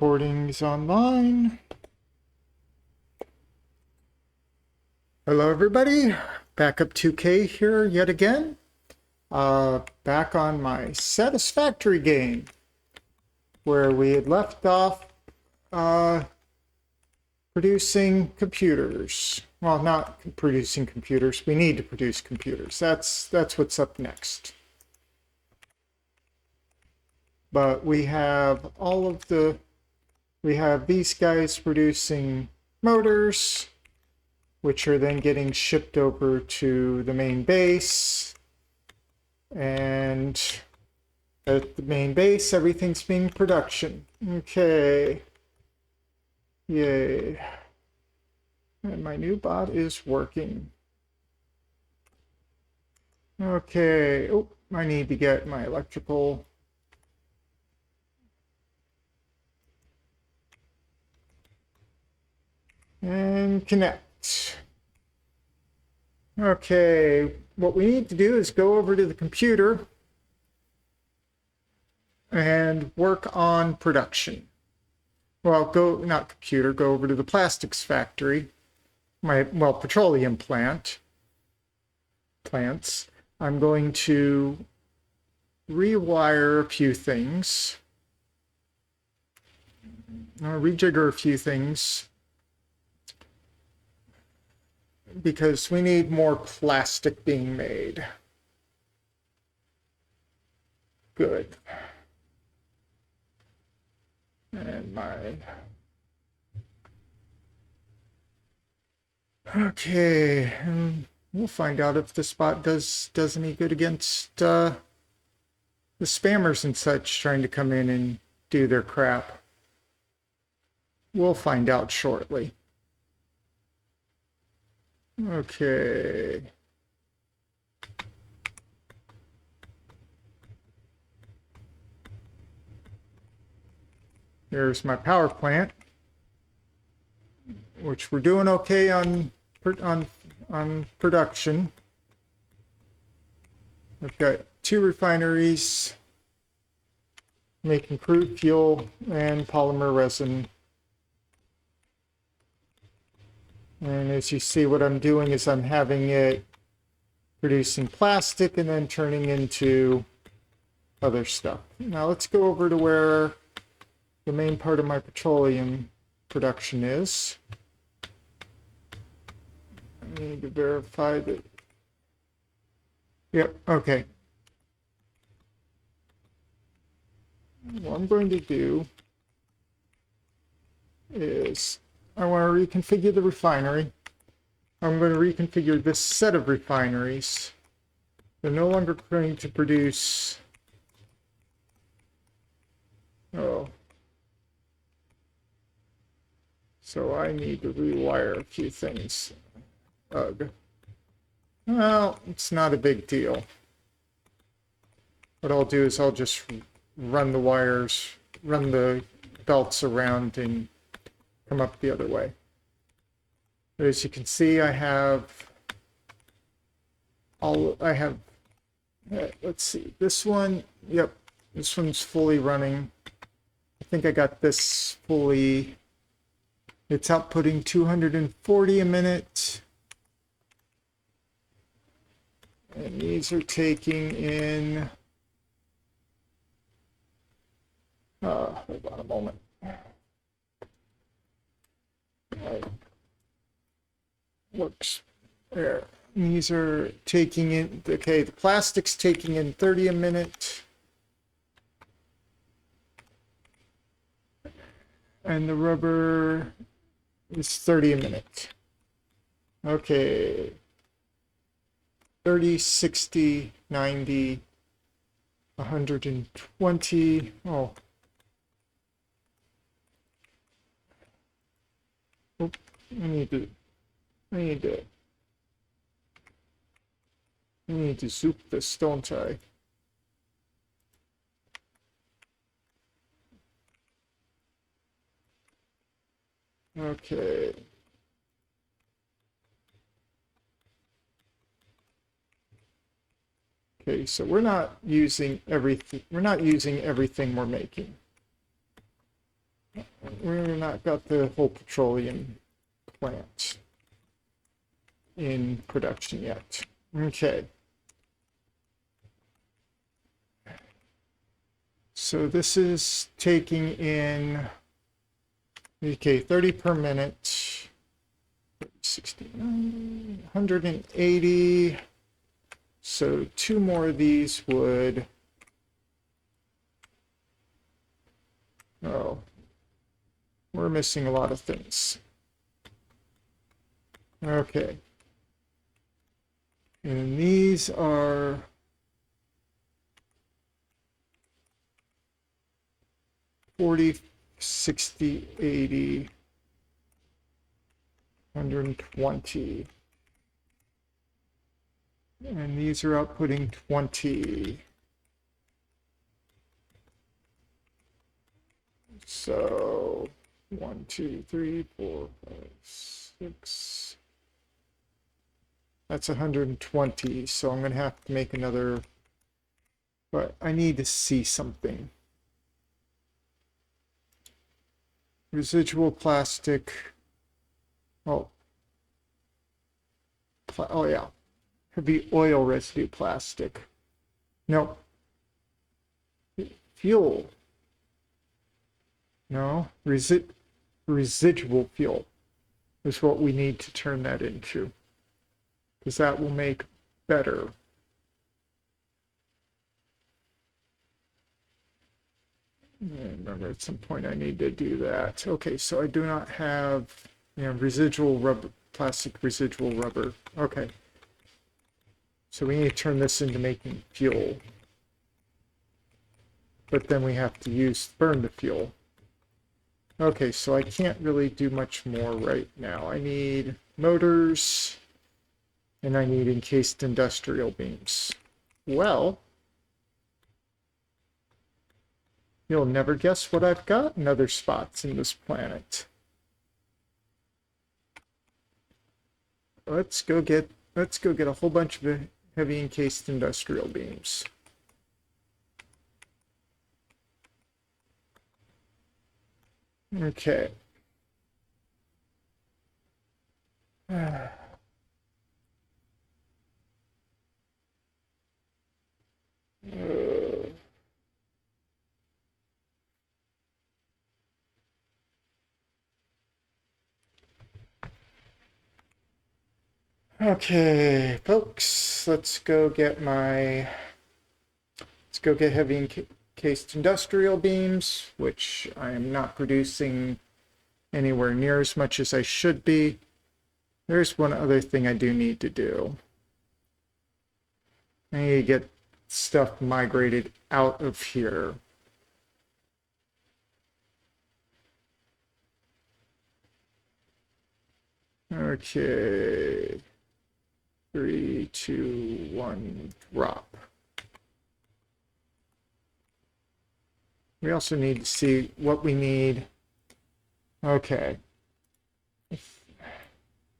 Recordings online. Hello everybody, Backup 2K here yet again. Back on my Satisfactory game, where we had left off producing computers. Well, not producing computers, we need to produce computers. That's what's up next. But we have we have these guys producing motors, which are then getting shipped over to the main base. And at the main base, everything's being production. Okay. Yay. And my new bot is working. Okay. Oh, I need to get my electrical. And connect. Okay, what we need to do is go over to the computer and work on production. Well, not computer, go over to the plastics factory, petroleum plants. I'm going to rewire a few things, rejigger a few things, because we need more plastic being made. Good. And okay, we'll find out if this bot does any good against the spammers and such trying to come in and do their crap. We'll find out shortly. Okay. Here's my power plant, which we're doing okay on production. I've got 2 refineries making crude fuel and polymer resin. And as you see, what I'm doing is I'm having it producing plastic and then turning into other stuff. Now let's go over to where the main part of my petroleum production is. I need to verify that. Yep, okay. What I'm going to do is I want to reconfigure the refinery. I'm going to reconfigure this set of refineries. They're no longer going to produce. Oh. So I need to rewire a few things. Ugh. Well, it's not a big deal. What I'll do is I'll just run the wires, run the belts around and come up the other way. As you can see, I have let's see, this one, yep, this one's fully running. I think I got this fully. It's outputting 240 a minute. And these are taking in, hold on a moment. Works there. These are taking in, okay, the plastic's taking in 30 a minute. And the rubber is 30 a minute. Okay. 30, 60, 90, 120. Oh. Oop, I need to zoop this, don't I? Okay. Okay, so we're not using everything. We're not using everything we're making. we're not got the whole petroleum plant in production yet. Okay. So this is taking in, okay, 30 per minute, 69, 180. So 2 more of these would, oh, we're missing a lot of things. Okay. And these are 40, 60, 80, 120. And these are outputting 20. So 1, 2, 3, 4, 5, 6. That's 120. So I'm going to have to make another, but I need to see something. Residual plastic. Oh, oh yeah. Heavy oil residue plastic. No. Fuel. No. Residual fuel is what we need to turn that into. Because that will make better. Remember, at some point I need to do that. Okay, so I do not have, residual rubber, plastic residual rubber. Okay. So we need to turn this into making fuel. But then we have to burn the fuel. Okay, so I can't really do much more right now. I need motors, and I need encased industrial beams. Well, you'll never guess what I've got in other spots in this planet. Let's go get a whole bunch of heavy encased industrial beams. Okay. Okay, folks, let's go get heavy encased industrial beams, which I am not producing anywhere near as much as I should be. There's one other thing I do need to do. I need to get stuff migrated out of here. Okay. 3, 2, 1, drop. We also need to see what we need. Okay.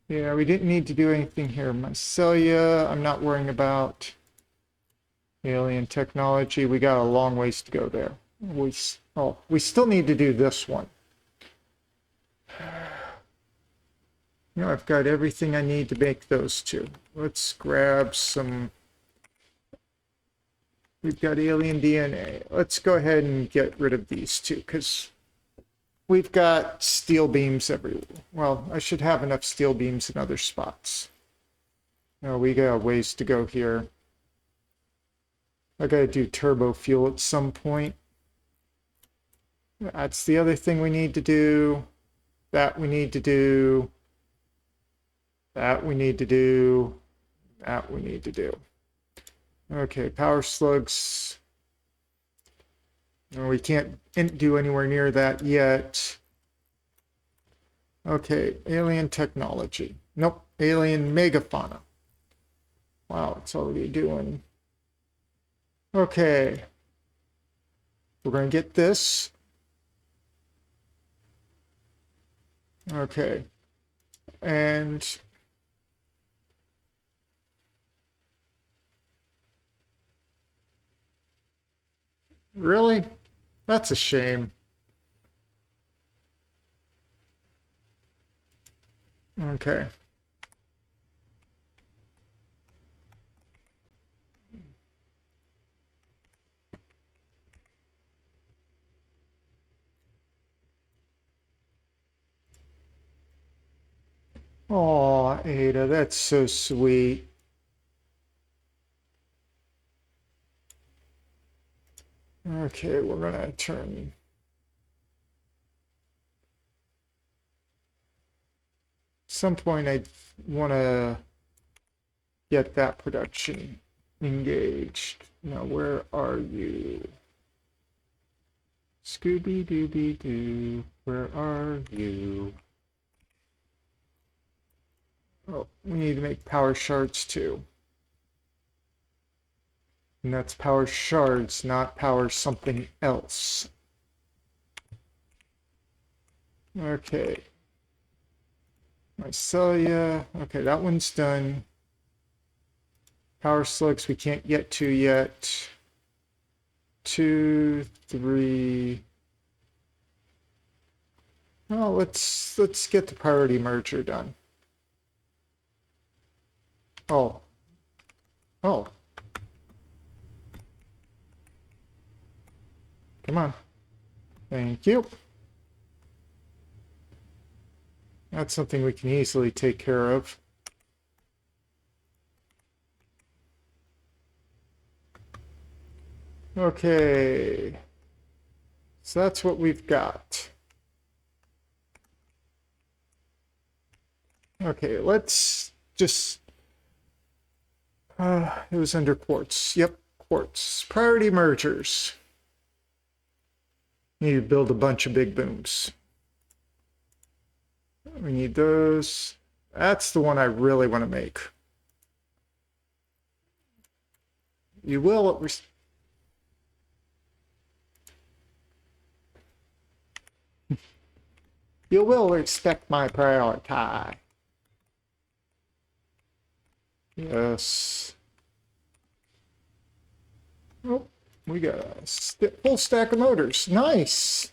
Yeah, we didn't need to do anything here. Mycelia, I'm not worrying about. Alien technology, we got a long ways to go there. We still need to do this one. I've got everything I need to make those two. Let's grab some. We've got alien DNA. Let's go ahead and get rid of these two because we've got steel beams everywhere. Well, I should have enough steel beams in other spots. No, we got a ways to go here. I gotta do turbo fuel at some point. That's the other thing we need to do. That we need to do. That we need to do. That we need to do. Okay, power slugs. No, we can't do anywhere near that yet. Okay, alien technology. Nope, alien megafauna. Wow, it's already doing. Okay. We're going to get this. Okay. And really? That's a shame. Okay. Oh, Ada, that's so sweet. Okay, we're gonna turn. At some point, I want to get that production engaged. Now, where are you? Scooby Dooby Doo, where are you? Oh, we need to make power shards too. And that's power shards, not power something else. Okay. Mycelia. Okay, that one's done. Power slugs we can't get to yet. 2, 3. Well, let's get the priority merger done. Oh. Oh. Come on. Thank you. That's something we can easily take care of. Okay. So that's what we've got. Okay, let's just... it was under quartz. Yep, quartz. Priority mergers. Need to build a bunch of big booms. We need those. That's the one I really want to make. You will... You will respect my priority. Yes. Oh, we got a full stack of motors. Nice.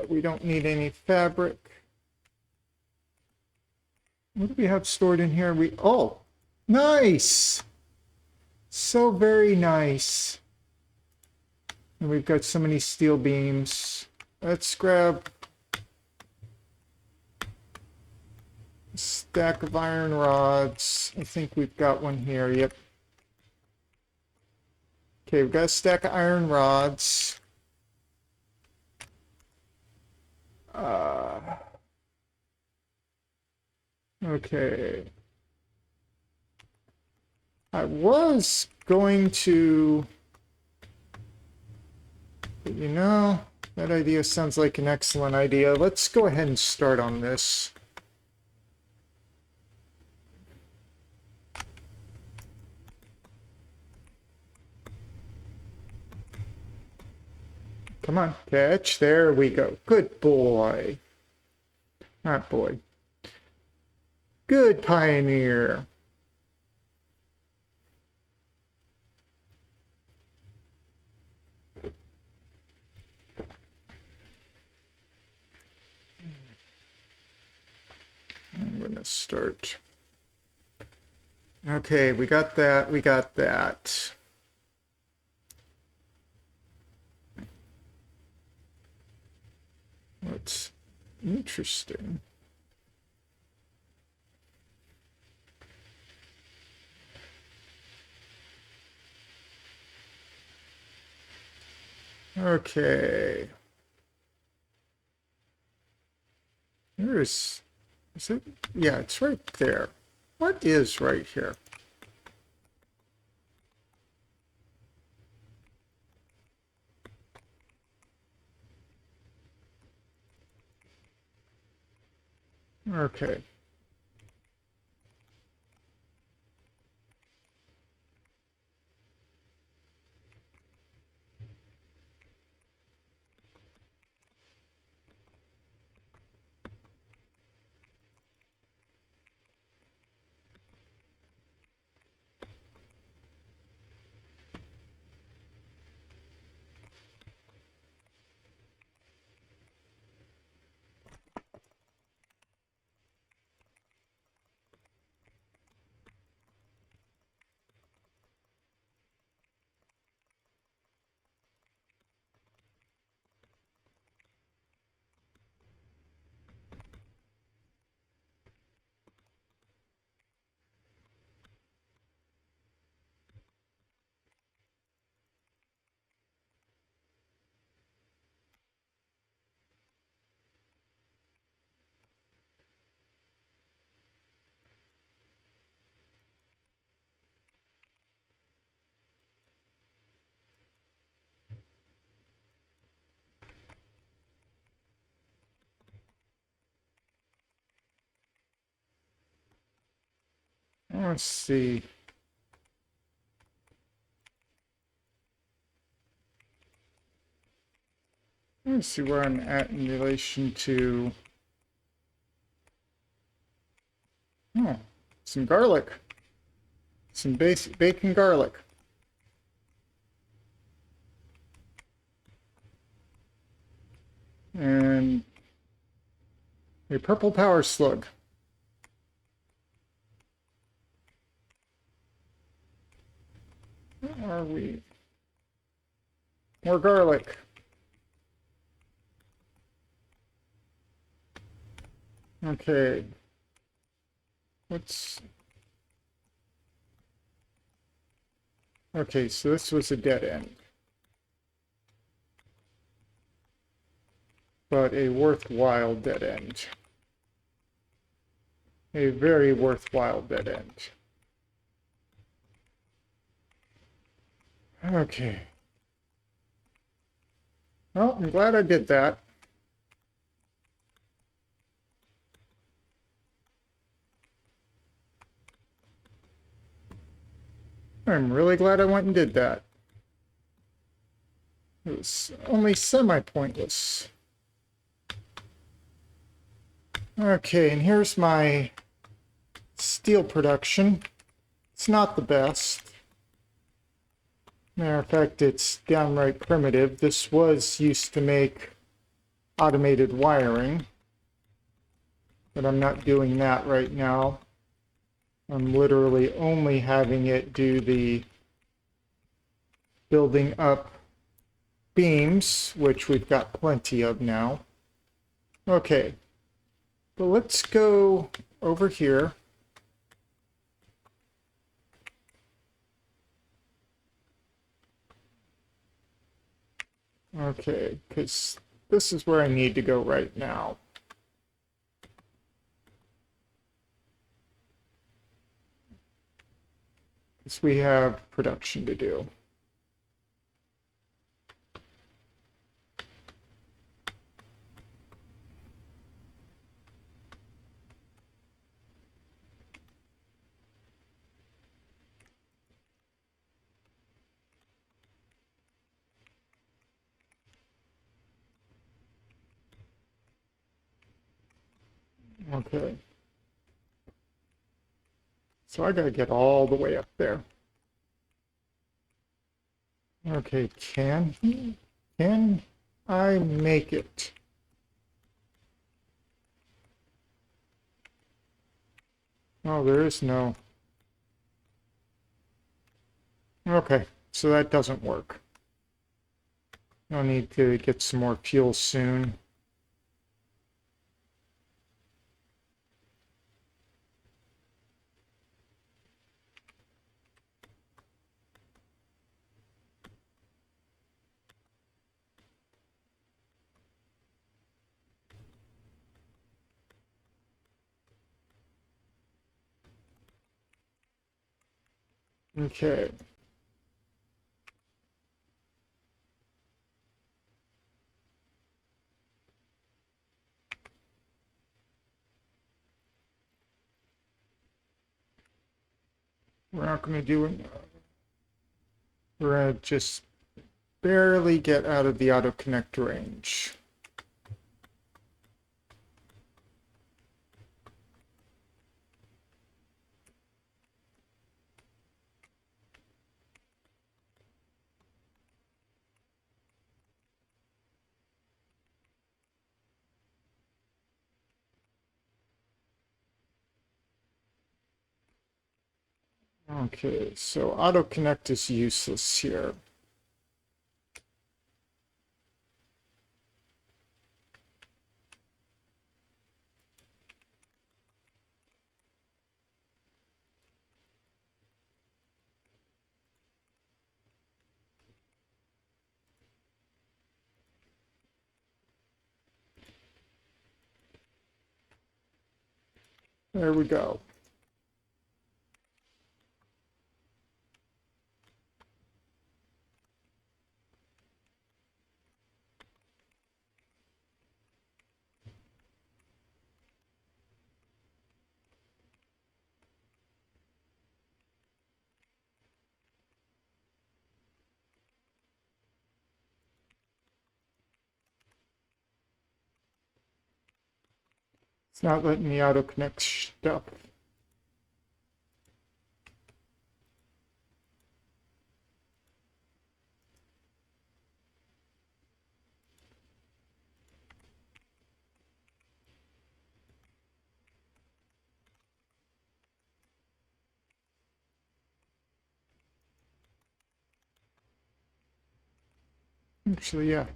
We don't need any fabric. What do we have stored in here? Oh, nice. So very nice. And we've got so many steel beams. Let's grab a stack of iron rods. I think we've got one here. Yep. Okay, we've got a stack of iron rods. Okay. I was going to, but you know, that idea sounds like an excellent idea. Let's go ahead and start on this. Come on, catch. There we go. Good boy. That boy. Good pioneer. I'm going to start. Okay, we got that. We got that. That's interesting. Okay. Is it? Yeah, it's right there. What is right here? Okay. Let's see. Let's see where I'm at in relation to... Oh, some garlic. Some bacon garlic. And a purple power slug. Where are we? More garlic. Okay. Let's... Okay, so this was a dead end. But a worthwhile dead end. A very worthwhile dead end. Okay. Well, I'm glad I did that. I'm really glad I went and did that. It was only semi-pointless. Okay, and here's my steel production. It's not the best. Matter of fact, it's downright primitive. This was used to make automated wiring, but I'm not doing that right now. I'm literally only having it do the building up beams, which we've got plenty of now. Okay, but let's go over here. Okay, because this is where I need to go right now. Because we have production to do. Okay. So I gotta get all the way up there. Okay, can I make it? Oh, there is no. Okay, so that doesn't work. I'll need to get some more fuel soon. Okay. We're not going to do it. We're going to just barely get out of the auto connect range. Okay, so auto connect is useless here. There we go. not letting me auto connect stuff. Actually, yeah.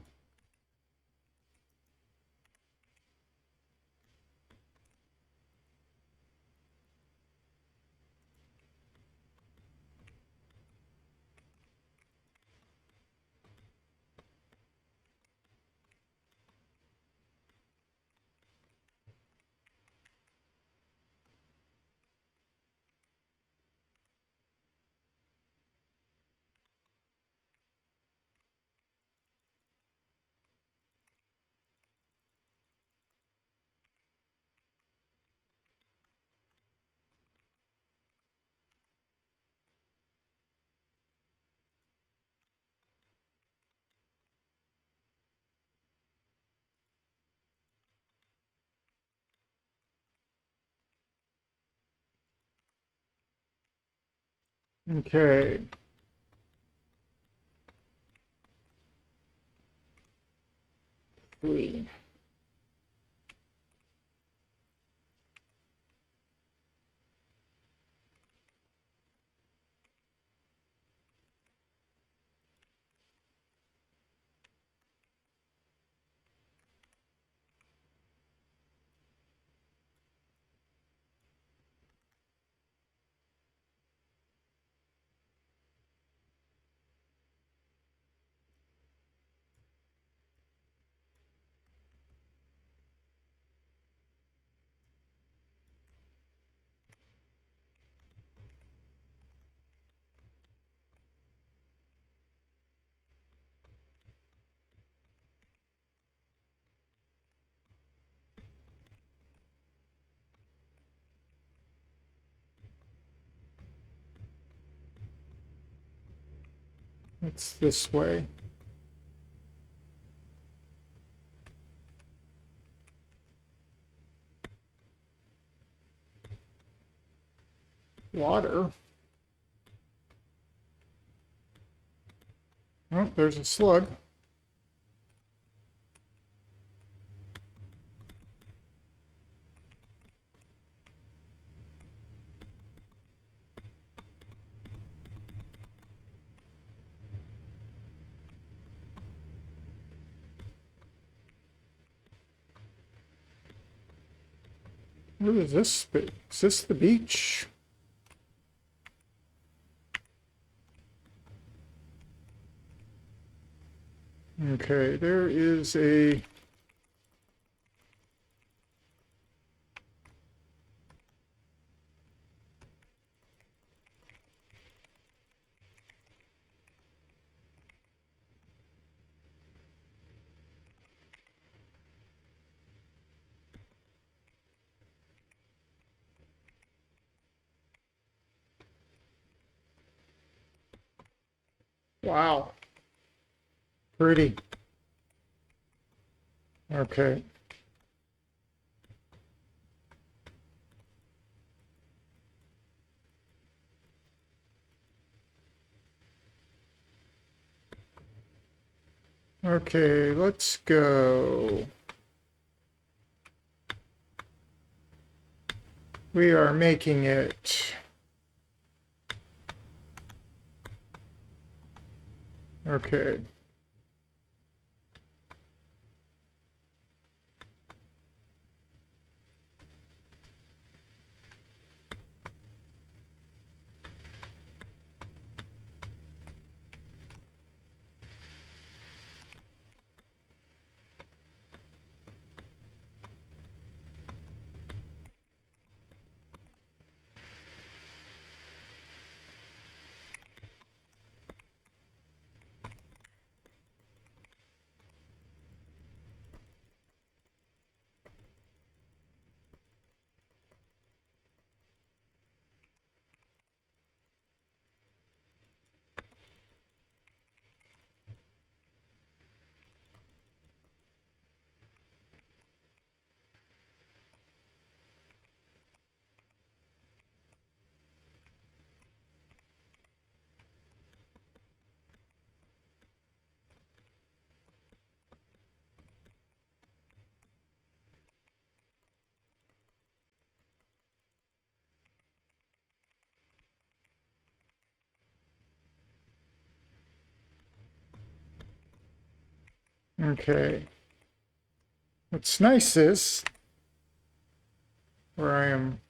Okay. Three. It's this way. Water. Oh, there's a slug. What is this? Is this the beach? Okay, there is a... Wow. Pretty. Okay. Okay, let's go. We are making it. Okay. Okay. What's nice is where I am.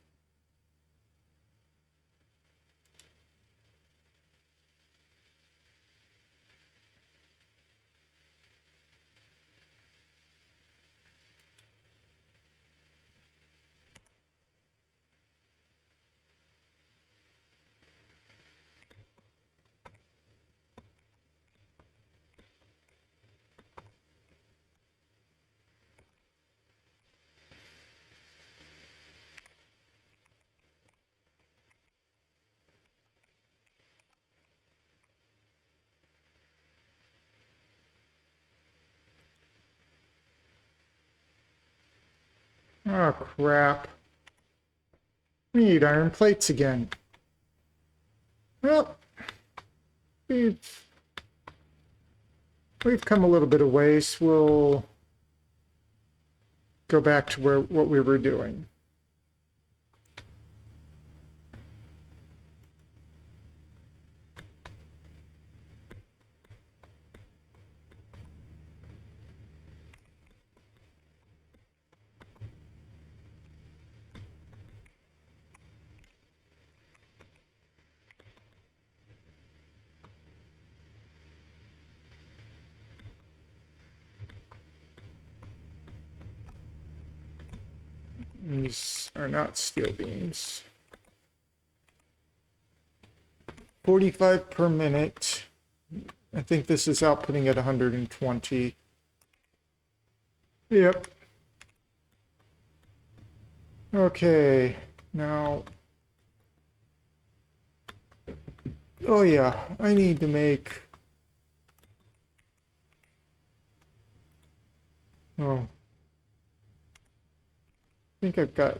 Oh, crap. We need iron plates again. Well, we've, we've come a little bit of ways. We'll go back to what we were doing. These are not steel beams. 45 per minute. I think this is outputting at 120. Yep. Okay, now... Oh yeah, I need to make... Oh. I think I've got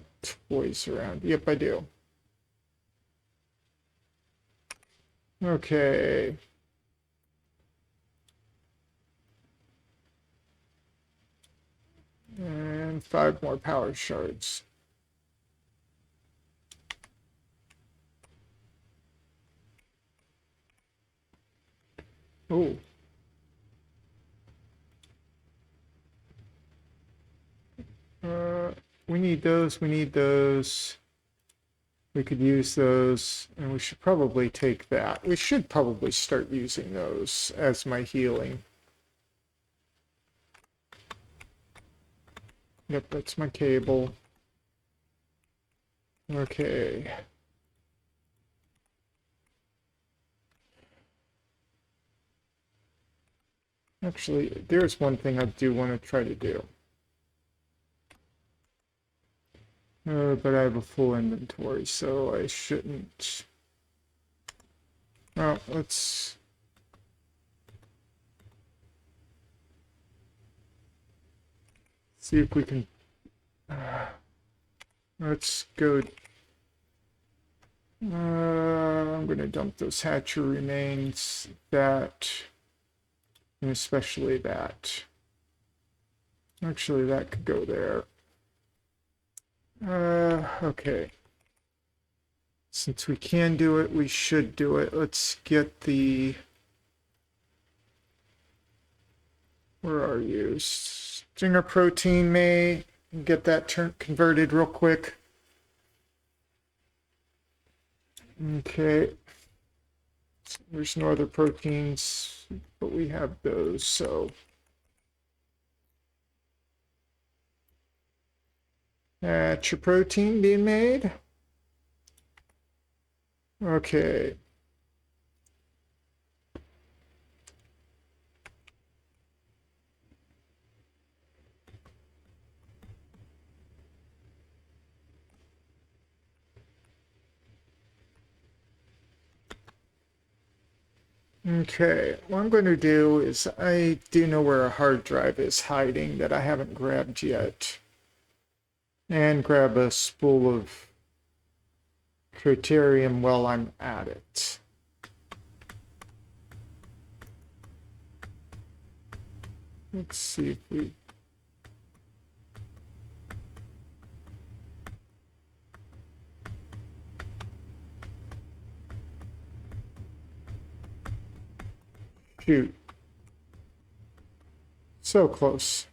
toys around. Yep, I do. Okay. And 5 more power shards. Oh. We need those, we need those. We could use those, and we should probably take that. We should probably start using those as my healing. Yep, that's my cable. Okay. Actually, there's one thing I do want to try to do. But I have a full inventory, so I shouldn't. Well, let's... see if we can... let's go... I'm going to dump those hatchery remains, that, and especially that. Actually, that could go there. Okay. Since we can do it, we should do it. Let's get the... Where are you? Stinger protein may get that converted real quick. Okay. There's no other proteins, but we have those, so... That's your protein being made. Okay. Okay, what I'm going to do is I do know where a hard drive is hiding that I haven't grabbed yet. And grab a spool of deuterium while I'm at it. Let's see if we... Shoot. So close.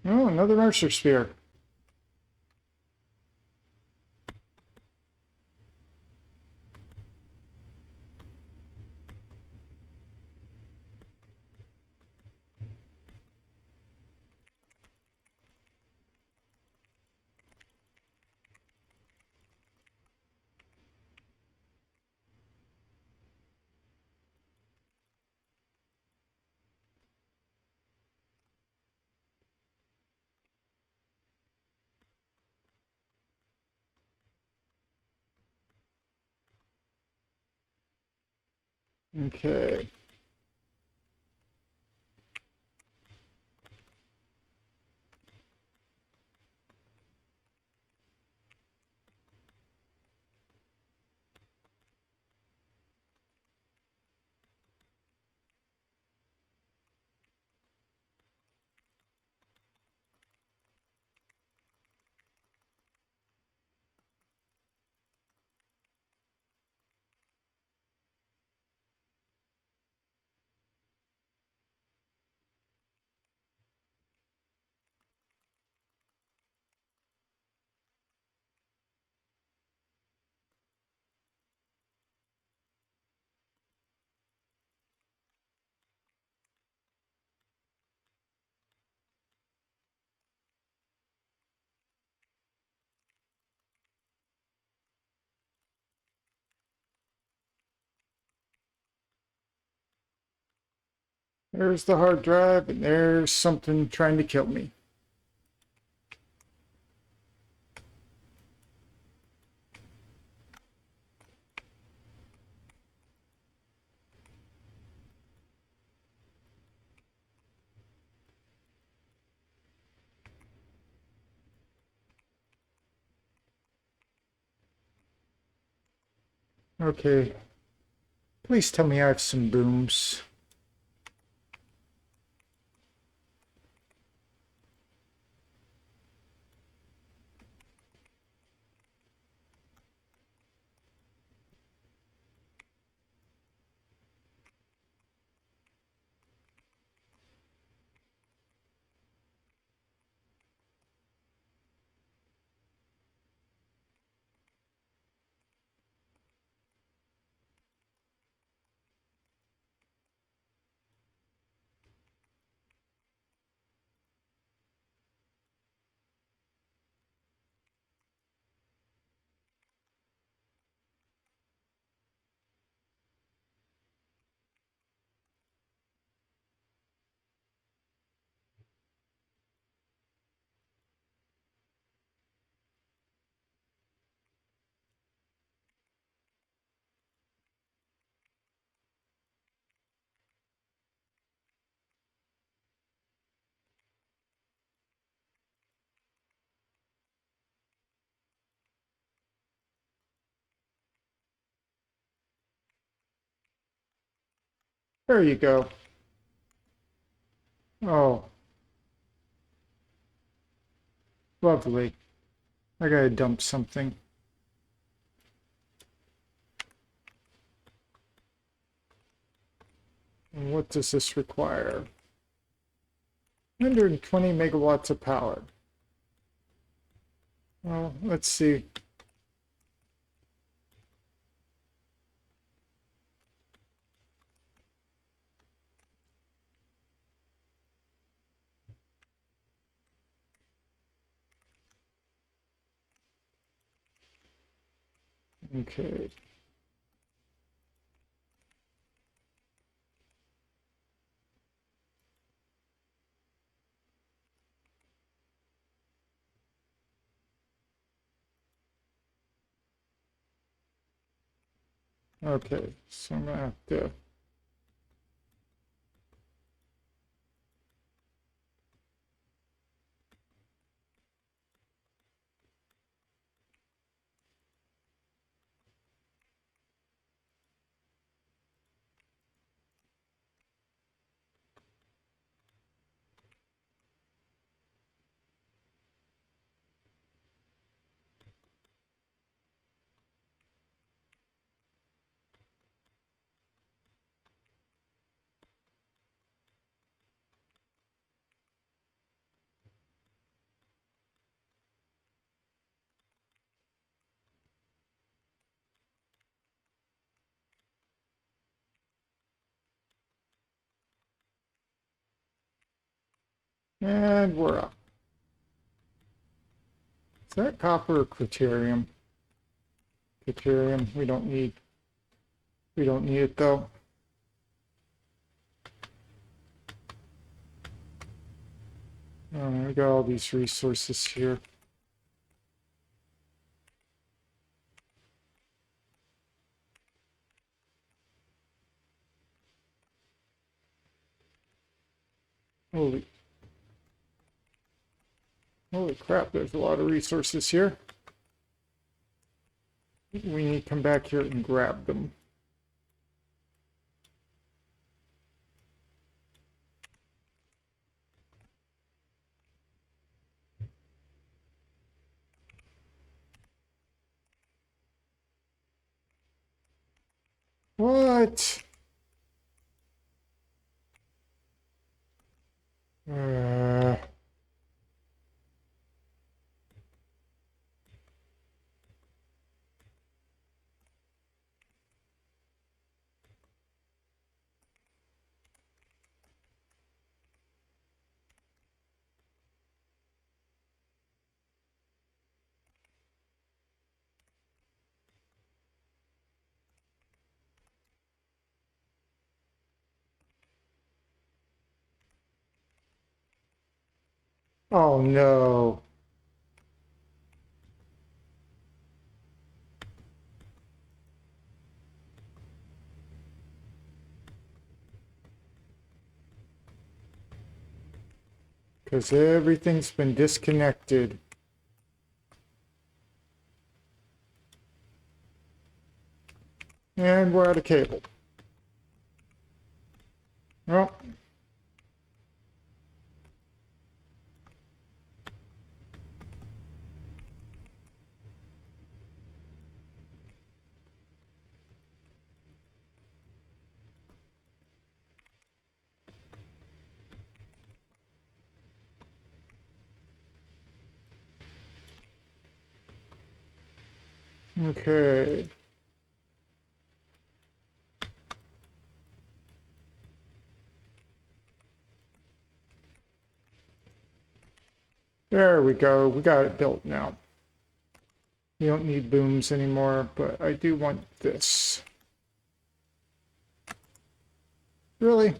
Oh, another Mercer sphere. Okay. There's the hard drive, and there's something trying to kill me. Okay. Please tell me I have some booms. There you go. Oh, lovely. I gotta dump something. And what does this require? 120 megawatts of power. Well, let's see. Okay. Okay, so I'm gonna have to. And we're up. Is that copper or deuterium? Deuterium, we don't need it though. We got all these resources here. Holy crap, there's a lot of resources here. We need to come back here and grab them. What? Oh no. Because everything's been disconnected. And we're out of cable. Well. Okay. There we go. We got it built now. We don't need booms anymore, but I do want this. Really?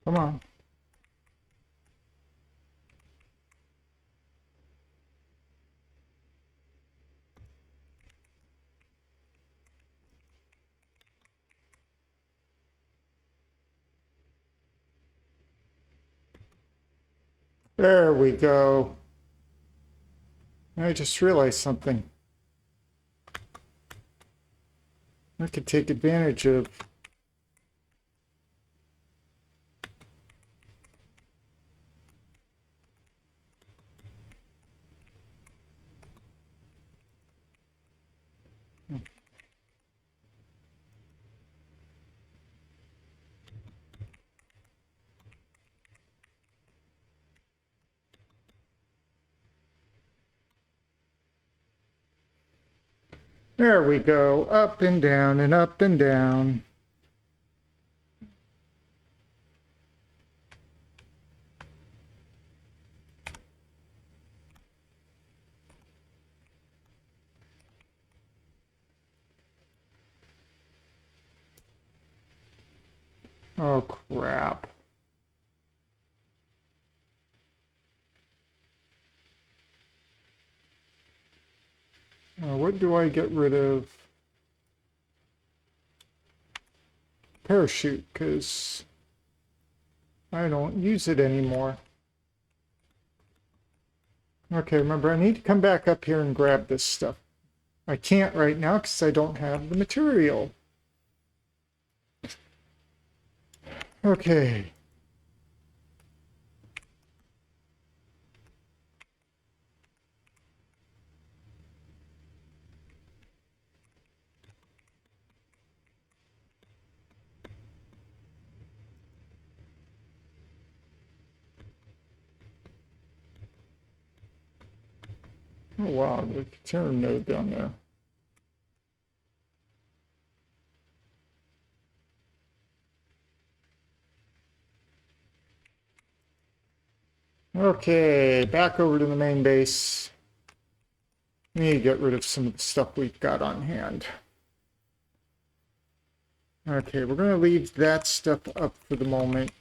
Come on. There we go. I just realized something. I could take advantage of. There we go. Up and down and up and down. Oh, crap. What do I get rid of? Parachute, because I don't use it anymore. Okay, remember, I need to come back up here and grab this stuff. I can't right now because I don't have the material. Okay. Oh wow, the turn node down there. Okay, back over to the main base. We need to get rid of some of the stuff we've got on hand. Okay, we're going to leave that stuff up for the moment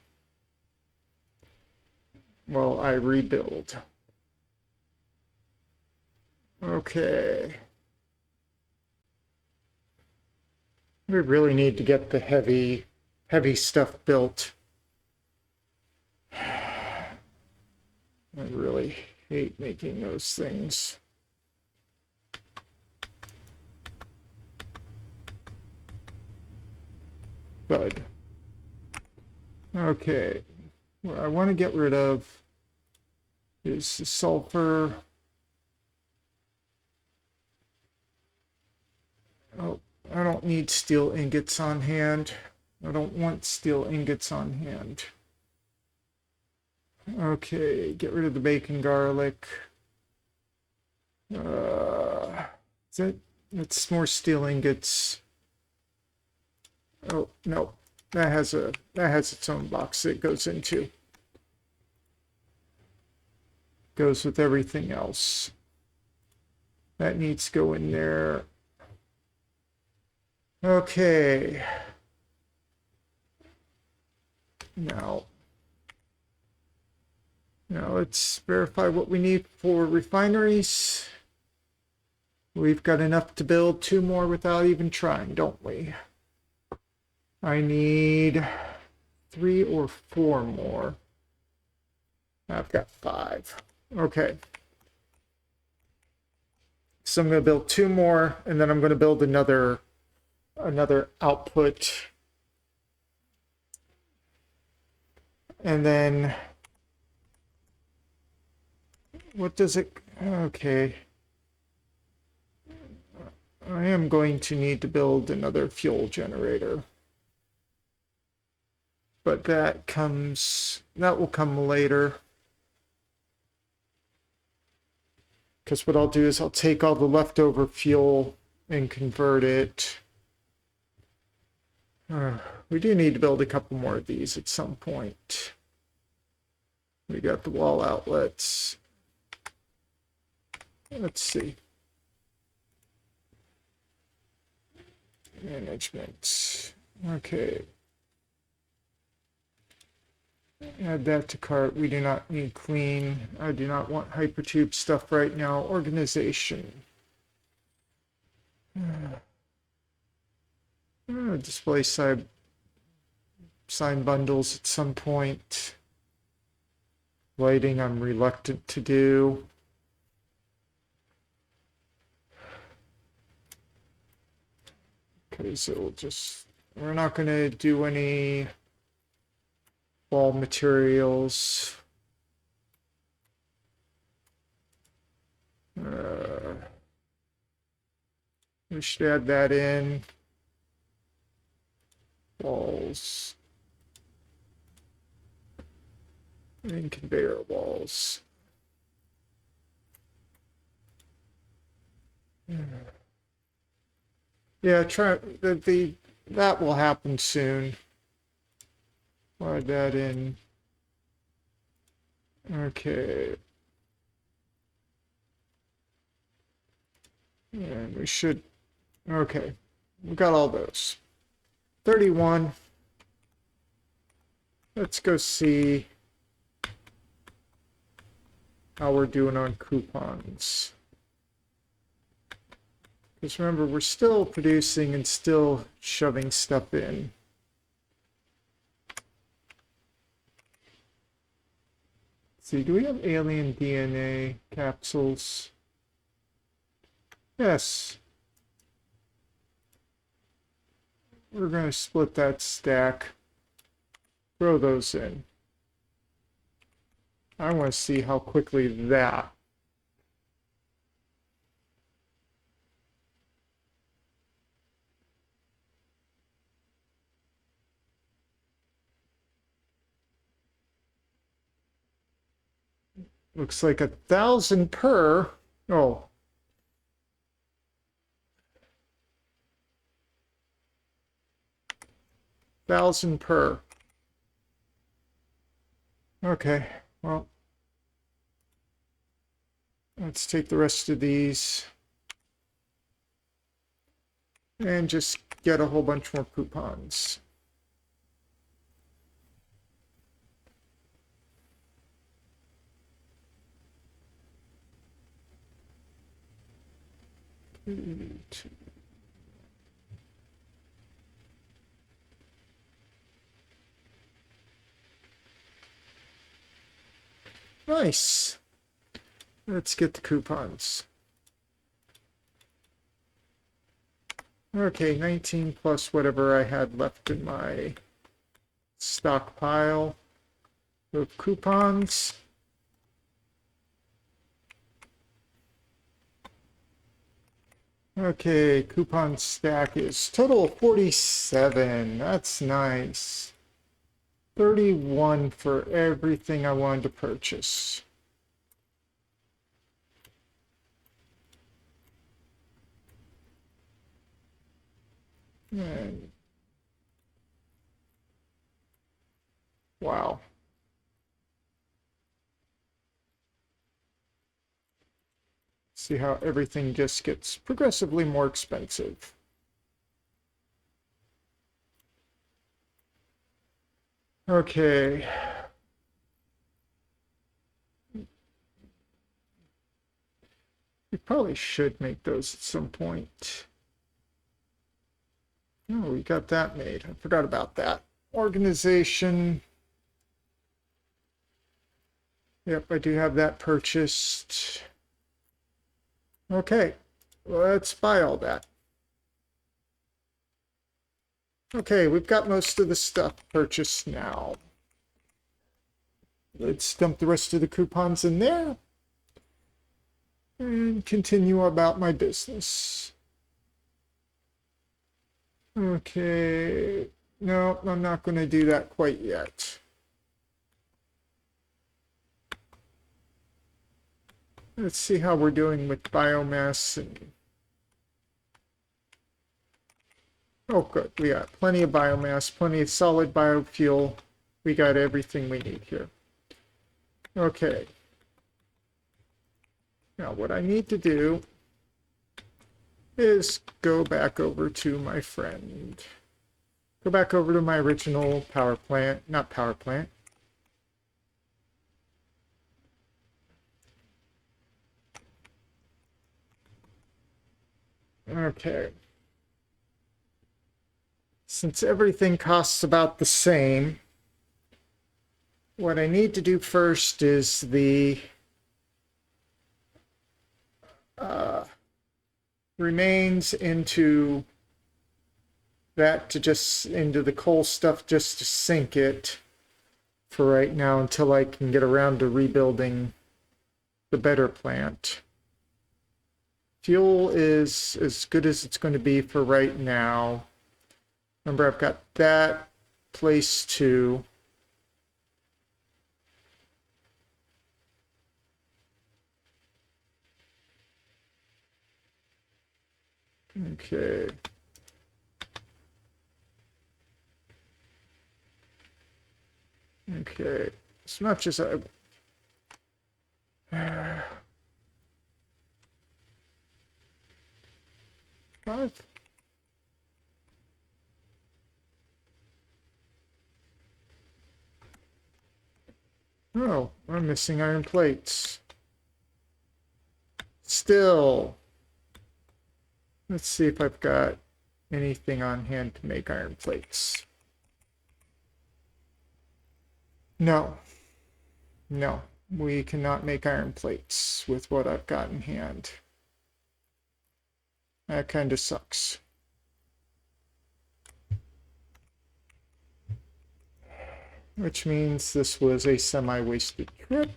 while I rebuild. Okay. We really need to get the heavy stuff built. I really hate making those things. Good. Okay. What I want to get rid of is the sulfur. Oh, I don't need steel ingots on hand. I don't want steel ingots on hand. Okay, get rid of the bacon garlic. That's more steel ingots. Oh no, that has its own box it goes into. Goes with everything else. That needs to go in there. Okay. Now let's verify what we need for refineries. We've got enough to build 2 more without even trying, don't we? I need 3 or 4 more. I've got 5. Okay. So I'm going to build 2 more, and then I'm going to build another output. And then what does it? Okay. I am going to need to build another fuel generator. But that will come later. Because what I'll do is I'll take all the leftover fuel and convert it. We do need to build a couple more of these at some point. We got the wall outlets. Let's see. Management. Okay. Add that to cart. We do not need clean. I do not want hypertube stuff right now. Organization. Display side sign bundles at some point. Lighting I'm reluctant to do. Okay, so we're not going to do any wall materials. We should add that in. Walls. And conveyor walls. Yeah, that will happen soon. Plug that in. Okay. And we should, okay. We got all those. 31. Let's go see how we're doing on coupons. Because remember, we're still producing and still shoving stuff in. Let's see, do we have alien DNA capsules? Yes. We're going to split that stack. Throw those in. I want to see how quickly that. Looks like 1,000 per. Oh, 1,000 per. Okay, well, let's take the rest of these and just get a whole bunch more coupons. Nice. Let's get the coupons. Okay, 19 plus whatever I had left in my stockpile of coupons. Okay, coupon stack is total of 47. That's nice. 31 for everything I wanted to purchase. And wow. See how everything just gets progressively more expensive. Okay. We probably should make those at some point. Oh, we got that made. I forgot about that. Organization. Yep, I do have that purchased. Okay, let's buy all that. Okay, we've got most of the stuff purchased now. Let's dump the rest of the coupons in there and continue about my business. Okay, no, I'm not going to do that quite yet. Let's see how we're doing with biomass and oh, good. We got plenty of biomass, plenty of solid biofuel. We got everything we need here. Okay. Now, what I need to do is go back over to my friend. Go back over to my original power plant. Not power plant. Okay. Since everything costs about the same, what I need to do first is the remains into that to just into the coal stuff just to sink it for right now until I can get around to rebuilding the better plant. Fuel is as good as it's going to be for right now. Remember, I've got that place too. Okay. Okay. As much as I... Five. Oh, I'm missing iron plates. Still. Let's see if I've got anything on hand to make iron plates. No. No. We cannot make iron plates with what I've got in hand. That kind of sucks. Which means this was a semi-wasted trip.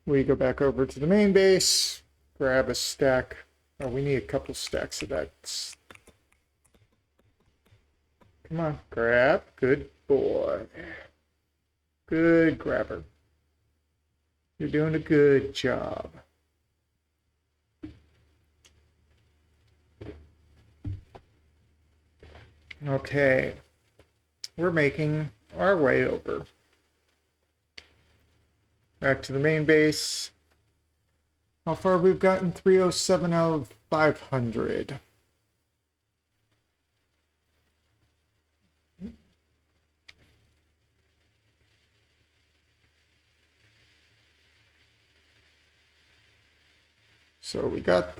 We go back over to the main base, grab a stack. Oh, we need a couple stacks of that. Come on, grab. Good boy. Good grabber. You're doing a good job. Okay, we're making our way over. Back to the main base. How far we've gotten? 307 out of 500. So we got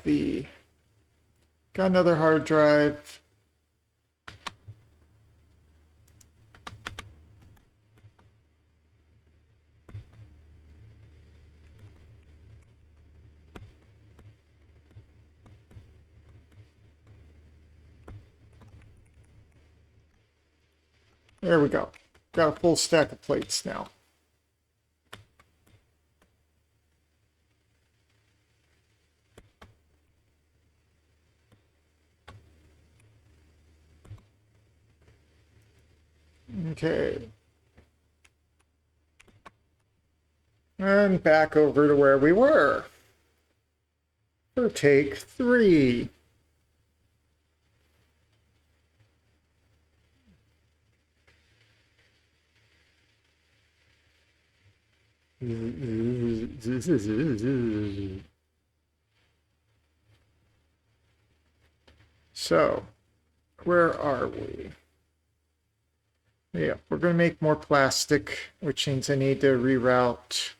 another hard drive. There we go. Got a full stack of plates now. Okay. And back over to where we were. For take 3. So, where are we? Yeah, we're going to make more plastic, which means I need to reroute.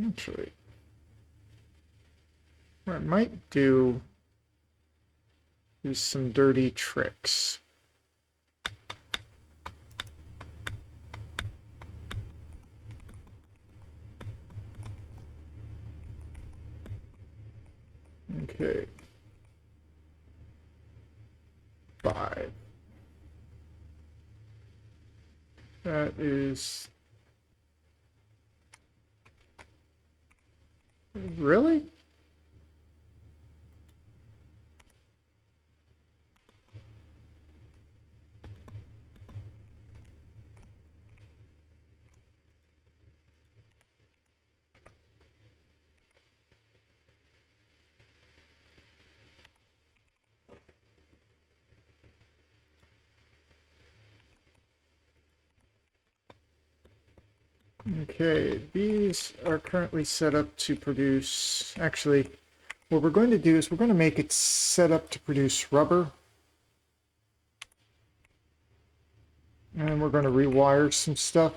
Actually, what I might do is some dirty tricks. Okay. 5. That is... Really? Okay, these are currently set up to produce... Actually, what we're going to do is we're going to make it set up to produce rubber. And we're going to rewire some stuff.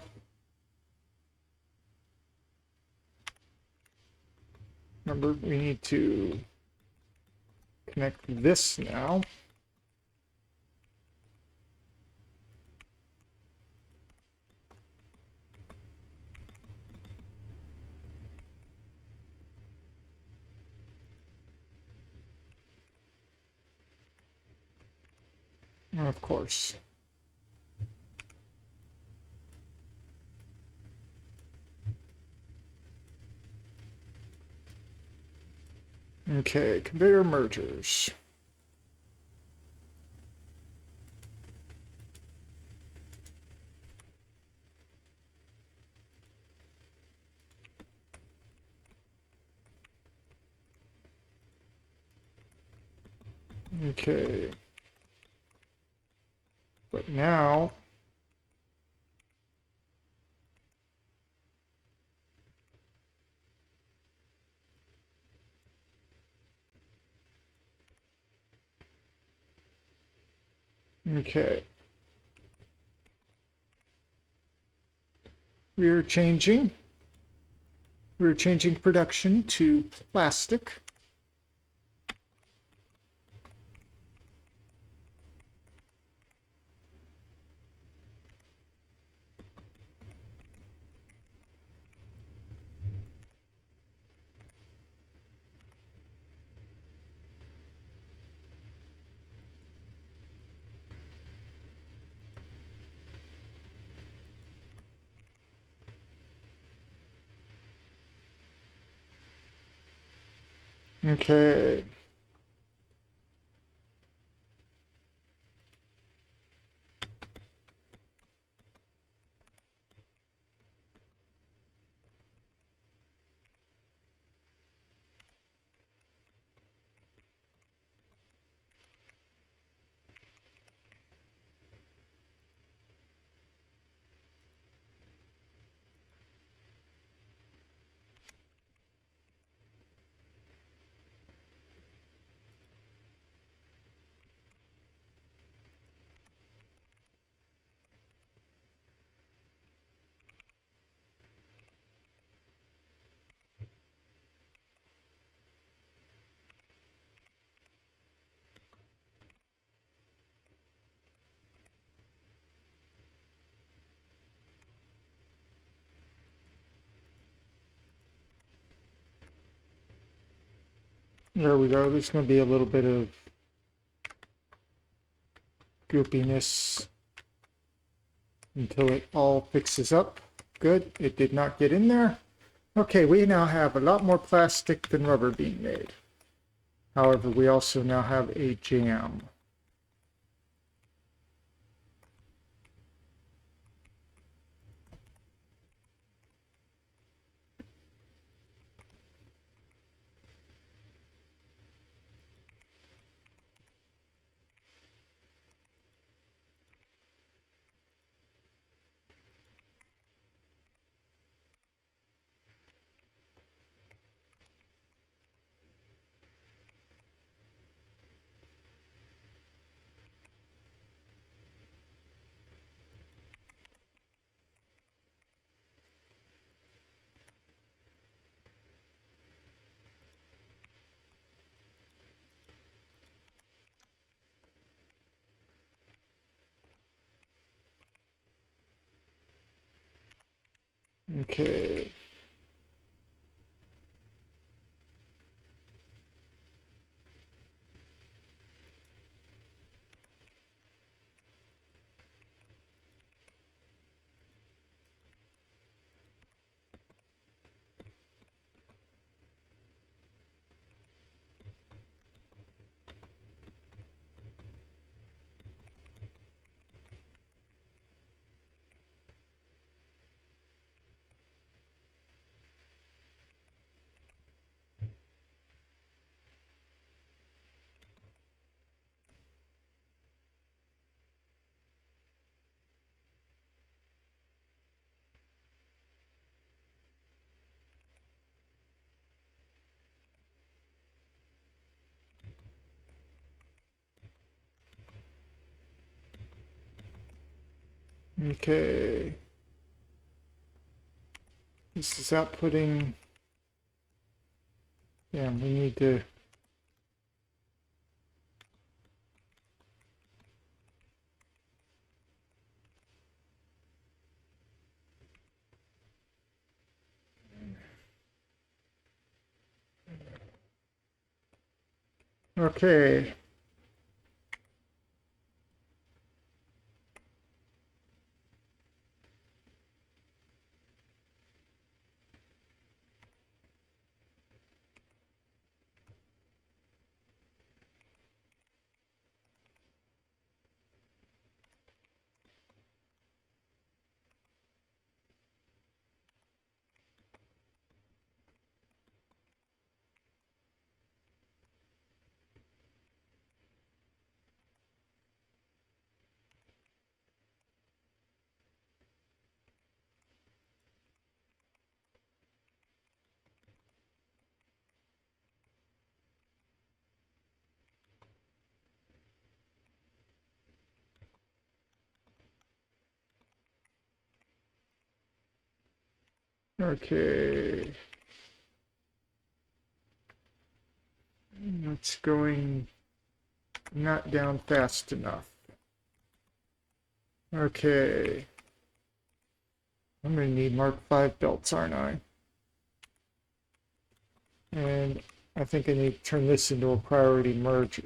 Remember, we need to connect this now. Of course. Okay, conveyor mergers. Okay. But now... Okay. We're changing. We're changing production to plastic. Okay. There we go. There's going to be a little bit of goopiness until it all fixes up. Good. It did not get in there. Okay, we now have a lot more plastic than rubber being made. However, we also now have a jam. Okay. Okay. This is outputting. Yeah, we need to. Okay. Okay. It's going not down fast enough. Okay. I'm going to need Mark V belts, aren't I? And I think I need to turn this into a priority merger.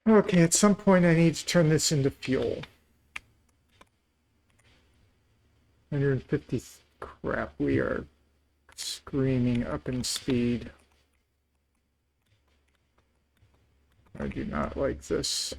Okay, at some point I need to turn this into fuel. 150, crap, we are screaming up in speed. I do not like this.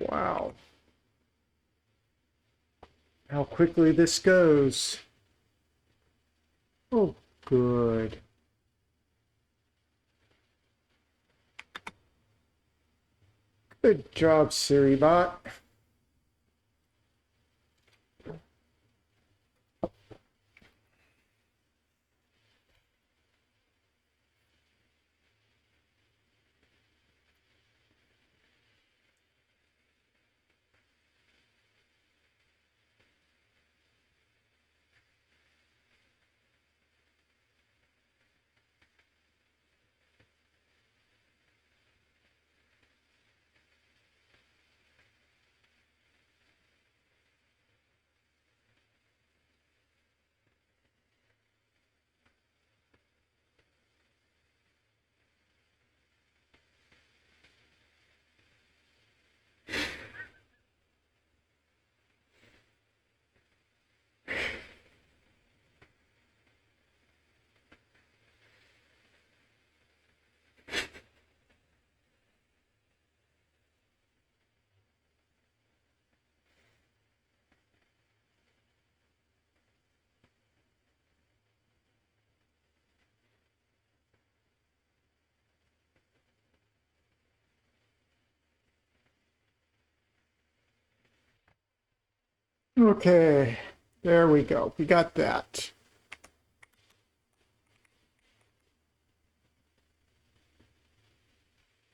Wow. How quickly this goes. Oh, good. Good job, SiriBot. Okay, there we go. We got that.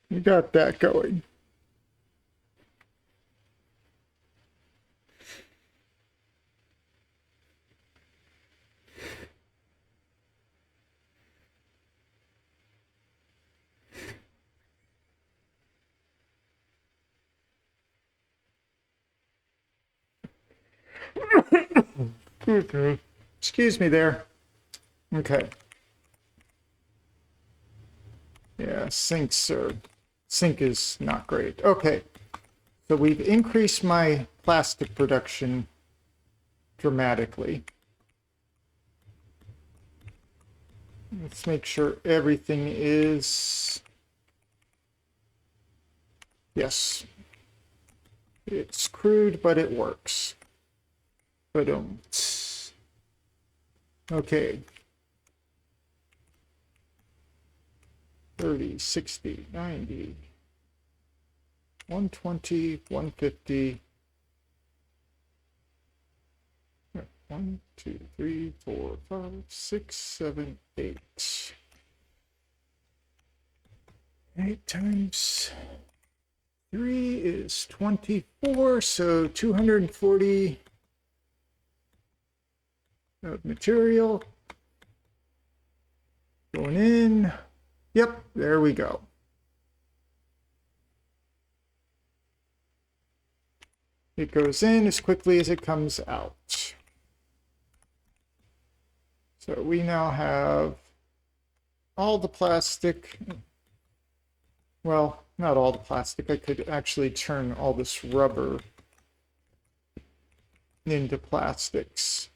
We got that going. Okay. Excuse me there. Okay. Yeah, sink is not great. Okay. So we've increased my plastic production dramatically. Let's make sure everything is... Yes. It's crude, but it works. Ba-dum. Okay. 30, 60, 90, 120, 150. 1, 2, 3, 4, 5, 6, 7, 8. 8 times 3 is 24, so 240 of material going in. Yep, there we go. It goes in as quickly as it comes out. So we now have all the plastic. Well, not all the plastic. I could actually turn all this rubber into plastics.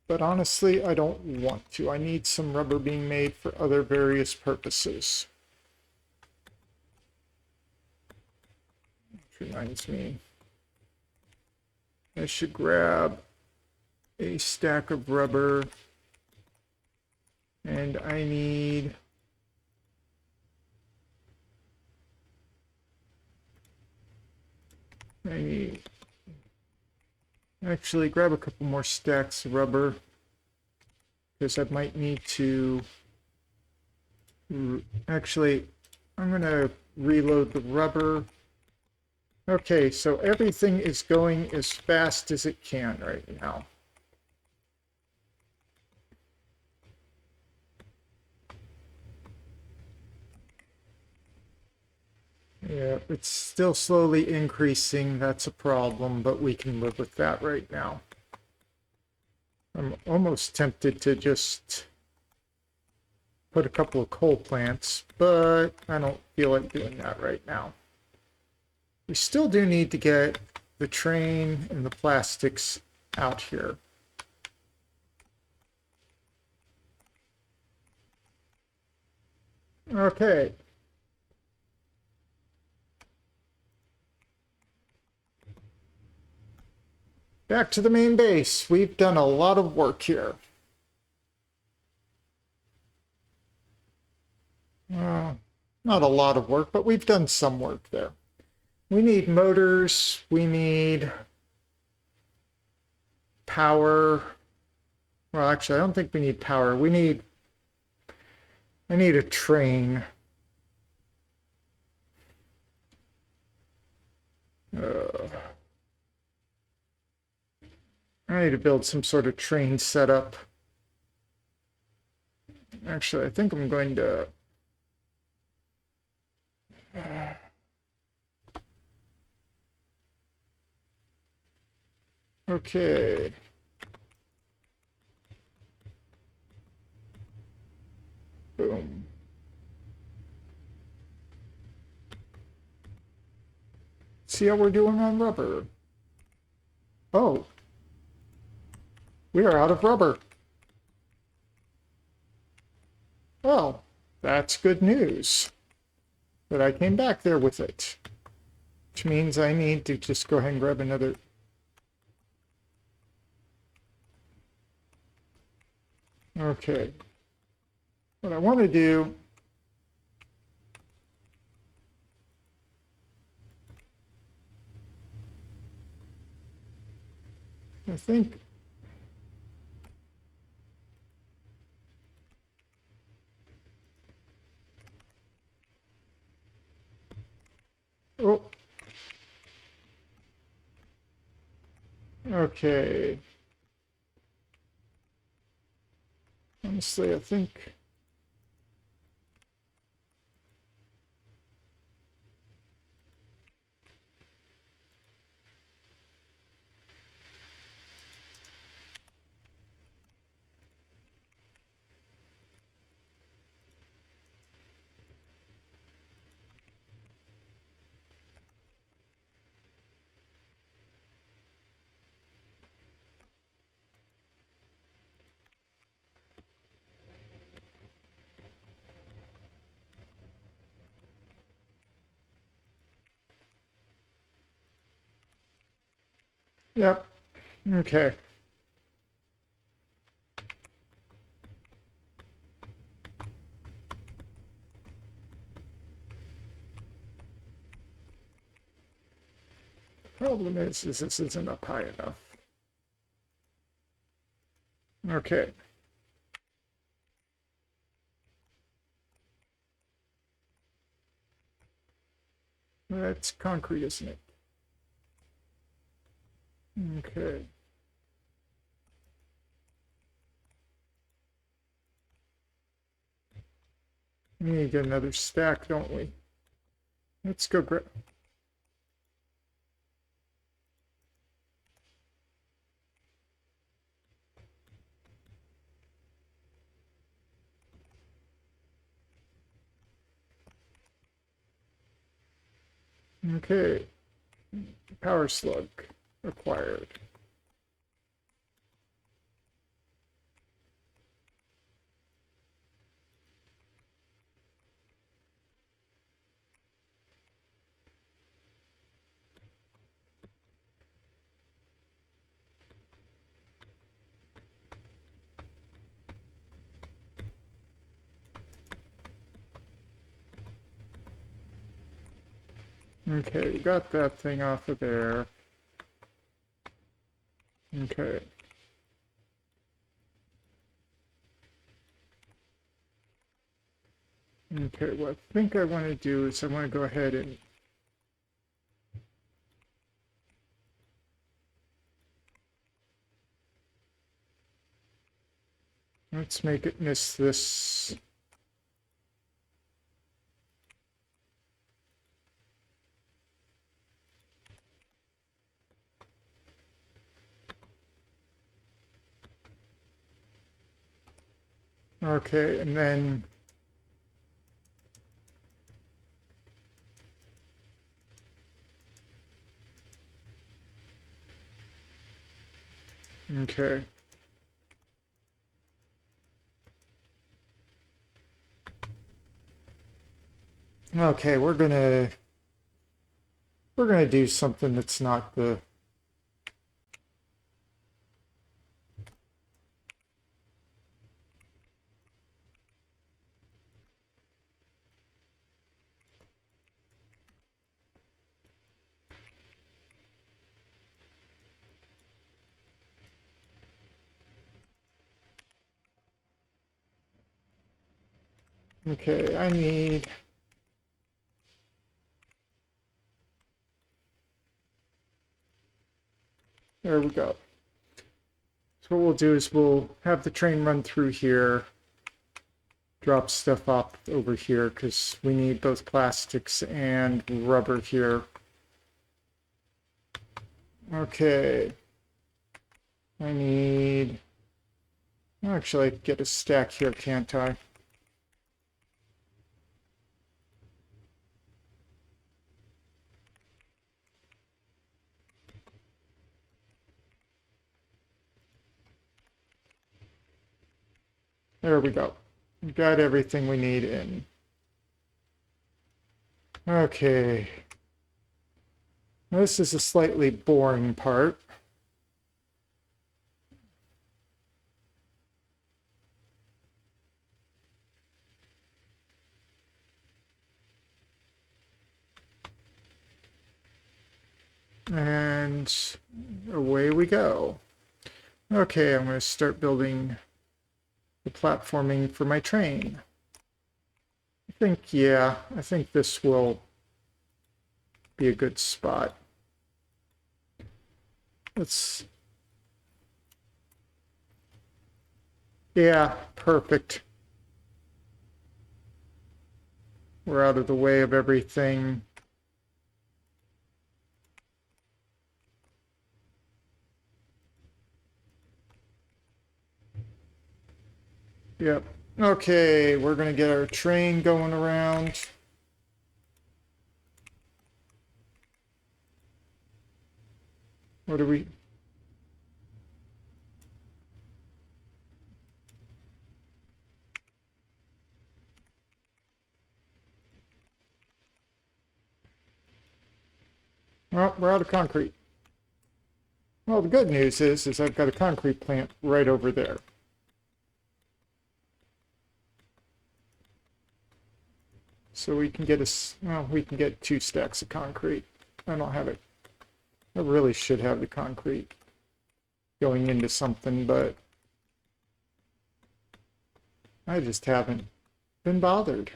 But honestly, I don't want to. I need some rubber being made for other various purposes. Which reminds me, I should grab a stack of rubber, and I need actually grab a couple more stacks of rubber, because I might need to actually, I'm gonna reload the rubber. Okay, so everything is going as fast as it can right now. Yeah, it's still slowly increasing. That's a problem, but we can live with that right now. I'm almost tempted to just put a couple of coal plants, but I don't feel like doing that right now. We still do need to get the train and the plastics out here. Okay. back to the main base. We've done a lot of work here. Not a lot of work, but we've done some work there. We need motors. We need power. Well, actually, I don't think we need power. I need a train. I need to build some sort of train setup. Actually, I think I'm going to... Okay. Boom. See how we're doing on rubber. Oh. We are out of rubber. Well, that's good news. But I came back there with it. Which means I need to just go ahead and grab another... Okay. What I want to do... I think... Oh. Okay. Honestly, I think... Yep. Okay. Problem is this isn't up high enough. Okay. That's concrete, isn't it? Okay. We need to get another stack, don't we? Let's go grab... Okay. Power slug acquired. Okay, we got that thing off of there. Okay. Okay, what I think I want to do is I want to go ahead and let's make it miss this. Okay, and then okay. Okay, we're gonna do something that's not the Okay, I need... There we go. So what we'll do is we'll have the train run through here, drop stuff off over here, because we need both plastics and rubber here. Okay. I need... Actually, I can get a stack here, can't I? There we go. We've got everything we need in. Okay. This is a slightly boring part. And away we go. Okay, I'm going to start building the platforming for my train. I think this will be a good spot. Yeah, perfect. We're out of the way of everything. Yep. Okay, we're going to get our train going around. What do we... Well, we're out of concrete. Well, the good news is I've got a concrete plant right over there. So we can get we can get 2 stacks of concrete. I don't have it. I really should have the concrete going into something, but I just haven't been bothered.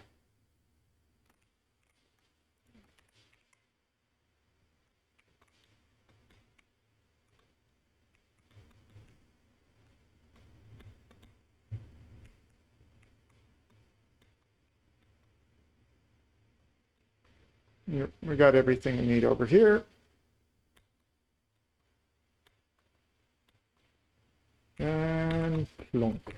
Yep, we got everything we need over here. And plunk.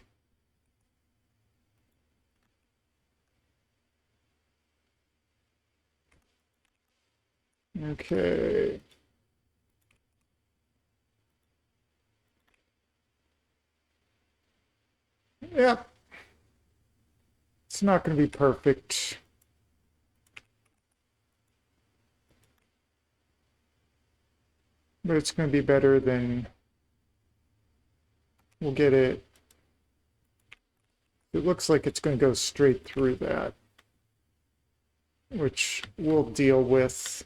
Okay. Yep. It's not going to be perfect. But it's going to be better than... We'll get it. It looks like it's going to go straight through that, which we'll deal with.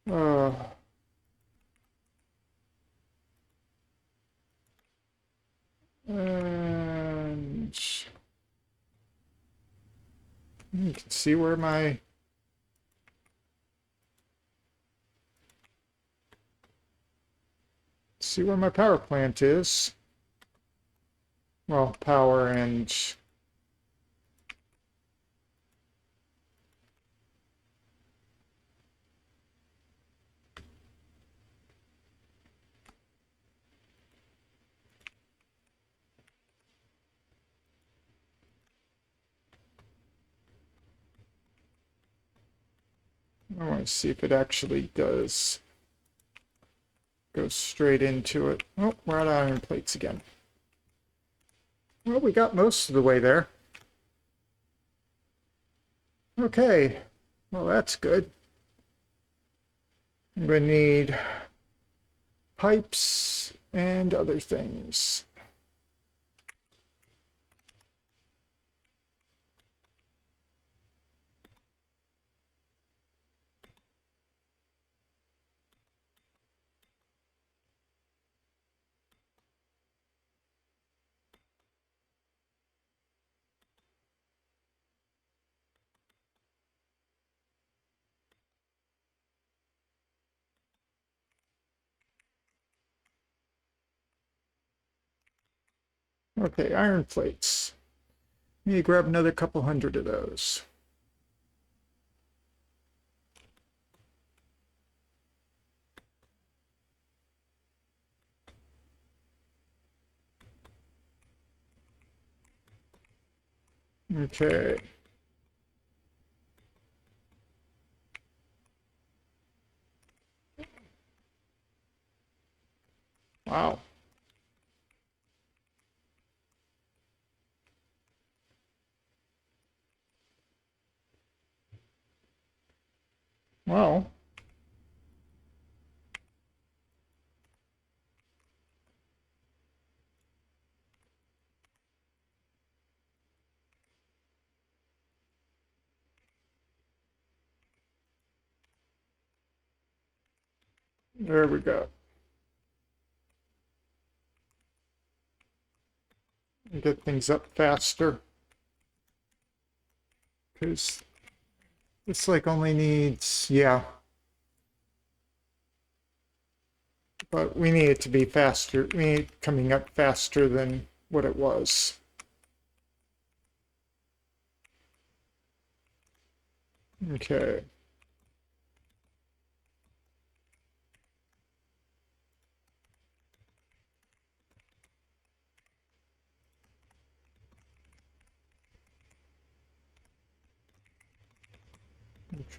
And you can see where my power plant is. Well, power and I want to see if it actually does go straight into it. Oh, we're out of iron plates again. Well, we got most of the way there. Okay, well, that's good. I'm going to need pipes and other things. Okay, iron plates. Let me grab another couple hundred of those. Okay. Wow. Well, there we go. Get things up faster. Because this like only needs, yeah. But we need it to be faster. We need it coming up faster than what it was. Okay.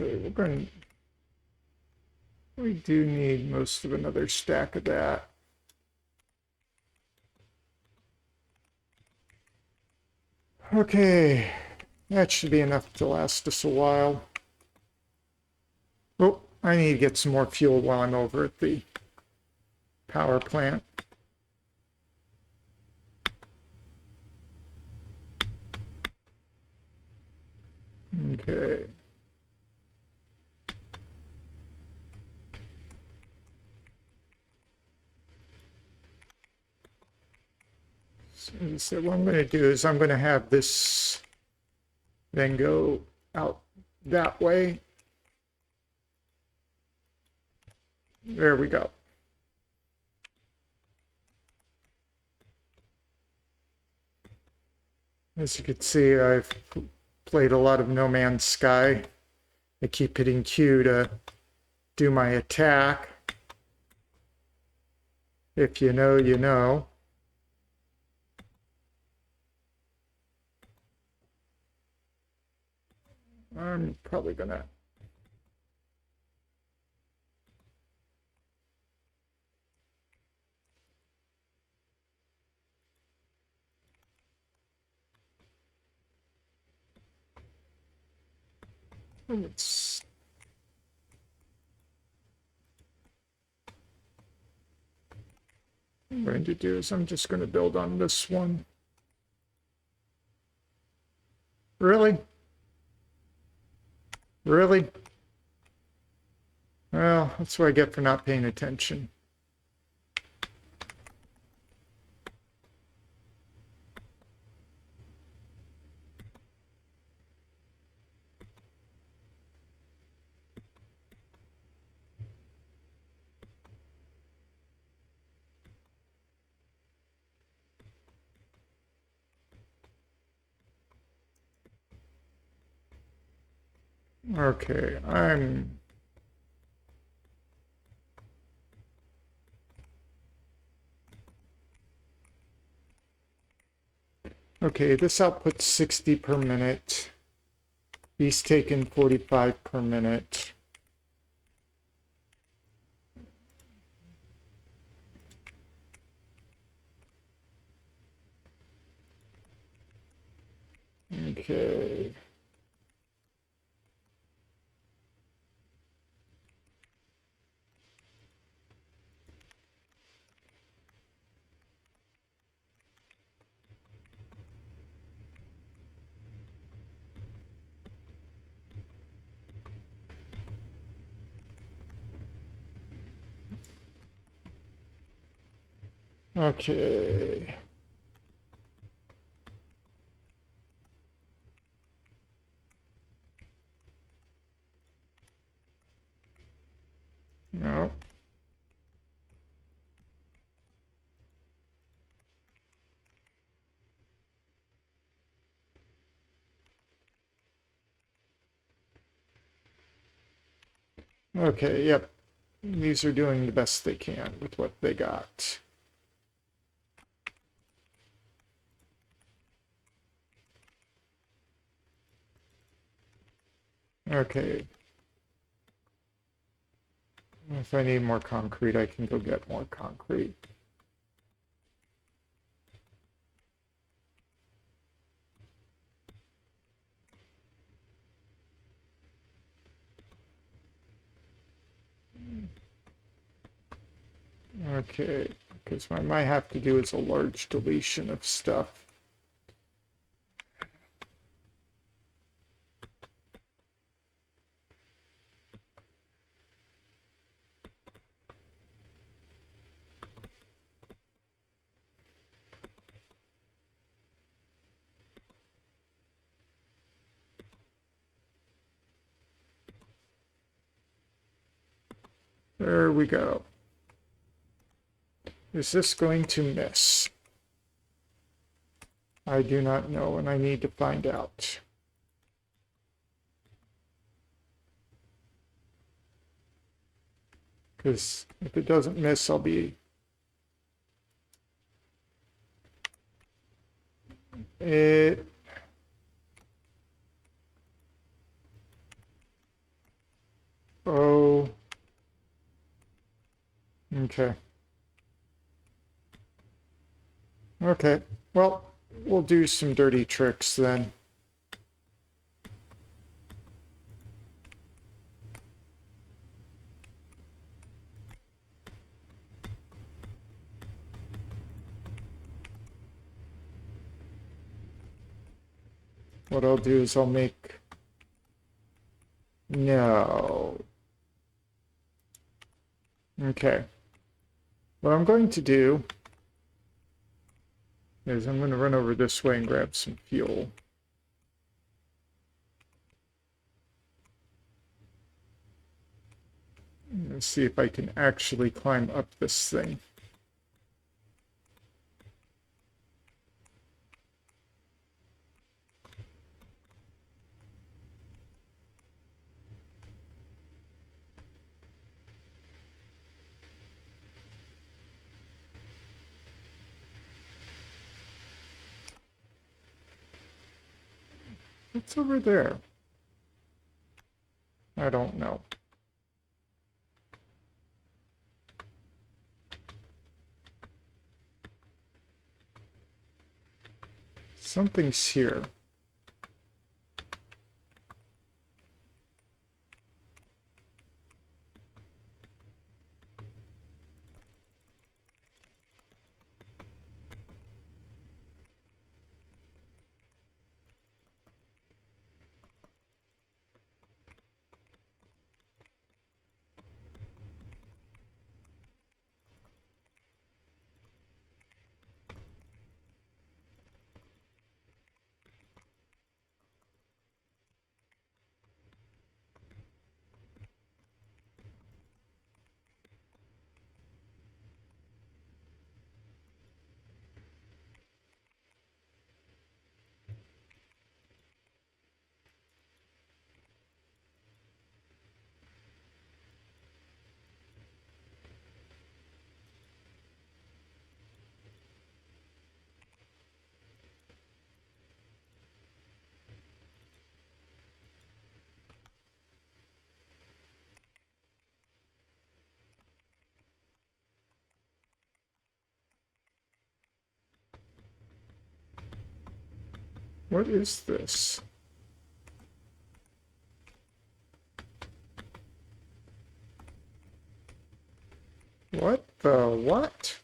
Okay, we do need most of another stack of that. Okay, that should be enough to last us a while. Oh, I need to get some more fuel while I'm over at the power plant. Okay. So what I'm going to do is I'm going to have this then go out that way. There we go. As you can see, I've played a lot of No Man's Sky. I keep hitting Q to do my attack. If you know, you know. I'm probably gonna. What I'm going to do is I'm just going to build on this one. Really? Really? Well, that's what I get for not paying attention. Okay, okay, this output's 60 per minute. He's taking 45 per minute. Okay. Okay. No. Okay, yep. These are doing the best they can with what they got. Okay. If I need more concrete, I can go get more concrete. Okay, because what I might have to do is a large deletion of stuff. There we go. Is this going to miss? I do not know, and I need to find out. Because if it doesn't miss, I'll be... It... Oh... Okay. Okay. Well, we'll do some dirty tricks then. What I'll do is I'll make... No. Okay. What I'm going to do is I'm going to run over this way and grab some fuel. And see if I can actually climb up this thing. What's over there? I don't know. Something's here. What is this? What the what?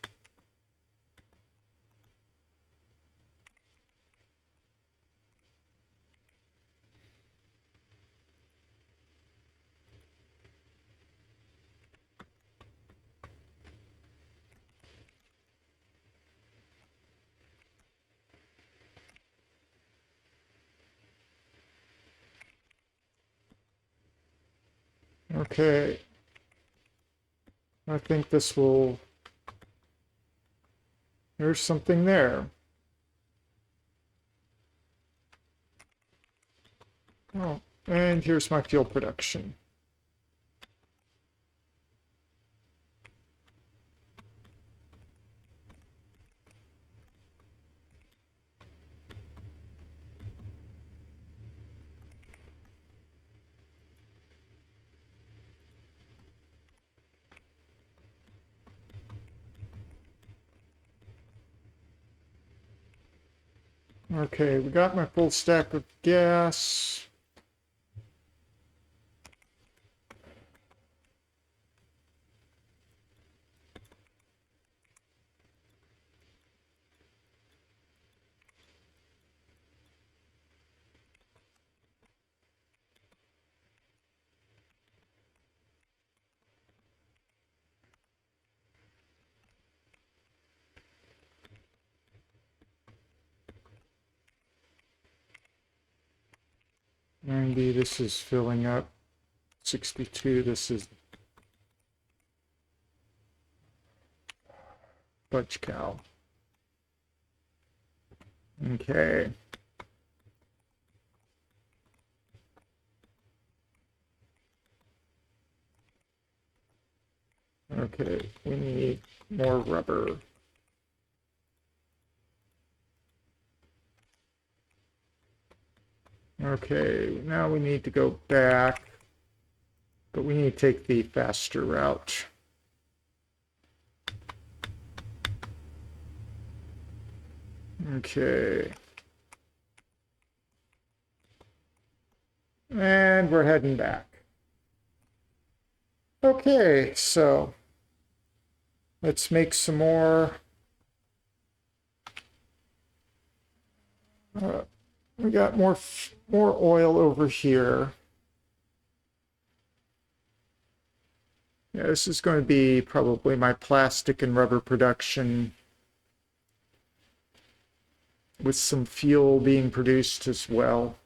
Okay. I think this will... There's something there. Oh, and here's my fuel production. Okay, we got my full stack of gas. $90, this is filling up. $62, this is Butch Cow. Okay. Okay, we need more rubber. Okay, now we need to go back, but we need to take the faster route. Okay. And we're heading back. Okay, so let's make some more. We got more oil over here. Yeah, this is going to be probably my plastic and rubber production with some fuel being produced as well.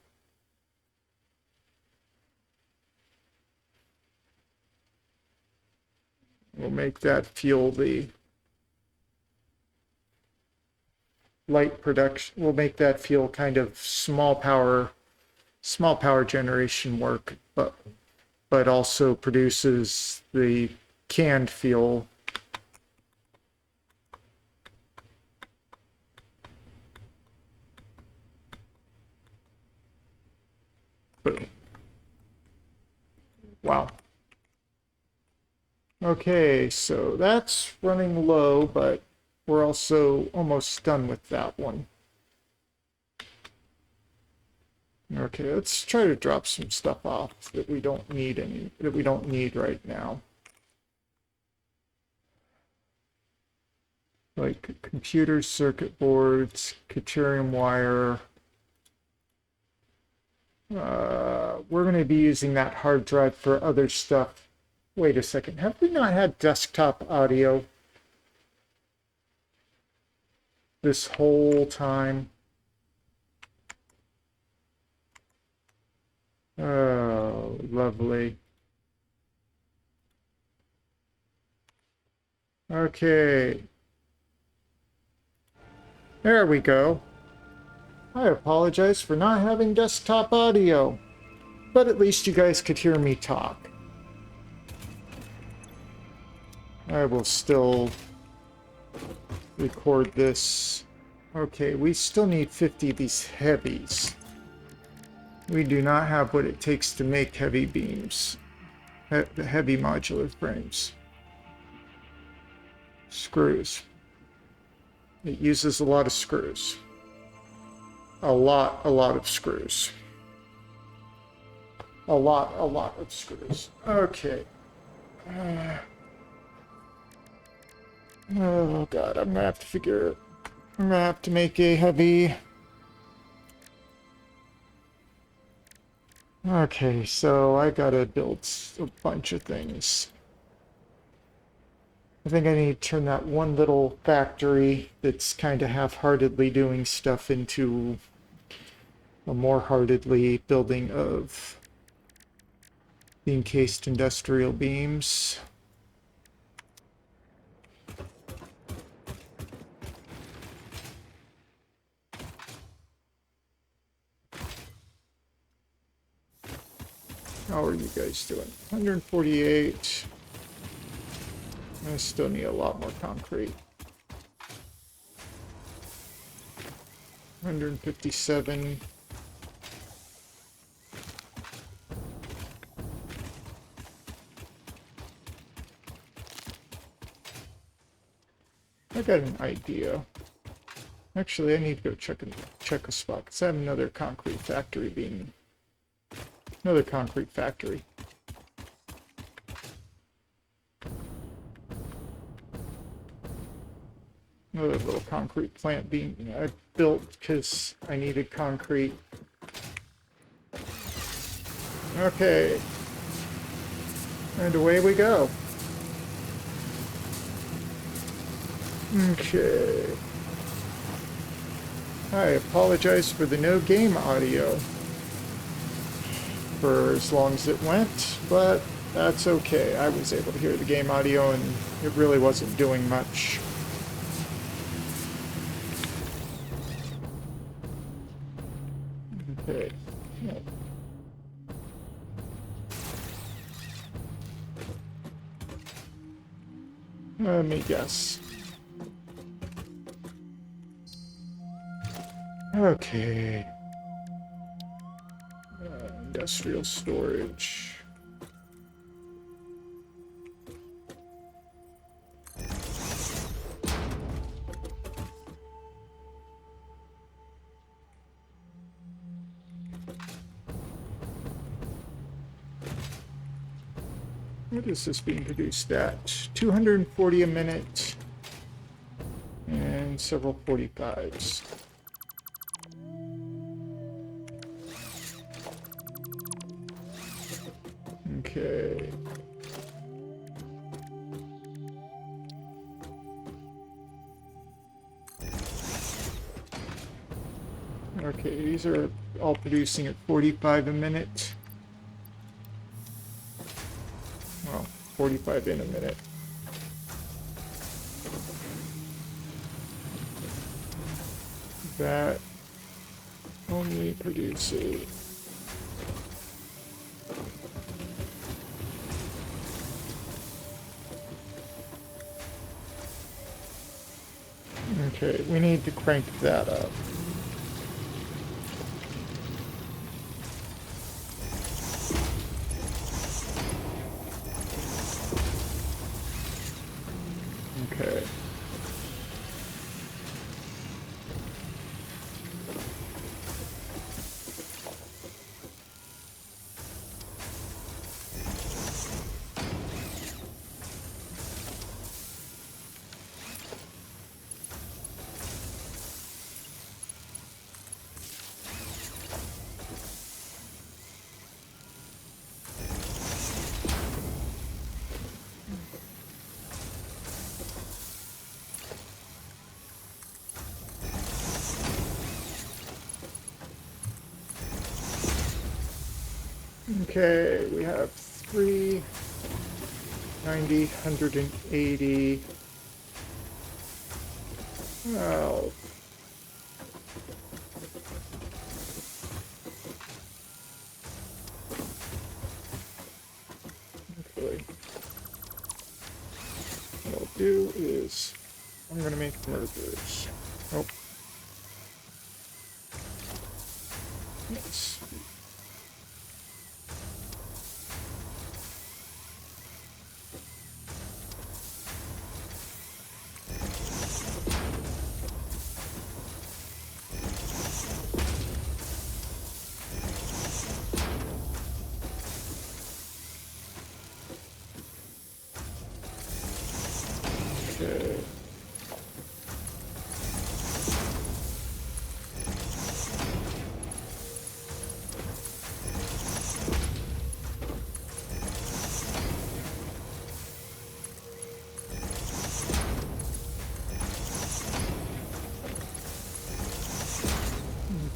We'll make that fuel the light production. We'll make that fuel kind of small power generation work, but also produces the canned fuel. Boom. Wow. Okay, so that's running low, but we're also almost done with that one. Okay, let's try to drop some stuff off that we don't need right now. Like computers, circuit boards, deuterium wire. We're going to be using that hard drive for other stuff. Wait a second, have we not had desktop audio this whole time? Oh, lovely. Okay. There we go. I apologize for not having desktop audio, but at least you guys could hear me talk. I will still record this. Okay, we still need 50 of these heavies. We do not have what it takes to make heavy beams, heavy modular frames. Screws. It uses a lot of screws. A lot of screws. A lot of screws. Okay. Oh god, I'm gonna have to figure. I'm gonna have to make a heavy. Okay, so I gotta build a bunch of things. I think I need to turn that one little factory that's kind of half-heartedly doing stuff into a more heartedly building of the encased industrial beams. How are you guys doing? 148. I still need a lot more concrete. 157. I got an idea. Actually, I need to go check a spot, because I have another concrete factory. Another little concrete plant being built because I needed concrete. Okay. And away we go. Okay. I apologize for the no game audio for as long as it went, but that's okay. I was able to hear the game audio and it really wasn't doing much. Okay. Let me guess. Okay. Industrial storage. What is this being produced at? 240 a minute and several 45s. Okay. Okay, these are all producing at 45 a minute. Well, 45 in a minute. That only produces okay, we need to crank that up. Okay. Okay, we have 390, 180. Well, actually, what I'll do is I'm going to make mergers. Oh. Yes. Okay.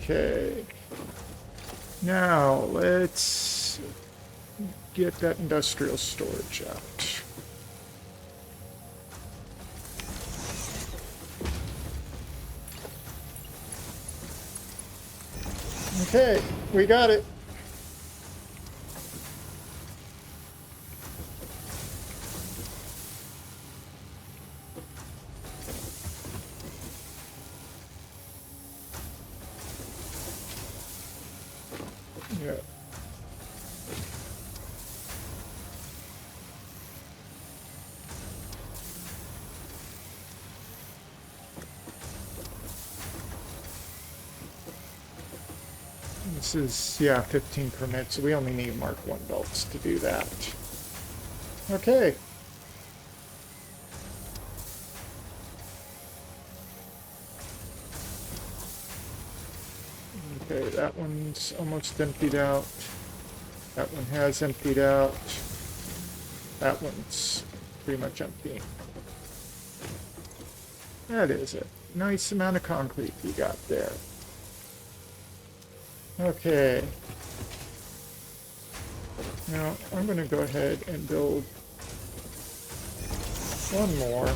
Okay. Now let's get that industrial storage out. Okay, we got it. Yeah. This is, yeah, 15 permits. So we only need Mark 1 belts to do that. Okay. Okay, that one's almost emptied out. That one has emptied out. That one's pretty much empty. That is a nice amount of concrete you got there. Okay. Now, I'm going to go ahead and build one more.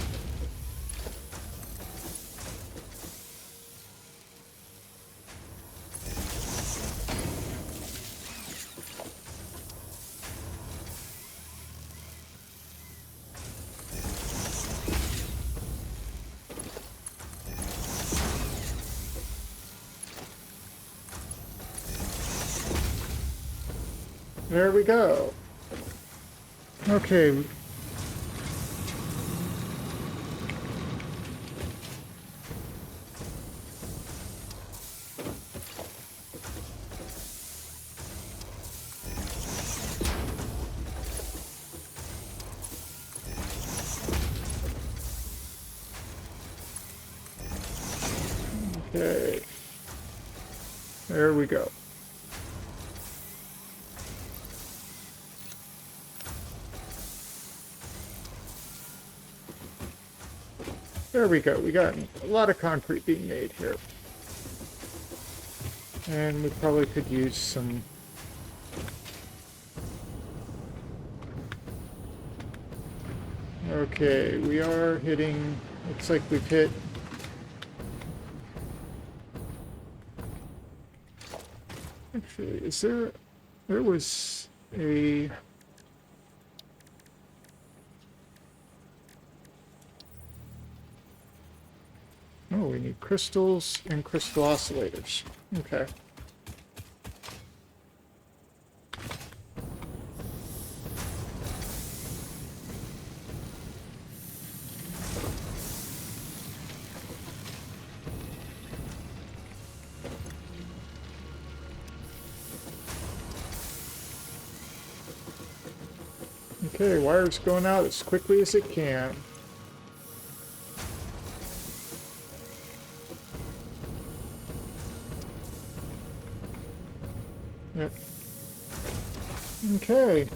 There we go. Okay. Okay. There we go. There we go. We got a lot of concrete being made here. And we probably could use some... Okay, we are hitting... Looks like we've hit... Actually, is there... There was a... Oh, we need crystals and crystal oscillators. Okay. Okay, wire's going out as quickly as it can. Yep. Okay.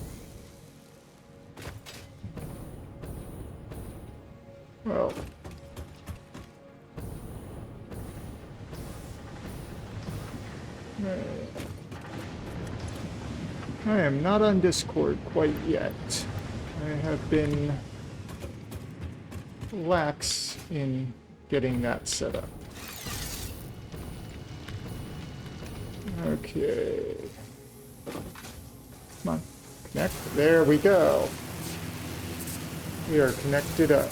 Well. I am not on Discord quite yet. I have been lax in getting that set up. Okay. Come on. Connect. There we go. We are connected up.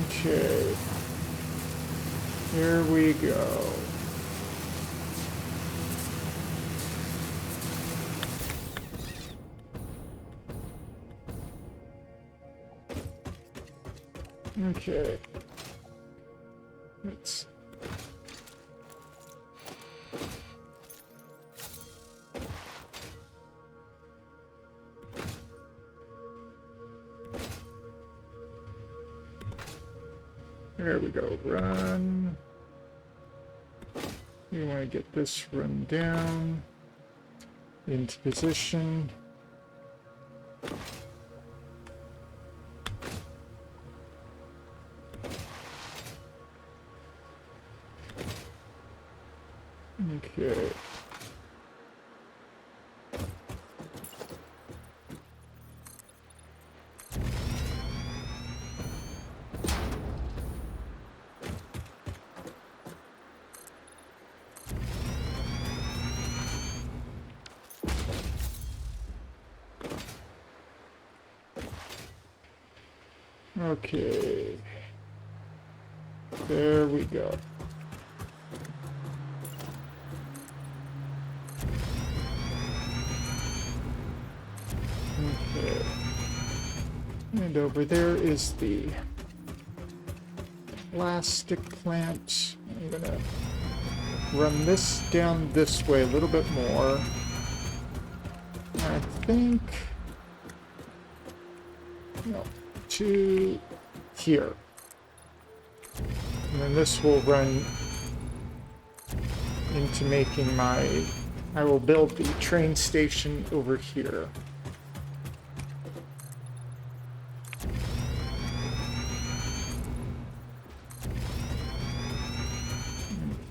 Okay. Here we go. Okay. Let's... There we go. Run. We want to get this run down into position. Okay. Okay. There we go. Okay. And over there is the plastic plant. I'm gonna run this down this way a little bit more. I think, no, to here. And then this will run into making my, I will build the train station over here.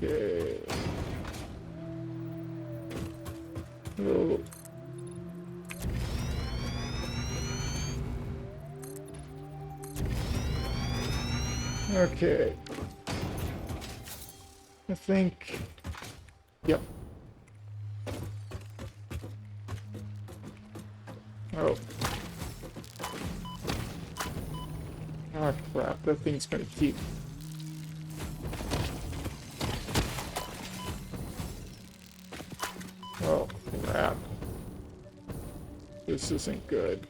Okay. Oh. Okay. I think, yep. Oh. Ah, crap. That thing's gonna keep. Oh, crap. This isn't good.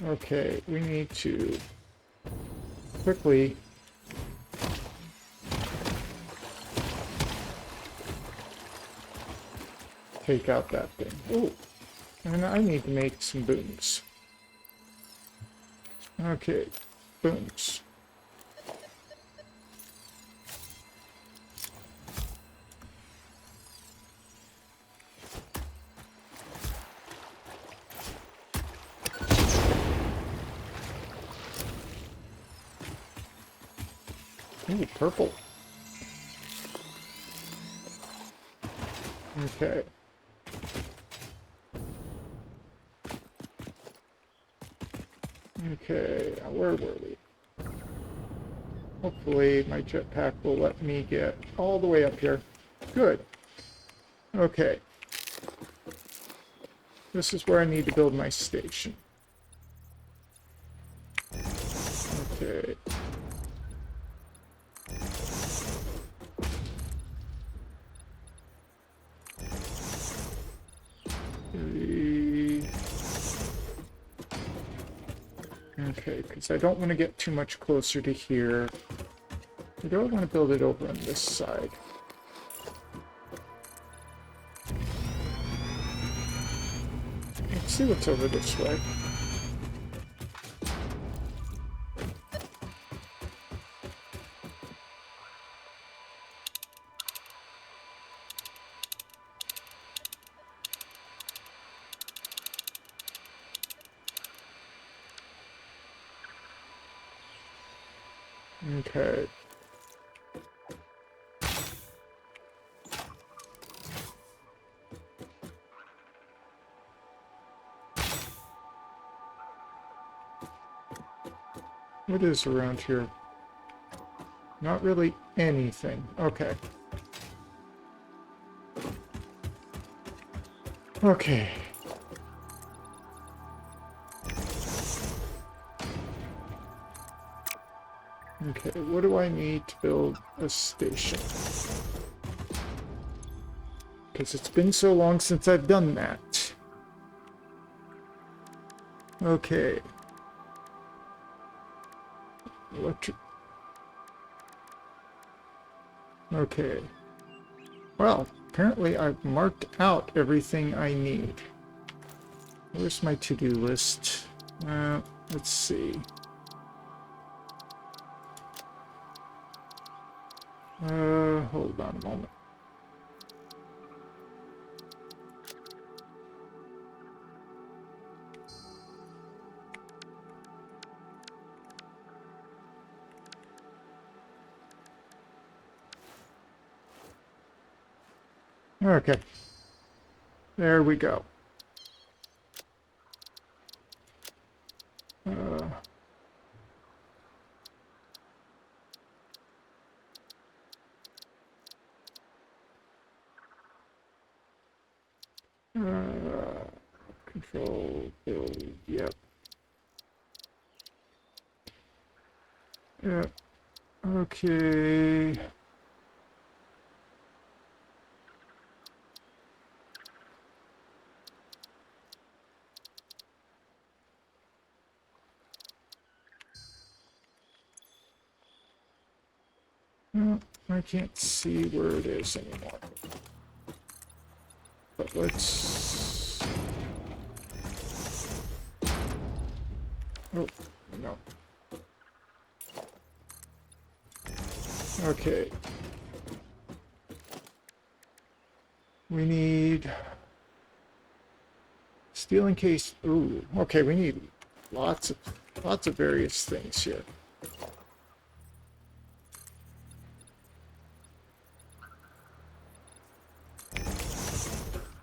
Okay, we need to quickly take out that thing. Oh, and I need to make some booms. Okay, booms. Ooh, purple. Okay. Okay, where were we? Hopefully my jetpack will let me get all the way up here. Good. Okay. This is where I need to build my station. Okay. Okay, because I don't want to get too much closer to here. I don't want to build it over on this side. Let's see what's over this way. Okay. What is around here? Not really anything. Okay. Okay. Okay, what do I need to build a station? Because it's been so long since I've done that. Okay. Electric. Okay. Well, apparently I've marked out everything I need. Where's my to-do list? Let's see. Hold on a moment. Okay. There we go. Control, build, yep. Yep, okay. Well, I can't see where it is anymore. But let's... Oh, no. Okay. We need steel encased. Ooh, okay, we need lots of various things here.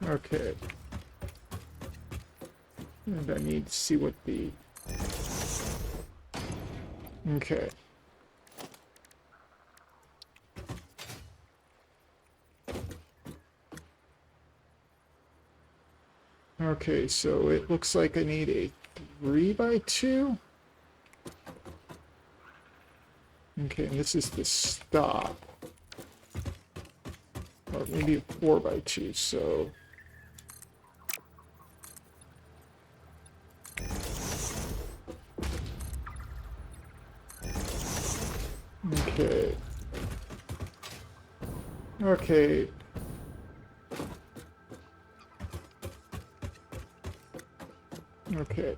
Okay. And I need to see what the... Okay. Okay, so it looks like I need a 3x2. Okay, and this is the stop. Or maybe a 4x2, so... Okay. Okay. Okay.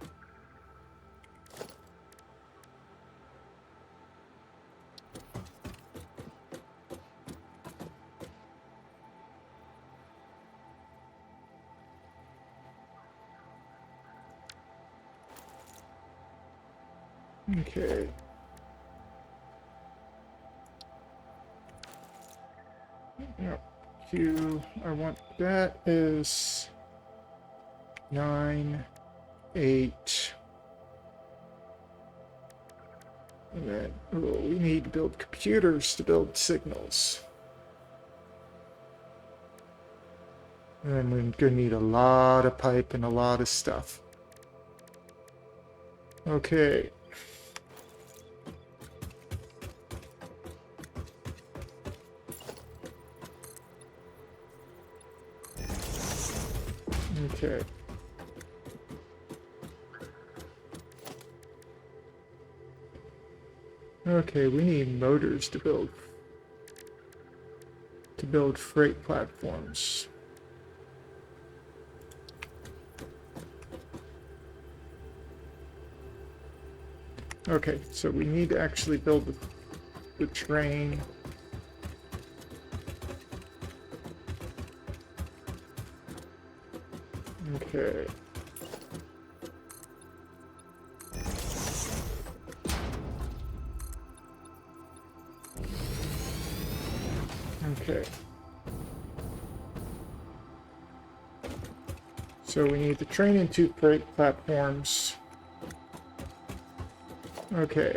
Okay. Yep. Q. I want that is 9, 8. And then we need to build computers to build signals. And then we're gonna need a lot of pipe and a lot of stuff. Okay. Okay. Okay, we need motors to build freight platforms. Okay, so we need to actually build the train. Okay. Okay. So we need the train and 2 freight platforms. Okay.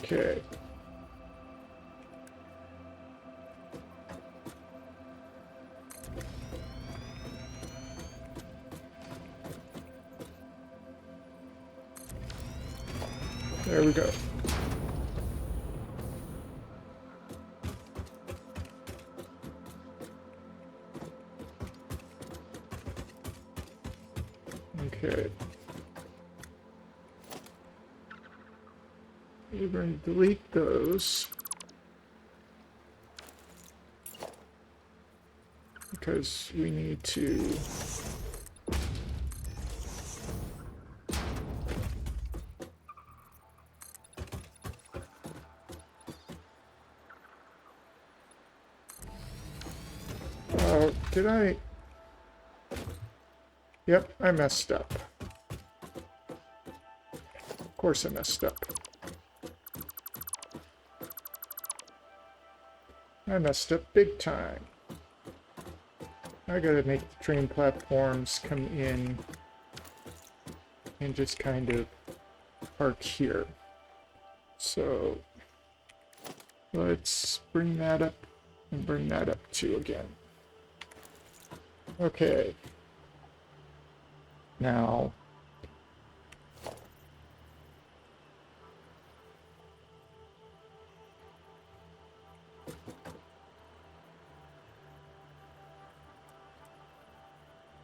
Okay. There we go. Okay. We're going to delete those because we need to did I? Yep, I messed up. course I messed up. I messed up big time. I gotta make the train platforms come in and just kind of park here. So let's bring that up and bring that up too again. Okay. Now,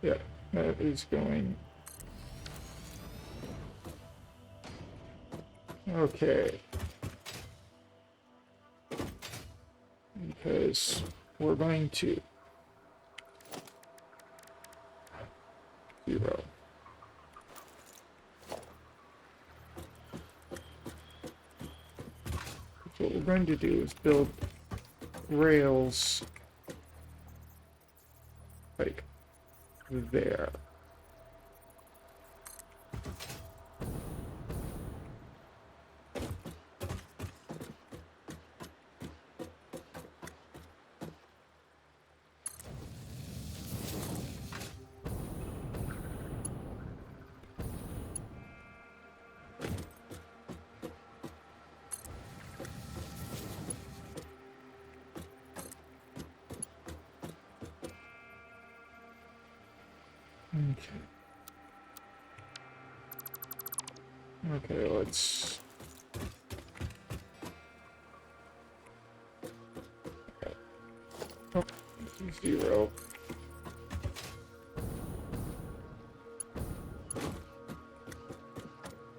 yeah, that is going. Okay. Because we're going to 0. So what we're going to do is build rails like there. Okay. Okay, let's. Oh, 0.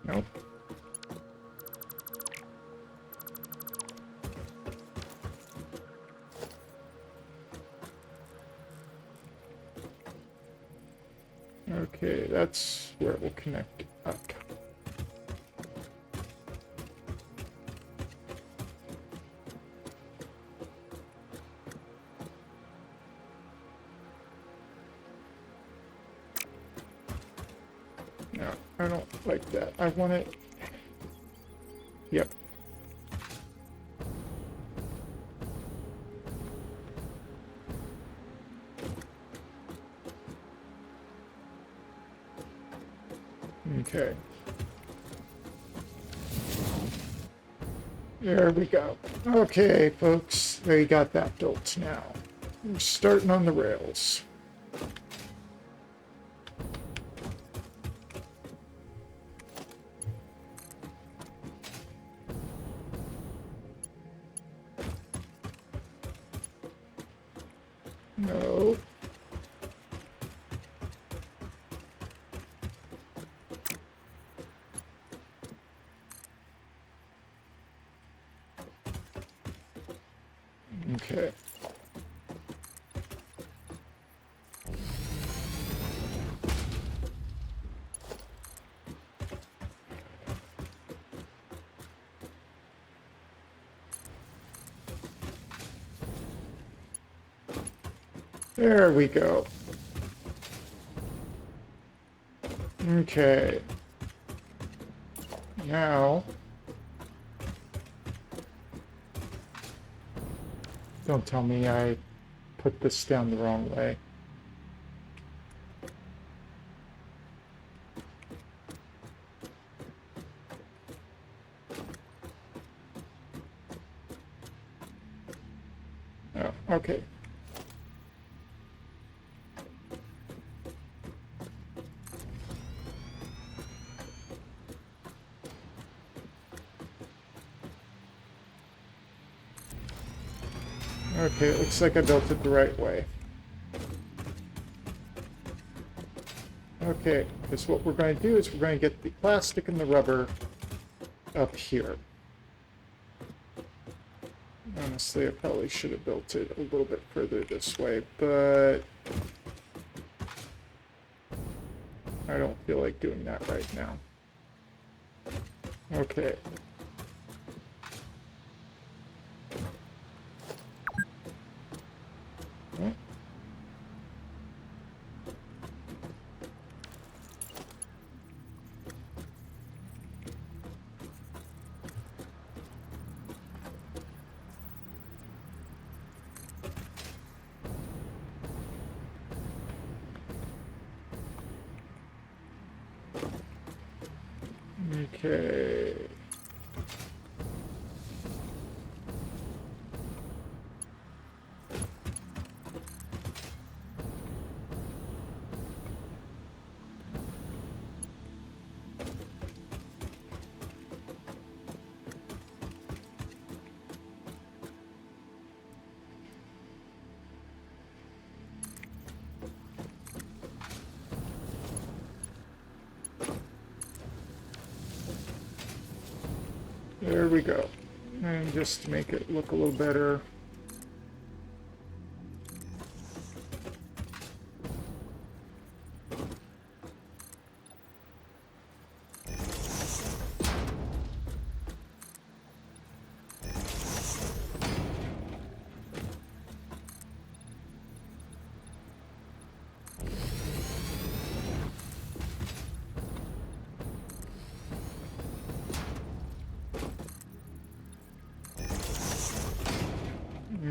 Nope. Okay, that's where it will connect up. No, I don't like that. I want it. Yep. Okay. There we go. Okay, folks, there you got that built now. We're starting on the rails. No. Okay. There we go. Okay. Now, don't tell me I put this down the wrong way. Oh, okay. Okay, it looks like I built it the right way. Okay, because what we're going to do is we're going to get the plastic and the rubber up here. Honestly, I probably should have built it a little bit further this way, but I don't feel like doing that right now. Okay. Oh. Okay. There we go. And just to make it look a little better.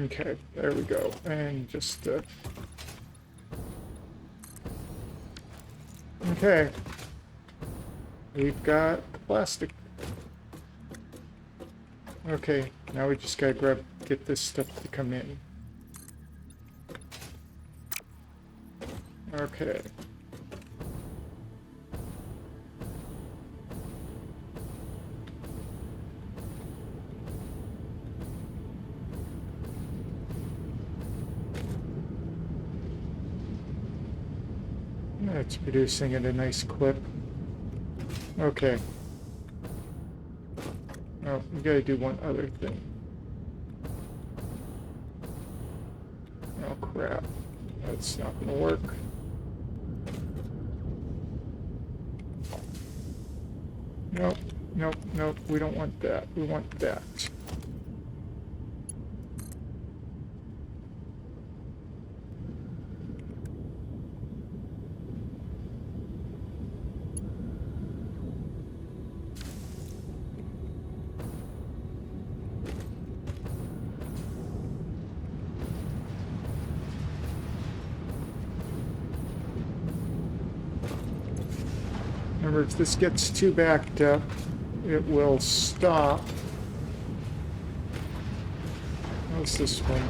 Okay, there we go. And just okay. We've got the plastic. Okay, now we just gotta get this stuff to come in. Okay. It's producing at a nice clip. Okay. Oh, we gotta do one other thing. Oh crap. That's not gonna work. Nope, nope, nope. We don't want that. We want that. Remember, if this gets too backed up, it will stop. How's this one?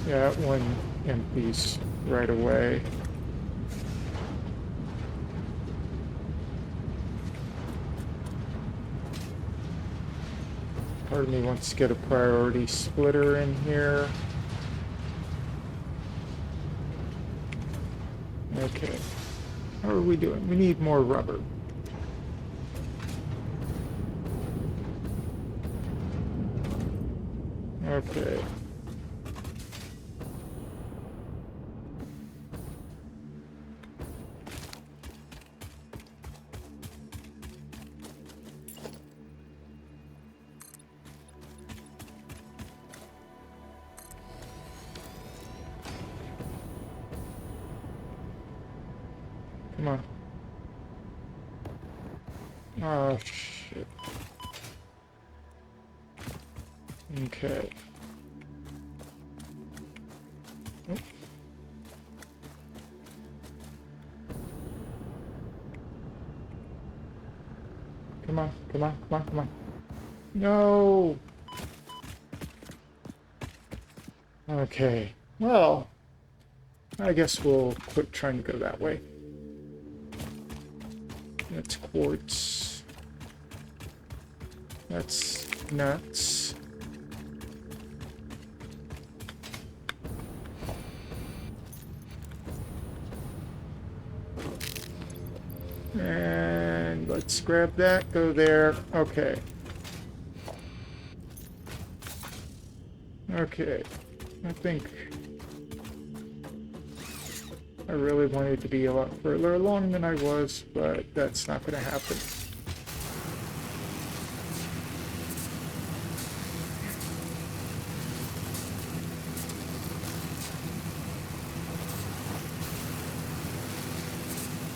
Yeah, that one empties right away. Part of me wants to get a priority splitter in here. Okay. How are we doing? We need more rubber. Okay. Come on. Oh, shit. Okay. Oh. Come on, come on, come on, come on. No! Okay. Well, I guess we'll quit trying to go that way. That's quartz. That's nuts. And let's grab that, go there. Okay. Okay. I think I really wanted to be a lot further along than I was, but that's not going to happen.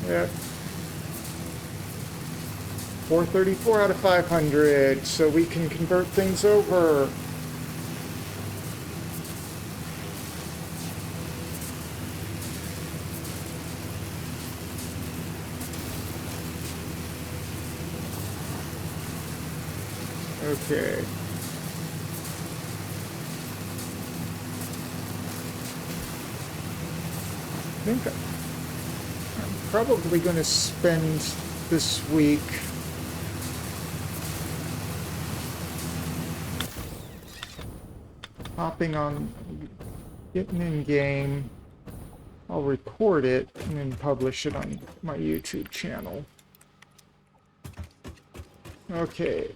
Yeah. 434 out of 500, so we can convert things over. Okay. I think I'm probably going to spend this week hopping on, getting in game. I'll record it and then publish it on my YouTube channel. Okay,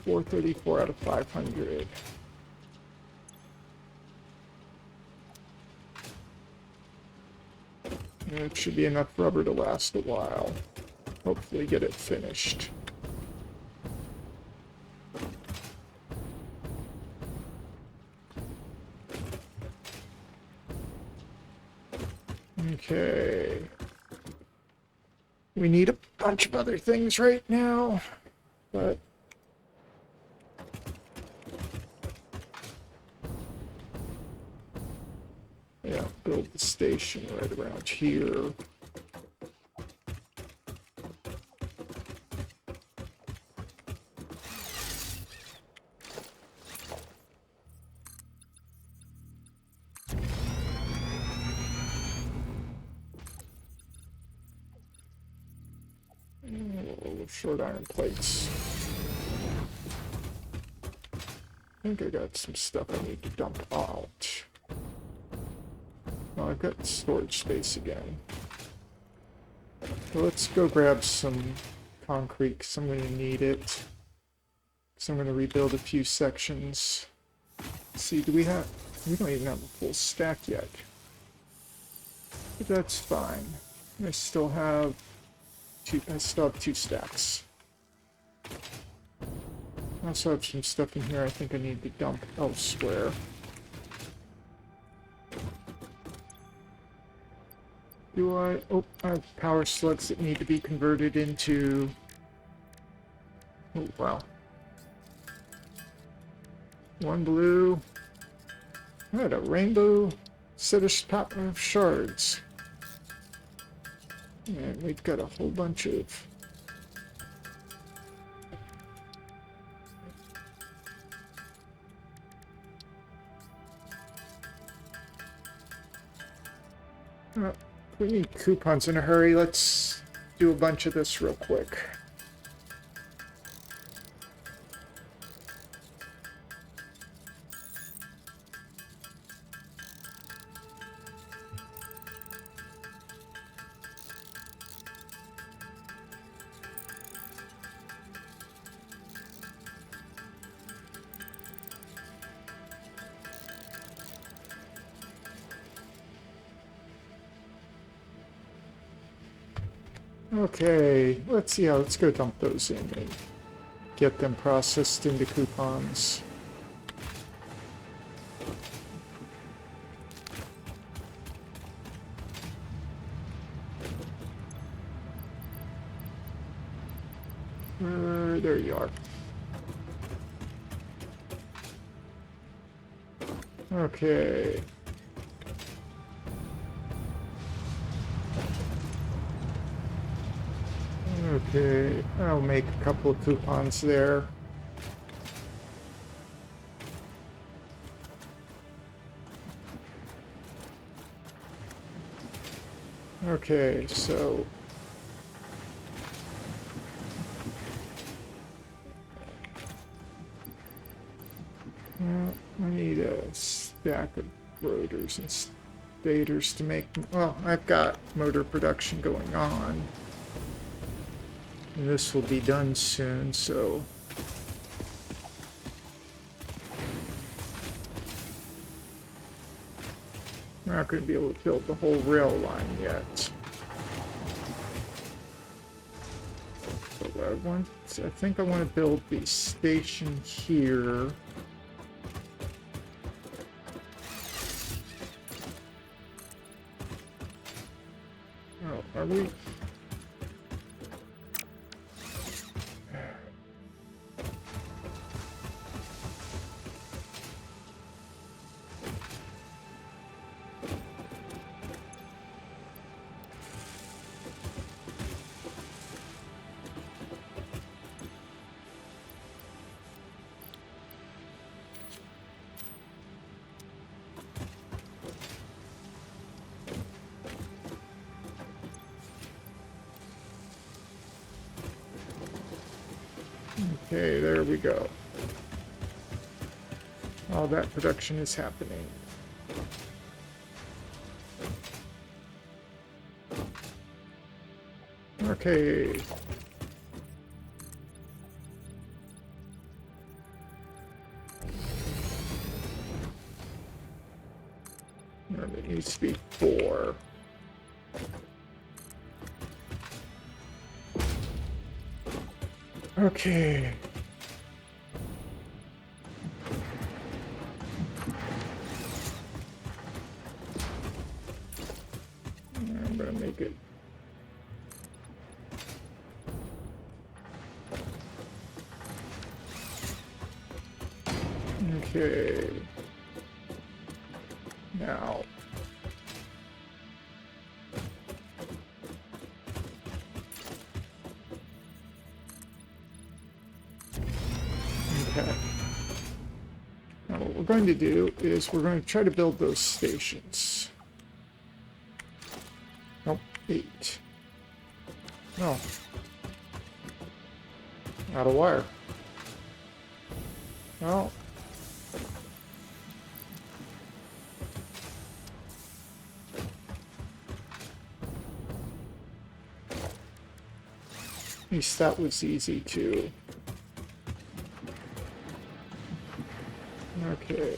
434 out of 500. It should be enough rubber to last a while. Hopefully get it finished. Okay. We need a bunch of other things right now, but yeah, build the station right around here. Short iron plates. I think I got some stuff I need to dump out. Oh, I've got storage space again. So let's go grab some concrete because I'm going to need it. So I'm going to rebuild a few sections. Let's see, we don't even have a full stack yet. But that's fine. I still have two stacks. I also have some stuff in here I think I need to dump elsewhere. Do I? Oh, I have power slugs that need to be converted into... Oh, wow. One blue. I had a rainbow set of shards. And we've got a whole bunch of... we need coupons in a hurry. Let's do a bunch of this real quick. Okay, let's see how, let's go dump those in and get them processed into coupons. There you are. Okay. Okay, I'll make a couple of coupons there. Okay, so... I need a stack of rotors and stators to make... Well, I've got motor production going on. And this will be done soon, so... I'm not going to be able to build the whole rail line yet. So I think I want to build the station here. Oh, are we... Okay, there we go. All that production is happening. Okay. It needs to be 4. Okay. I'm gonna make it. Okay. Now. Okay. Now what we're going to do is we're going to try to build those stations. Nope, 8. No. Out of wire. No. At least that was easy too. Okay.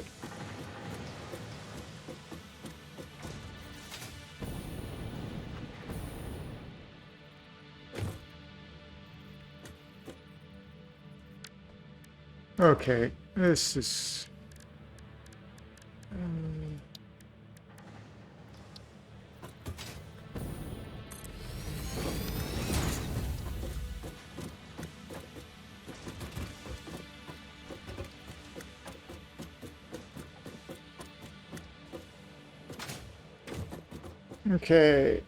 Okay, this is... Okay.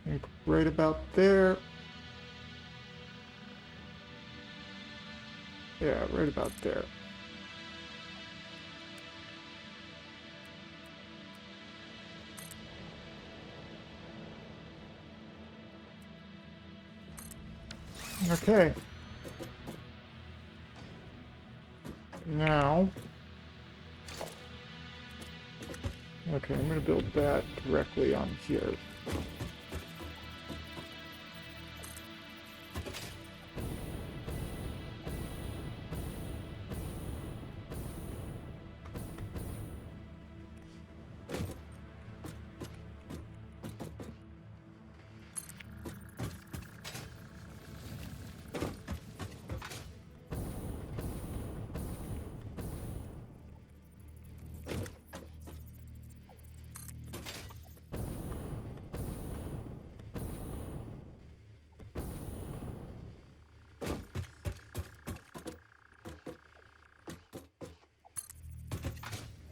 I think right about there. Yeah, right about there. Okay. Now, okay, I'm going to build that directly on here.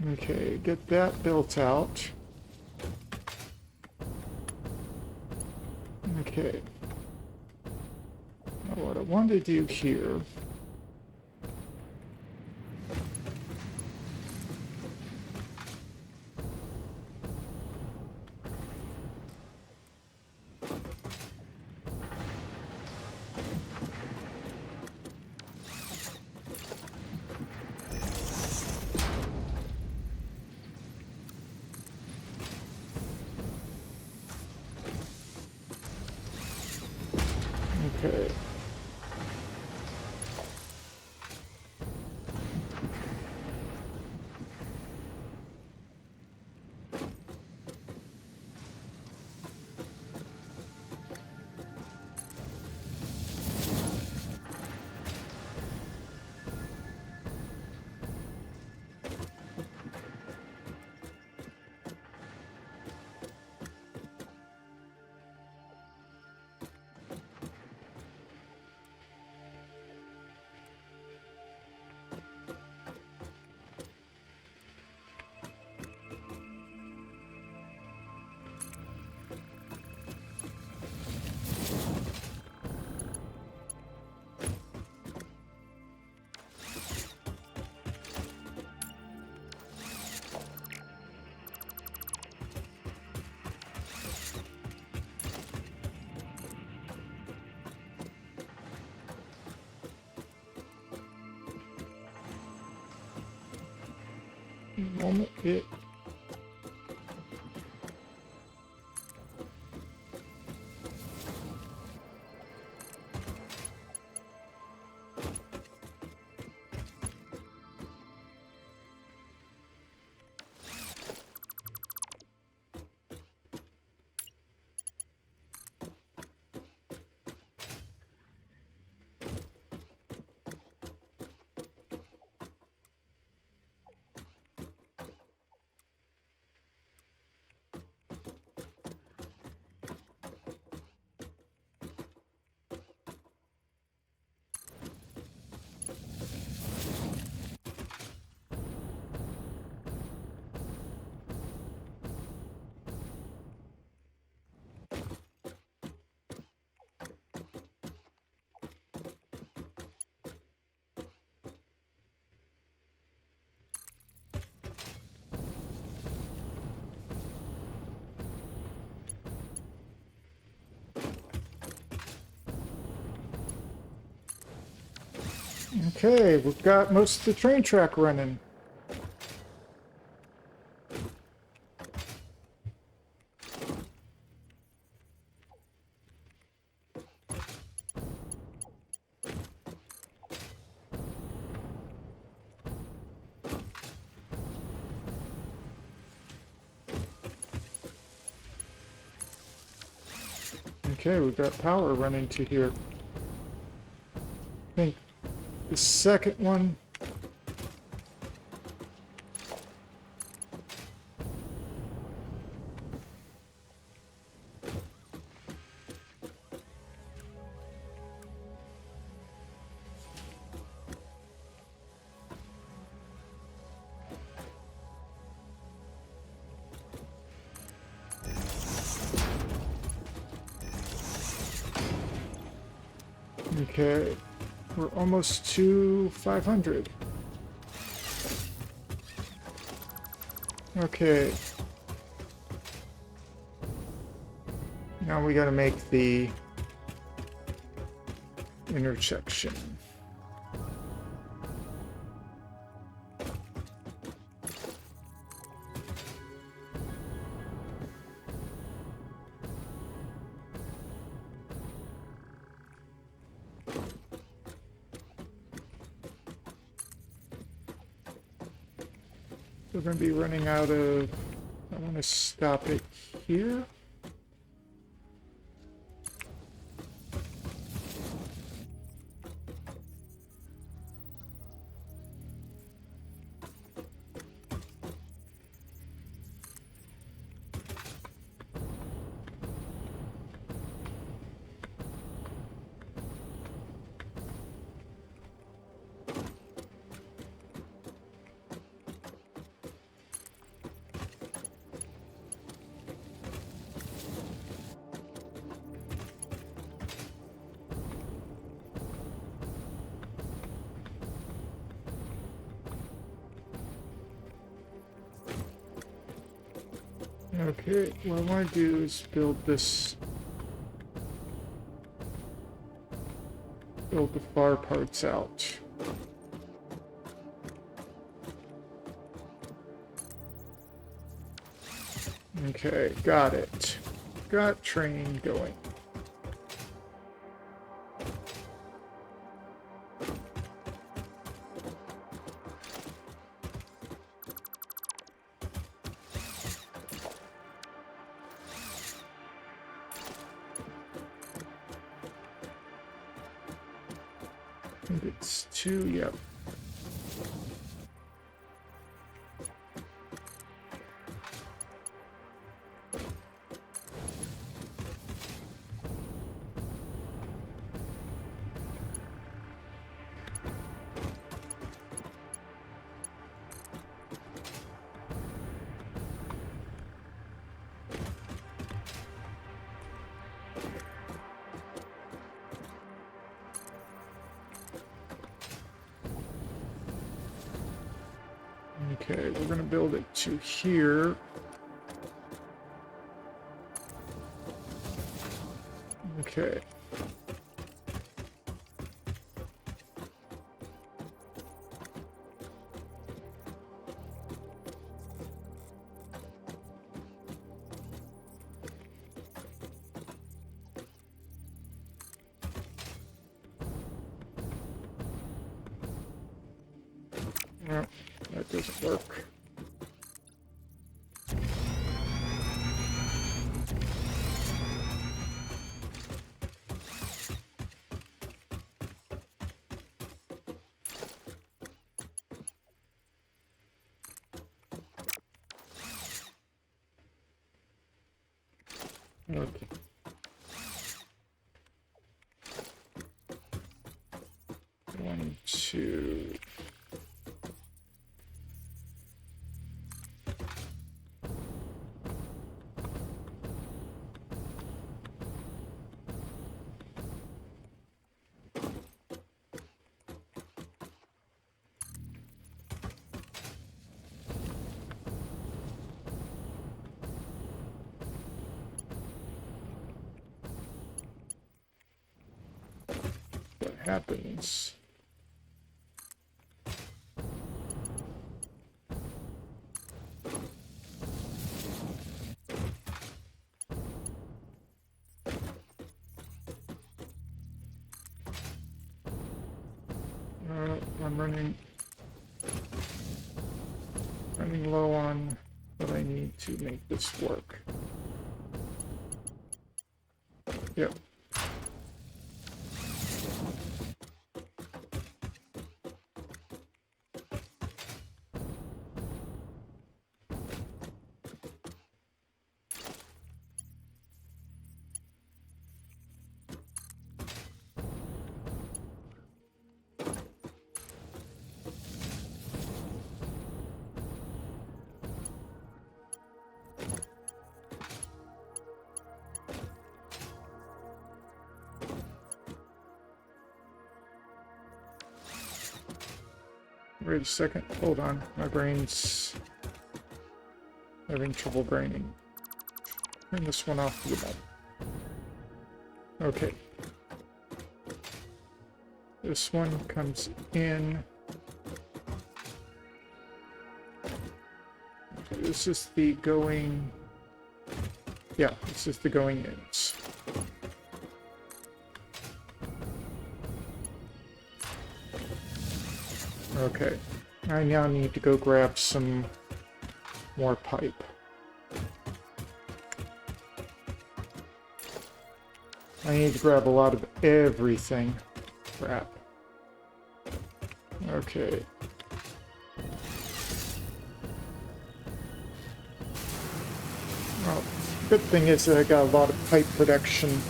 Okay, get that built out. Okay. Now what I want to do here... Okay. moment it. Okay, we've got most of the train track running. Okay, we've got power running to here. I think the second one. Okay, we're almost to 500. Okay. Now we gotta make the intersection. We're going to be running out of... I want to stop it here. Okay, what I want to do is build this, build the far parts out. Okay, got it. Got train going. I think it's 2, yep. Okay, we're going to build it to here. Okay. doesn't work. Okay. One, two. What happens? I'm running low on what I need to make this work. Yep. Wait a second. Hold on. My brain's having trouble braining. Turn this one off to the bottom. Okay. This one comes in. This is the going... Yeah, this is the going ins. Okay. I now need to go grab some more pipe. I need to grab a lot of everything. Crap. Okay. Well, good thing is that I got a lot of pipe production.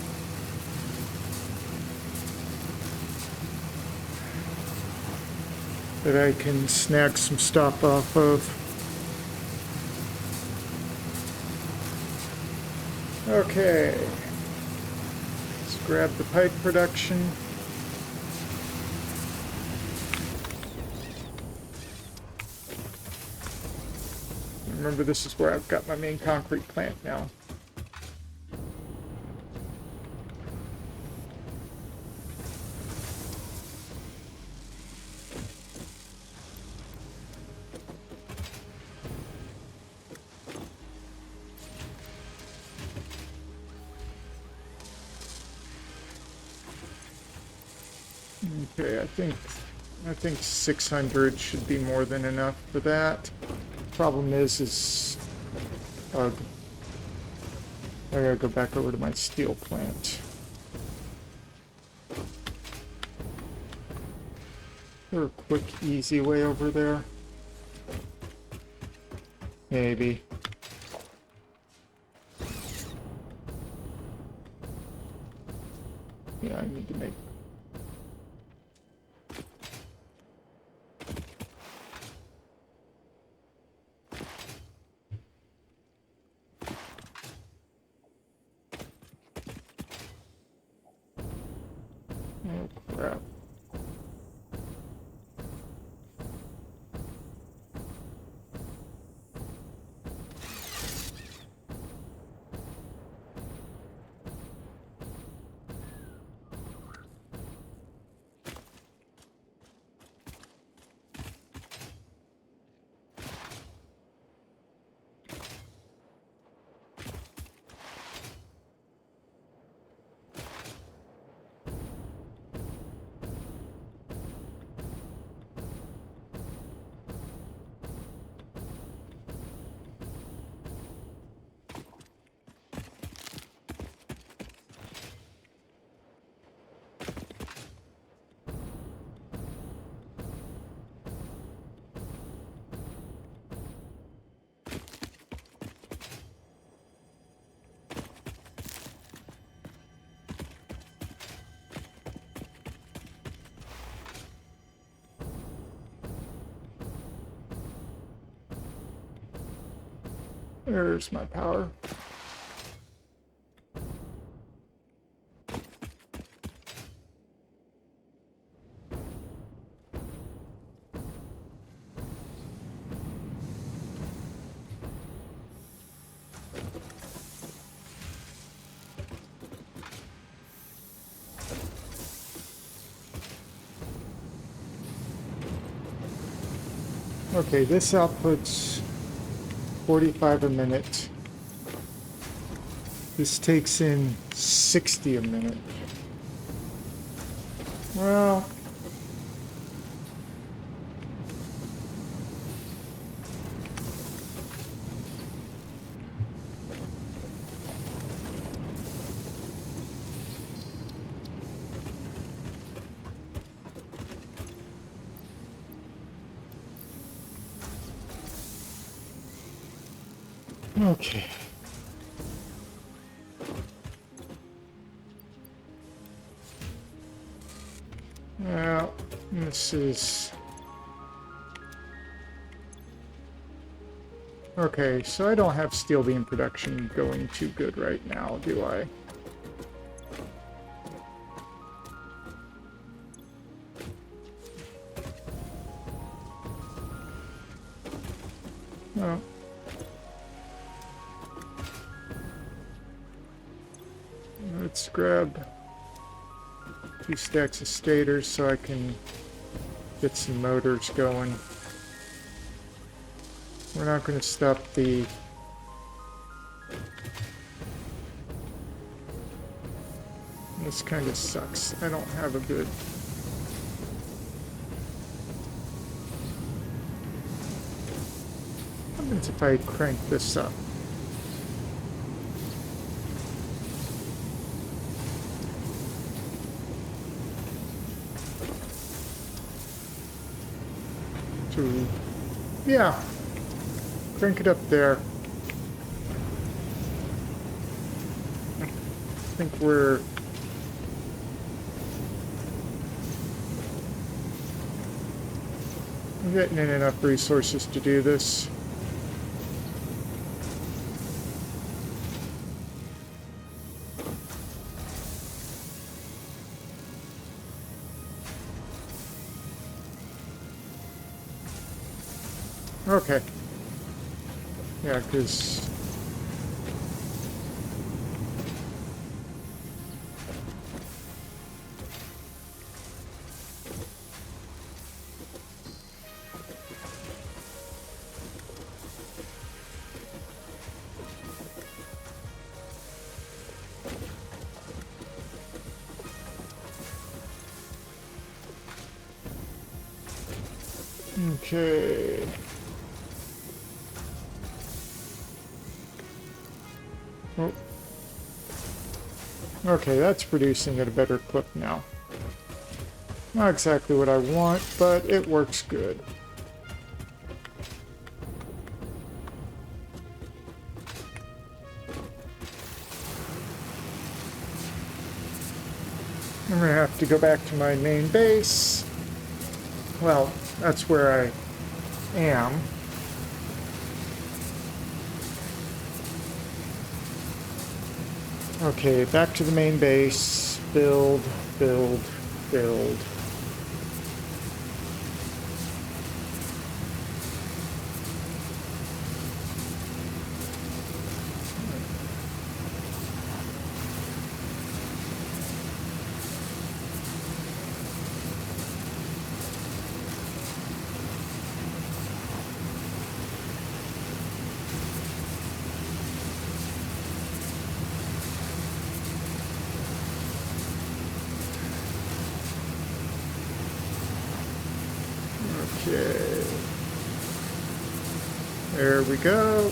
That I can snag some stuff off of. Okay. Let's grab the pipe production. Remember, this is where I've got my main concrete plant now. Okay, I think 600 should be more than enough for that. Problem is I gotta go back over to my steel plant. Is there a quick, easy way over there? Maybe. Yeah, I need to make... Oh, crap. There's my power. Okay, this outputs 45 a minute. This takes in 60 a minute. Well, okay. Well, this is... Okay, so I don't have steel beam production going too good right now, do I? No. Let's grab 2 stacks of stators so I can get some motors going. We're not going to stop the... This kind of sucks. I don't have a good... What happens if I crank this up? To... Yeah. Crank it up there. I think we're... getting in enough resources to do this. Okay. Yeah, because... Okay. Oh. Okay, that's producing at a better clip now. Not exactly what I want, but it works good. I'm gonna have to go back to my main base. Well, that's where I am. Okay, back to the main base. Build, build, build. Okay. There we go.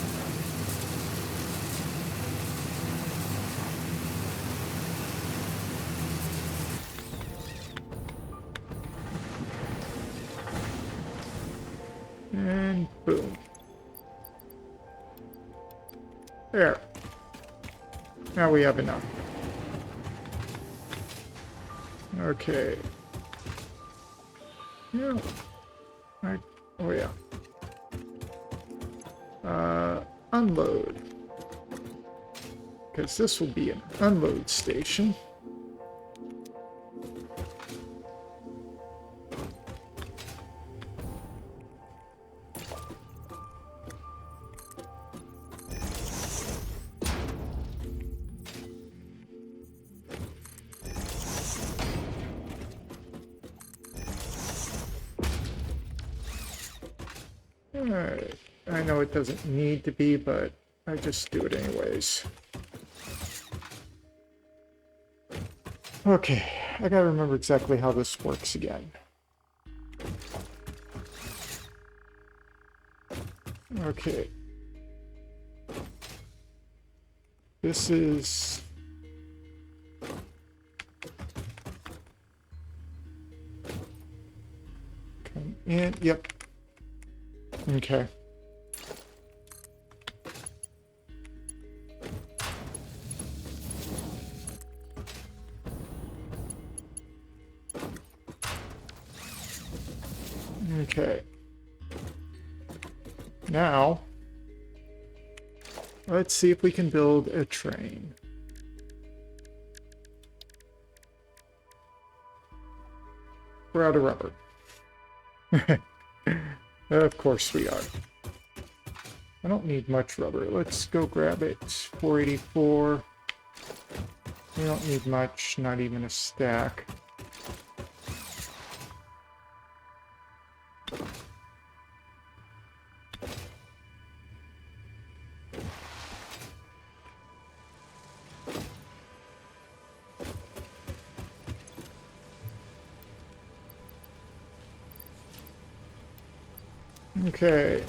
And boom. There. Now we have enough. Okay. Yeah. Oh yeah. unload. Because this will be an unload station. Alright, I know it doesn't need to be, but I just do it anyways. Okay, I gotta remember exactly how this works again. Okay. This is... come in, yep. Okay. Okay. Now, let's see if we can build a train. We're out of rubber. Of course we are. I don't need much rubber. Let's go grab it. 484. We don't need much, not even a stack. Okay.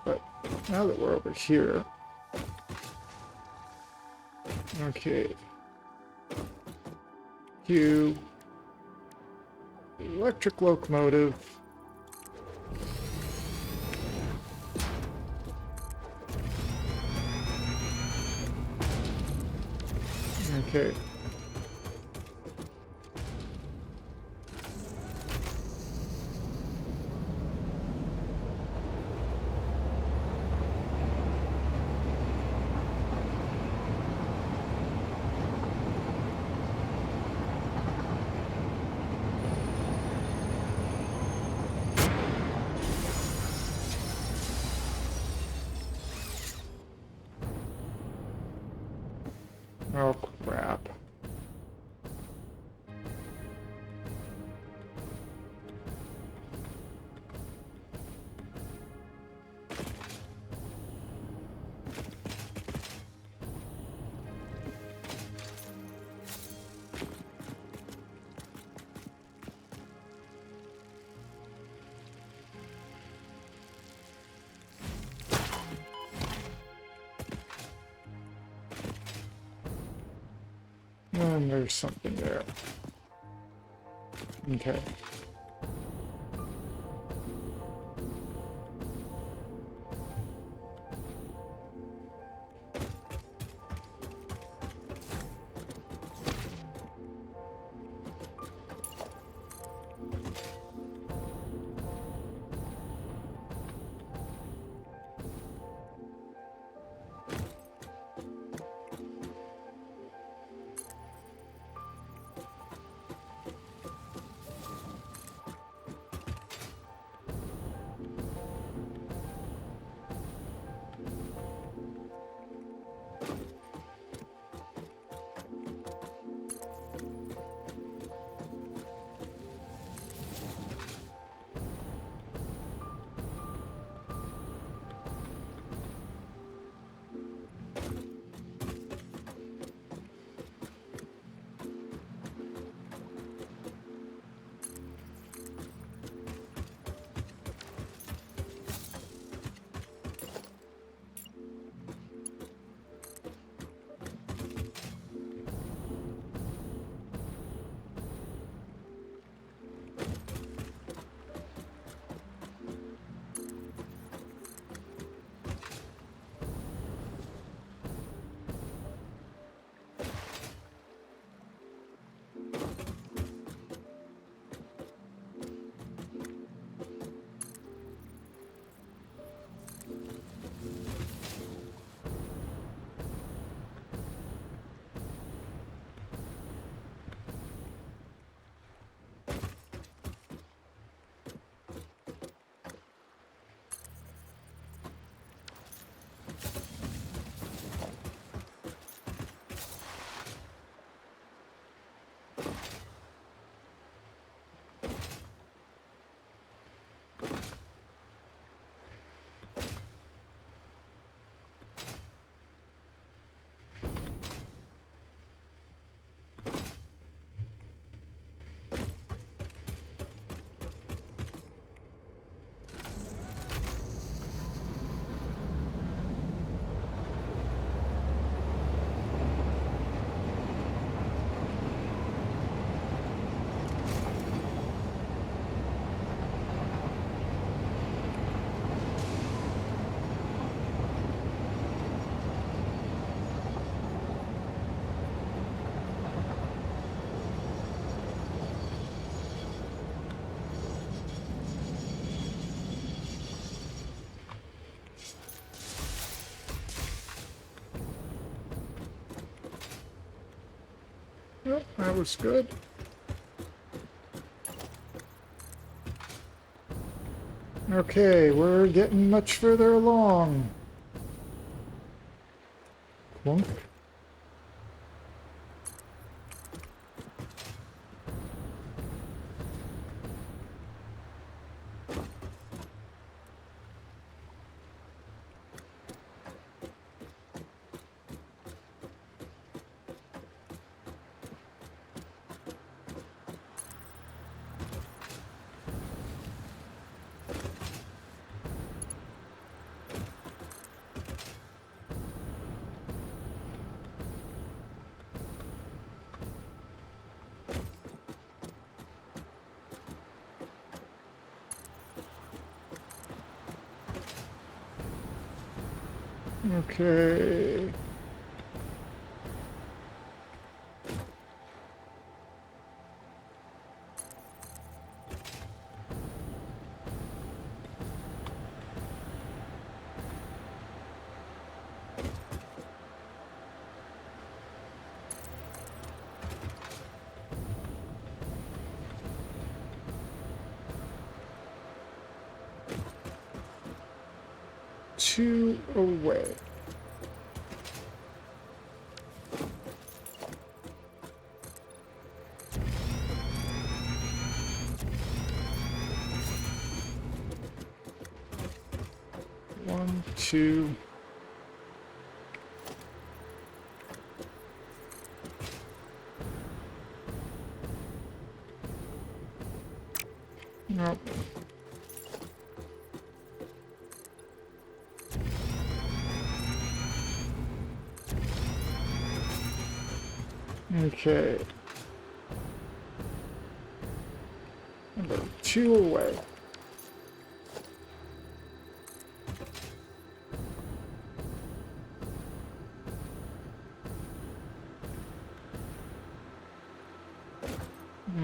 But now that we're over here... Okay. Q. Electric locomotive. Okay. Oh, crap. And there's something there. Okay. Yep, that was good. Okay, we're getting much further along. Clunk. Okay. Two away. One, two. Nope. Okay. Number two away.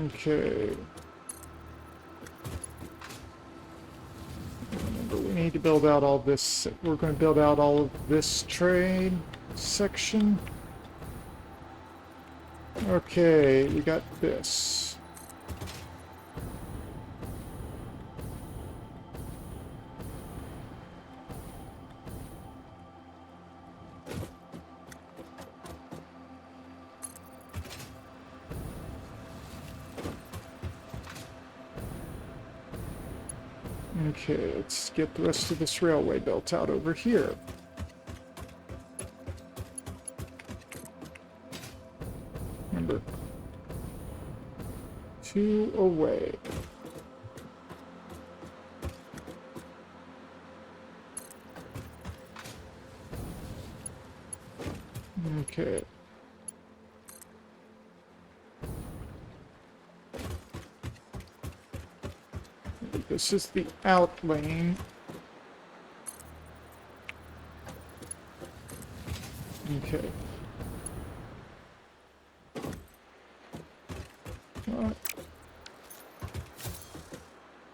Okay. Remember, we need to build out all this. We're going to build out all of this trade section. Okay, we got this. Okay, let's get the rest of this railway built out over here. Remember, two away. Okay. This is the out lane. Okay.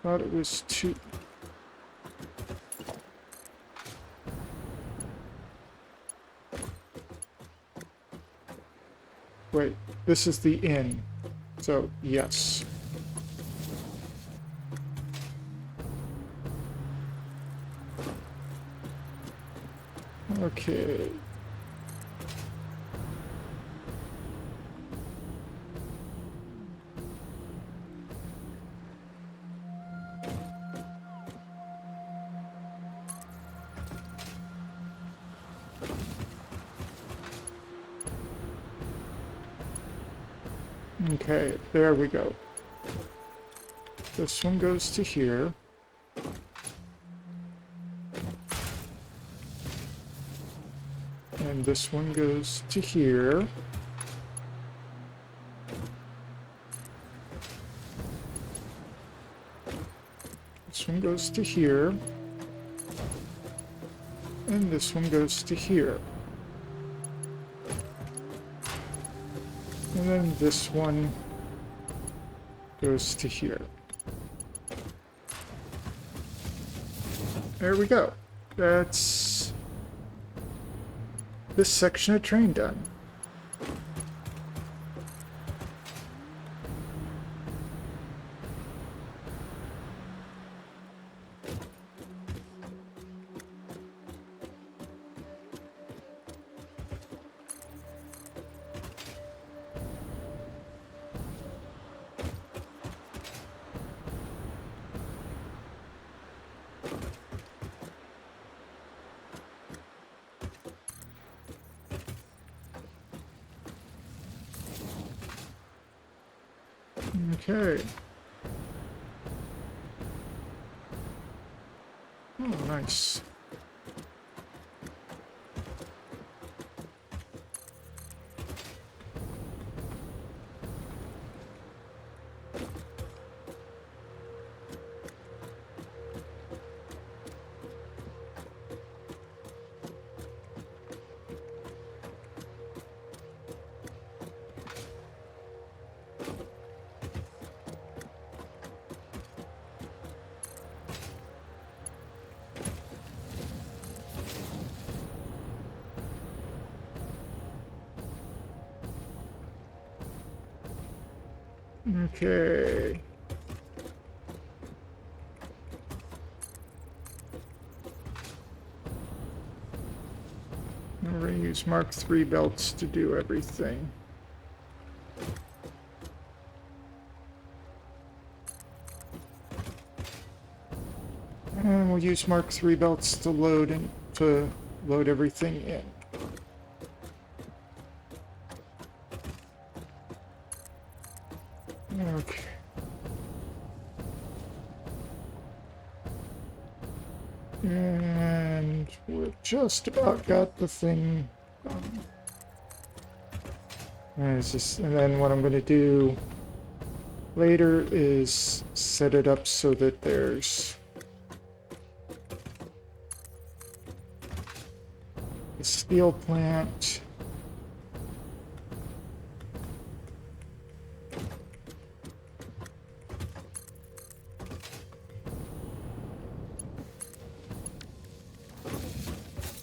Thought it was two. Wait, this is the inn. So, yes. Okay. Okay, there we go. This one goes to here. And this one goes to here. This one goes to here. And this one goes to here. And then this one goes to here. There we go. That's this section of train done. Okay. Oh, nice. Okay. We're going to use Mark III belts to do everything. And we'll use Mark III belts to load everything in. Okay. And we've just about got the thing done. And then what I'm going to do later is set it up so that there's a steel plant.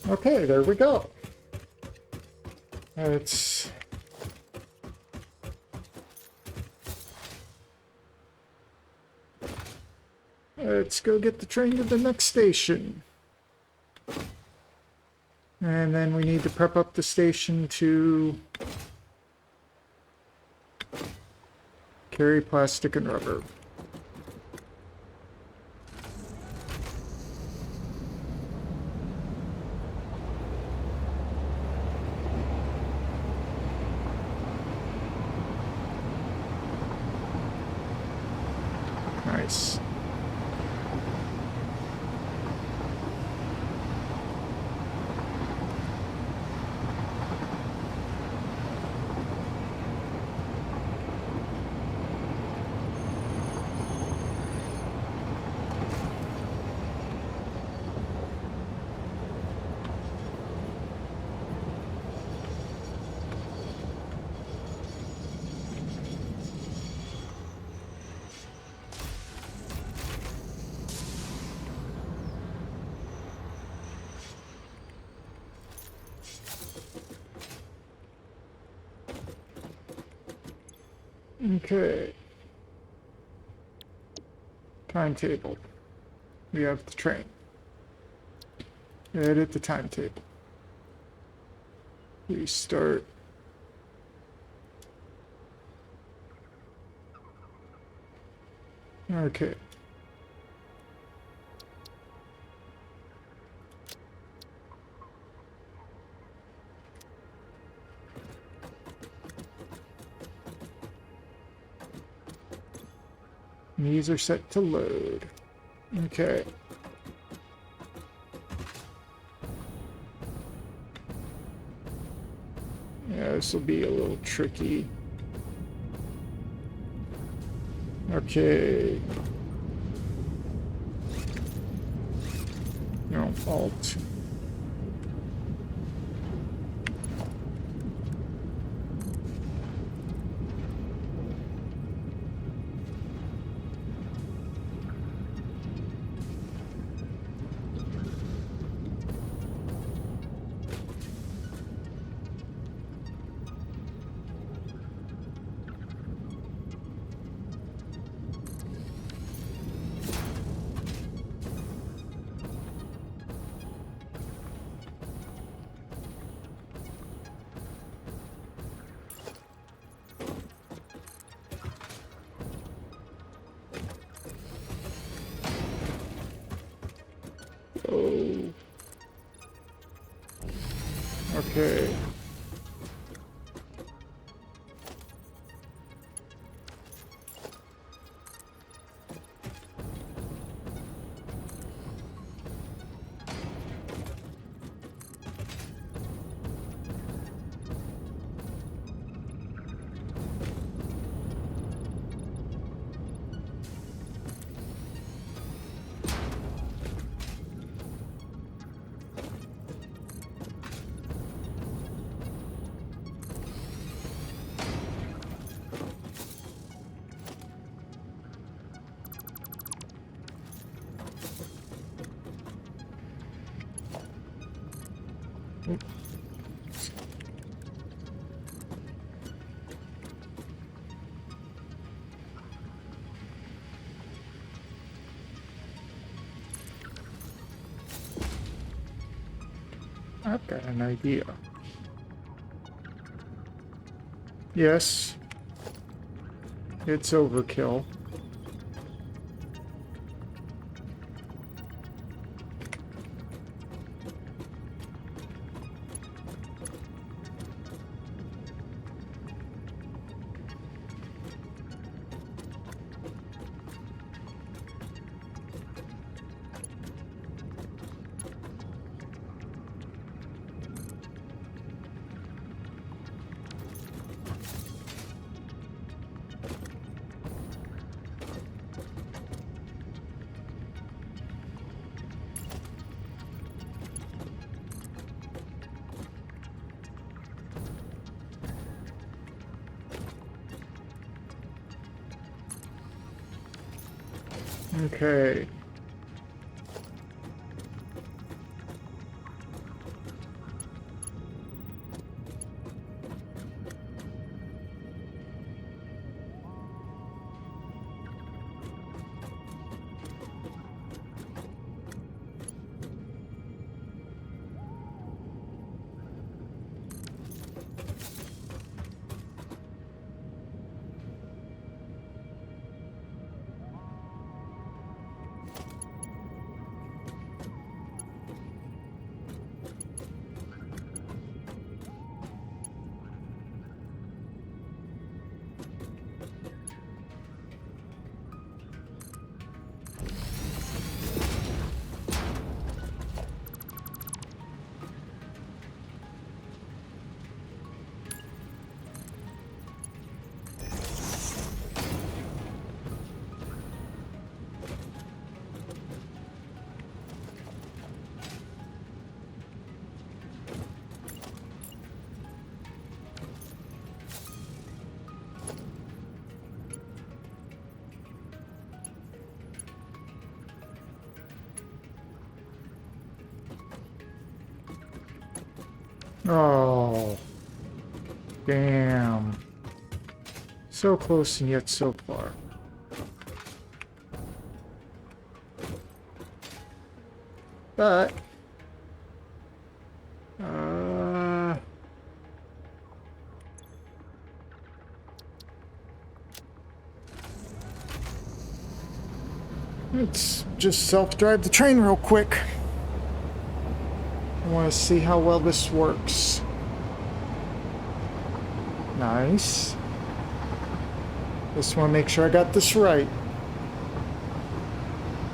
Okay, there we go. Let's go get the train to the next station. And then we need to prep up the station to carry plastic and rubber. Nice. Okay. Timetable. We have the train. Edit the timetable. Restart. Okay. These are set to load. Okay. Yeah, this will be a little tricky. Okay. No, Alt. Oh. Okay. I've got an idea. Yes, it's overkill. Okay. Oh, damn. So close and yet so far. But, let's just self-drive the train real quick. I want to see how well this works. Nice. Just want to make sure I got this right.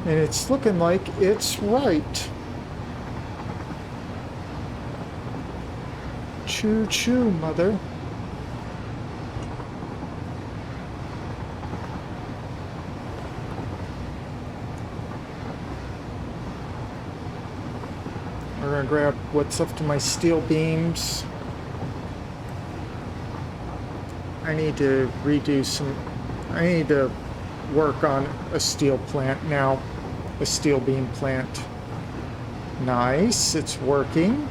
And it's looking like it's right. Choo-choo, mother. We're gonna grab what's left of my steel beams. I need to redo some... I need to work on a steel plant now. A steel beam plant. Nice, it's working.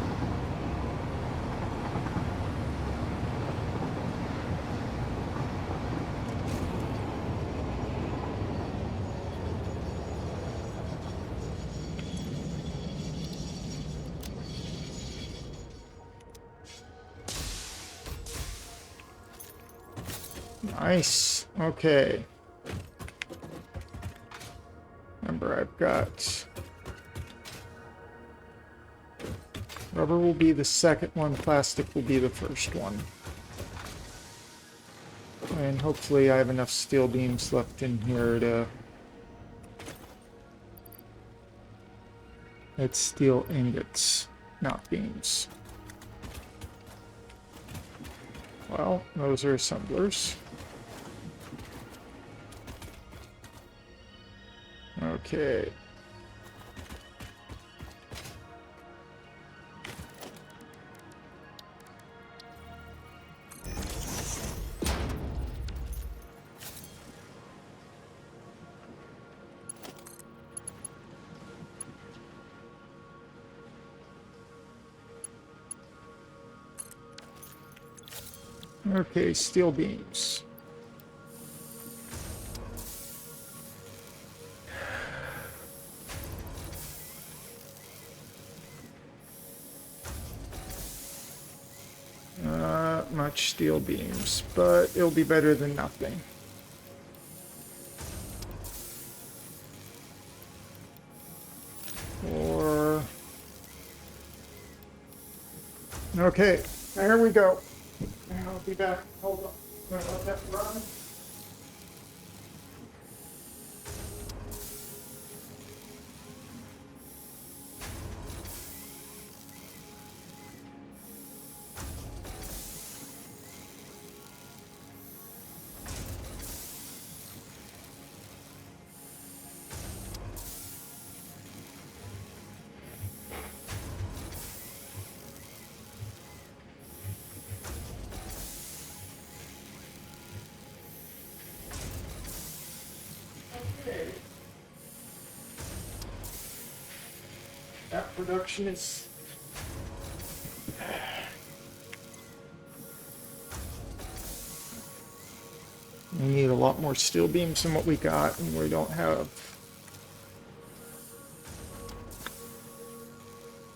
Nice. Okay. Remember, I've got... Rubber will be the second one, plastic will be the first one. And hopefully I have enough steel beams left in here to... It's steel ingots, not beams. Well, those are assemblers. Okay. Okay, steel beams. Not much steel beams, but it'll be better than nothing. Or... Okay, there we go. And I'll be back. Hold on. I'm gonna let that run. Okay. That production is... We need a lot more steel beams than what we got, and we don't have...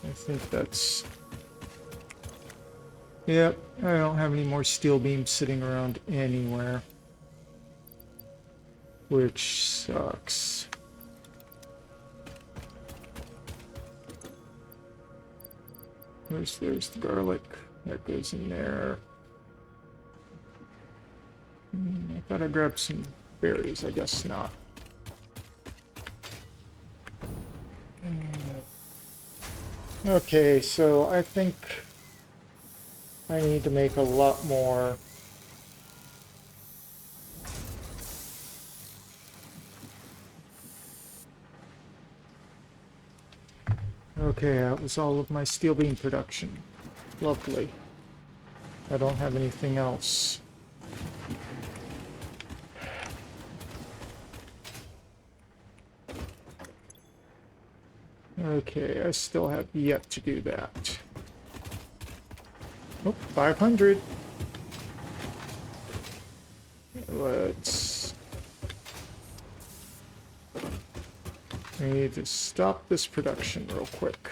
I think that's... Yep, I don't have any more steel beams sitting around anywhere. Which sucks. There's the garlic. That goes in there. I thought I grabbed some berries. I guess not. Okay, so I think I need to make a lot more. Okay, that was all of my steel beam production. Lovely. I don't have anything else. Okay, I still have yet to do that. Oh, 500. Let's... I need to stop this production real quick.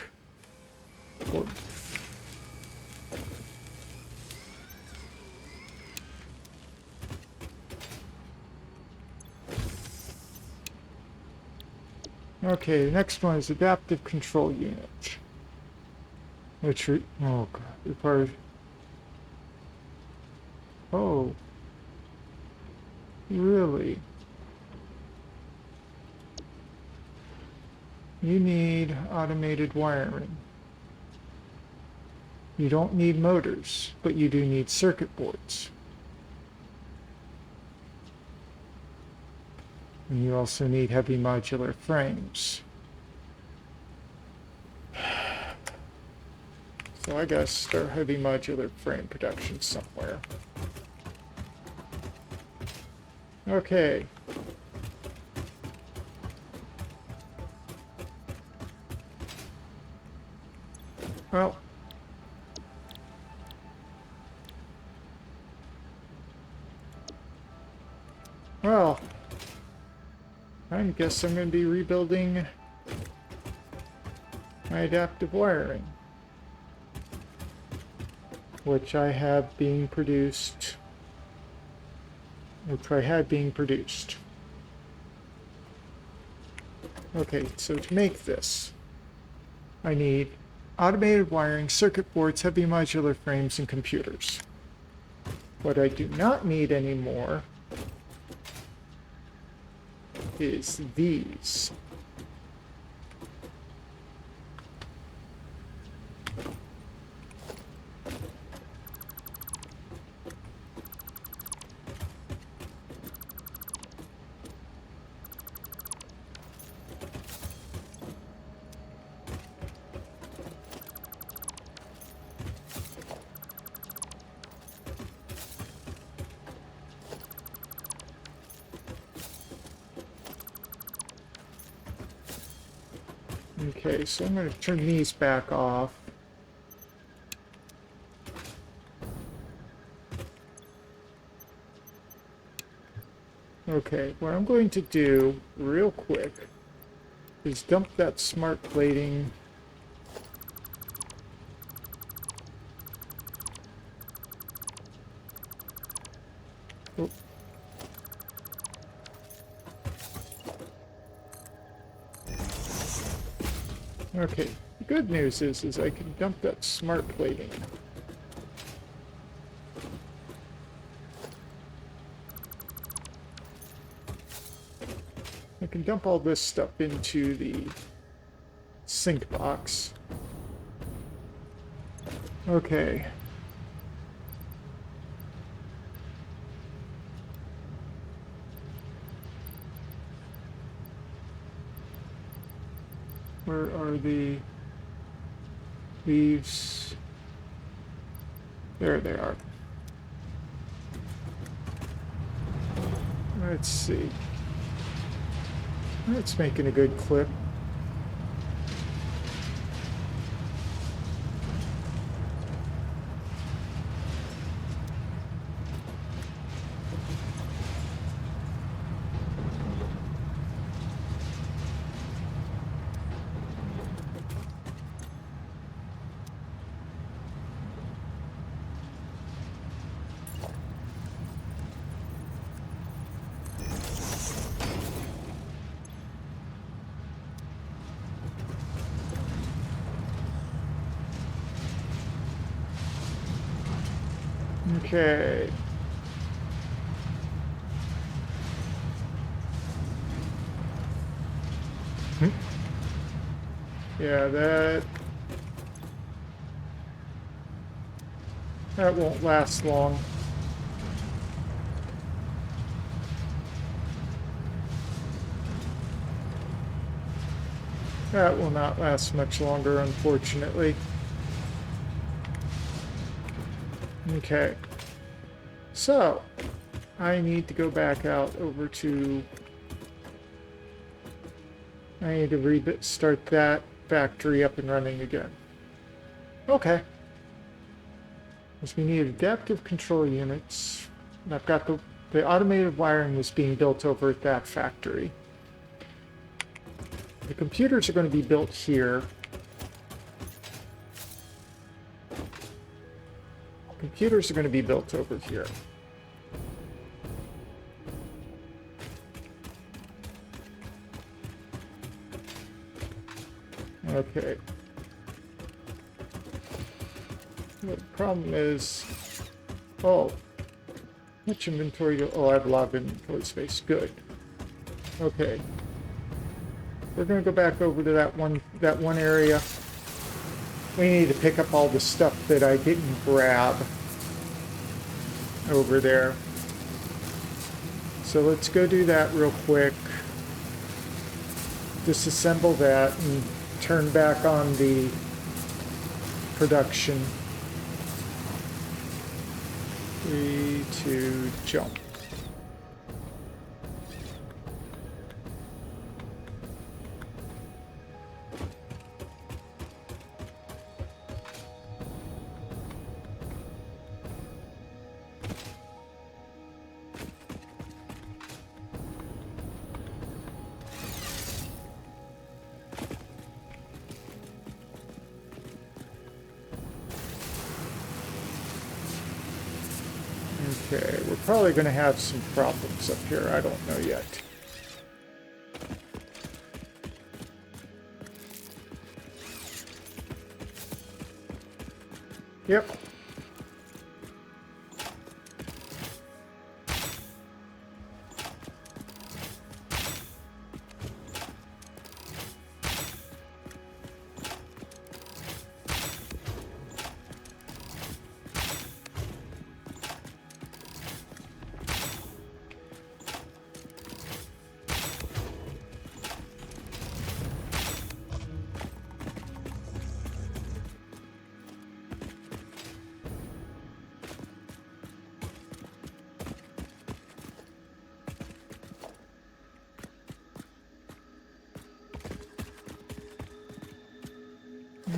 Or... Okay, the next one is adaptive control unit. Which oh god, requires... Oh. Really? You need automated wiring. You don't need motors, but you do need circuit boards. And you also need heavy modular frames. So I gotta start heavy modular frame production somewhere. Okay. Well. Well. I guess I'm going to be rebuilding my adaptive wiring, which I have being produced, which I had being produced. Okay, so to make this, I need automated wiring, circuit boards, heavy modular frames, and computers. What I do not need anymore is these. Okay, so I'm going to turn these back off. Okay, what I'm going to do real quick is dump that smart plating. Oh. Okay, the good news is I can dump that smart plating. I can dump all this stuff into the sink box. Okay. Where are the leaves? There they are. Let's see. That's making a good clip. Okay. Yeah, that won't last long. That will not last much longer, unfortunately. Okay. So, I need to go back out over to... I need to restart that factory up and running again. Okay. Because we need adaptive control units. And I've got the automated wiring was being built over at that factory. The computers are going to be built here. Computers are going to be built over here. Okay. The problem is... Oh. Much inventory... Oh, I have a lot of inventory space. Good. Okay. We're going to go back over to that one area. We need to pick up all the stuff that I didn't grab over there. So let's go do that real quick. Disassemble that and turn back on the production. 3, 2, jump. Okay, we're probably going to have some problems up here. I don't know yet. Yep.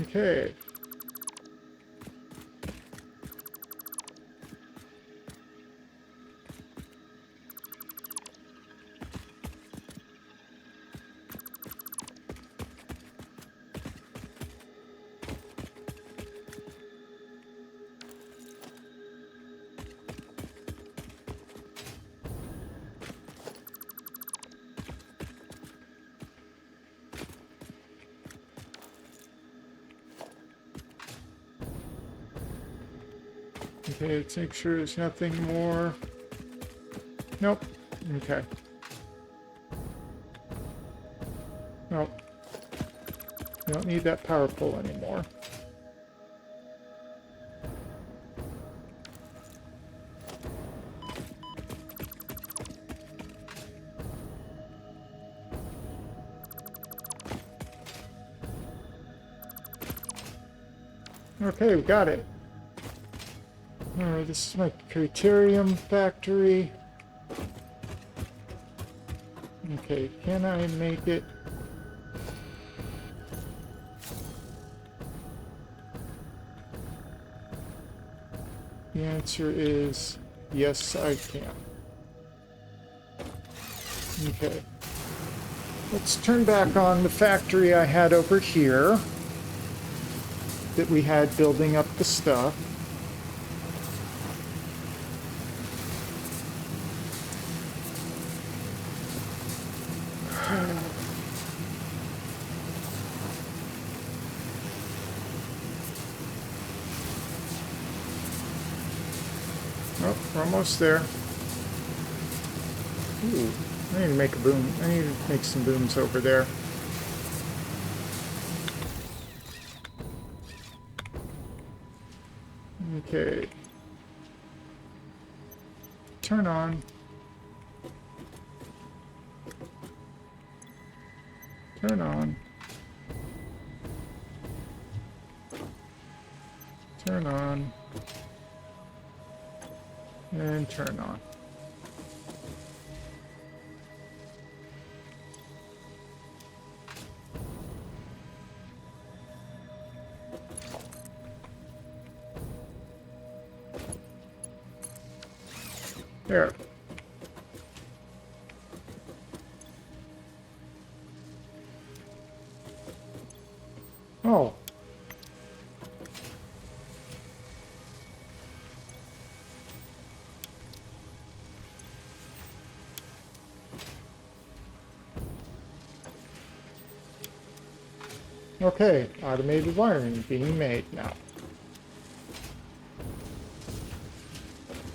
Okay. Okay, let's make sure there's nothing more. Nope. Okay. Nope. You don't need that power pole anymore. Okay, we got it. Alright, this is my criterium factory. Okay, can I make it? The answer is yes, I can. Okay. Let's turn back on the factory I had over here that we had building up the stuff. Oh, we're almost there. Ooh, I need to make a boom. I need to make some booms over there. Okay. Turn on. Turn on. Turn on. And turn on. There. Oh. Okay, automated wiring being made now.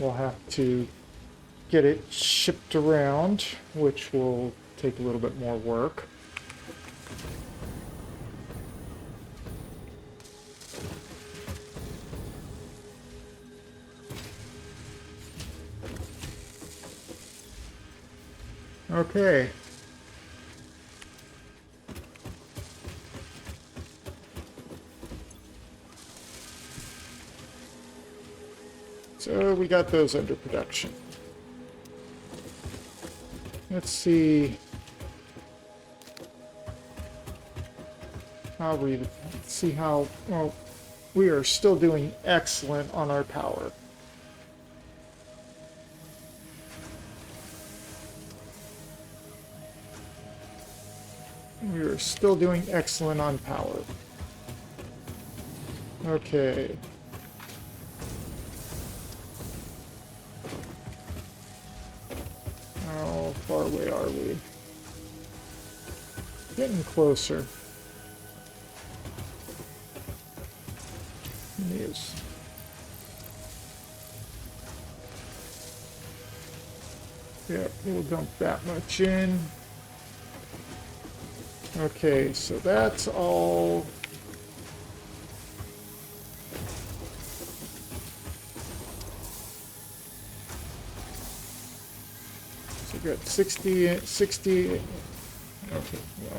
We'll have to get it shipped around, which will take a little bit more work. Okay. So we got those under production. Let's see how well, we are still doing excellent on our power. We are still doing excellent on power. Okay. How far away are we? Getting closer. Yes. Yep, we'll dump that much in. Okay, so that's all. So we got 60, okay,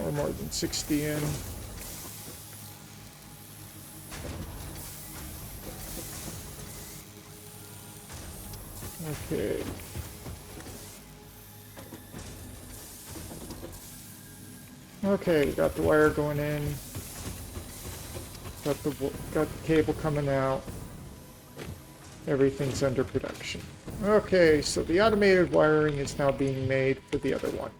or more than 60 in. Okay. Okay, got the wire going in. Got the cable coming out. Everything's under production. Okay, so the automated wiring is now being made for the other one.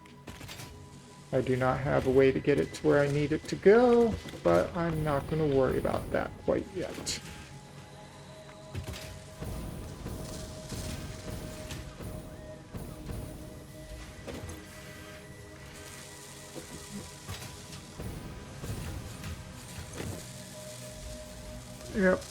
I do not have a way to get it to where I need it to go, but I'm not going to worry about that quite yet. Yep.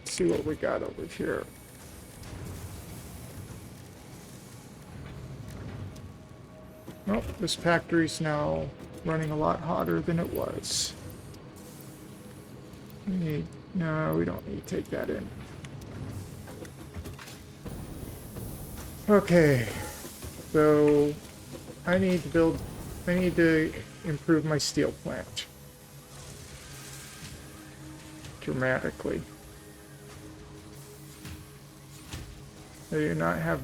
Let's see what we got over here. Oh, this factory's now running a lot hotter than it was. No, we don't need to take that in. Okay, so I need to improve my steel plant dramatically. I do not have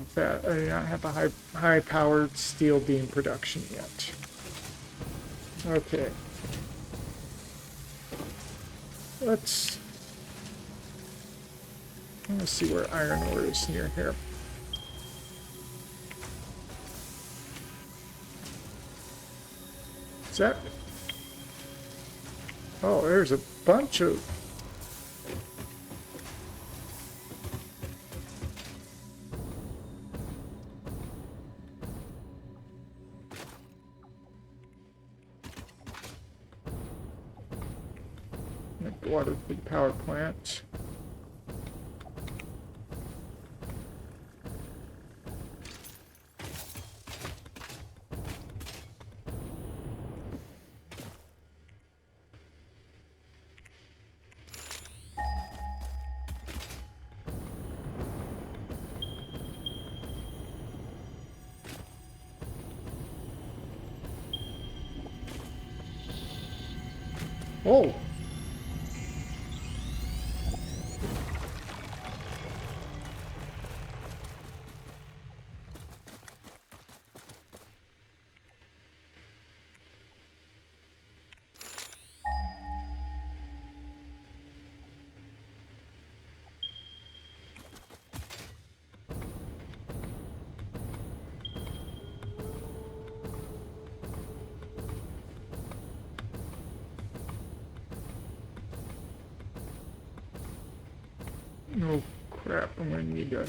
a high-powered steel beam production yet. Okay. Let's see where iron ore is near here. Is that? Oh, there's a bunch of. Water for the power plant. Oh! Oh crap, I'm gonna need to.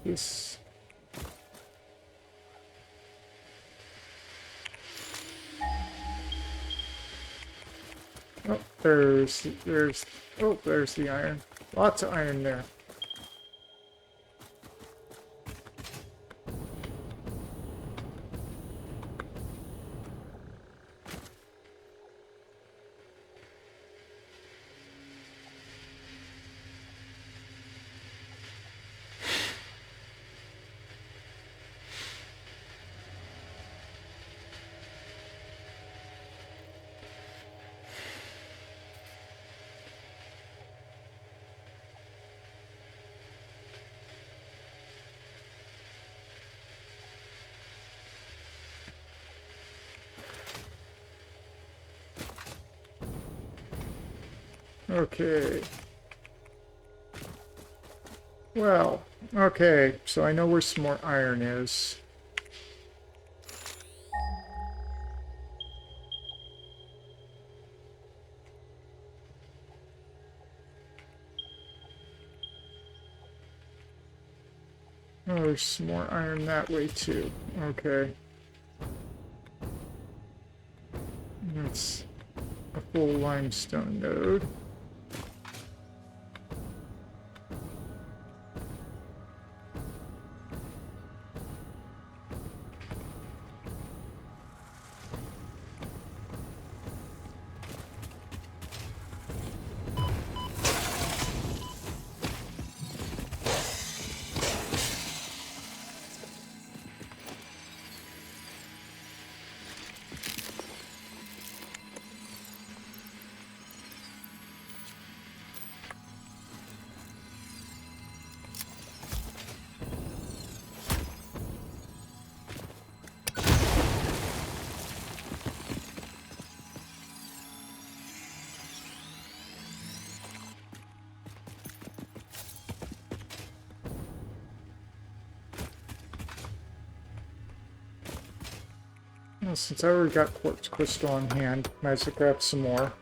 This. Oh, there's the iron. Lots of iron there. Okay. Well, okay, so I know where some more iron is. Oh, there's some more iron that way too. Okay. That's a full limestone node. Well, since I already got quartz crystal on hand, might as well grab some more.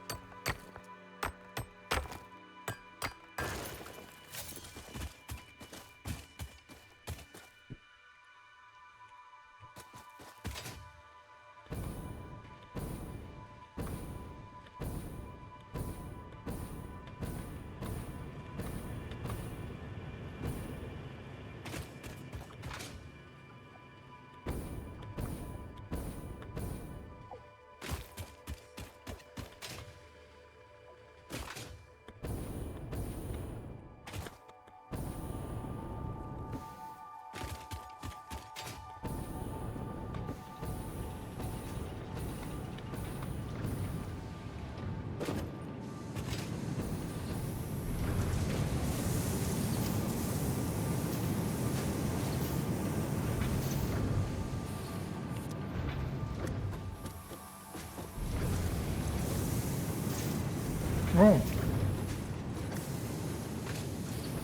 Oh.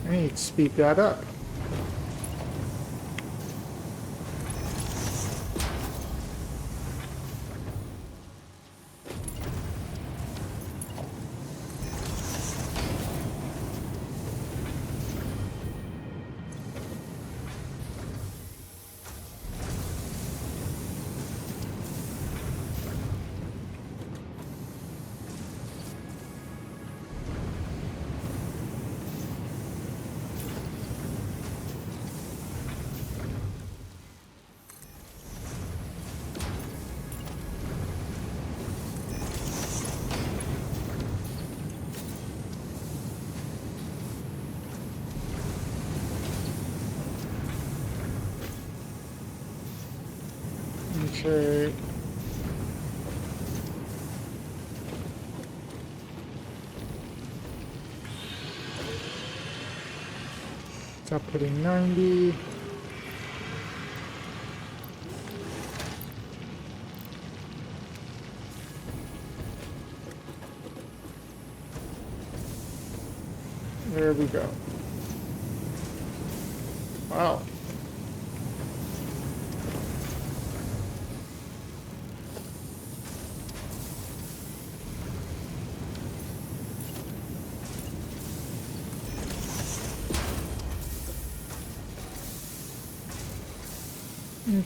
I need to speed that up. Okay. Stop putting 90. There we go. Wow.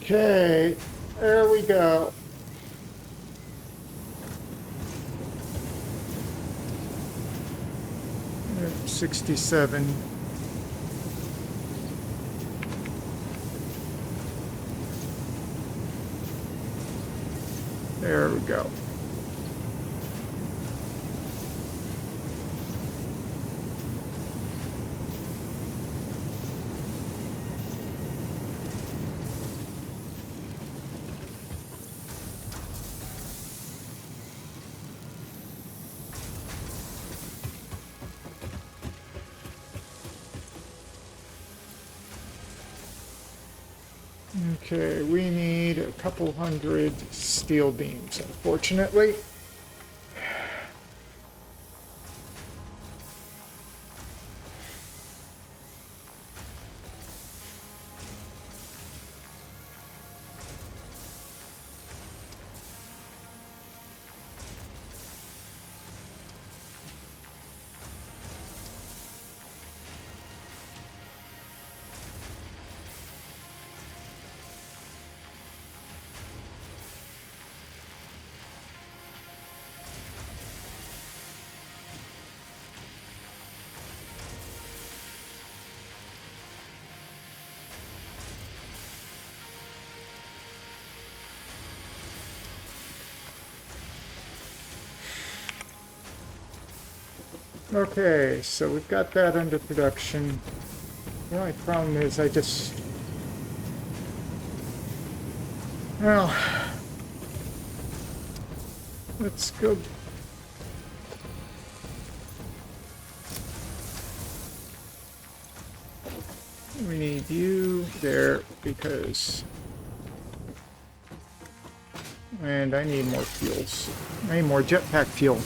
Okay, there we go. Yep, 67. There we go. Okay, we need a couple hundred steel beams, unfortunately. Okay, so we've got that under production. The only problem is well, let's go. We need you there because, and I need more fuels. I need more jetpack fuel.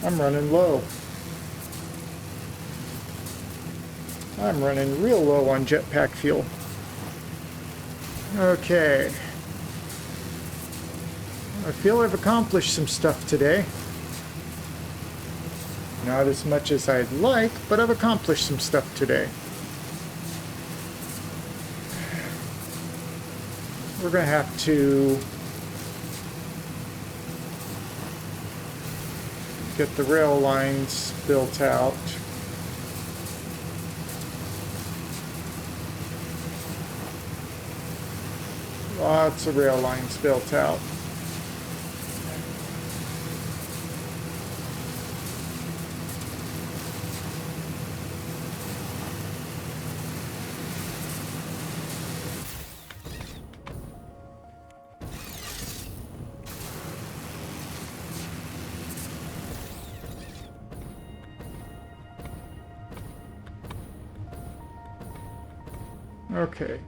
I'm running low. I'm running real low on jetpack fuel. Okay. I feel I've accomplished some stuff today. Not as much as I'd like, but I've accomplished some stuff today. We're going to have to get the rail lines built out. Lots of rail lines built out. Okay.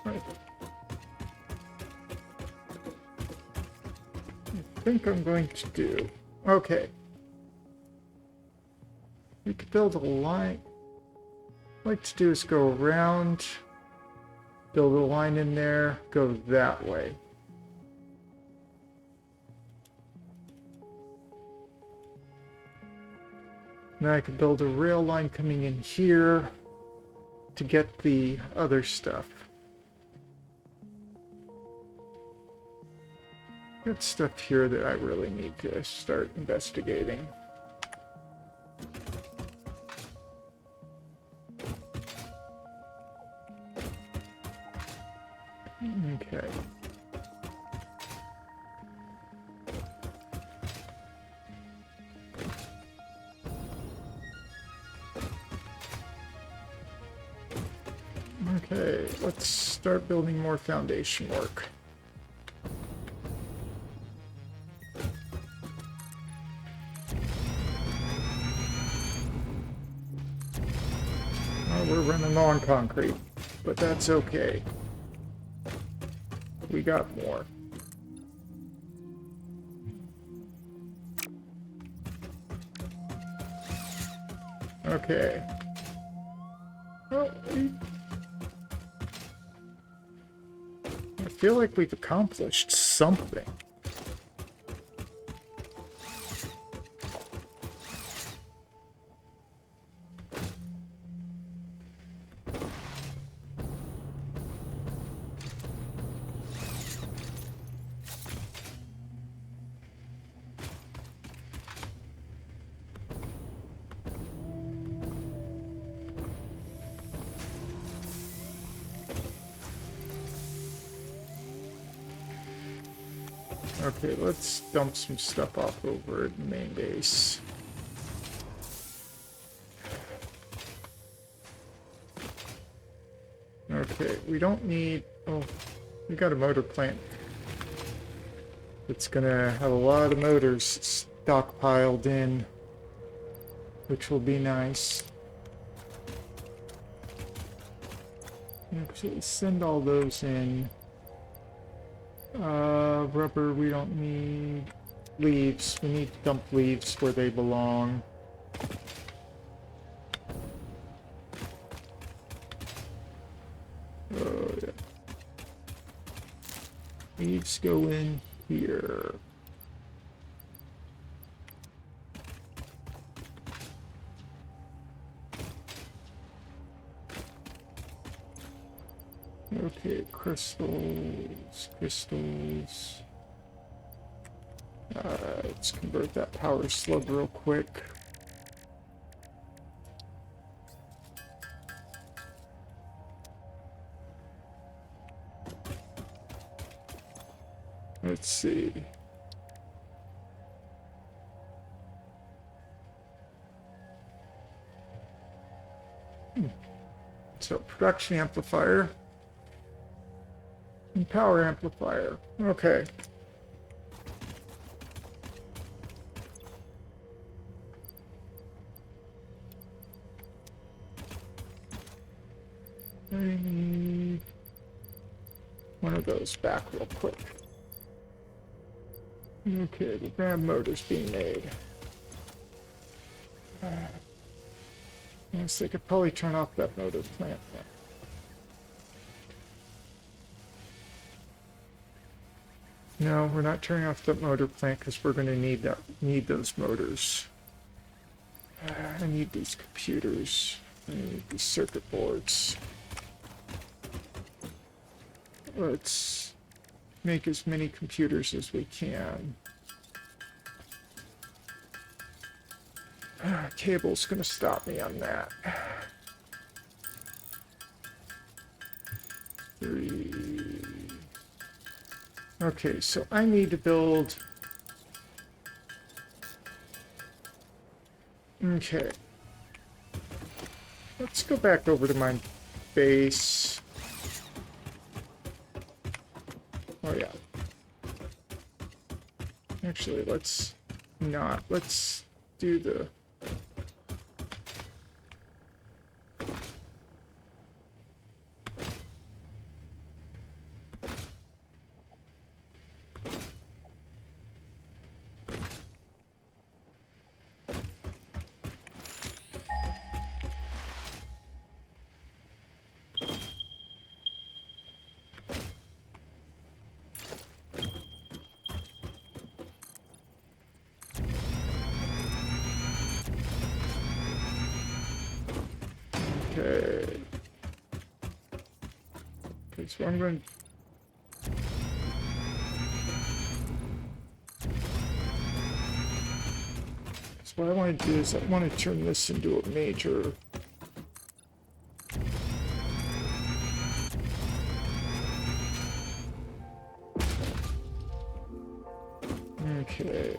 Right. I think I'm going to do... Okay. We could build a line. What I'd like to do is go around, build a line in there, go that way. Now I could build a rail line coming in here to get the other stuff. Got stuff here that I really need to start investigating. Okay. Okay, let's start building more foundation work. Oh, we're running low on concrete, but that's okay. We got more. Okay. Well, I feel like we've accomplished something. Okay, let's dump some stuff off over at the main base. Okay, we don't need... Oh, we got a motor plant. It's gonna have a lot of motors stockpiled in, which will be nice. Okay, send all those in. Rubber, we don't need. Leaves, we need to dump leaves where they belong. Oh, yeah. Leaves go in here. Okay, crystals. Let's convert that power slug real quick. Let's see. So, production amplifier and power amplifier. Okay. I need one of those back real quick. Okay, the grand motor's being made. Yes, they could probably turn off that motor plant No, we're not turning off the motor plant because we're going to need those motors. I need these computers. I need these circuit boards. Let's make as many computers as we can. Cable's going to stop me on that. 3. Okay, so I need to build... Okay. Let's go back over to my base. Oh, yeah. Actually, let's not. Let's do the... Okay. Okay, so I'm going... So what I want to do is I want to turn this into a major... Okay.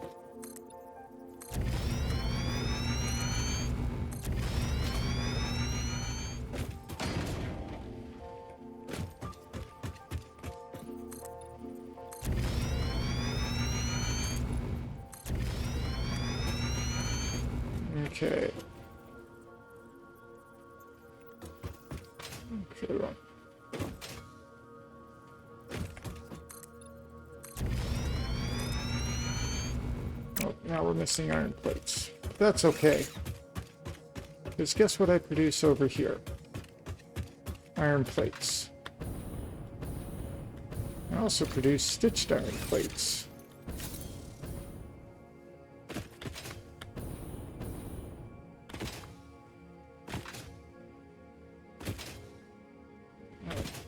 Okay. Okay, well. Oh, now we're missing iron plates. That's okay. Because guess what I produce over here? Iron plates. I also produce stitched iron plates.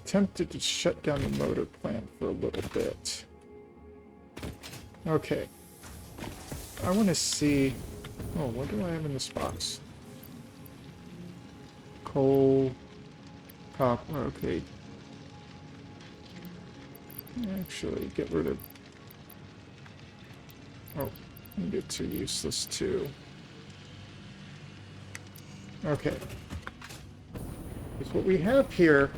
Tempted to shut down the motor plant for a little bit. Okay. I want to see... Oh, what do I have in this box? Coal... Copper, okay. Actually, get rid of... Oh, ingots are useless too. Okay. Because what we have here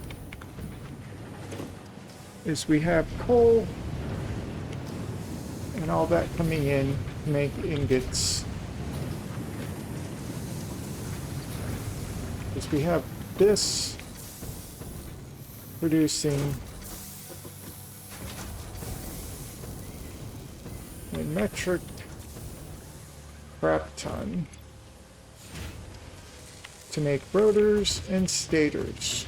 is we have coal and all that coming in to make ingots. Because we have this producing a metric crap ton to make rotors and stators.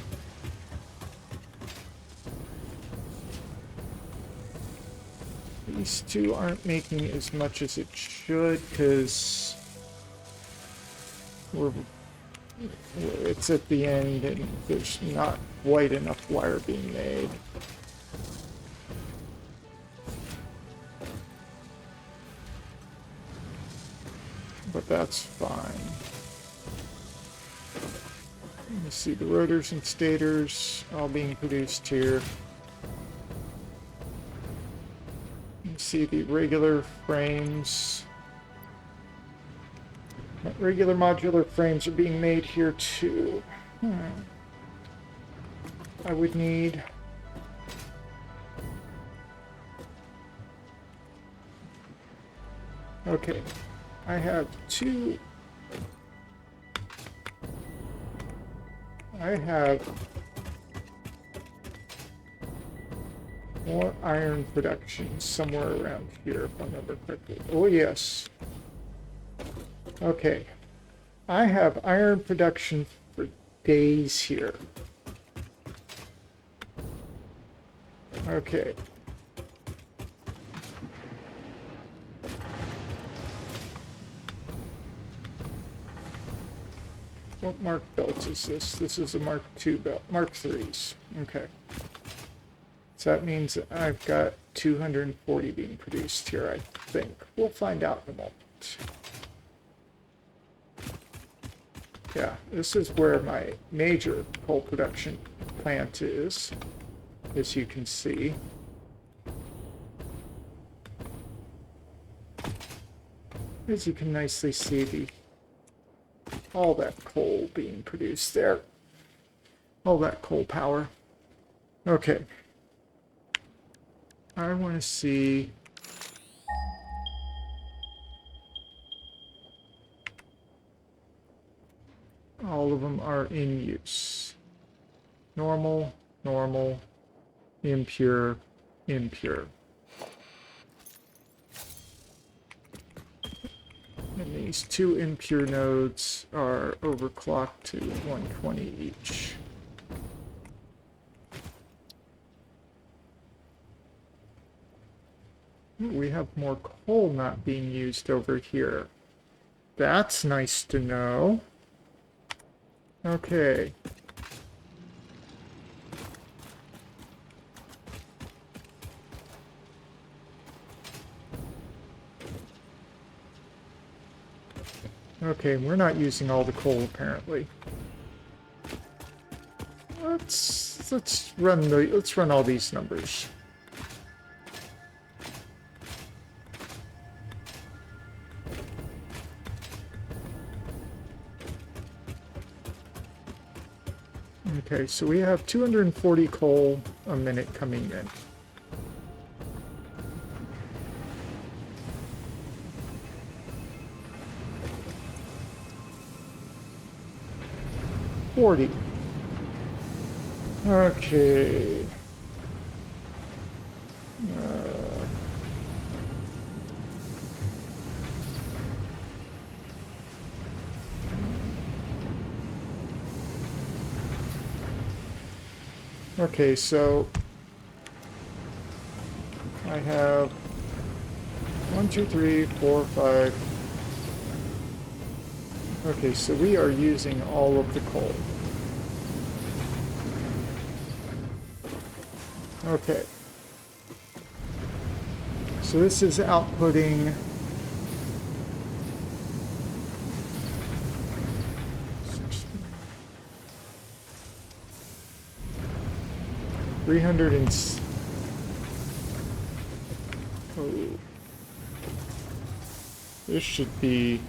These two aren't making as much as it should because it's at the end and there's not quite enough wire being made. But that's fine. You see the rotors and stators all being produced here. You see the regular frames. Regular modular frames are being made here too. I would need... Okay. I have two... I have more iron production somewhere around here, if I remember correctly. Oh, yes. Okay. I have iron production for days here. Okay. What Mark belt is this? This is a Mark II belt. Mark IIIs. Okay. So that means I've got 240 being produced here, I think. We'll find out in a moment. Yeah, this is where my major coal production plant is, as you can see. As you can nicely see, all that coal being produced there. All that coal power. Okay. I want to see... all of them are in use. Normal, normal, impure, impure. And these two impure nodes are overclocked to 120 each. Ooh, we have more coal not being used over here. That's nice to know. Okay. Okay, we're not using all the coal apparently. Let's run all these numbers. Okay, so we have 240 coal a minute coming in. $40. Okay. Okay, so I have 1, 2, 3, 4, 5. Okay, so we are using all of the coal. Okay. So this is outputting 300 and... oh. This should be...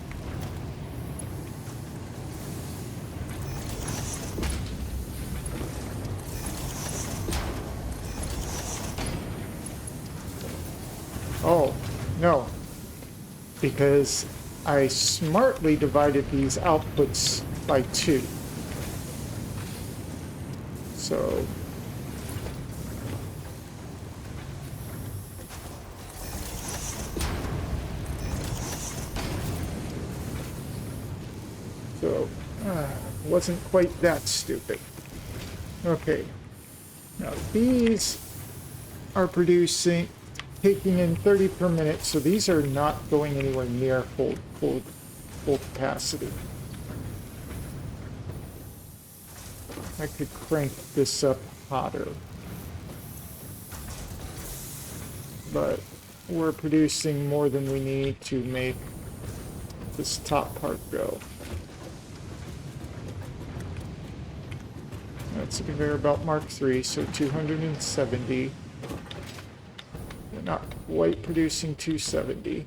oh, no. Because I smartly divided these outputs by 2. So... wasn't quite that stupid. Okay. Now these are producing, taking in 30 per minute, so these are not going anywhere near full capacity. I could crank this up hotter. But we're producing more than we need to make this top part go. That's a conveyor belt Mark III, so 270. We're not quite producing 270.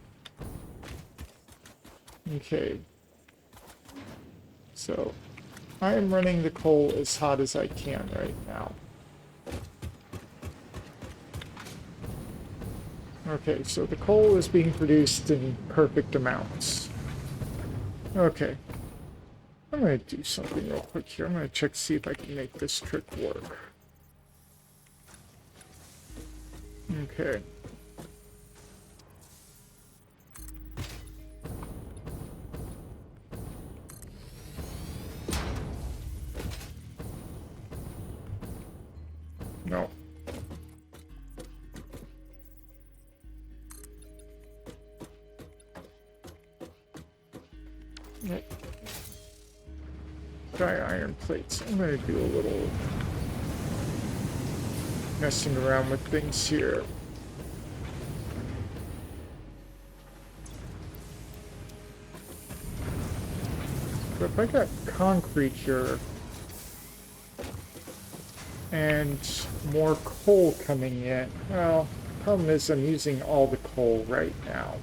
Okay. So, I am running the coal as hot as I can right now. Okay, so the coal is being produced in perfect amounts. Okay. I'm going to do something real quick here. I'm going to check to see if I can make this trick work. Okay. No. plates. I'm going to do a little messing around with things here. But if I got concrete here and more coal coming in, well, the problem is I'm using all the coal right now.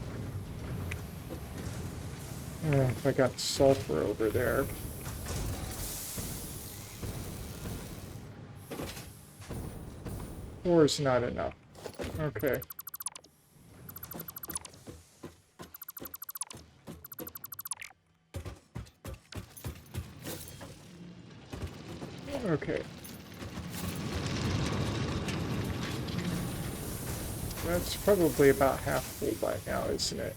If I got sulfur over there. Four is not enough. Okay. Okay. That's probably about half full by now, isn't it?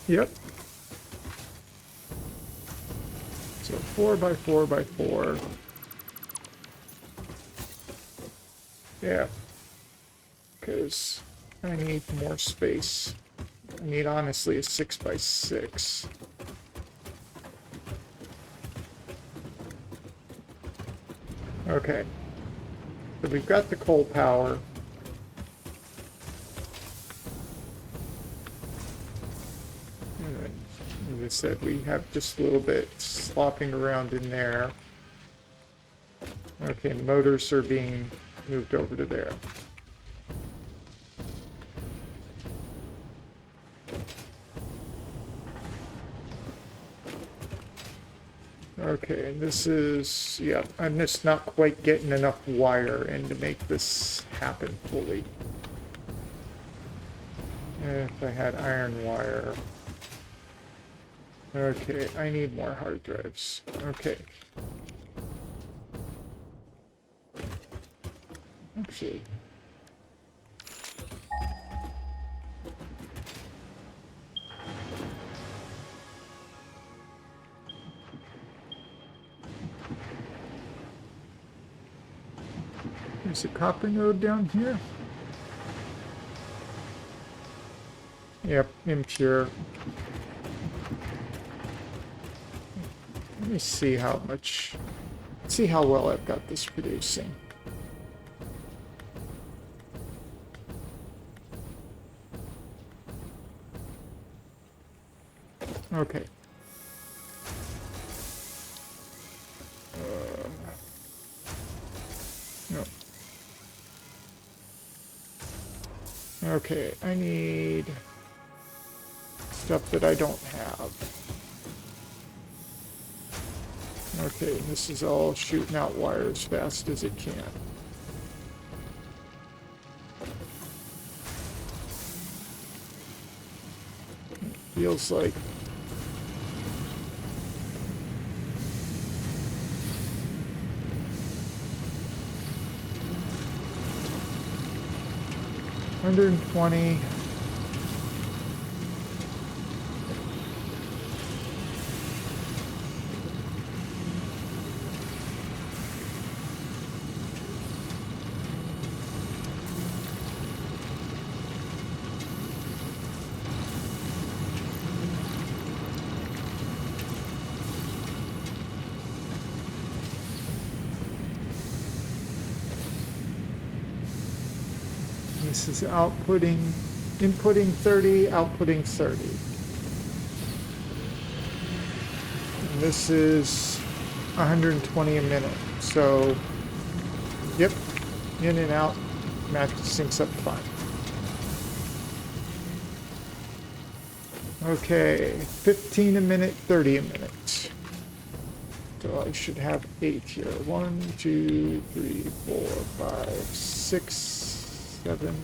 Yep. So 4 by 4 by 4. Yeah. Because I need more space. I need, honestly, a 6 by 6. Okay. So we've got the coal power. And as I said, we have just a little bit slopping around in there. Okay, motors are being moved over to there. Okay, and this is, yeah, I'm just not quite getting enough wire in to make this happen fully. If I had iron wire. Okay, I need more hard drives. Okay. Actually. There's a copper node down here. Yep, impure. Let me see how much, see how well I've got this producing. Okay. No. Okay, I need stuff that I don't have. Okay, this is all shooting out wire as fast as it can. It feels like $120. This is inputting 30, outputting 30. And this is 120 a minute. So, yep, in and out, match syncs up fine. Okay, 15 a minute, 30 a minute. So I should have 8 here. 1, 2, 3, 4, 5, 6, 7.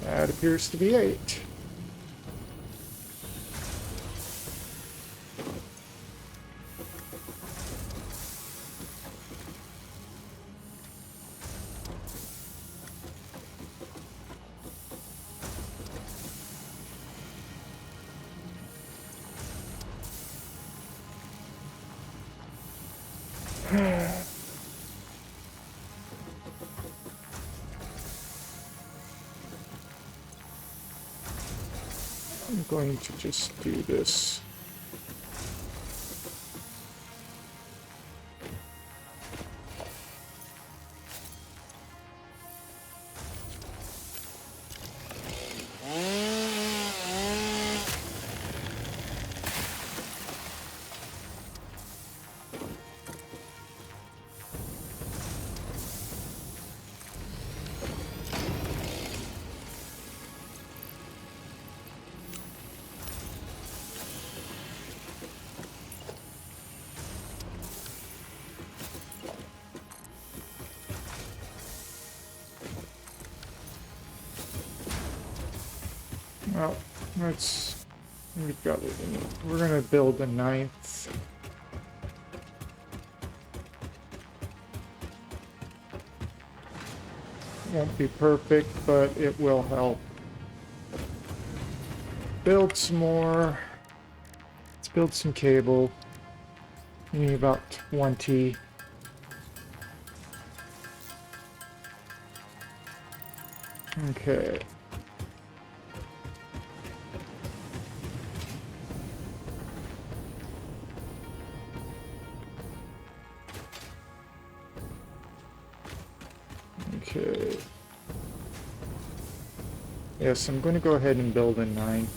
That appears to be 8. I'm going to just do this. Well, we've got what we need. We're gonna build a 9th. Won't be perfect, but it will help. Build some more. Let's build some cable. We need about 20. Okay. Okay. Yes, I'm going to go ahead and build a 9th.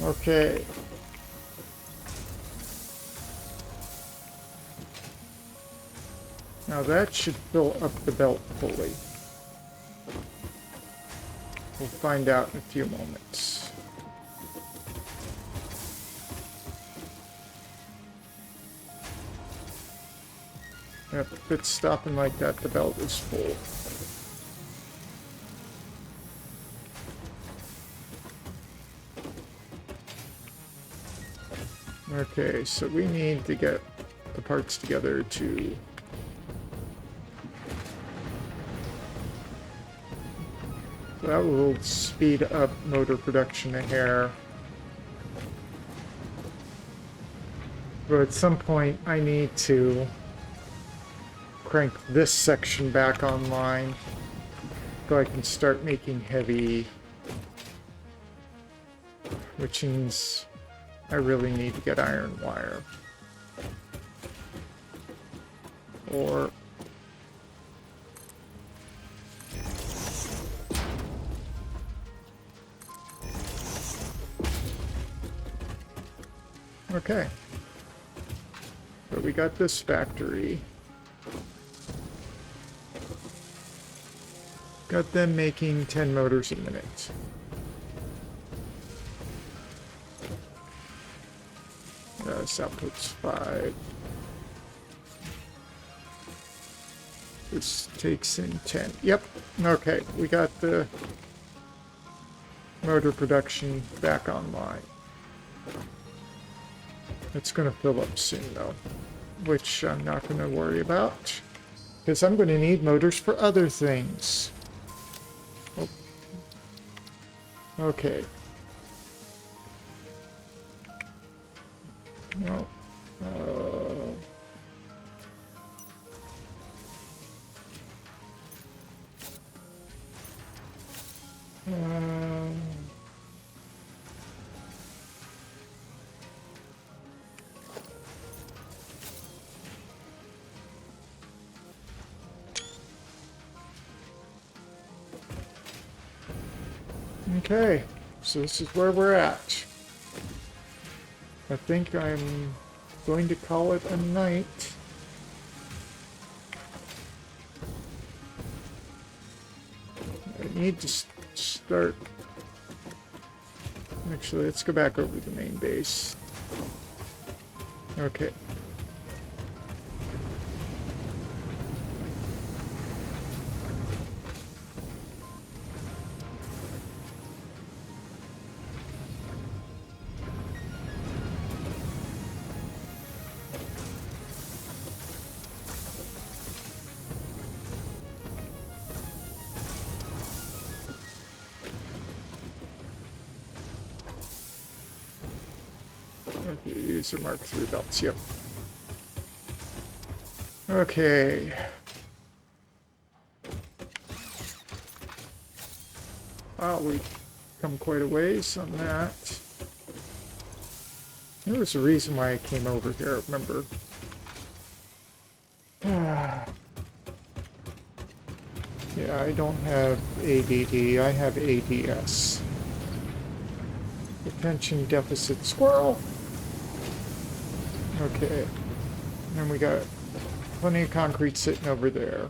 Okay. Now that should fill up the belt fully. We'll find out in a few moments. Yep, if it's stopping like that, the belt is full. Okay, so we need to get the parts together to that will speed up motor production a hair. But at some point I need to crank this section back online so I can start making heavy, which means I really need to get iron wire. Or okay. So we got this factory. Got them making 10 motors a minute. This output's 5. This takes in 10. Yep. Okay, we got the motor production back online. It's going to fill up soon, though, which I'm not going to worry about, because I'm going to need motors for other things. Oh. Okay. No. Okay, so this is where we're at. I think I'm going to call it a night. I need to start. Actually, let's go back over to the main base. Okay. Okay, these are Mark III belts, yep. Okay. Wow, we've come quite a ways on that. There was a reason why I came over here, remember? Yeah, I don't have ADD, I have ADS. Attention deficit squirrel. Okay. And then we got plenty of concrete sitting over there.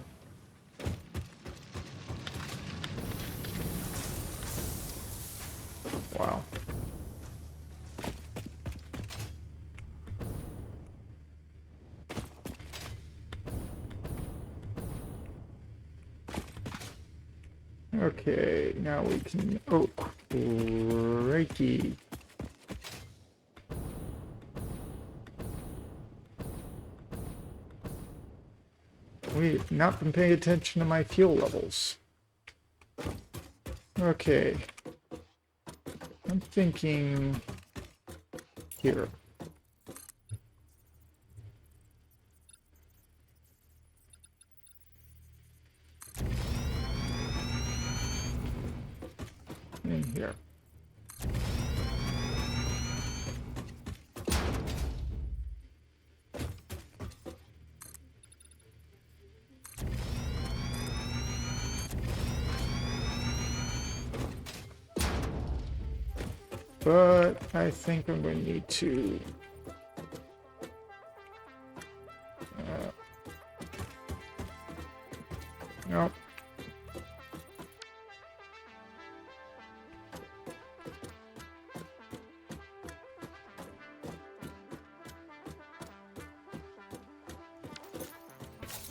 Wow. Okay, now we can... Oh, crikey. We've not been paying attention to my fuel levels. Okay. I'm thinking... here. In here. But I think I'm going to need to... nope.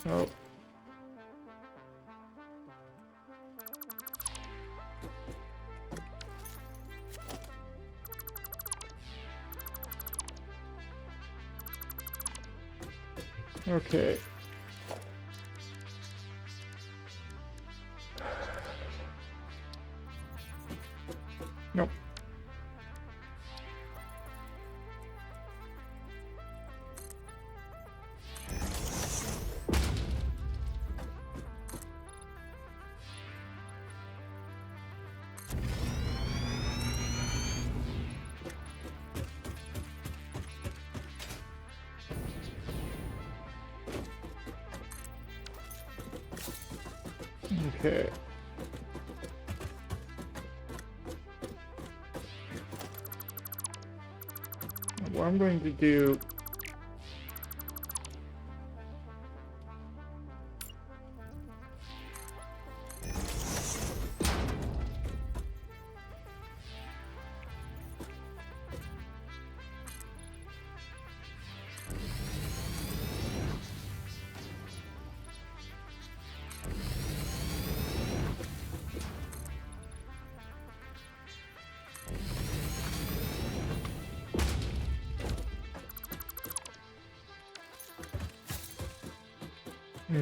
Oh. Okay. Nope. Okay. What I'm going to do...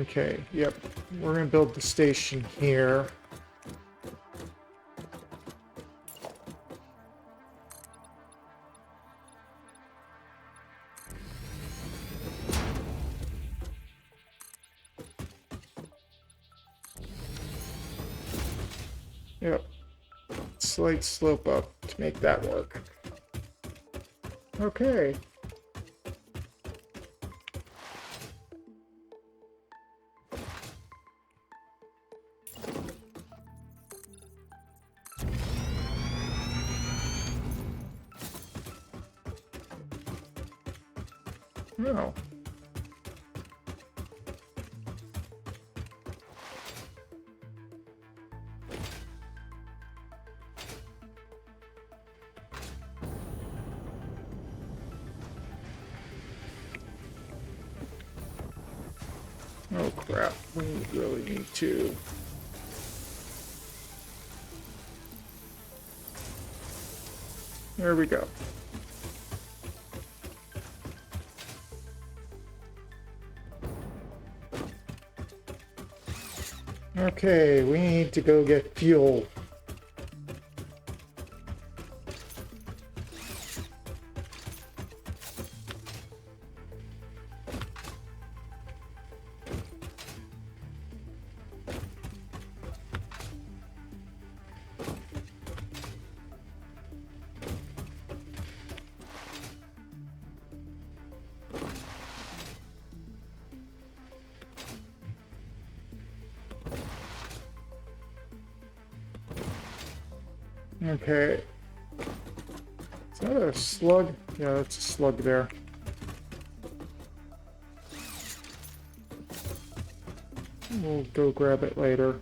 Okay, yep. We're going to build the station here. Yep. Slight slope up to make that work. Okay. No. Oh crap, we really need to. There we go. Okay, we need to go get fuel. Okay. Is that a slug? Yeah, that's a slug there. We'll go grab it later.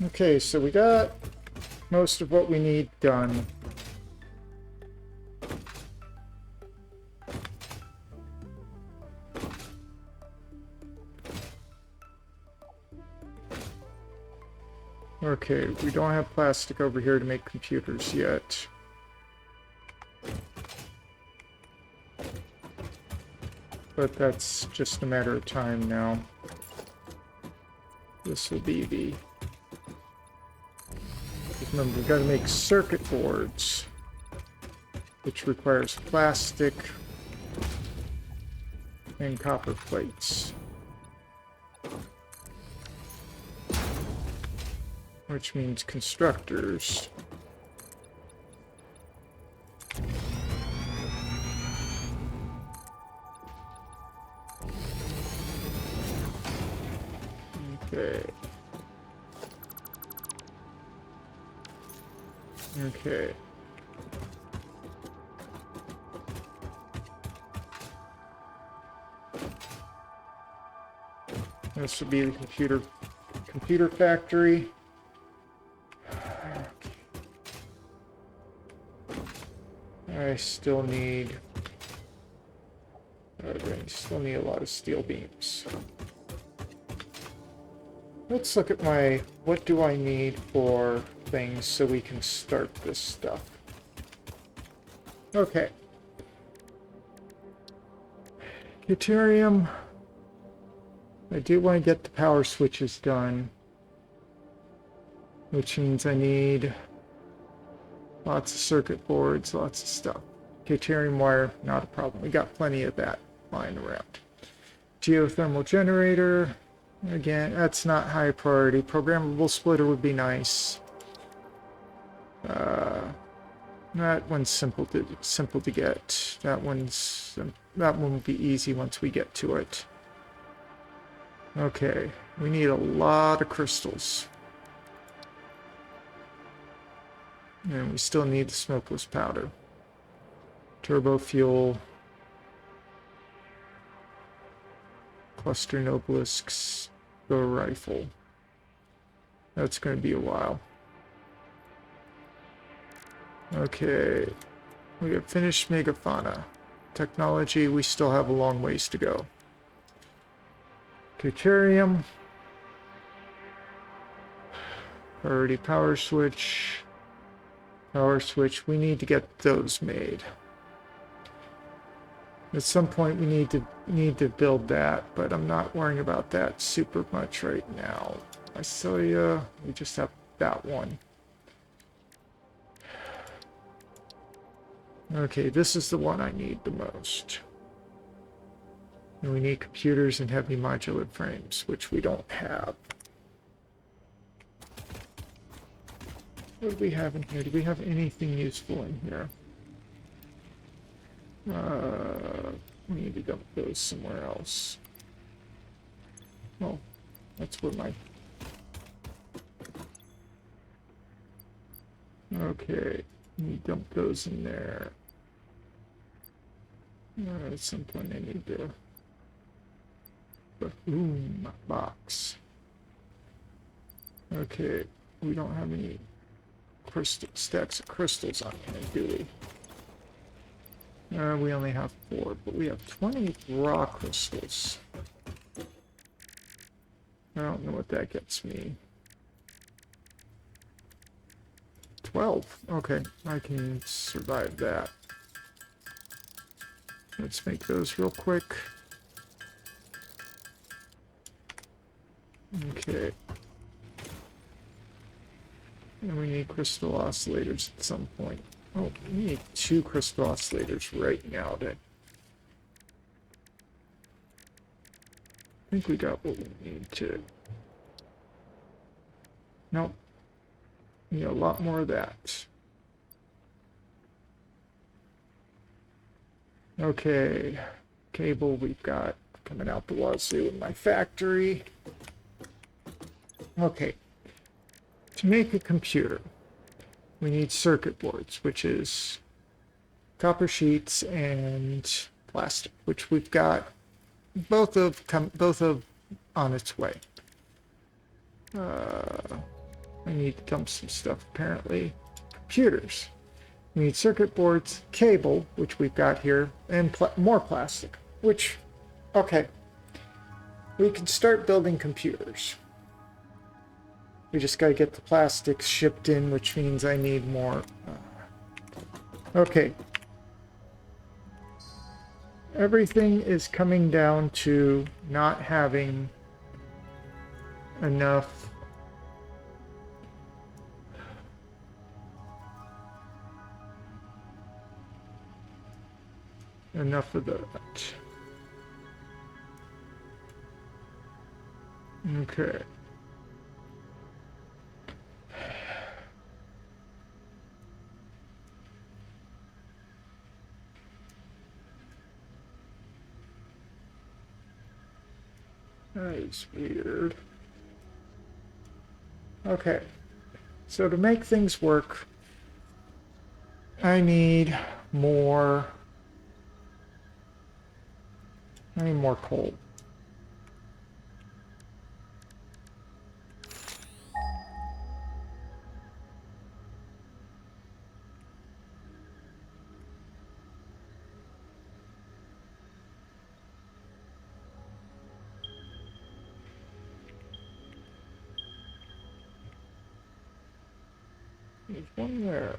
Okay, so we got most of what we need done. Okay, we don't have plastic over here to make computers yet. But that's just a matter of time now. This will be the... Remember, we've got to make circuit boards, which requires plastic and copper plates. Which means constructors. Okay. Okay. This would be the computer factory. I still need a lot of steel beams. Let's look at my, what do I need for things so we can start this stuff. Okay. Deuterium. I do want to get the power switches done, which means I need lots of circuit boards, lots of stuff. Deuterium wire, not a problem. We got plenty of that lying around. Geothermal generator. Again, that's not high priority. Programmable splitter would be nice. That one's simple to get. That one will be easy once we get to it. Okay, we need a lot of crystals. And we still need the smokeless powder. Turbo fuel. Cluster obelisks. Go rifle. That's going to be a while. Okay. We have finished megafauna. Technology, we still have a long ways to go. Deuterium. Priority power switch. Power switch. We need to get those made. At some point we need to build that, but I'm not worrying about that super much right now. Icelia, we just have that one. Okay, this is the one I need the most. And we need computers and heavy modular frames, which we don't have. What do we have in here? Do we have anything useful in here? We need to dump those somewhere else. Oh, that's where my... Okay, we dump those in there. At some point I need to... Boom box. Okay, we don't have any stacks of crystals on hand, do we? We only have 4, but we have 20 raw crystals. I don't know what that gets me. 12. Okay, I can survive that. Let's make those real quick. Okay. And we need crystal oscillators at some point. Oh, we need 2 crystal oscillators right now. I think we got what we need to... Nope. We need a lot more of that. Okay. Cable we've got coming out the wazoo in my factory. Okay. to make a computer, we need circuit boards, which is copper sheets and plastic, which we've got both of on its way. I need to dump some stuff apparently. Computers. We need circuit boards, cable, which we've got here, and more plastic, which, okay. We can start building computers. We just gotta get the plastics shipped in, which means I need more. Okay. Everything is coming down to not having enough of that. Okay. That is weird. Okay. So to make things work, I need more coal. There's one there.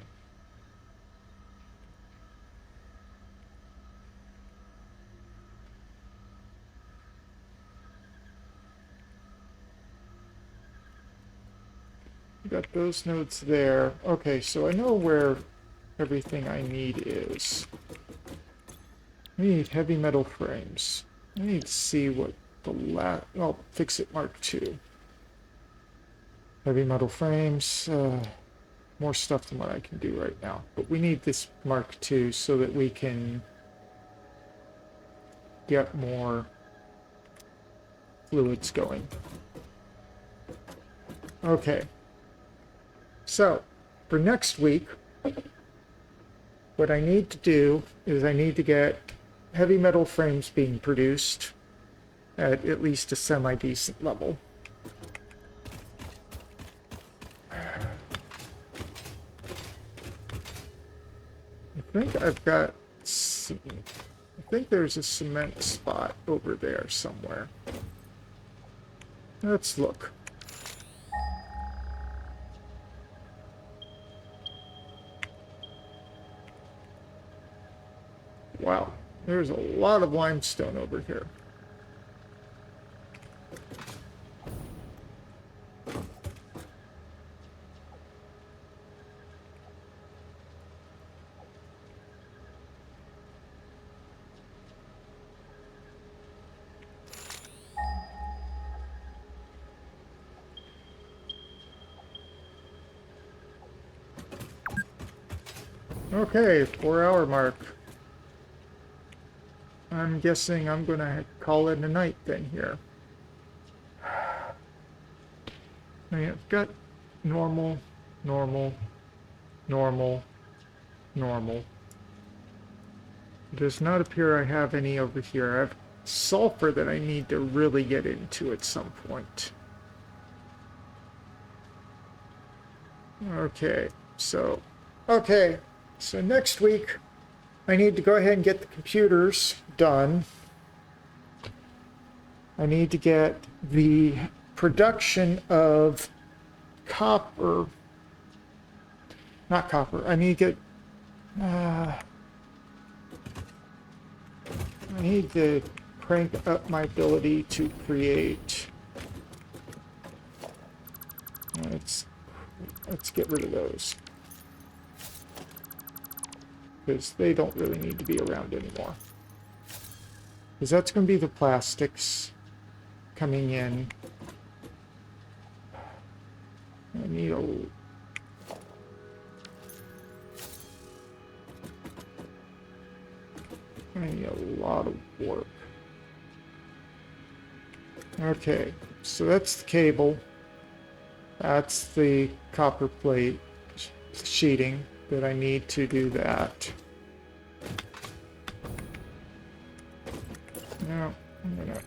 Got those nodes there. Okay, so I know where everything I need is. I need heavy metal frames. I need to see what the well, Fix-It Mark II. Heavy metal frames. More stuff than what I can do right now. But we need this Mark II so that we can get more fluids going. Okay. So, for next week, what I need to do is I need to get heavy metal frames being produced at least a semi-decent level. I think I've got some, I think there's a cement spot over there somewhere. Let's look. Wow, there's a lot of limestone over here. Okay, 4-hour mark. I'm guessing I'm gonna call it a night then here. I mean, I've got normal, normal, normal, normal. It does not appear I have any over here. I have sulfur that I need to really get into at some point. Okay, so next week I need to go ahead and get the computers done. I need to get the production of copper, not copper, I need to get, I need to crank up my ability to create, let's get rid of those, because they don't really need to be around anymore. Because that's going to be the plastics coming in. I need a lot of work. Okay, so that's the cable. That's the copper plate sheeting that I need to do that. No, I'm gonna...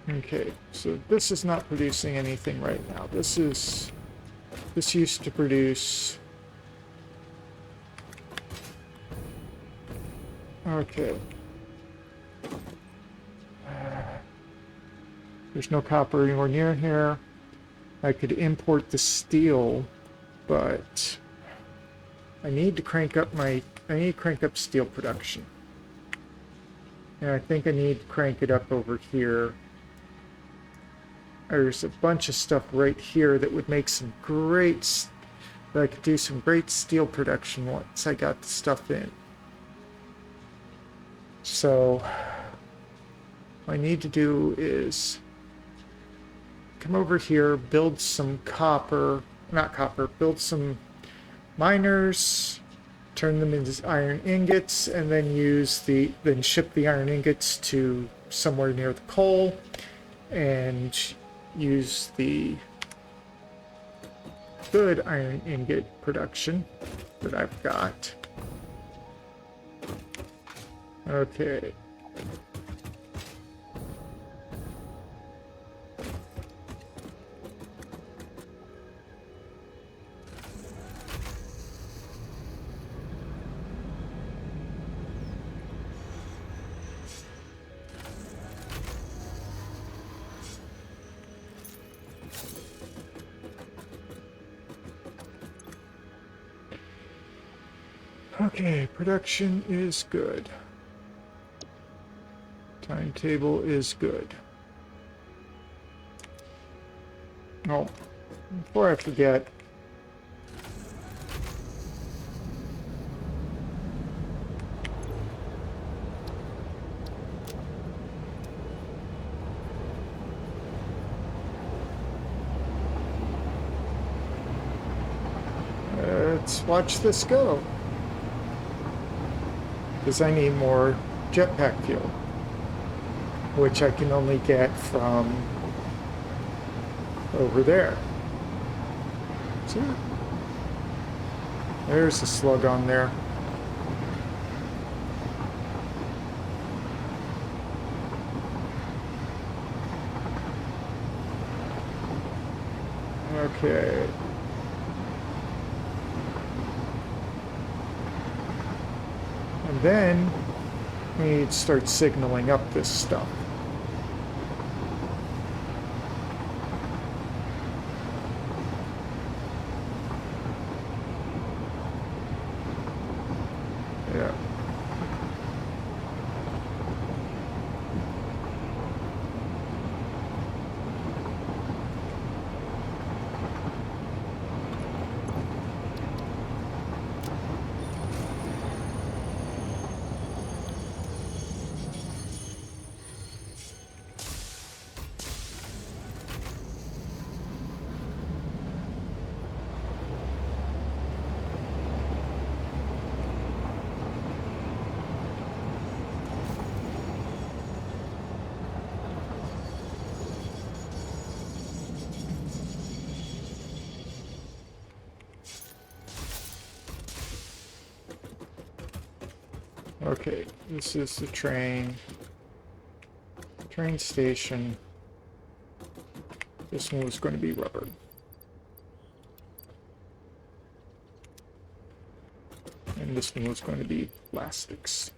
Okay, so this is not producing anything right now. This used to produce... Okay. There's no copper anywhere near here. I could import the steel, but I need to crank up steel production. And I think I need to crank it up over here. There's a bunch of stuff right here that would make some great, that I could do some great steel production once I got the stuff in. So what I need to do is come over here, build some build some miners, turn them into iron ingots, and then ship the iron ingots to somewhere near the coal, and use the good iron ingot production that I've got. Okay. Okay, production is good. Timetable is good. Oh, before I forget, let's watch this go. Because I need more jetpack fuel, which I can only get from over there. See? There's a slug on there. Okay. And then we need to start signaling up this stuff. Yeah. Okay, this is the train station. This one was going to be rubber. And this one was going to be plastics.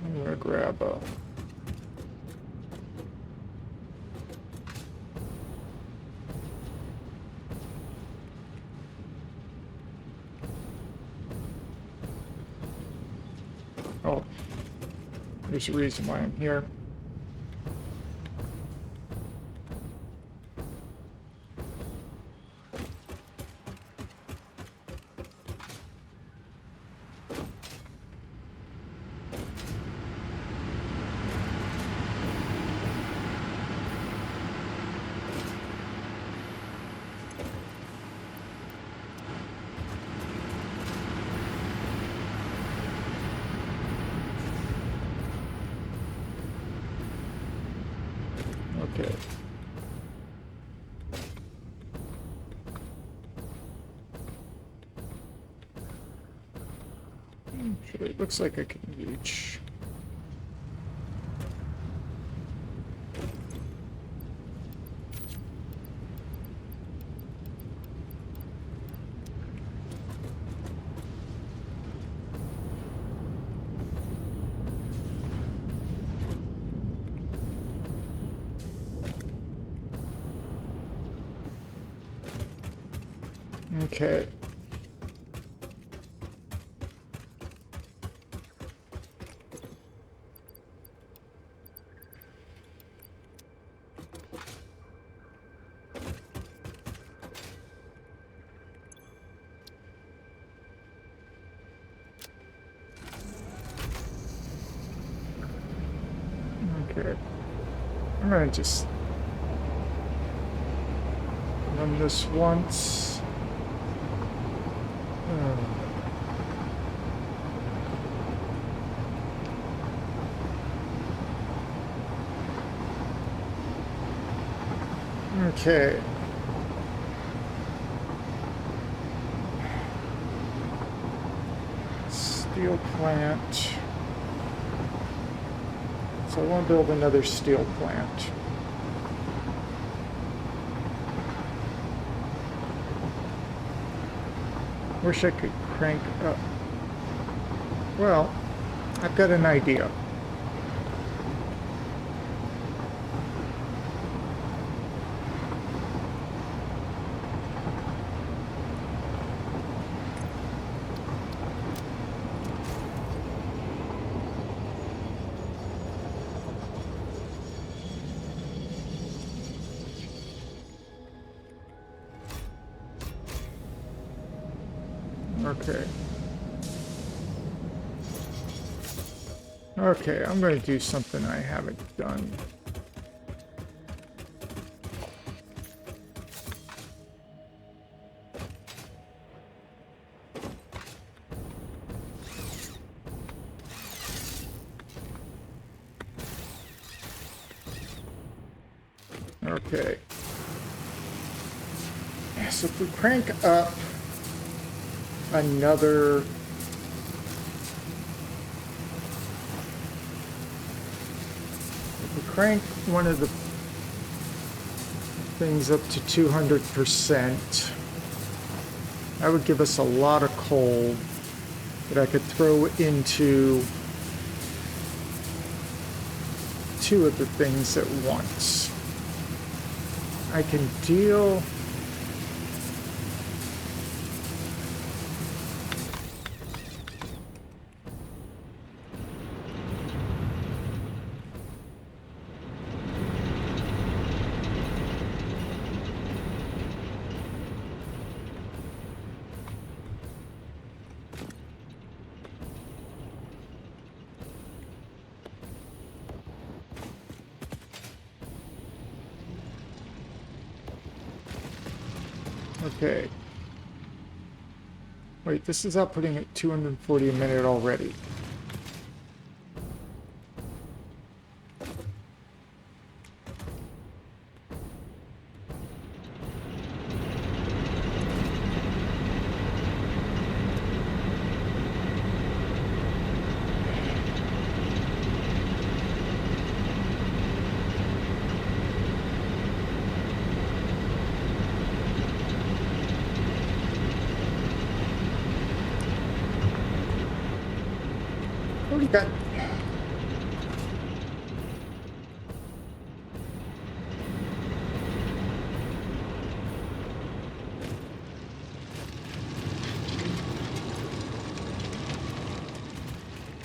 I'm going to grab a... Oh, there's a reason why I'm here. Okay. Actually, it looks like I can reach. Okay. Okay. I'm gonna just run this once. Okay. Steel plant. So I want to build another steel plant. Wish I could crank up. Well, I've got an idea. Okay. Okay, I'm going to do something I haven't done. Okay. So if we crank up another... If we crank one of the things up to 200%, that would give us a lot of coal that I could throw into two of the things at once. I can deal... Okay. Wait, this is outputting at 240 a minute already. What do you got?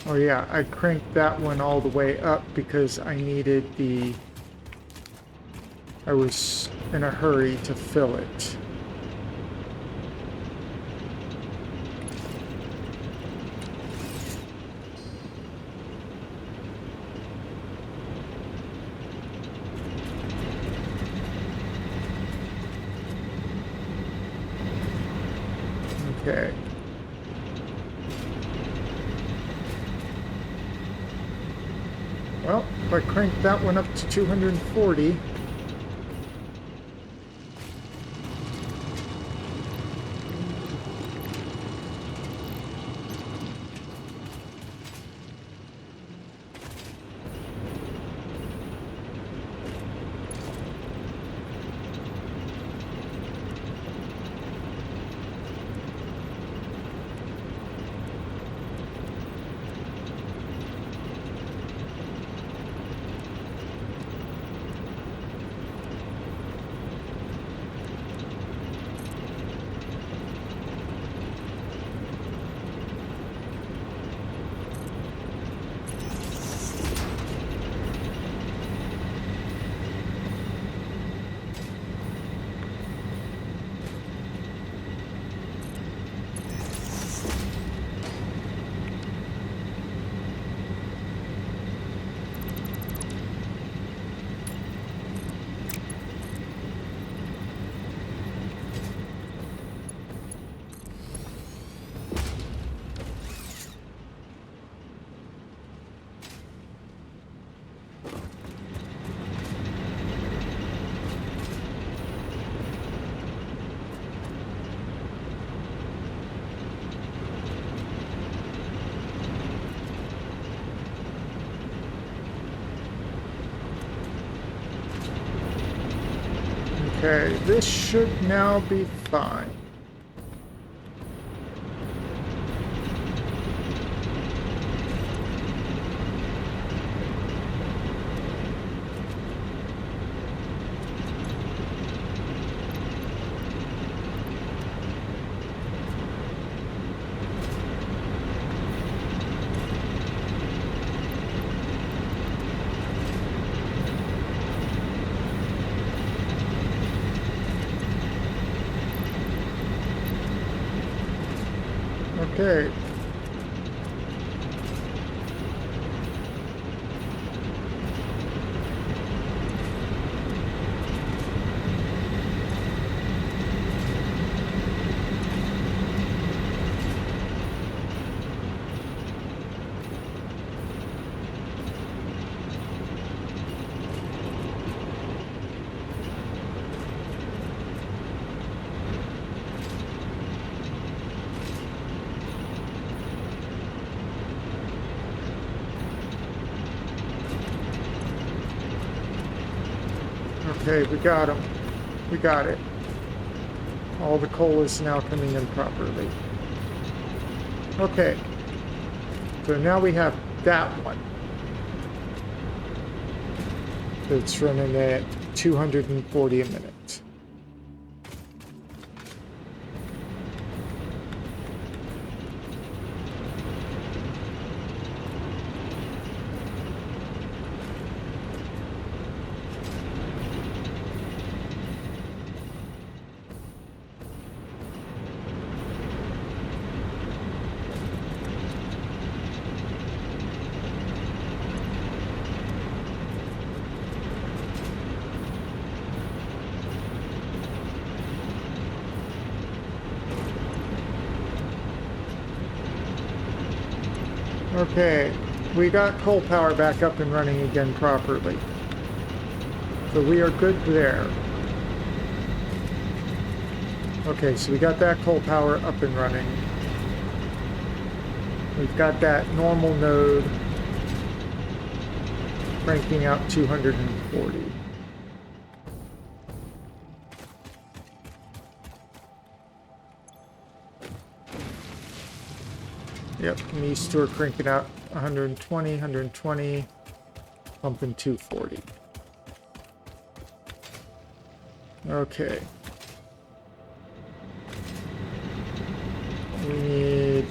Oh yeah, I cranked that one all the way up because I needed the... I was in a hurry to fill it. Okay. Well, if I crank that one up to 240... Okay, this should now be fine. Okay. Okay, we got him. We got it. All the coal is now coming in properly. Okay. So now we have that one. It's running at 240 a minute. Okay, we got coal power back up and running again properly. So we are good there. Okay, so we got that coal power up and running. We've got that normal node cranking out 240. Yep, and these two are cranking out 120, 120, pumping 240. Okay. We need...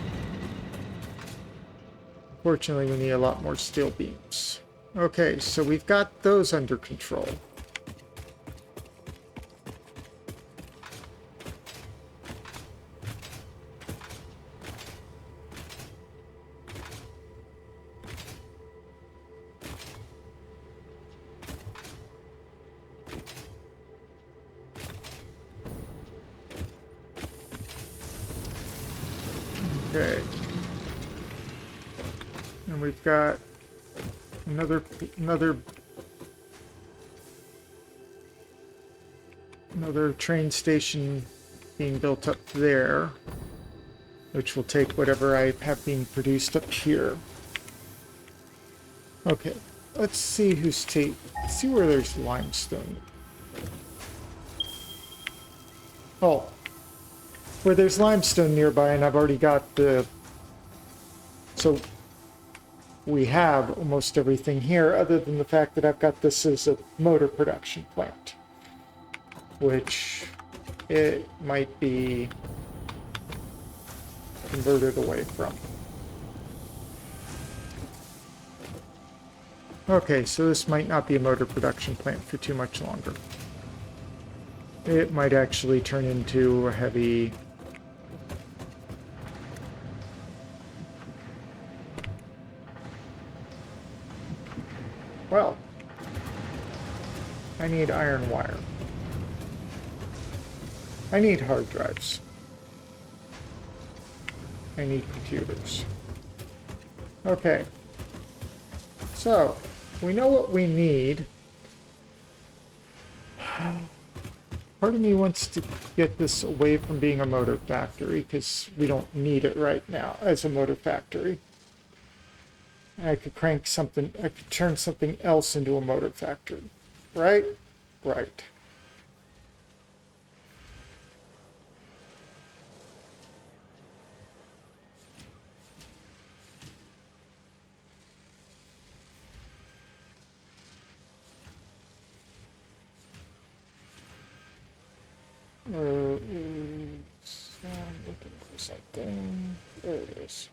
Fortunately, we need a lot more steel beams. Okay, so we've got those under control. Okay. And we've got another train station being built up there, which will take whatever I have being produced up here. Okay, let's see see where there's limestone. Oh, where there's limestone nearby, and I've already got the... So we have almost everything here, other than the fact that I've got this as a motor production plant, which it might be converted away from. Okay, so this might not be a motor production plant for too much longer. It might actually turn into a heavy... Well, I need iron wire. I need hard drives. I need computers. Okay. So, we know what we need. Part of me wants to get this away from being a motor factory, because we don't need it right now as a motor factory. I could crank something, I could turn something else into a motor factory. Right? Right. something. There it is.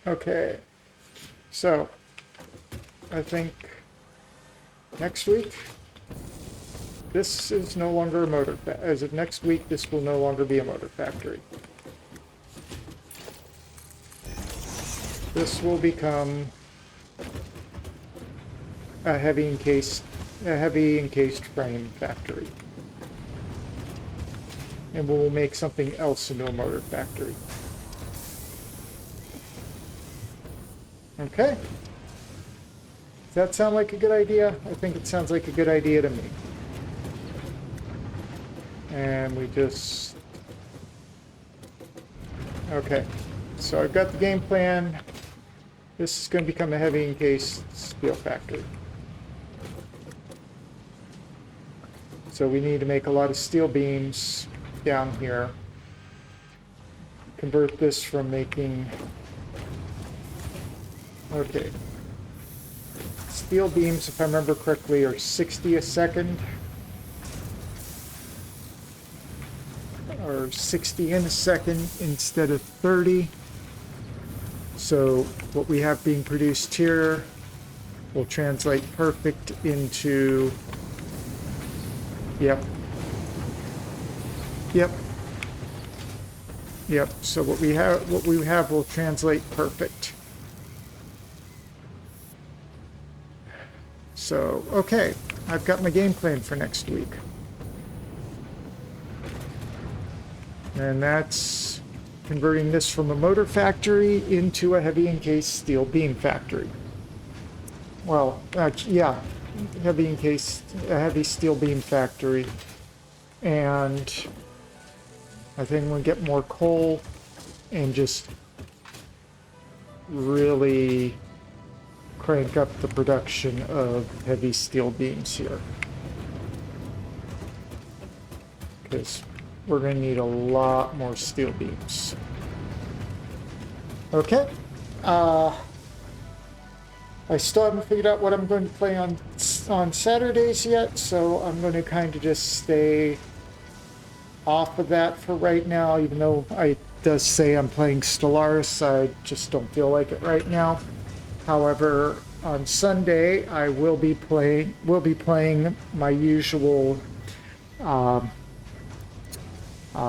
Okay, so I think next week, this is no longer a motor factory. As of next week, this will no longer be a motor factory. This will become a heavy encased frame factory. And we'll make something else into a motor factory. Okay. Does that sound like a good idea? I think it sounds like a good idea to me. And we just... Okay. So I've got the game plan. This is going to become a heavy encased steel factory. So we need to make a lot of steel beams down here. Convert this from making... Okay. Steel beams, if I remember correctly, are 60 a second. Or 60 in a second instead of 30. So what we have being produced here will translate perfect into... Yep. So what we have will translate perfect. So, okay, I've got my game plan for next week. And that's converting this from a motor factory into a heavy encased steel beam factory. Well, yeah, a heavy steel beam factory. And I think we'll get more coal and just really crank up the production of heavy steel beams here. Because we're going to need a lot more steel beams. Okay. I still haven't figured out what I'm going to play on Saturdays yet, so I'm going to kind of just stay off of that for right now, even though it does say I'm playing Stellaris. I just don't feel like it right now. However, on Sunday I will be playing my usual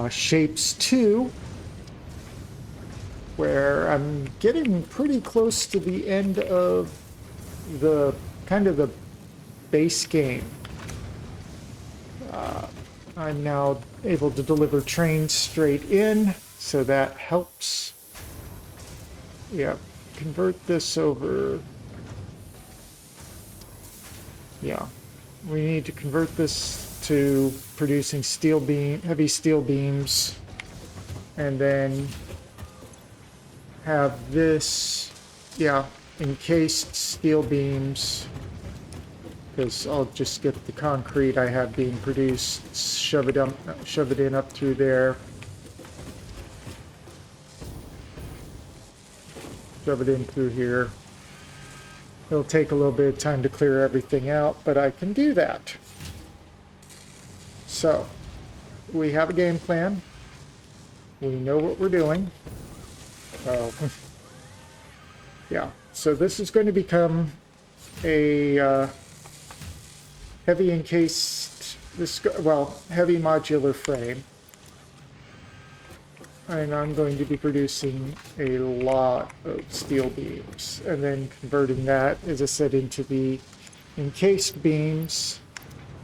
Shapes 2, where I'm getting pretty close to the end of the the base game. I'm now able to deliver trains straight in, so that helps. Yeah. Convert this over. Yeah, we need to convert this to producing heavy steel beams, and then have this, yeah, encased steel beams, because I'll just get the concrete I have being produced, shove it in up through there. Shove it in through here. It'll take a little bit of time to clear everything out, but I can do that. So, we have a game plan. We know what we're doing. Yeah, so this is going to become a heavy encased, heavy modular frame. And I'm going to be producing a lot of steel beams, and then converting that, as I said, into the encased beams,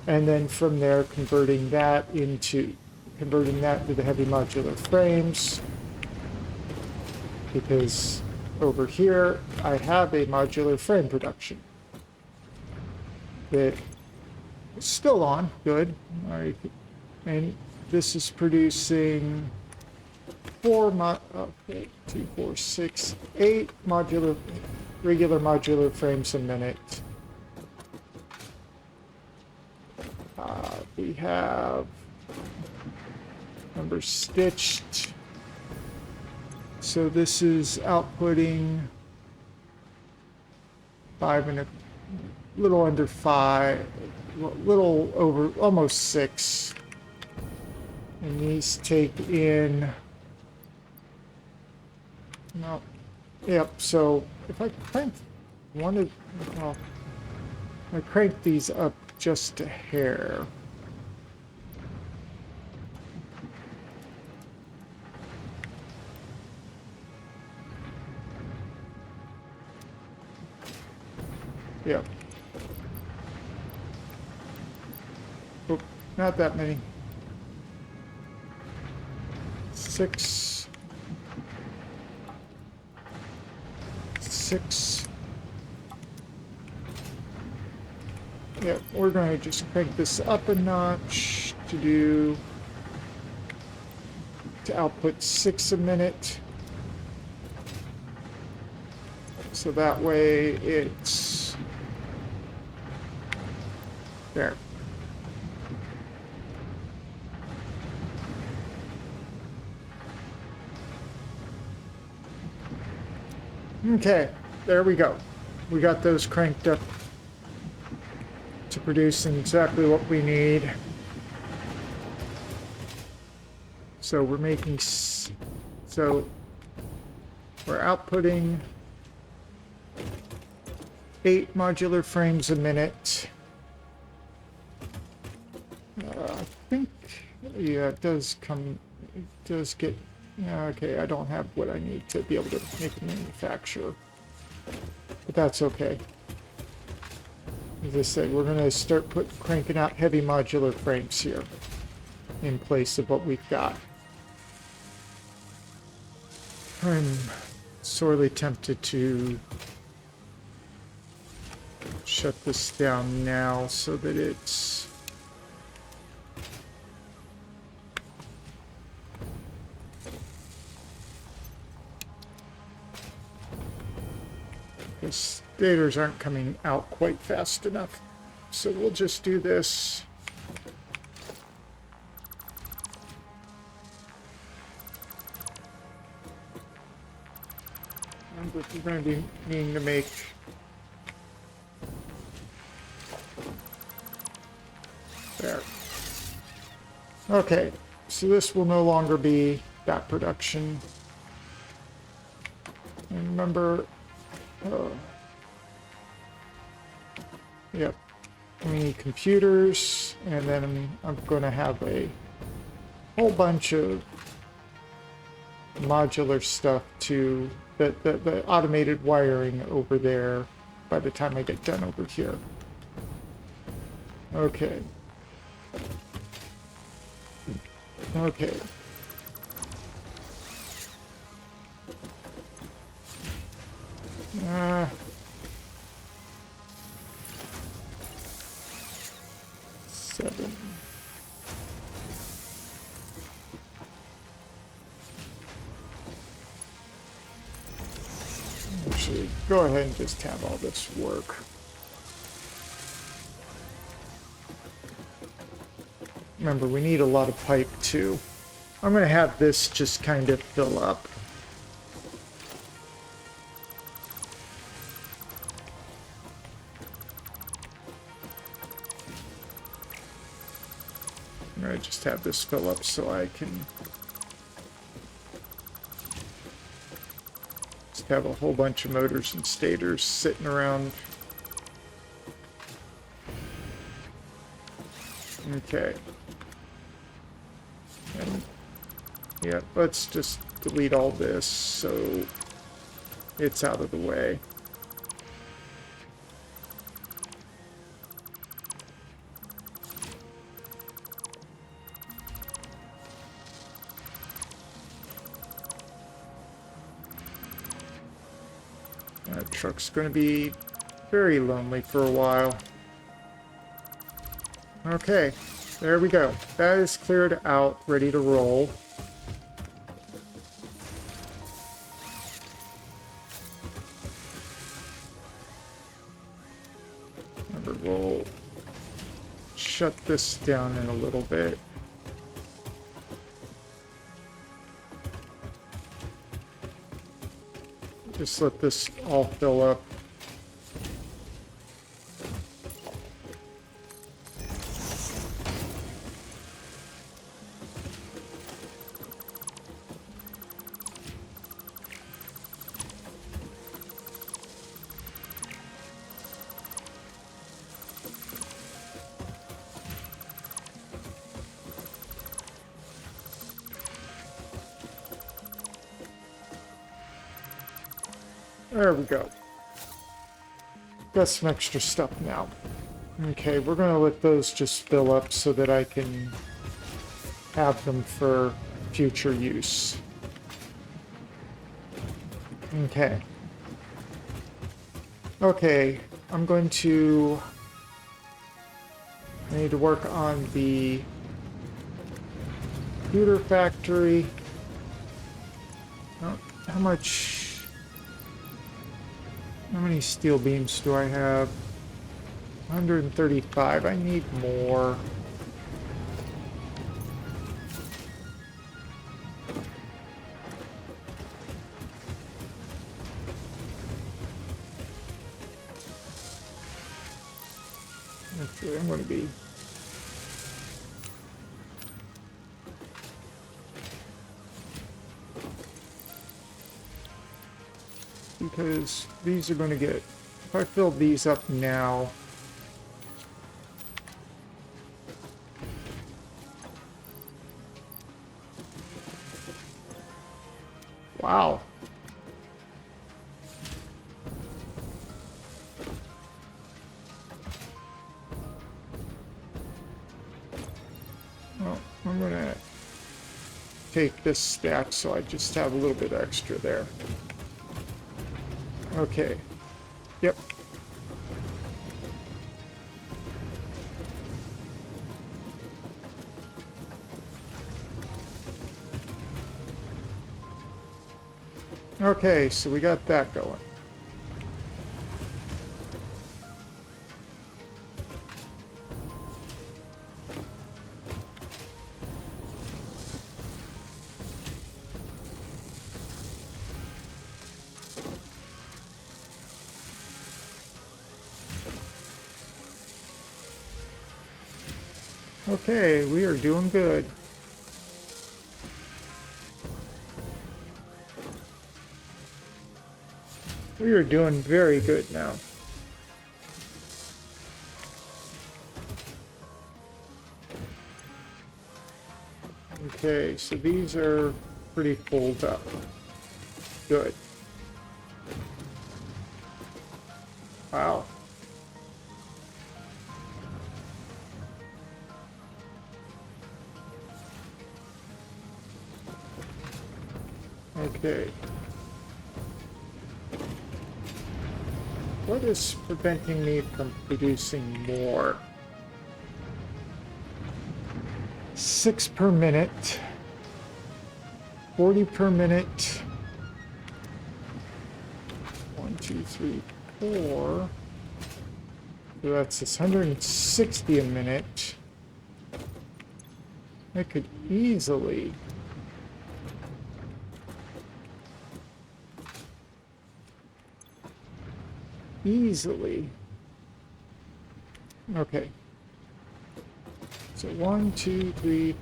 and then from there converting that into the heavy modular frames, because over here I have a modular frame production that is still on, good. All right. And this is producing 8 regular modular frames a minute. We have numbers stitched So this is outputting 5 and a little under 5, little over, almost 6. And these take in, no, yep, so if I crank one of, well, I crank these up just a hair. Yep. Oh, not that many. 6. 6. Yeah, we're going to just crank this up a notch to output 6 a minute. So that way it's there. Okay, there we go. We got those cranked up to produce exactly what we need. So we're making, so we're outputting 8 modular frames a minute. I think, yeah, it does get, yeah, okay, I don't have what I need to be able to make a manufacturer, but that's okay. As I said, we're going to start cranking out heavy modular frames here in place of what we've got. I'm sorely tempted to shut this down now so that it's the stators aren't coming out quite fast enough. So we'll just do this. And we're going to be needing to make there. Okay, so this will no longer be back production. And remember, yep, we need computers, and then I'm going to have a whole bunch of modular stuff to the automated wiring over there by the time I get done over here. Okay. Okay. Seven. Actually, go ahead and just have all this work. Remember, we need a lot of pipe too. I'm going to have this just kind of fill up. I'm going to just have this fill up so I can just have a whole bunch of motors and stators sitting around. Okay. And yeah, let's just delete all this so it's out of the way. That truck's going to be very lonely for a while. Okay, there we go. That is cleared out, ready to roll. Remember, we'll shut this down in a little bit. Just let this all fill up. There we go. Got some extra stuff now. Okay, we're going to let those just fill up so that I can have them for future use. Okay. Okay, I need to work on the computer factory. Oh, how many steel beams do I have? 135. I need more. Okay, I'm going to be... because these are going to get... If I fill these up now... Wow. Well, I'm going to take this stack so I just have a little bit extra there. Okay. Yep. Okay, so we got that going. Okay, we are doing good. We are doing very good now. Okay, so these are pretty full up. Good. Wow. Okay. What is preventing me from producing more? 6 per minute. 40 per minute. 1, 2, 3, 4. So that's 160 a minute. I could easily... Okay. So 1, 2, 3,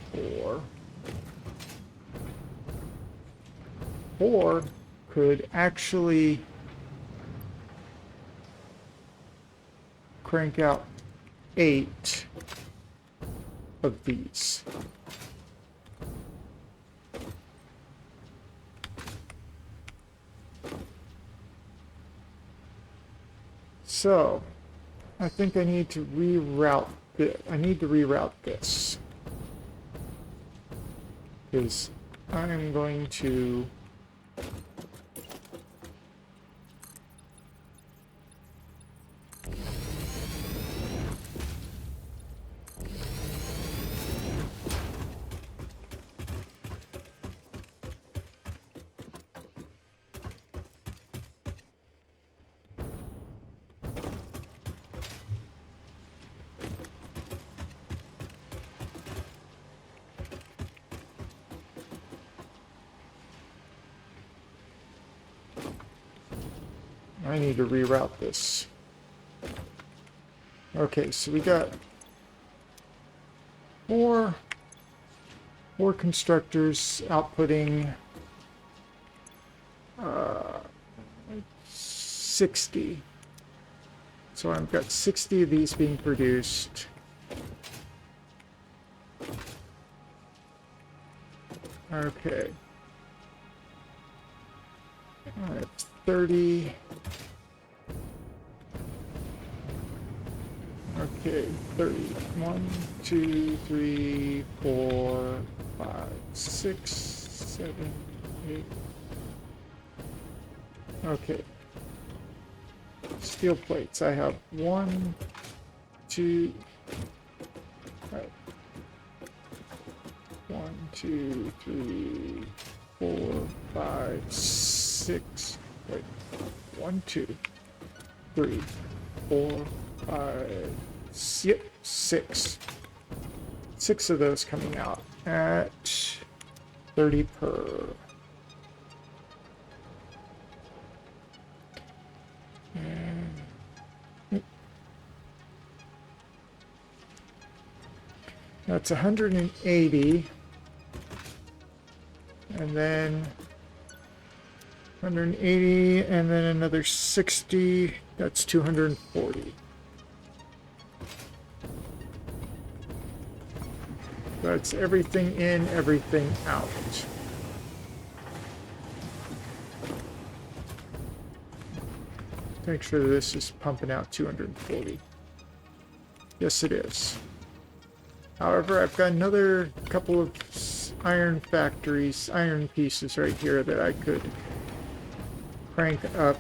4. 4 could actually crank out 8 of these. So, I think I need to reroute this. Because I'm going to... I need to reroute this. Okay, so we got four constructors outputting 60. So I've got 60 of these being produced. Okay. I have 30. Okay, 30. 1, 2, 3, 4, 5, 6, 7, 8. Okay. Steel plates. I have 1, 2. Right. 1, 2, 3, 4, 5, 6. Wait. 1, 2, 3, 4, 5. Yep, 6. 6 of those coming out at 30 per. That's 180. And then 180, and then another 60. That's 240. That's everything in, everything out. Make sure this is pumping out 240. Yes, it is. However, I've got another couple of iron factories, iron pieces right here that I could crank up.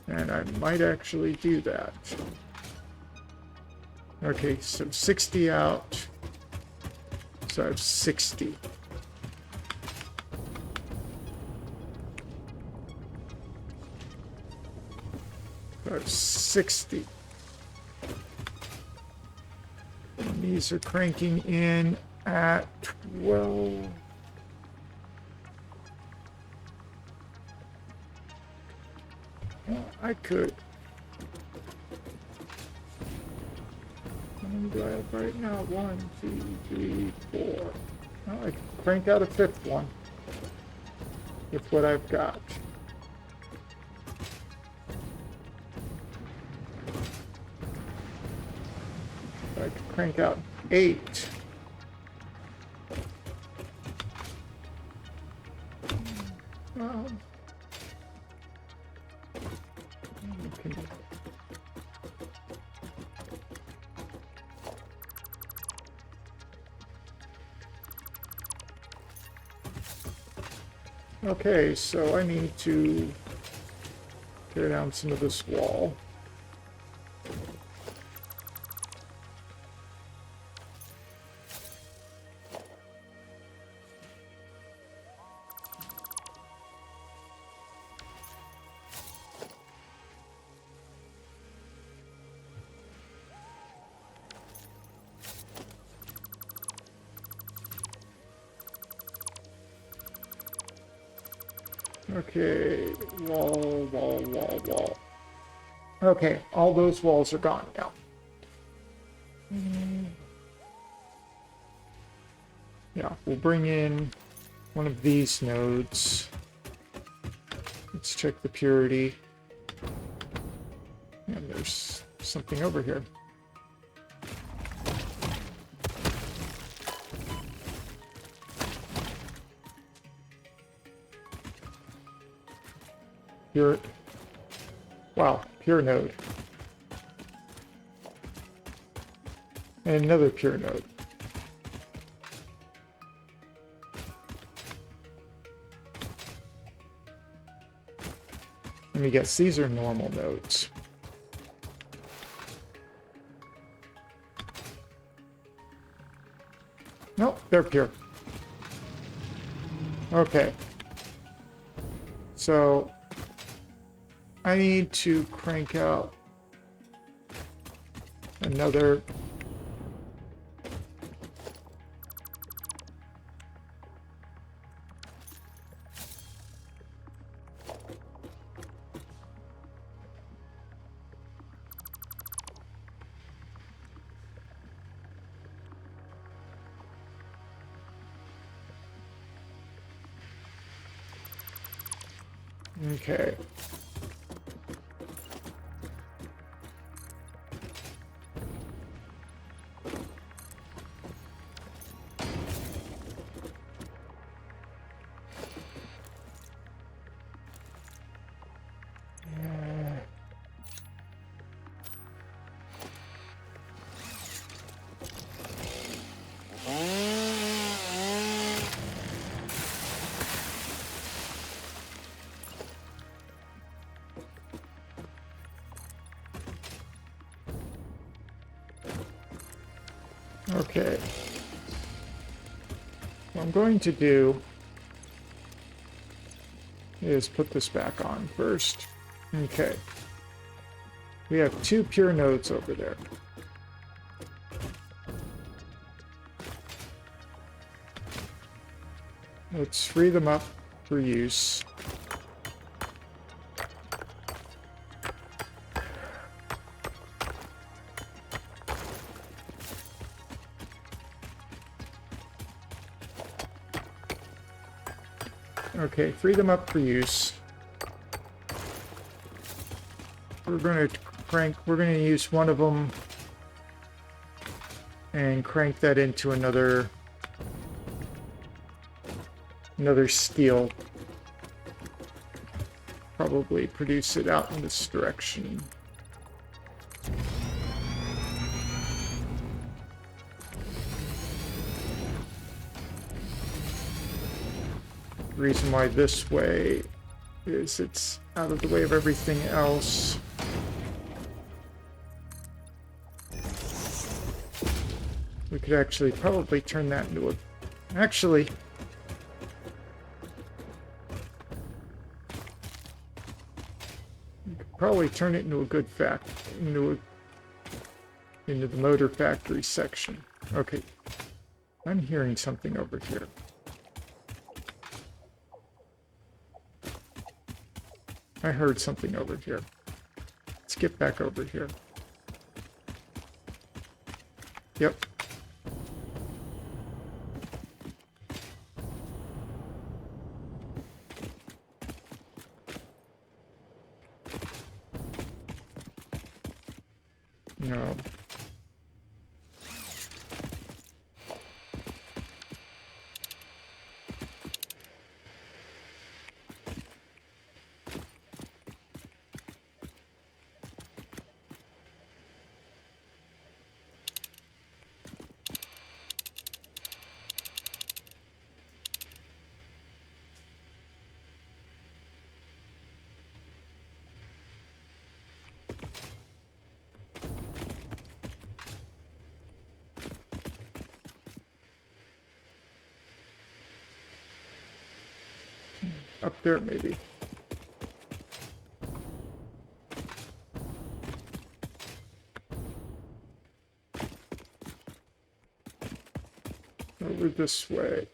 And I might actually do that. Okay, so 60 out. So I have 60. So I have 60. And these are cranking in at 12. Well, I could. How many do I have right now? 1, 2, 3, 4. Well, I can crank out a 5th one with what I've got. I can crank out 8. Okay, so I need to tear down some of this wall. Okay, wall. Okay, all those walls are gone now. Yeah, we'll bring in one of these nodes. Let's check the purity. And there's something over here. Pure. Wow, pure node. And another pure node. Let me guess, these are normal nodes. Nope, they're pure. Okay. So I need to crank out another Okay. Okay. What I'm going to do is put this back on first. Okay. We have 2 pure nodes over there. Let's free them up for use. Okay, free them up for use. We're going to use one of them and crank that into another steel. Probably produce it out in this direction. The reason why this way is it's out of the way of everything else. We could actually probably turn that into a... Actually... we could probably turn it into a good into the motor factory section. Okay. I'm hearing something over here. I heard something over here. Let's get back over here. Yep. No. Up there, maybe. Over this way.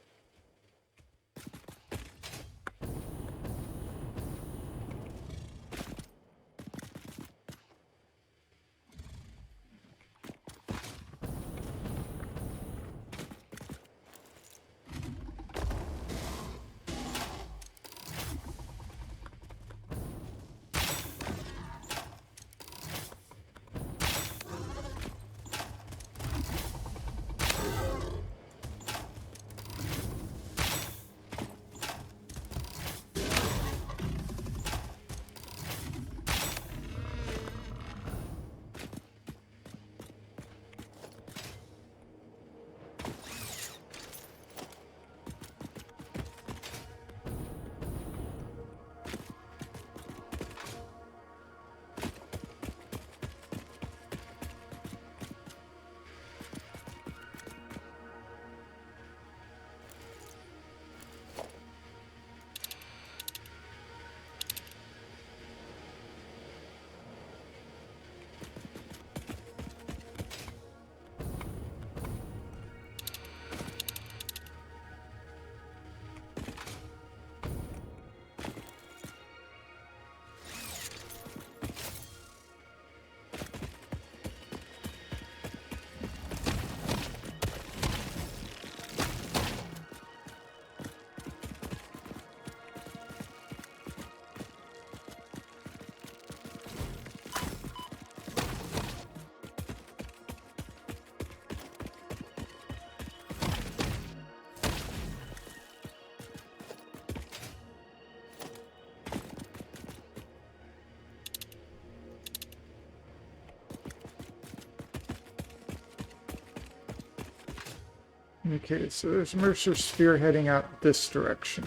Okay, so there's Mercer Sphere heading out this direction.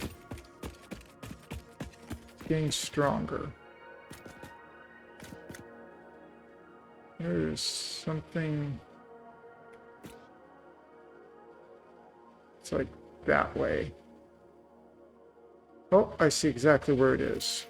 It's getting stronger. There's something... It's like that way. Oh, I see exactly where it is.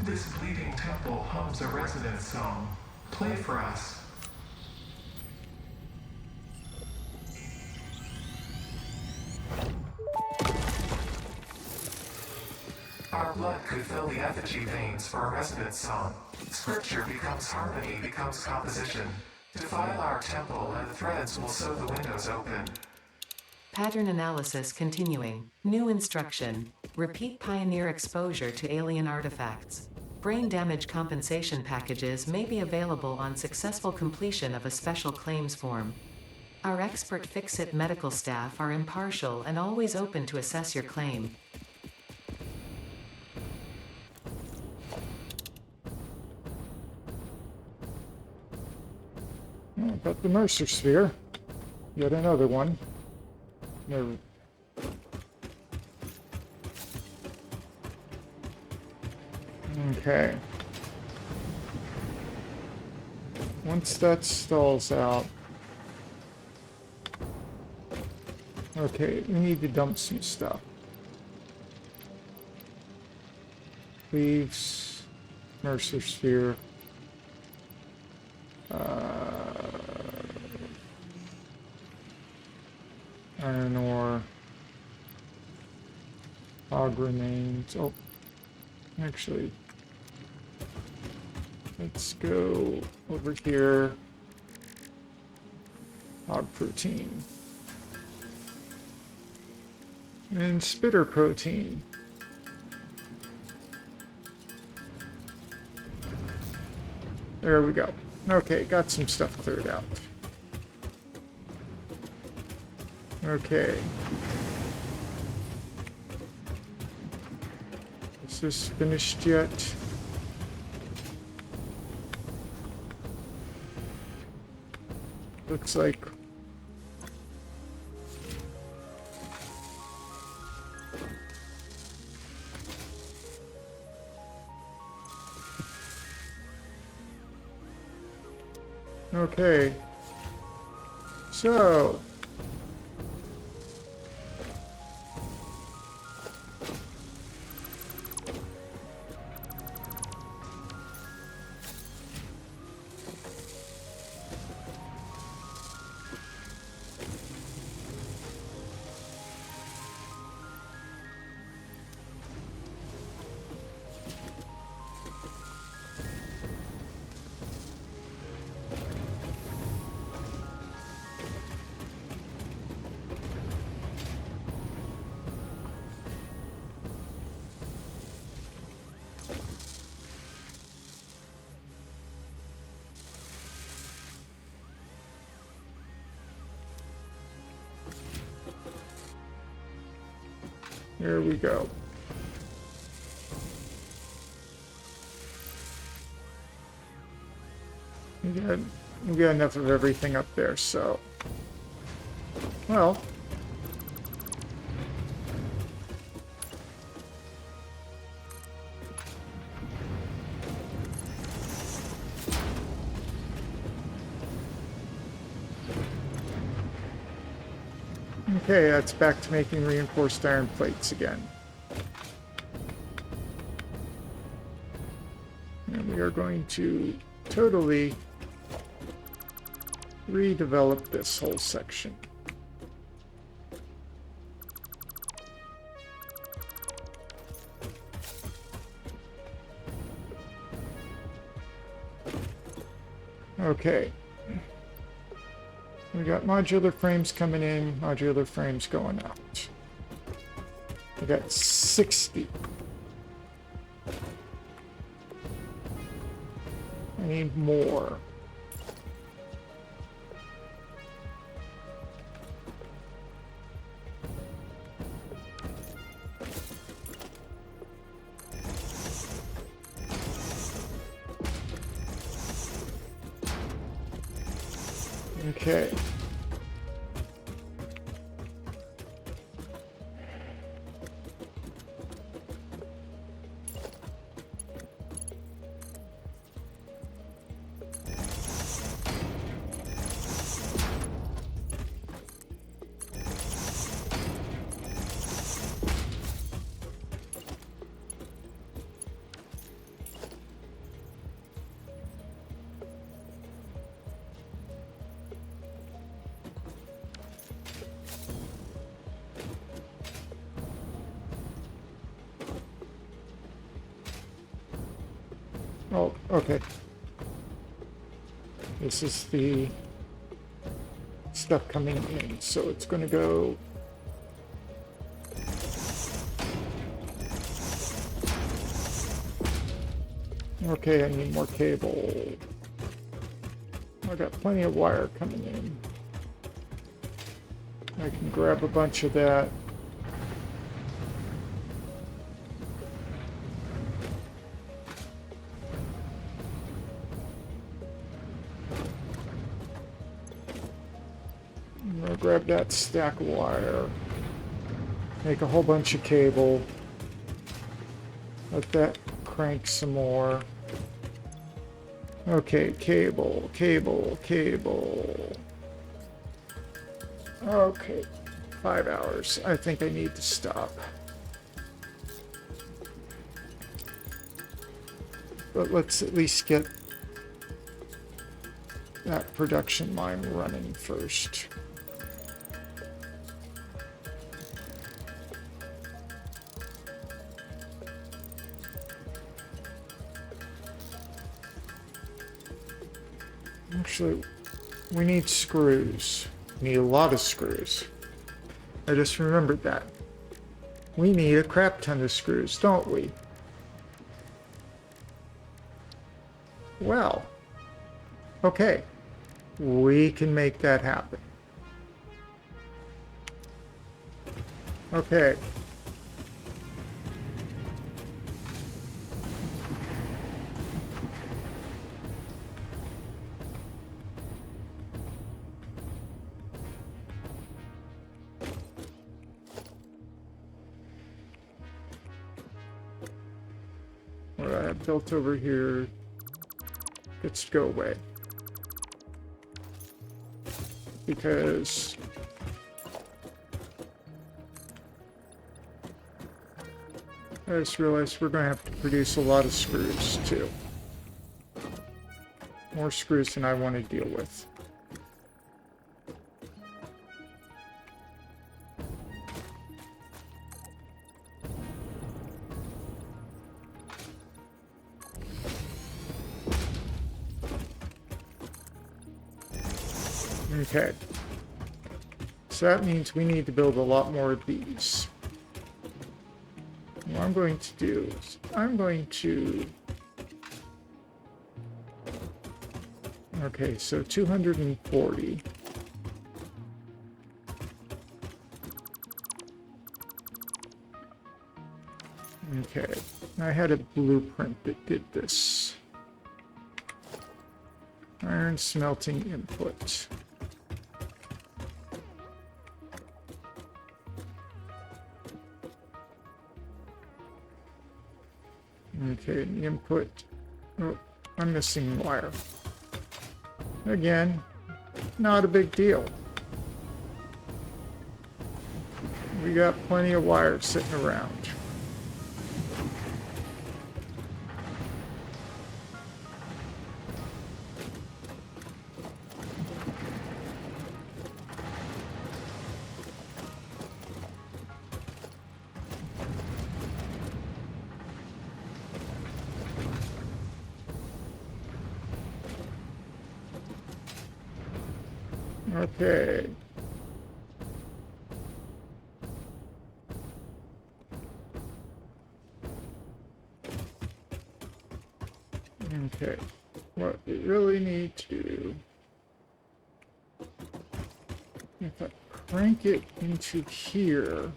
This bleeding temple hums a resonance song. Play for us. Our blood could fill the effigy veins for a resonance song. Scripture becomes harmony, becomes composition. Defile our temple and the threads will sew the windows open. Pattern analysis continuing. New instruction. Repeat pioneer exposure to alien artifacts. Brain damage compensation packages may be available on successful completion of a special claims form. Our expert Fix-It medical staff are impartial and always open to assess your claim. Oh, got the Mercer Sphere. Yet another one. No. Okay. Once that stalls out... Okay, we need to dump some stuff. Leaves, Mercer Sphere. Iron ore. Hog remains. Oh, actually, let's go over here. Hog protein. And spitter protein. There we go. Okay, got some stuff cleared out. Okay. Is this finished yet? Looks like... Okay. So... Here we go. We got enough of everything up there, so... Well... Okay, that's back to making reinforced iron plates again. And we are going to totally redevelop this whole section. Okay. We got modular frames coming in, modular frames going out. We got 60. I need more. Okay. Oh, okay. This is the stuff coming in, so it's going to go. Okay, I need more cable. I got plenty of wire coming in. I can grab a bunch of that. I'm gonna grab that stack of wire. Make a whole bunch of cable. Let that crank some more. Okay, cable, cable, cable. Okay, 5 hours. I think I need to stop. But let's at least get that production line running first. Actually, we need screws. We need a lot of screws. I just remembered that. We need a crap ton of screws, don't we? Well, okay. We can make that happen. Okay. What I have built over here gets to go away. Because I just realized we're going to have to produce a lot of screws too. More screws than I want to deal with. Okay. So that means we need to build a lot more of these. What I'm going to do is I'm going to... Okay, so 240. Okay, I had a blueprint that did this. Iron smelting input. Okay, the input. Oh, I'm missing wire. Again, not a big deal. We got plenty of wires sitting around. Okay. Okay. What we really need to do, if I crank it into here,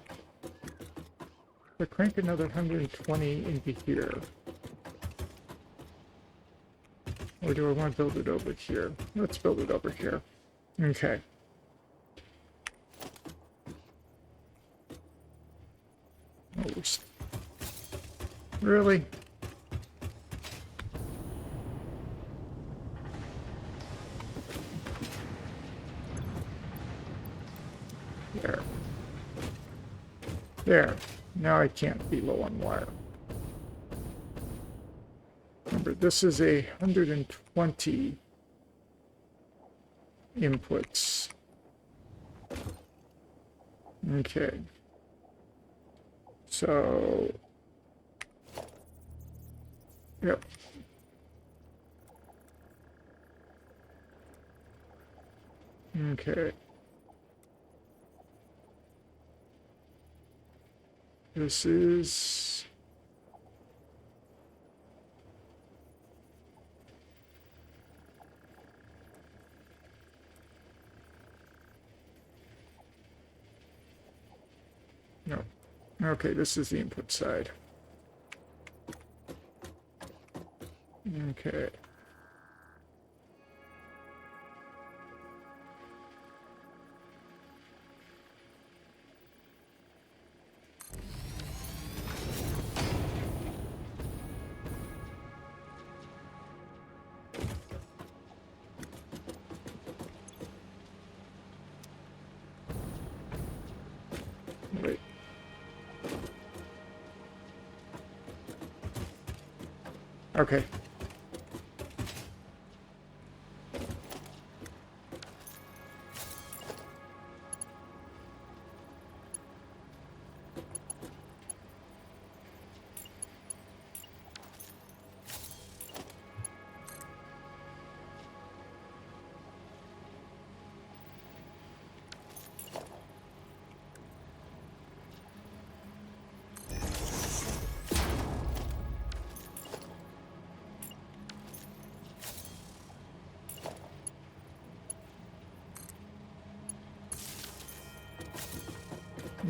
if I crank another 120 into here, or do I want to build it over here? Let's build it over here. Okay. Oh, really? There. There. Now I can't be low on wire. Remember, this is 120 inputs. Okay. So, yep. Okay. This is... No. Okay, this is the input side. Okay. Wait. Okay.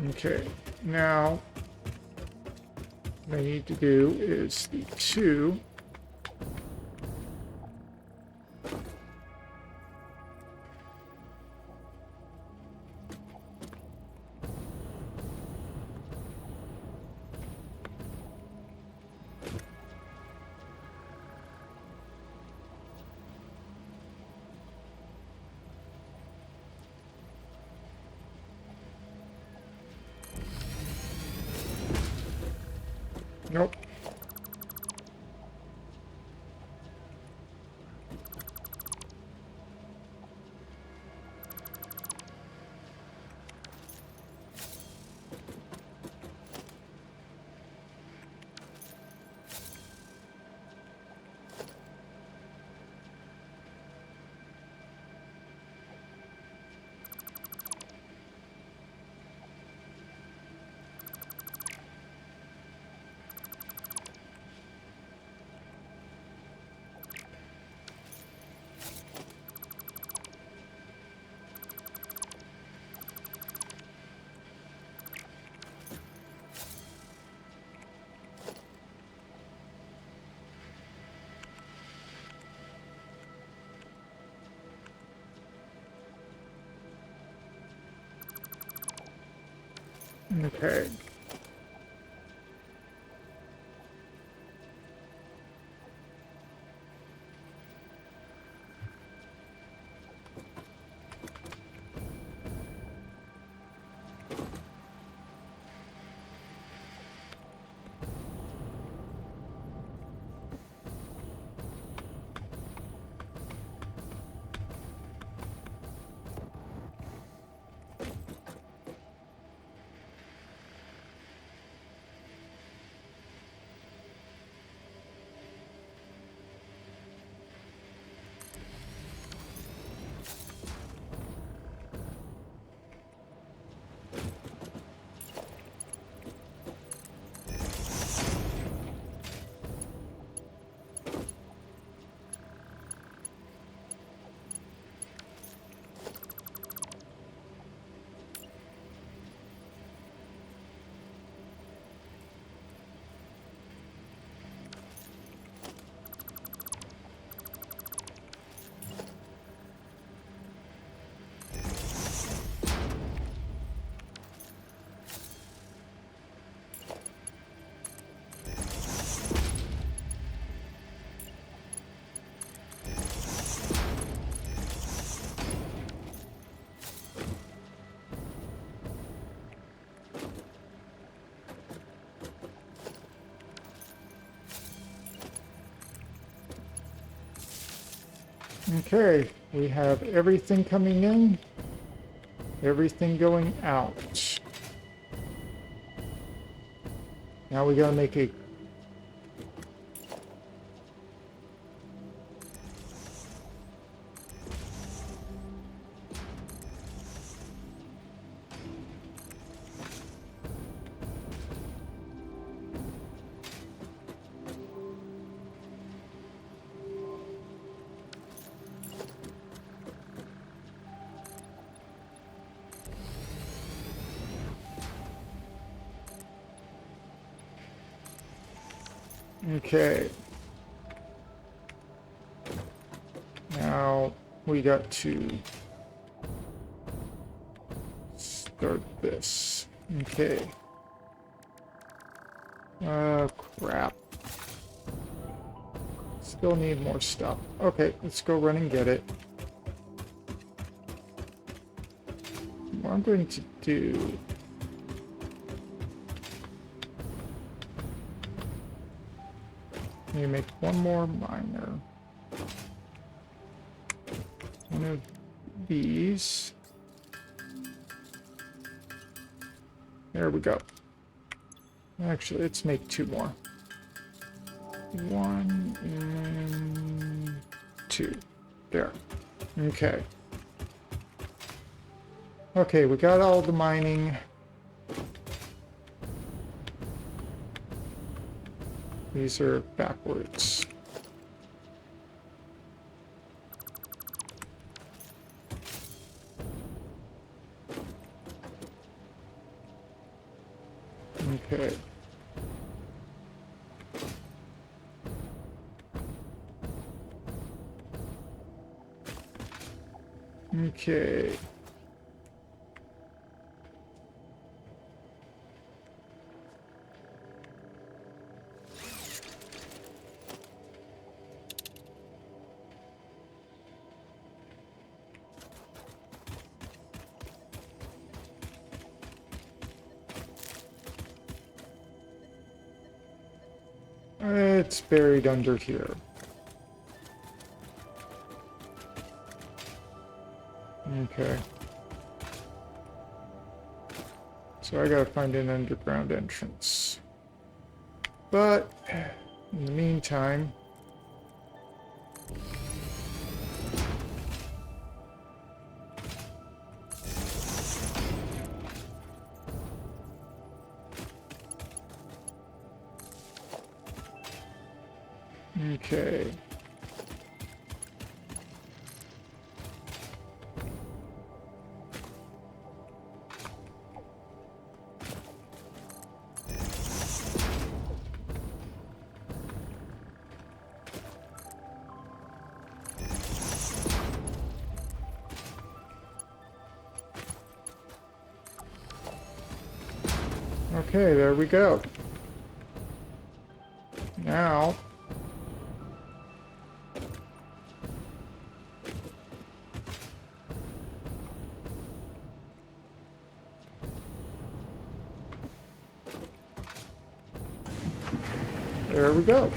Okay, now what I need to do is the two. Nope. Okay. Okay, we have everything coming in, everything going out. Now we gotta make a okay. Now we got to start this. Okay. Crap. Still need more stuff. Okay, let's go run and get it. What I'm going to do... Let me make one more miner. One of these. There we go. Actually, let's make two more. 1 and 2. There. Okay. Okay, we got all the mining. These are backwards. Okay. Okay. It's buried under here. Okay. So I gotta find an underground entrance. But, in the meantime... Okay. Okay, there we go. Now... There we go.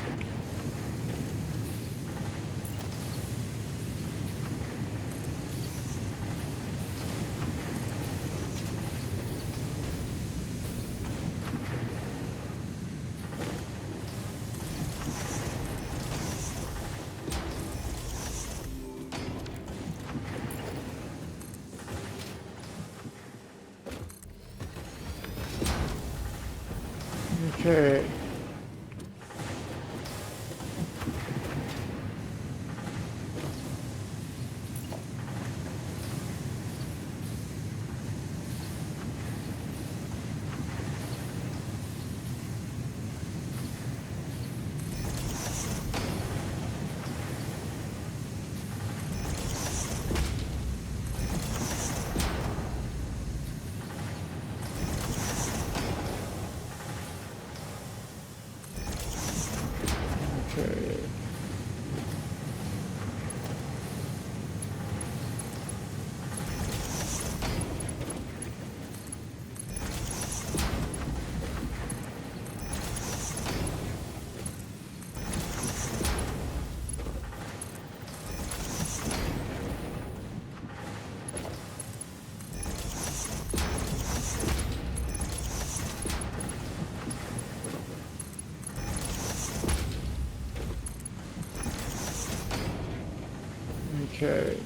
Okay. Okay.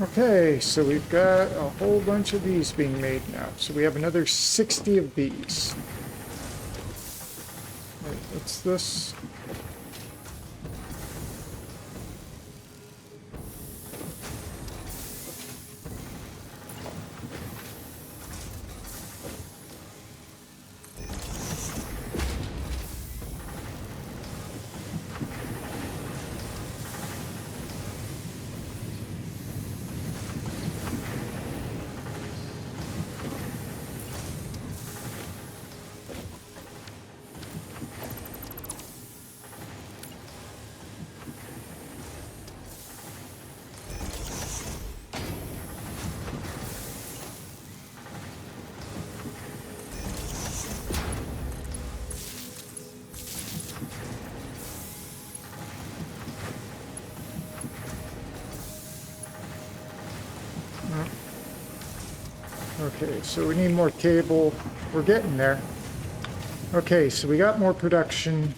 Okay, so we've got a whole bunch of these being made now. So we have another 60 of these. Wait, what's this? Okay, so we need more cable. We're getting there. Okay, so we got more production.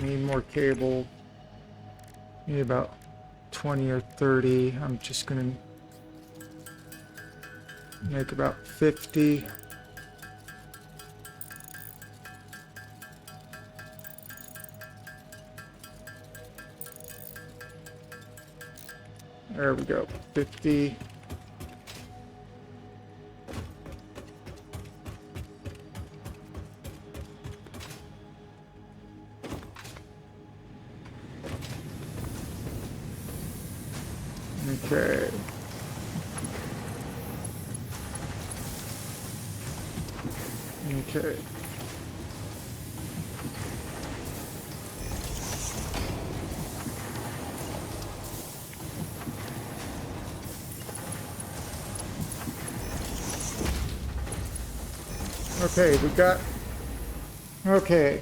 Need more cable. Need about 20 or 30. I'm just gonna make about 50. There we go, 50. Okay. Okay. Okay, we got... Okay.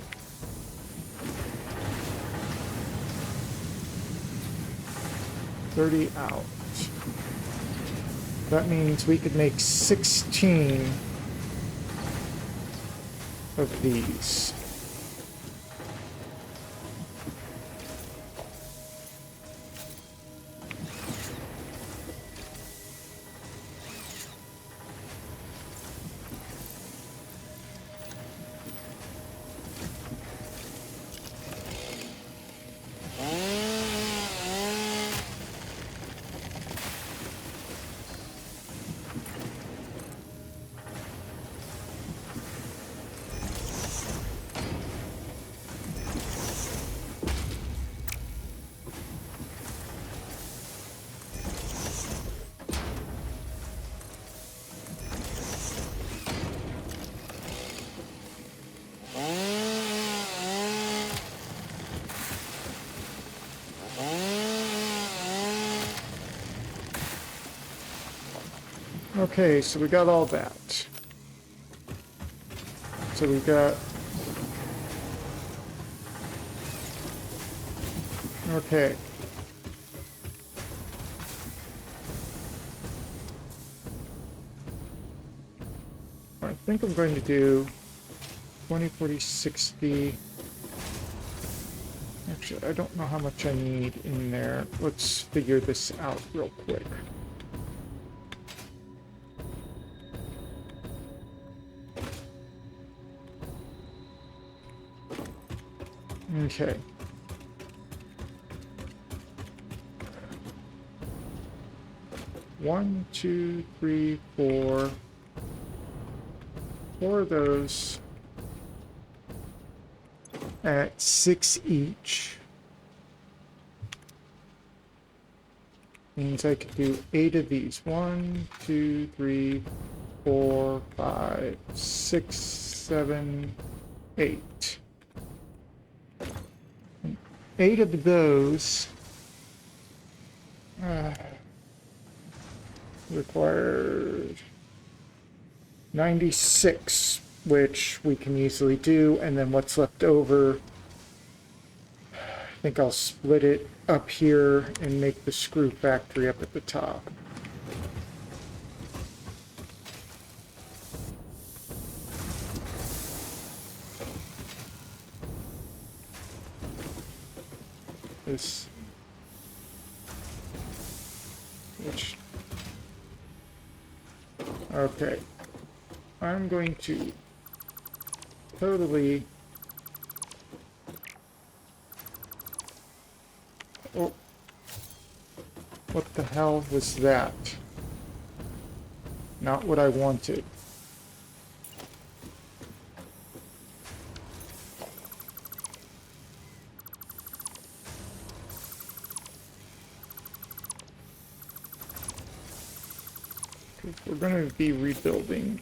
$30 out. That means we could make 16 of these. Okay, so we got all that. So we got... Okay. I think I'm going to do 20, 40, 60. Actually, I don't know how much I need in there. Let's figure this out real quick. Okay. One, two, three, four. Four of those at 6 each. Means I could do 8 of these. 1, 2, 3, 4, 5, 6, 7, 8. 8 of those required 96, which we can easily do, and then what's left over, I think I'll split it up here and make the screw factory up at the top. This, which, okay, I'm going to totally, oh, what the hell was that? Not what I wanted. We're going to be rebuilding.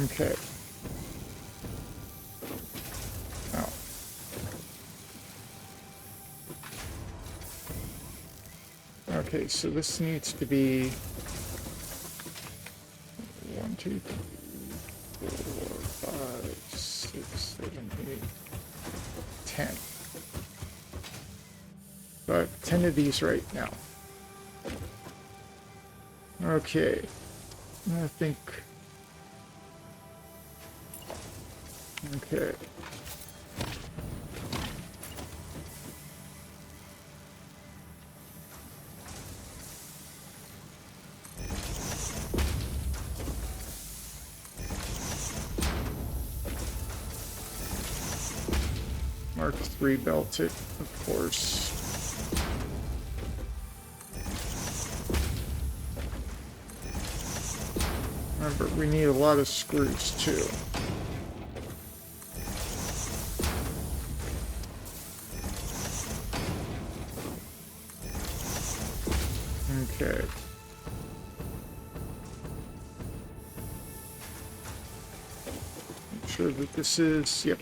Okay. Now. Okay, so this needs to be 1, 2, 3, 4, 5, 6, 7, 8, 10. So I have 10 of these right now. Okay. I think. Okay. Mark III belted, of course. Remember, we need a lot of screws too. Okay. Make sure that this is, yep.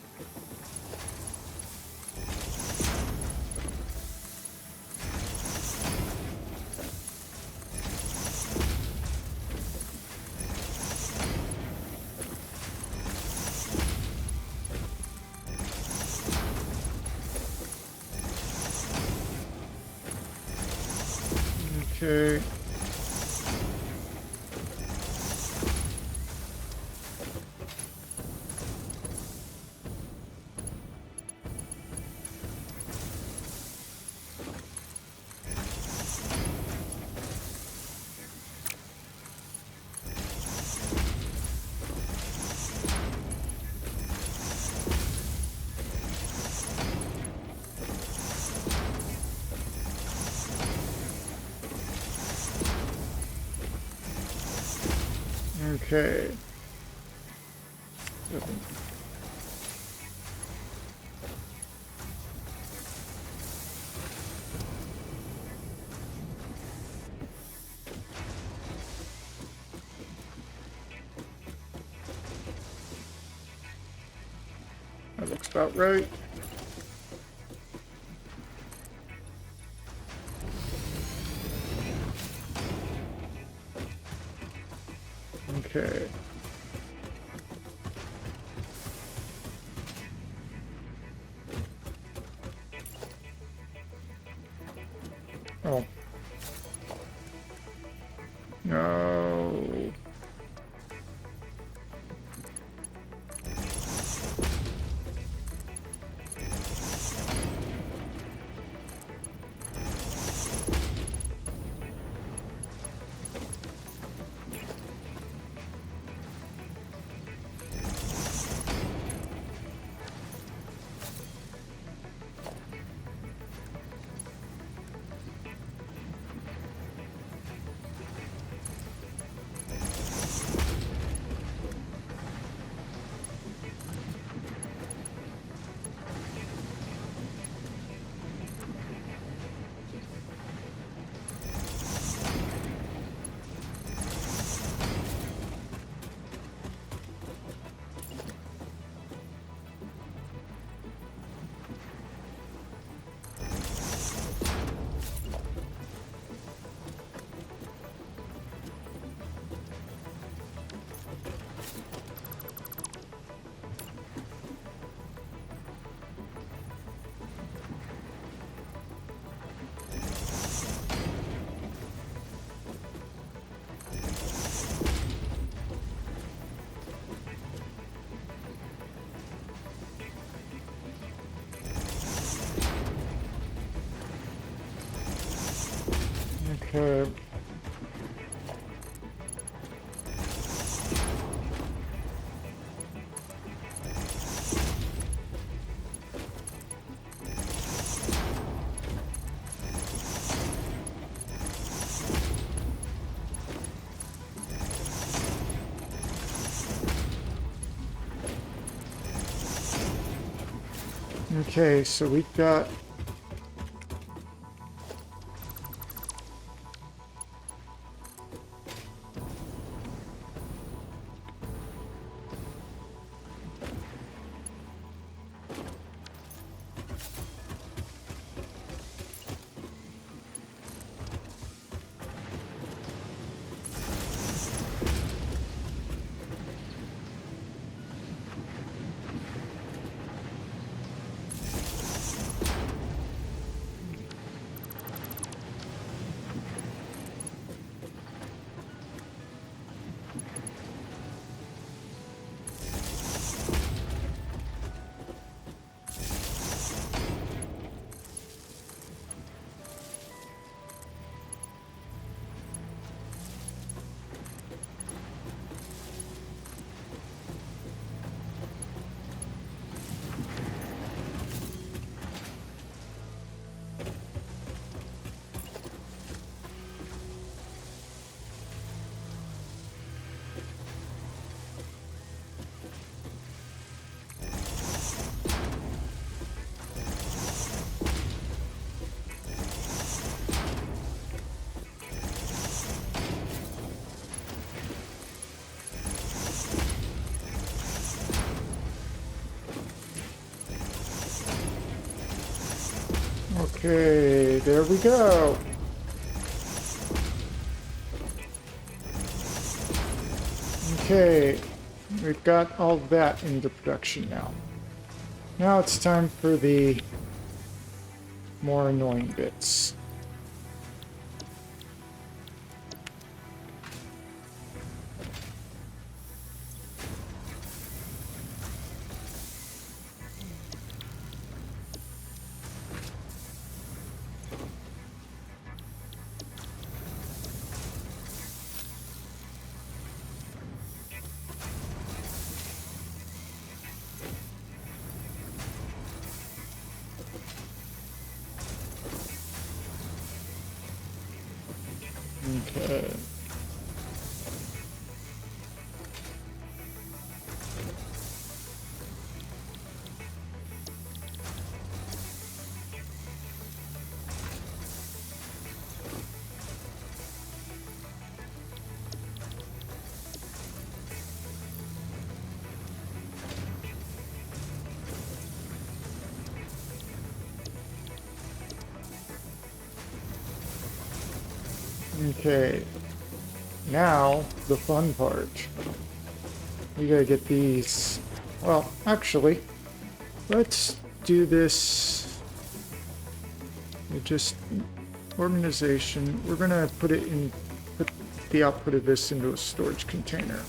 Okay. Okay. That looks about right. Okay. Oh. No. Okay. Okay, so we've got okay, there we go. Okay, we've got all that into production now. Now it's time for the more annoying bits. Okay. Okay. Now, the fun part. We gotta get these... Well, actually, let's do this... We just organization. We're gonna put the output of this into a storage container.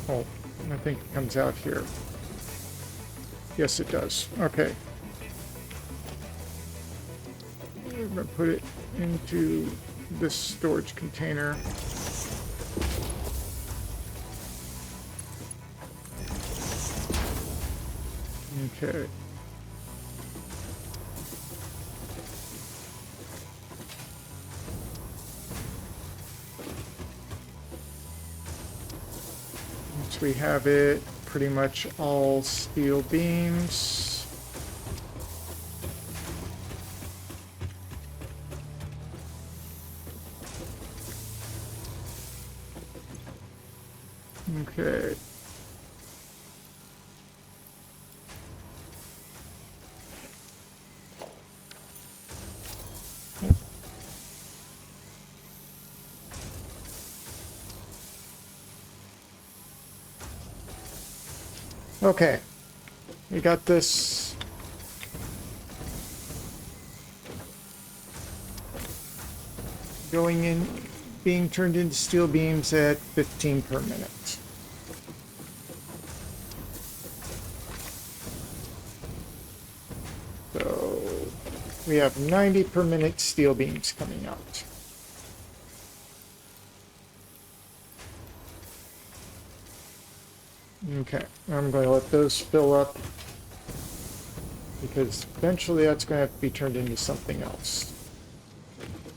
Oh, I think it comes out here. Yes, it does. Okay. We're going to put it into this storage container. Okay. Once we have it, pretty much all steel beams. Okay. Okay. We got this. Going in, being turned into steel beams at 15 per minute. So we have 90 per minute steel beams coming out. Okay, I'm going to let those fill up because eventually that's going to have to be turned into something else.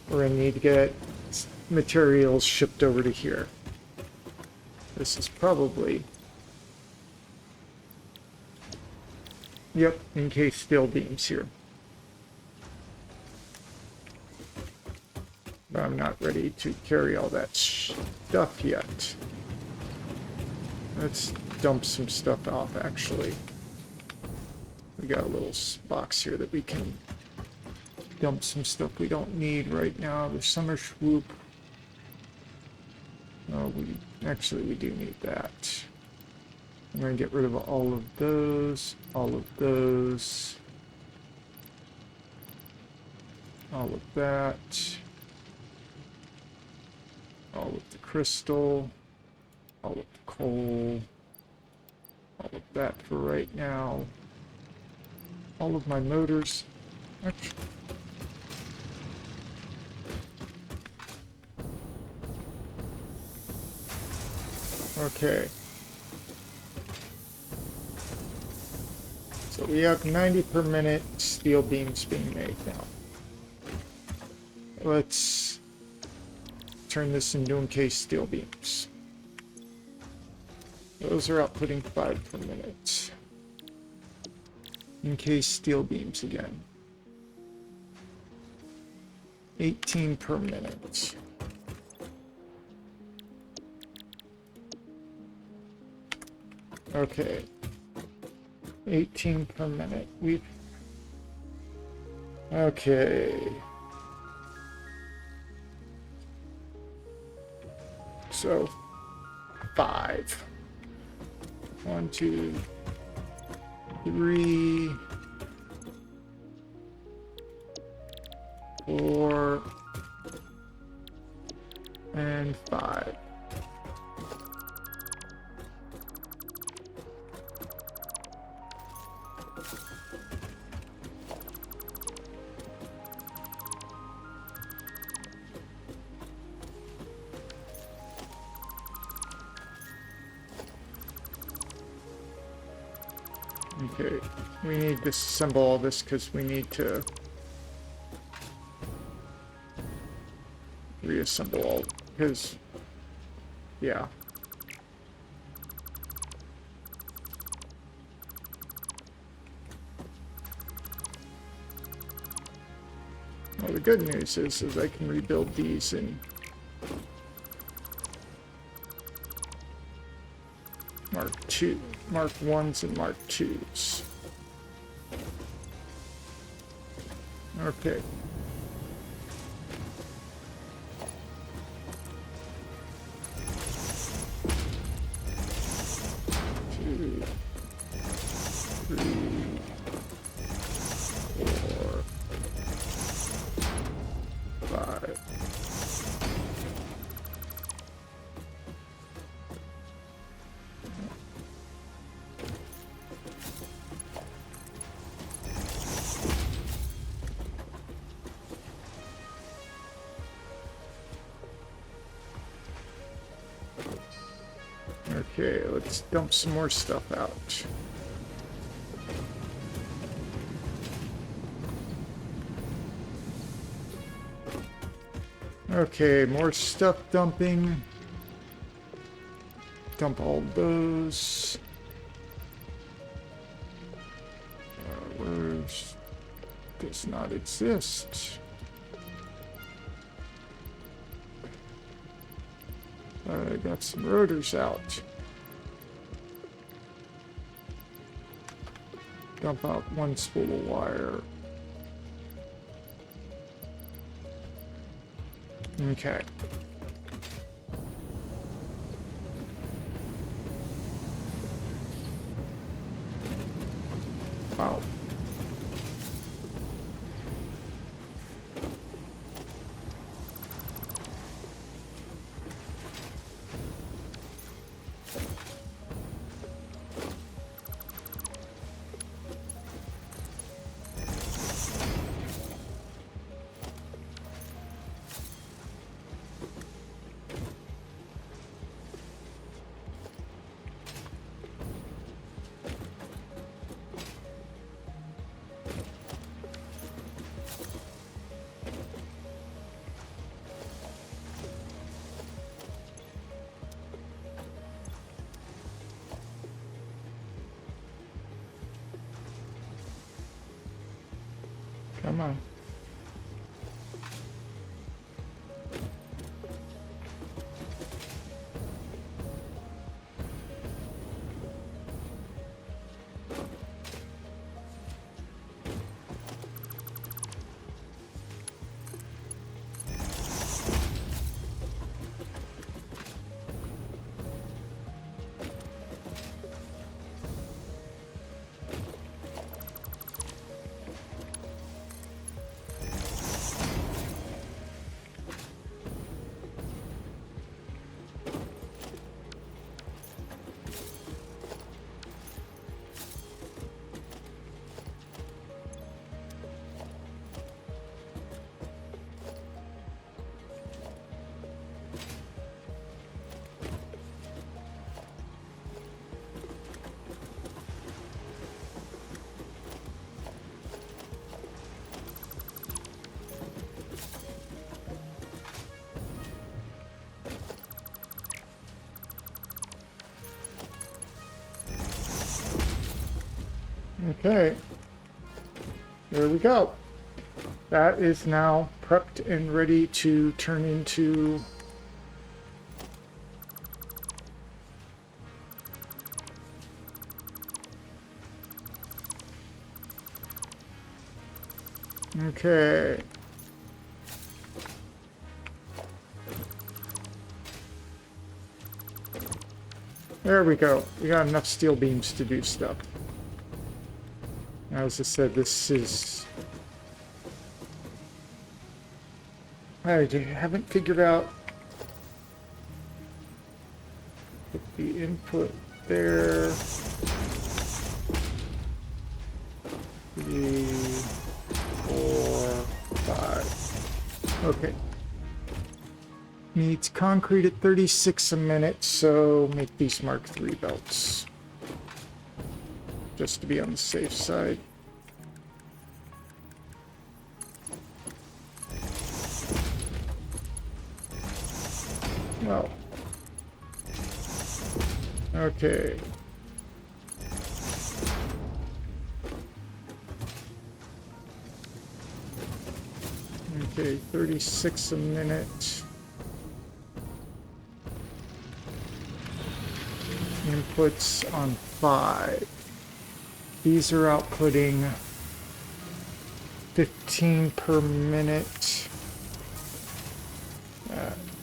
We're going to need to get materials shipped over to here. This is probably, yep, encased steel beams here. But I'm not ready to carry all that stuff yet. Let's dump some stuff off, actually. We got a little box here that we can dump some stuff we don't need right now. The summer swoop. Oh, we do need that. I'm going to get rid of all of those, all of those, all of that, all of the crystal, all of the coal, all of that for right now, all of my motors. Okay. So we have 90 per minute steel beams being made now. Let's turn this into encased steel beams. Those are outputting 5 per minute. Encased steel beams again. 18 per minute. Okay. 18 per minute. Okay. So, 5. 1, 2, 3, 4, and 5. Okay, we need to assemble all this because we need to reassemble all, because, yeah. Well, the good news is I can rebuild these in Mark II. Mark 1s and Mark 2s. Okay. Two, three, 4, 5. Okay, let's dump some more stuff out. Okay, more stuff dumping. Dump all those. Where's... does not exist. I got some rotors out. Dump out one spool of wire. Okay. Wow. Come on. Okay, there we go. That is now prepped and ready to turn into okay. There we go. We got enough steel beams to do stuff. As I said, this is... I haven't figured out... Put the input there. 3, 4, 5. Okay. Needs concrete at 36 a minute, so make these Mark III belts. Just to be on the safe side. Well. Okay. Okay, 36 a minute. outputs on 5. These are outputting 15 per minute.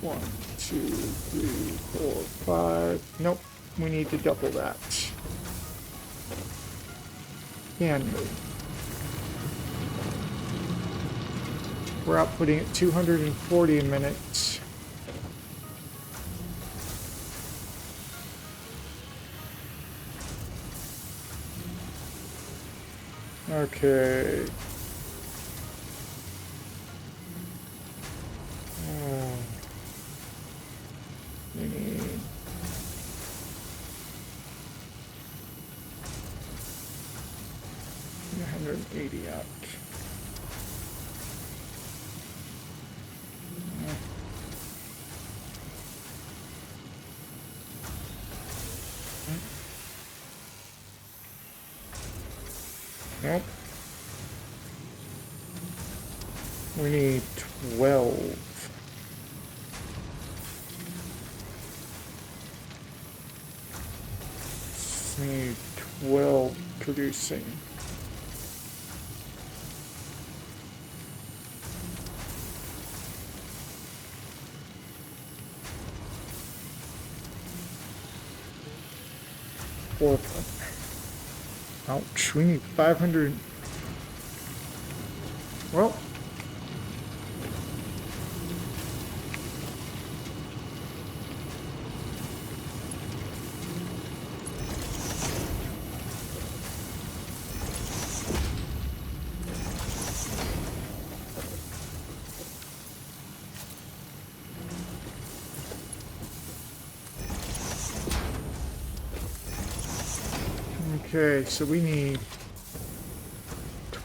1, 2, 3, 4, 5. Nope, we need to double that. Can move. We're outputting at 240 a minute. Okay. We need 180 out. Nope. We need 12. We need 12 producing. Ouch, we need 500. Well, okay, so we need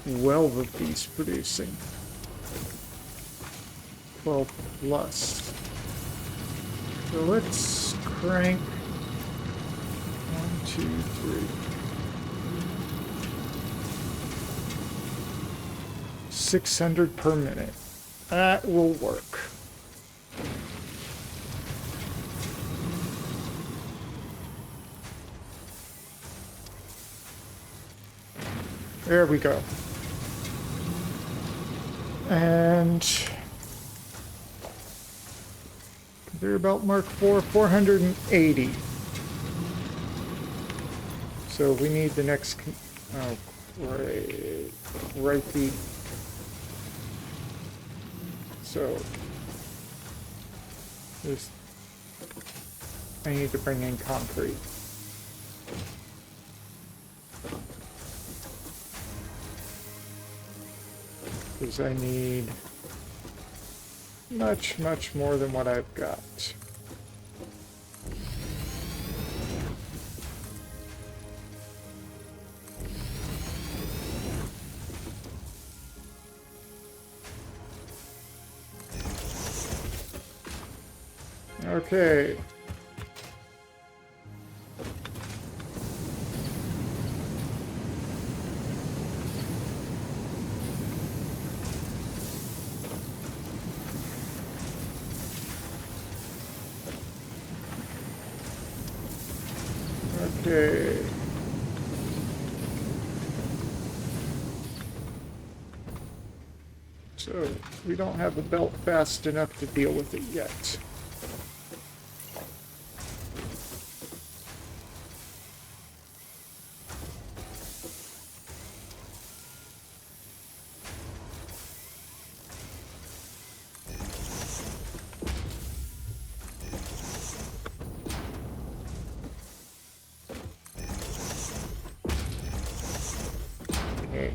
12 of these producing. 12 plus. So let's crank 1, 2, 3. 600 per minute. That will work. There we go. And conveyor belt Mark 4, 480. So we need the next, oh, right the, so there's, I need to bring in concrete. Because I need much, much more than what I've got. Okay. Okay. So we don't have a belt fast enough to deal with it yet. Okay.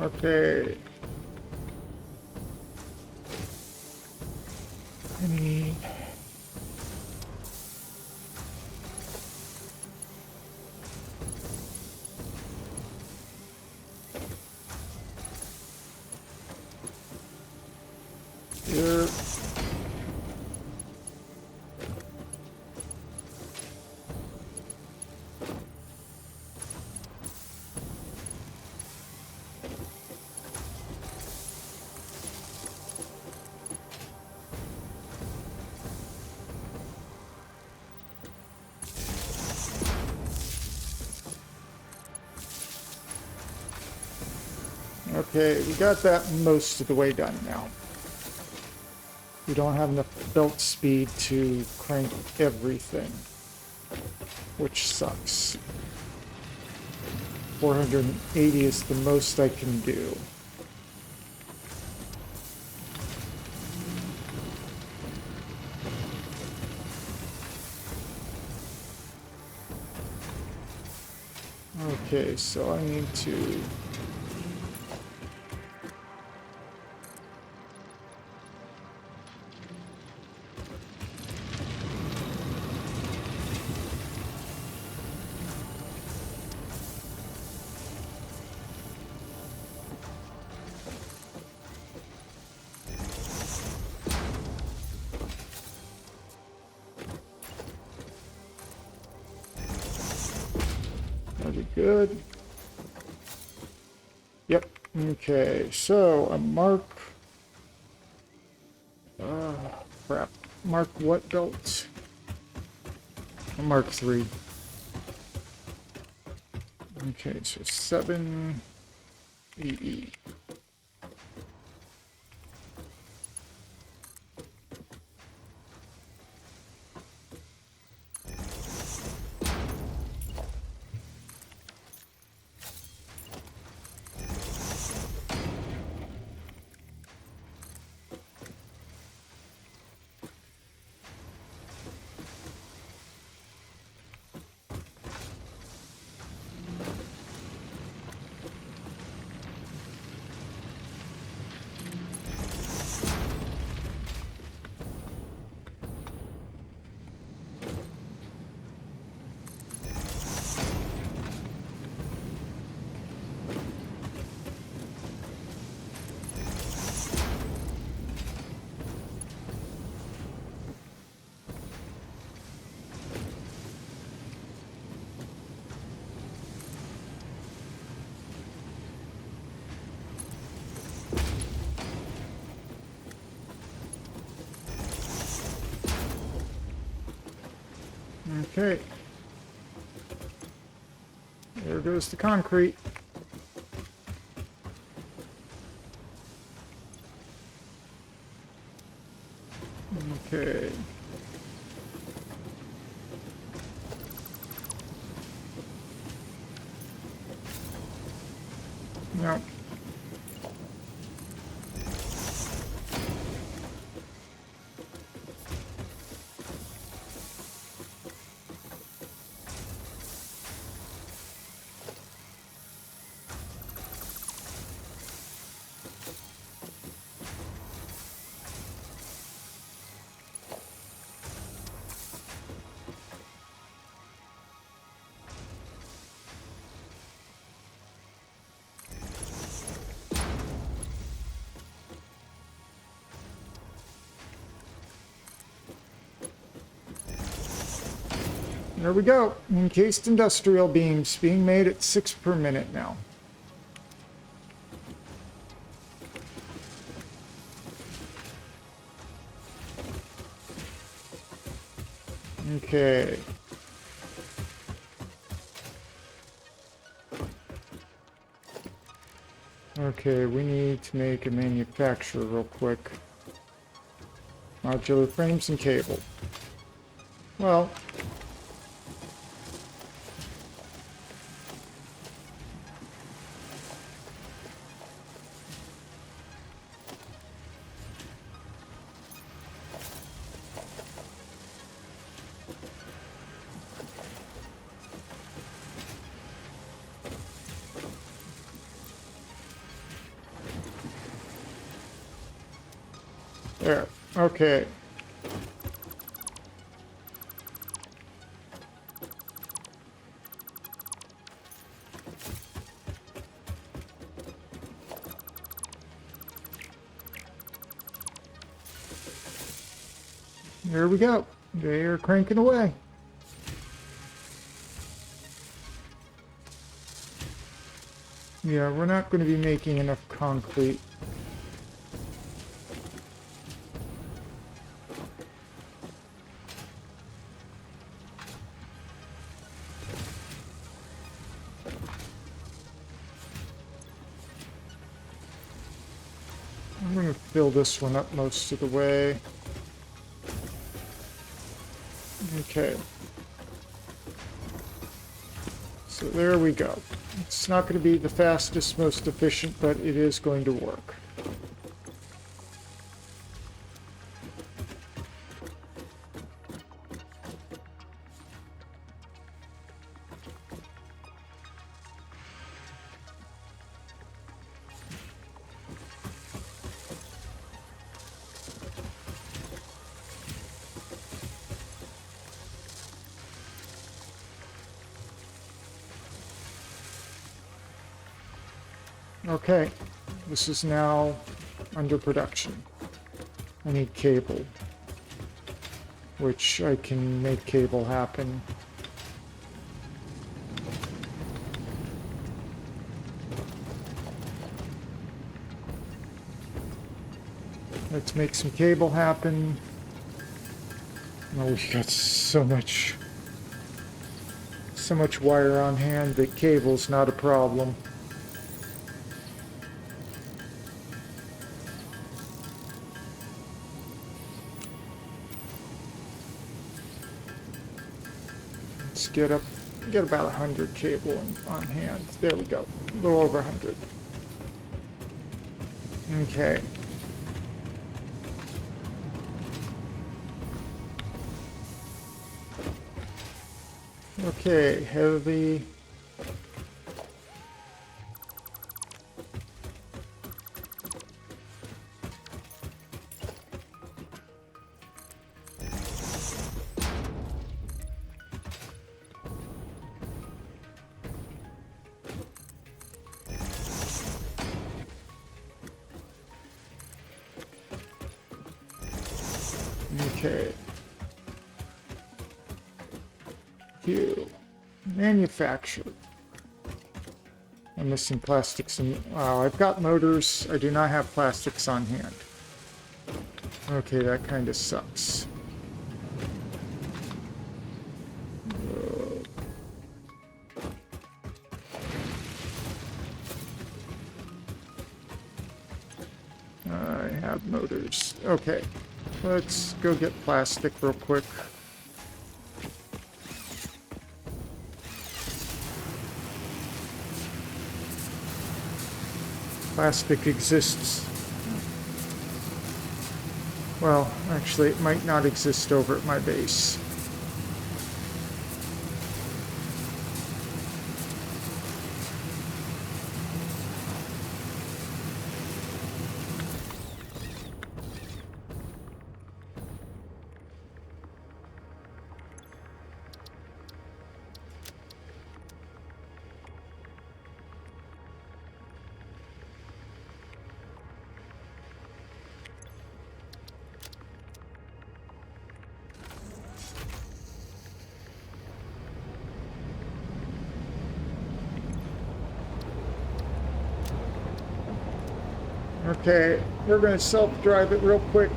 Okay. I need... Here. Okay, we got that most of the way done now. We don't have enough belt speed to crank everything, which sucks. 480 is the most I can do. Okay, so I need to... That'll be good. Yep. Okay, so a mark... crap. Mark what belt? A Mark 3. Okay, so 7 EE. Okay. There goes the concrete. Okay. Now, there we go. Encased industrial beams being made at 6 per minute now. Okay. Okay, we need to make a manufacturer real quick. Modular frames and cable. Well, There. Okay. There we go. They are cranking away. Yeah, we're not going to be making enough concrete. I'm going to fill this one up most of the way. Okay. So there we go. It's not going to be the fastest, most efficient, but it is going to work. Okay, this is now under production. I need cable, which I can make cable happen. Let's make some cable happen. Oh, we've got so much wire on hand that cable's not a problem. Let's get about 100 cable on hand. There we go. A little over 100. Okay. Okay, heavy. Okay. Q. Manufacture. I'm missing plastics and... Wow, I've got motors. I do not have plastics on hand. Okay, that kind of sucks. I have motors. Okay. Let's go get plastic real quick. Plastic exists. Well, actually, it might not exist over at my base. Okay, we're going to self-drive it real quick.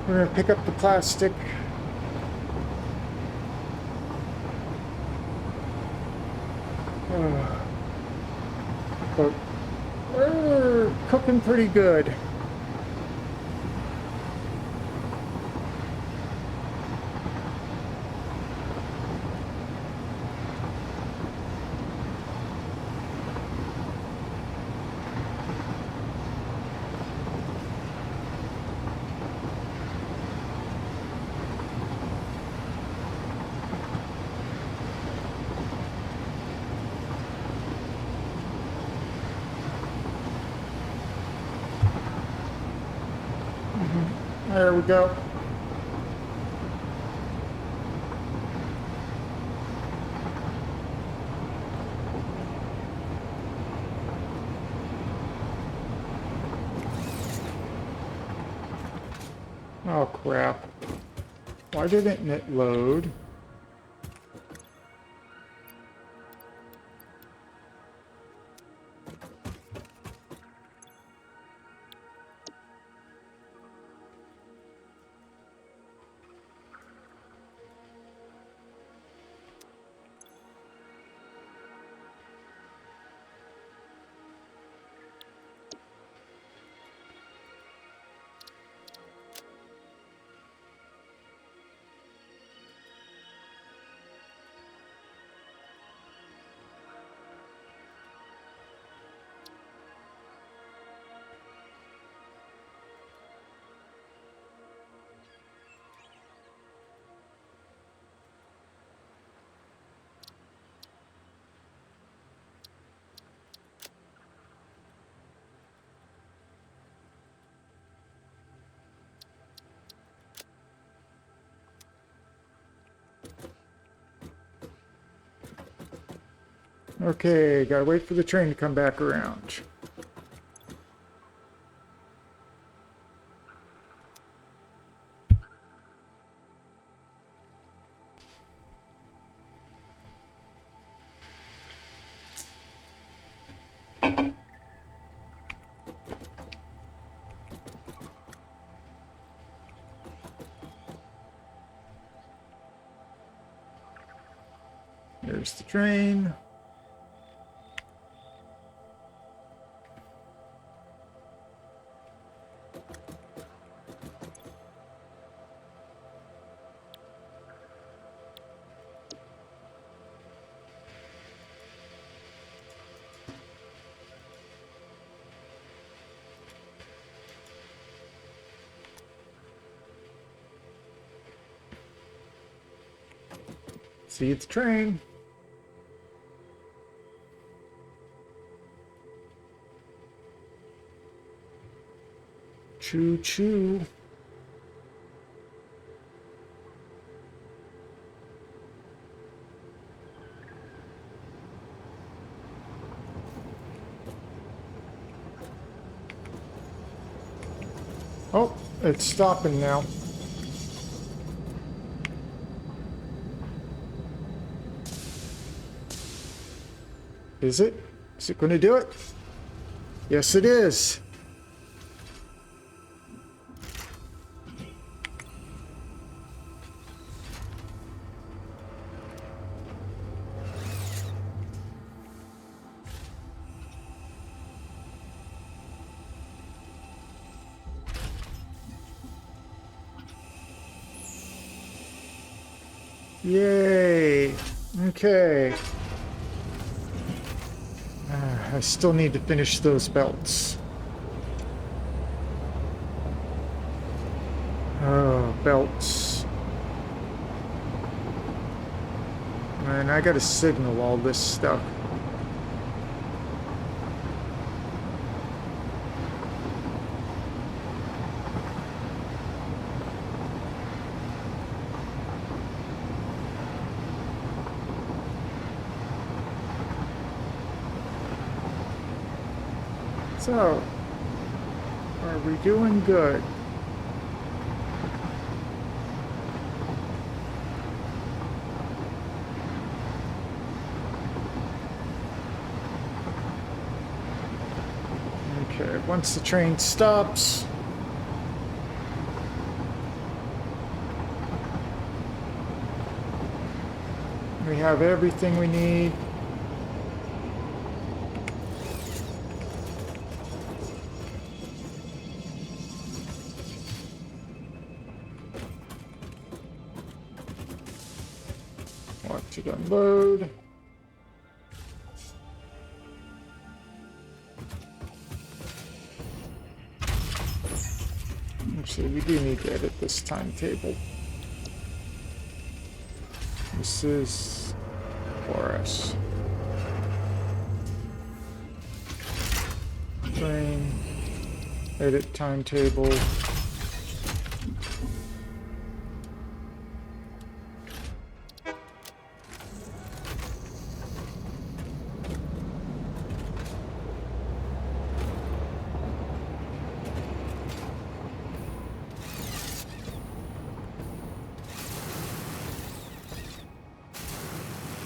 We're going to pick up the plastic. But we're cooking pretty good. There we go. Oh crap. Why didn't it load? Okay, gotta wait for the train to come back around. There's the train. See you at the train. Choo choo. Oh, it's stopping now. Is it? Is it going to do it? Yes, it is. Yay. Okay. I still need to finish those belts. Oh, belts. Man, I gotta signal all this stuff. So, are we doing good? Okay, once the train stops, we have everything we need. Watch it unload. Actually, we do need to edit this timetable. This is for us. Train, edit timetable.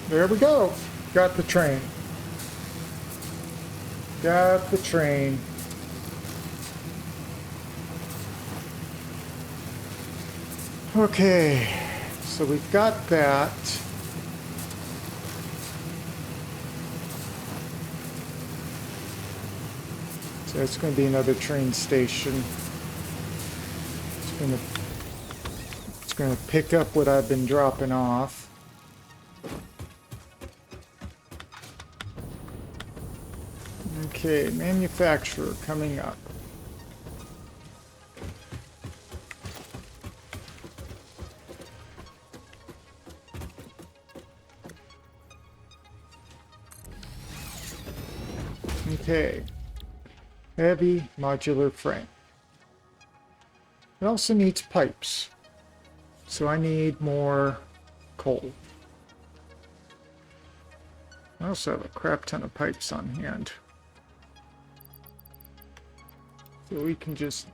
There we go. Got the train. Got the train. Okay, so we've got that. So it's going to be another train station. It's going to pick up what I've been dropping off. Okay, manufacturer coming up. Okay, heavy modular frame. It also needs pipes, so I need more coal. I also have a crap ton of pipes on hand. So we can just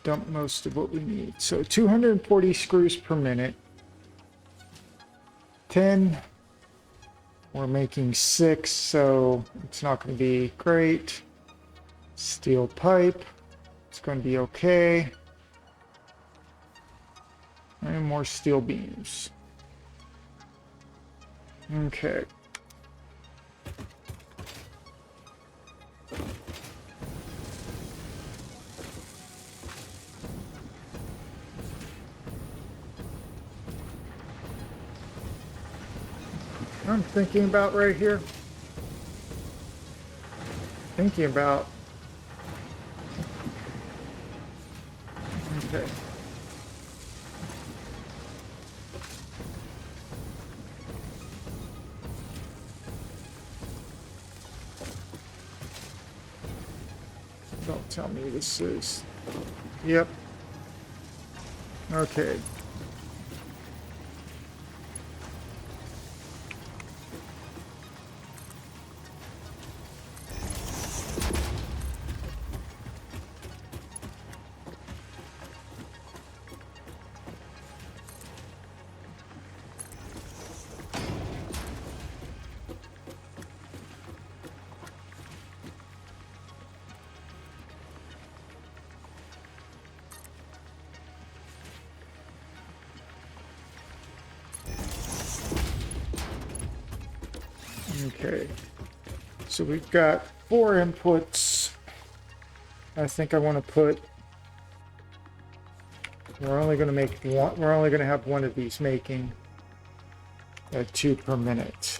dump most of what we need. So 240 screws per minute. 10. We're making 6, so it's not going to be great. Steel pipe. It's going to be okay. And more steel beams. Okay. I'm thinking about right here. Thinking about. Okay. Don't tell me this is. Yep. Okay. Okay, so we've got 4 inputs. I think I want to put. We're only going to make one. We're only going to have one of these making at 2 per minute.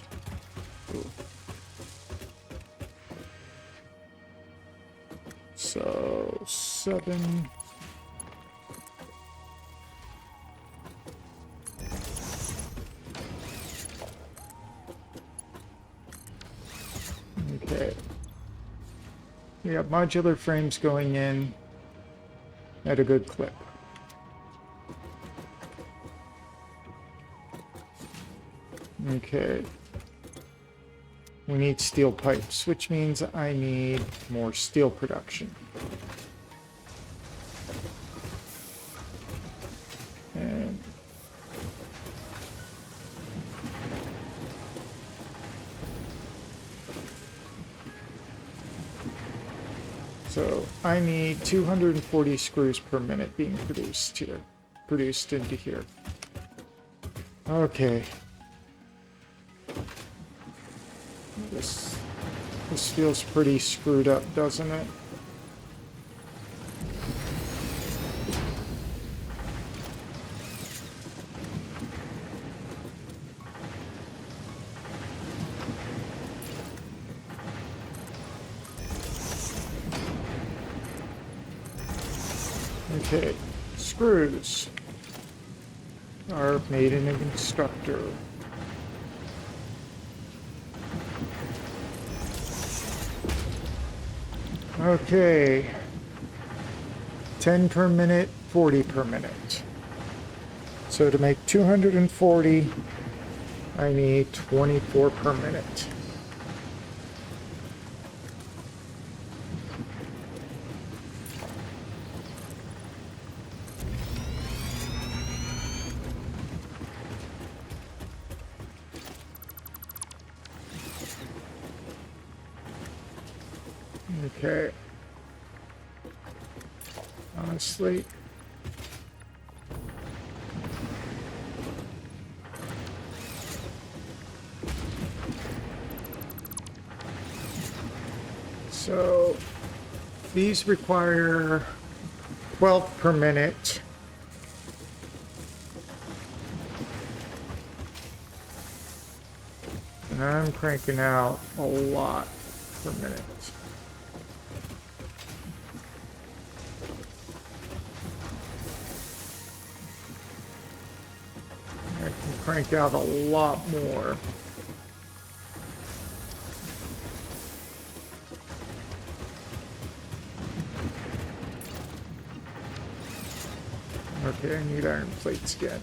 So 7. Okay. We have modular frames going in at a good clip. Okay. We need steel pipes, which means I need more steel production. And so I need 240 screws per minute being produced here, produced into here. Okay. This feels pretty screwed up, doesn't it? Okay, screws are made in a constructor. Okay, 10 per minute, 40 per minute. So to make 240, I need 24 per minute. Okay. Honestly. So these require 12 per minute. And I'm cranking out a lot per minute. I can crank out a lot more. Okay, I need iron plates again.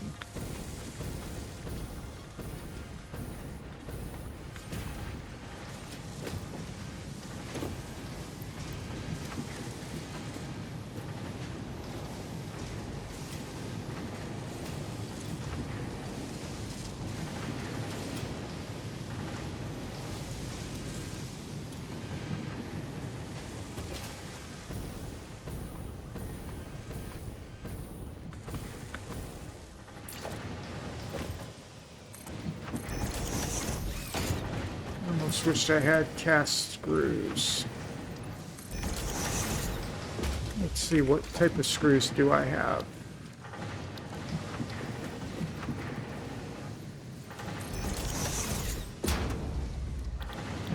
Almost wished I had cast screws. Let's see, what type of screws do I have?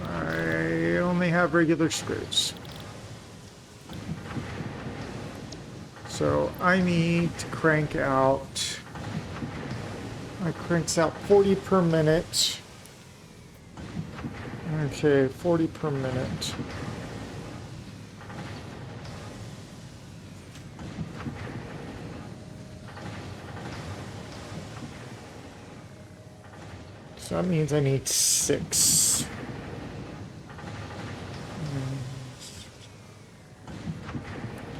I only have regular screws. So I need to crank out, it cranks out 40 per minute. Okay, 40 per minute. So that means I need 6.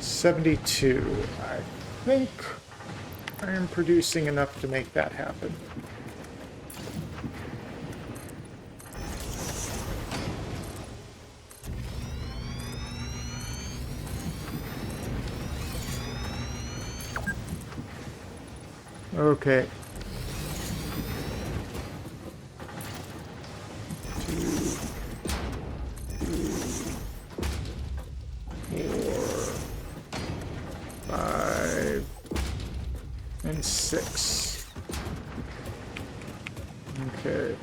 72. I think I am producing enough to make that happen. Okay. 2, 3, 4, 5, and 6. Okay.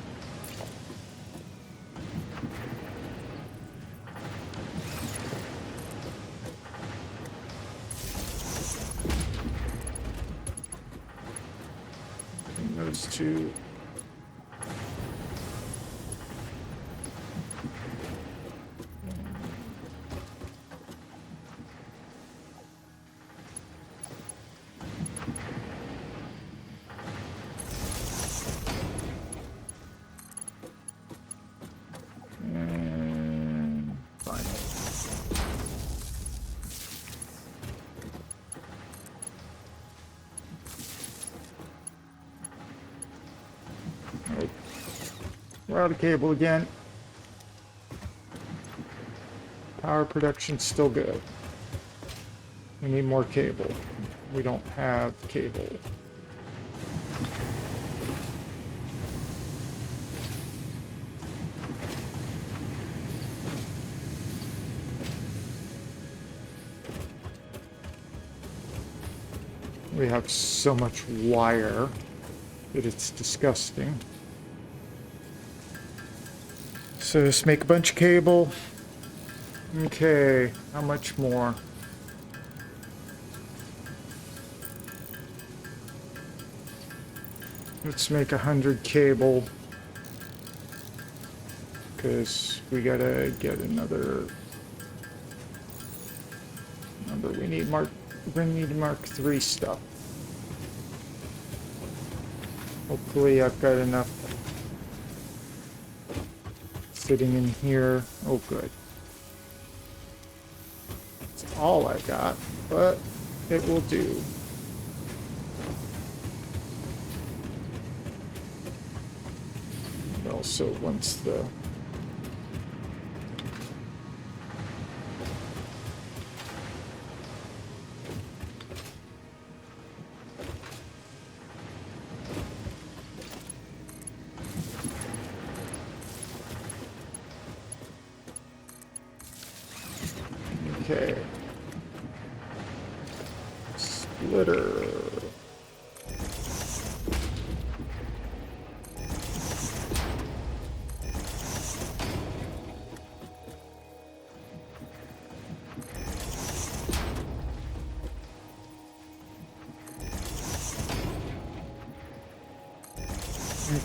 And those two. And final. Oh, we're out of cable again. Power production's still good. We need more cable. We don't have cable. We have so much wire that it's disgusting. So just make a bunch of cable. Okay, how much more? Let's make 100 cable. Because we gotta get another. We need Mark 3 stuff. Hopefully I've got enough sitting in here. Oh, good. That's all I got, but it will do. And also, once the Okay. Splitter.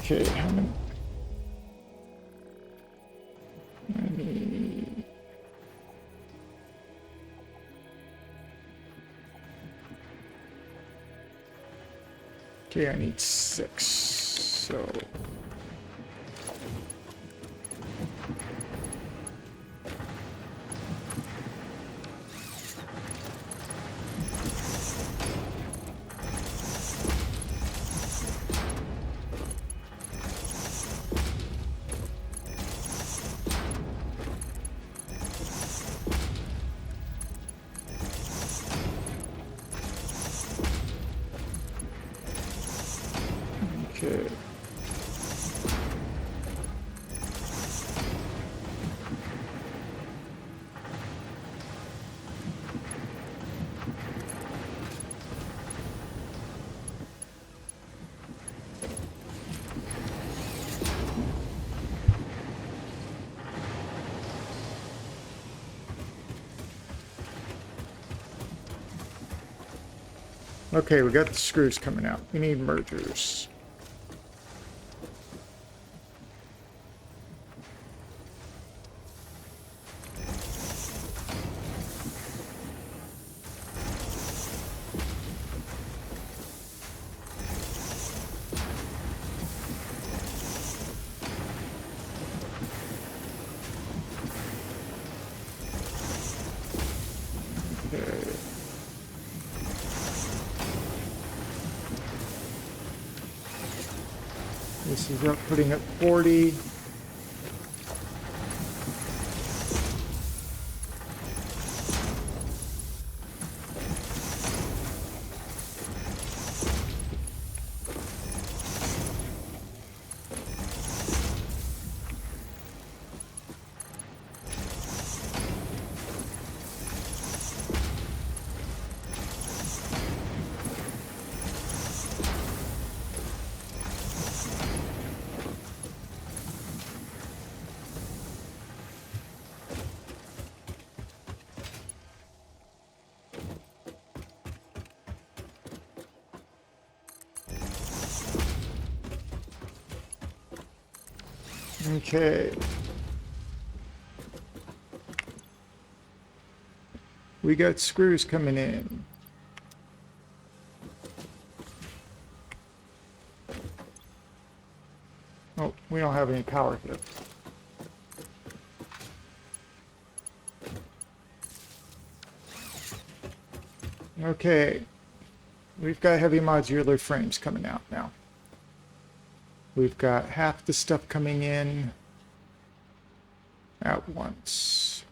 Okay, how many? Okay, I need 6. So okay. Okay, we got the screws coming out. We need mergers. Okay. This is up, putting at 40. Okay. We got screws coming in. Oh, we don't have any power here. Okay. We've got heavy modular frames coming out now. We've got half the stuff coming in at once.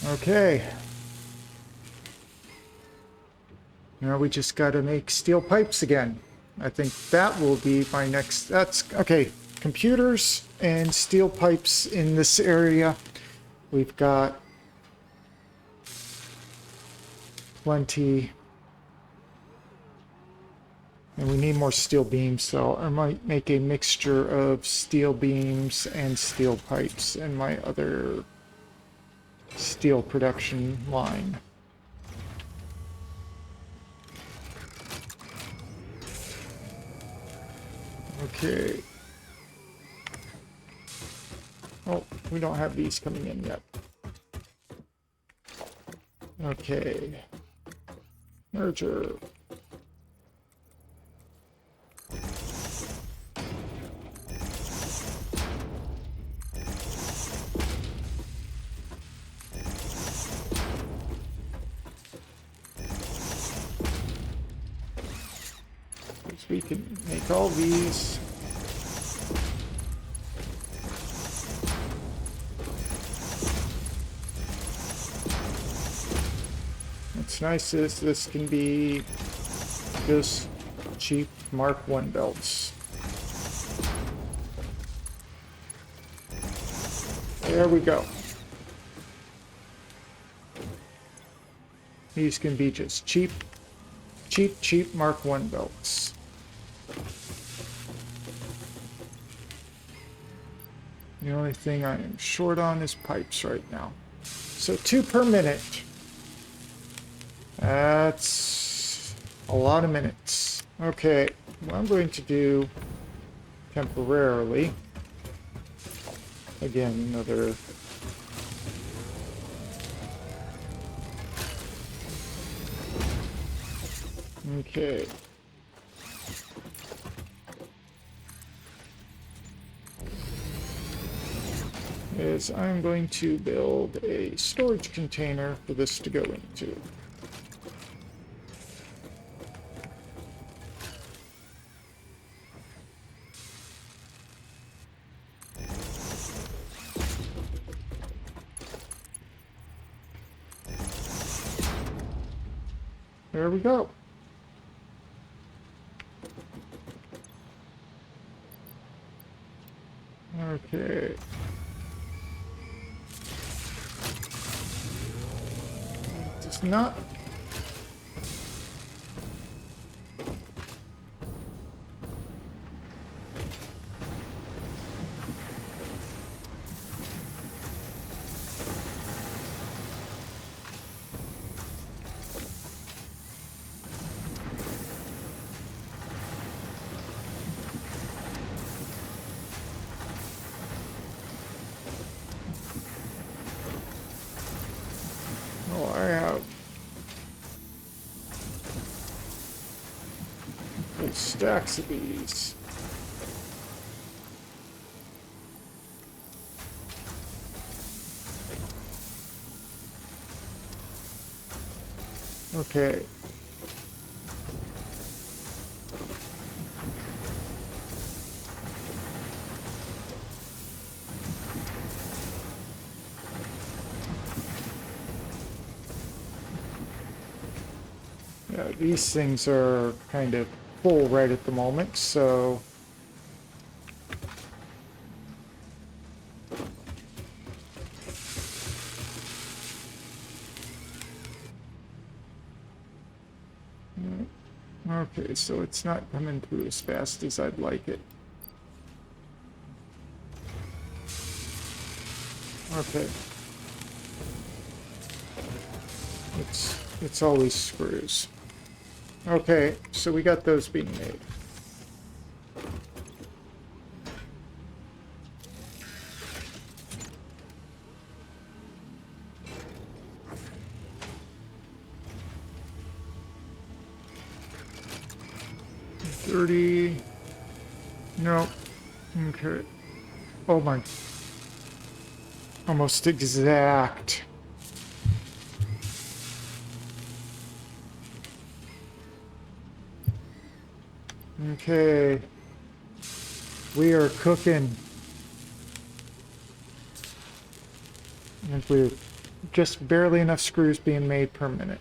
Okay. Now we just got to make steel pipes again. I think that will be my next. That's okay. Computers and steel pipes in this area. We've got plenty. And we need more steel beams, so I might make a mixture of steel beams and steel pipes in my other steel production line. Okay. Oh, we don't have these coming in yet. Okay. Merger. We can make all these. what's nice is this can be just cheap Mark I belts. There we go. These can be just cheap Mark I belts. The only thing I am short on is pipes right now. So 2 per minute. That's a lot of minutes. Okay, what I'm going to do temporarily. Again, another... Okay. Is I'm going to build a storage container for this to go into. There we go. Okay. It's not... Oh, I have full stacks of these. Okay. Yeah, these things are kind of full right at the moment, so... Okay, so it's not coming through as fast as I'd like it. Okay. It's always screws. Okay, so we got those being made. $30. No. Okay. Oh my. Almost exact. Okay. We are cooking. And we're just barely enough screws being made per minute.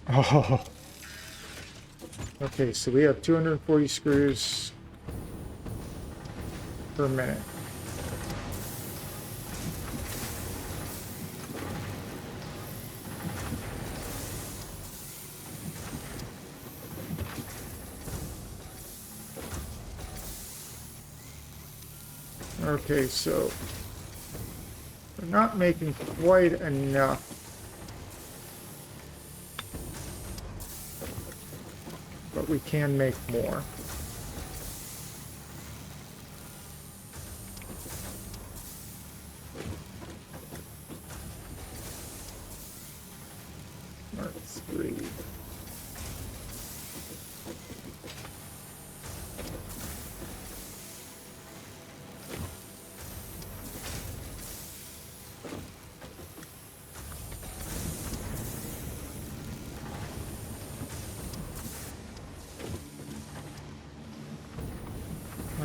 Oh. Okay, so we have 240 screws per minute. Okay, so we're not making quite enough. But we can make more. That's 3.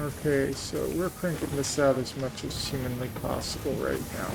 Okay, so we're cranking this out as much as humanly possible right now.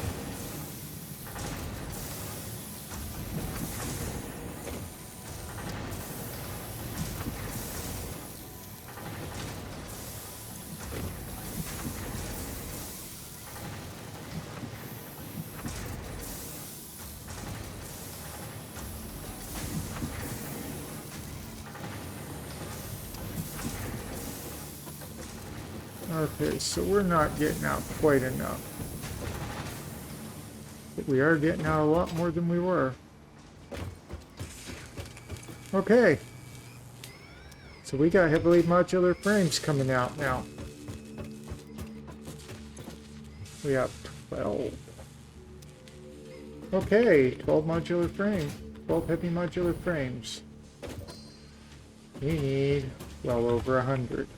Okay, so we're not getting out quite enough. But we are getting out a lot more than we were. Okay. So we got heavily modular frames coming out now. We have 12. Okay, 12 modular frames. 12 heavy modular frames. We need well over 100.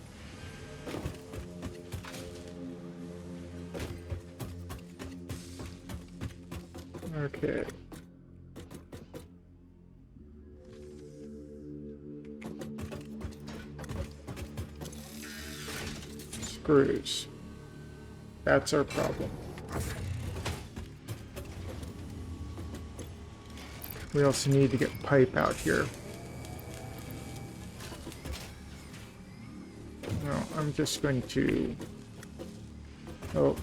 Okay. Screws. That's our problem. We also need to get pipe out here. No, I'm just going to... Oh.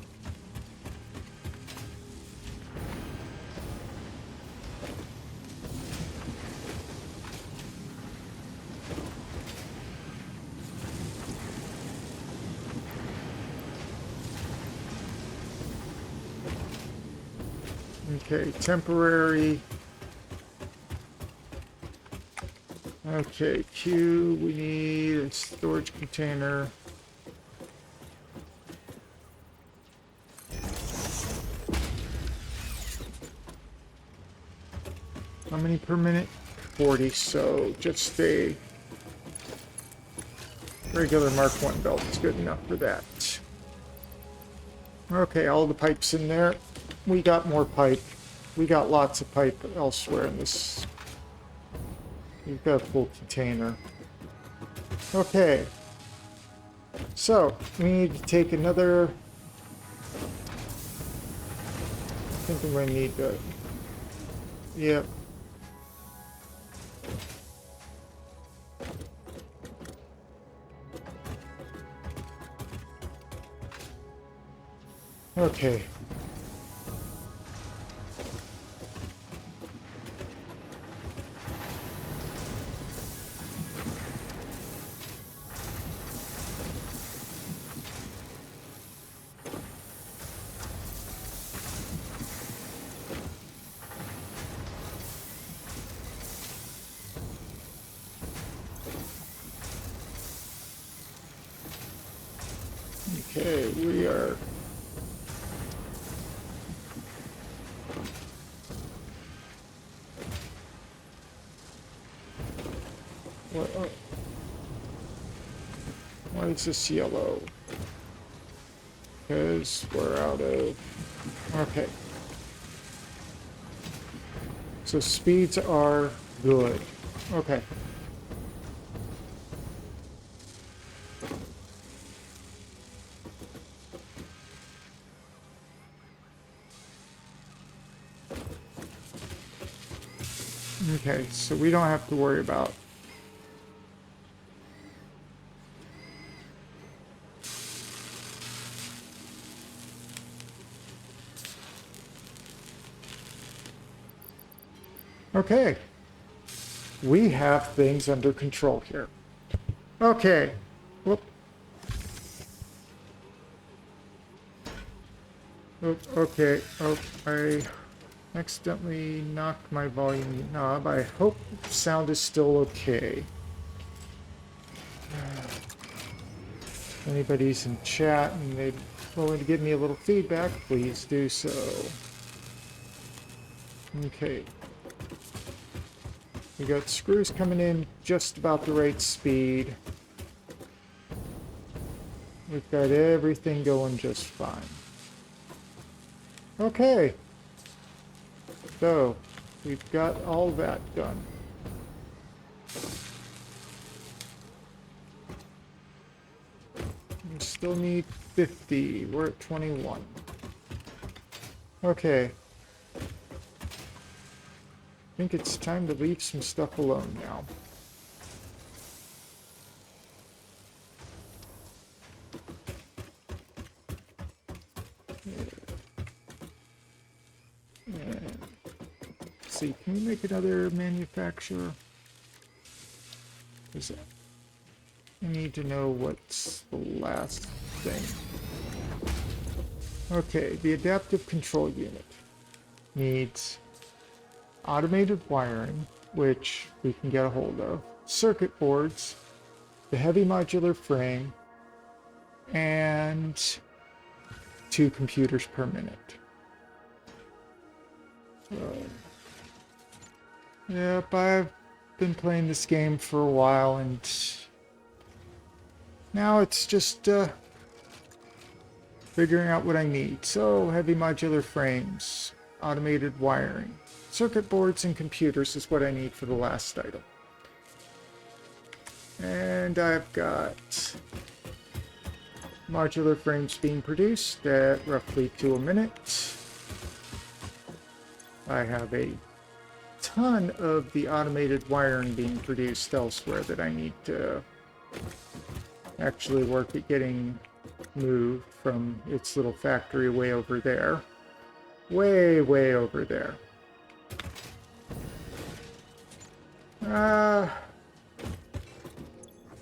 Okay, temporary. Okay, Q, we need a storage container. How many per minute? 40, so just a regular Mark 1 belt is good enough for that. Okay, all the pipes in there. We got more pipe. We got lots of pipe elsewhere in this. We've got a full container. Okay. So, we need to take another... I think I'm going to need to... Yep. Okay. Okay, we are... What, oh. Why is this yellow? Because we're out of... Okay. So speeds are good. Okay. Okay, so we don't have to worry about... Okay. We have things under control here. Okay. Whoop. Oh, okay. Oh, I accidentally knocked my volume knob. I hope sound is still okay. If anybody's in chat and they're willing to give me a little feedback, please do so. Okay. We got screws coming in just about the right speed. We've got everything going just fine. Okay. So, we've got all that done. still need 50. We're at 21. Okay. I think it's time to leave some stuff alone now. And let's see, can we make another manufacturer? Is it? I need to know what's the last thing. Okay, the adaptive control unit needs automated wiring, which we can get a hold of, circuit boards, the heavy modular frame, and 2 computers per minute. So, yep, I've been playing this game for a while, and now it's just figuring out what I need. So, heavy modular frames, automated wiring, circuit boards, and computers is what I need for the last item. And I've got modular frames being produced at roughly 2 a minute. I have a ton of the automated wiring being produced elsewhere that I need to actually work at getting moved from its little factory way over there. Way over there.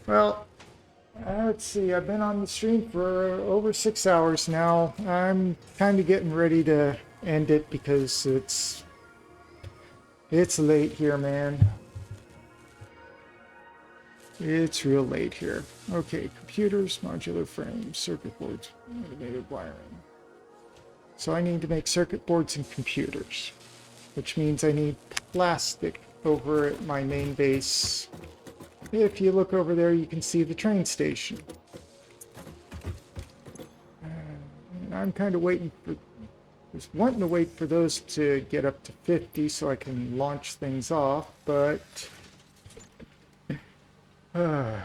Well, let's see, I've been on the stream for over 6 hours now. I'm kind of getting ready to end it because it's late here, man. It's real late here. Okay, computers, modular frames, circuit boards, automated wiring. So I need to make circuit boards and computers, which means I need plastic over at my main base. If you look over there, you can see the train station. And I'm kind of waiting for, just wanting to wait for those to get up to 50 so I can launch things off, but I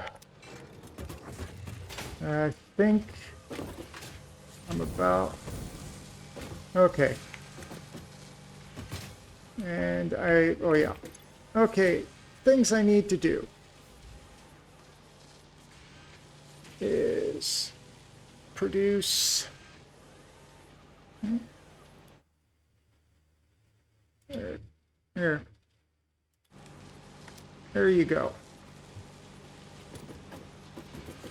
think I'm about okay. And oh yeah. Okay, things I need to do is produce there. There you go.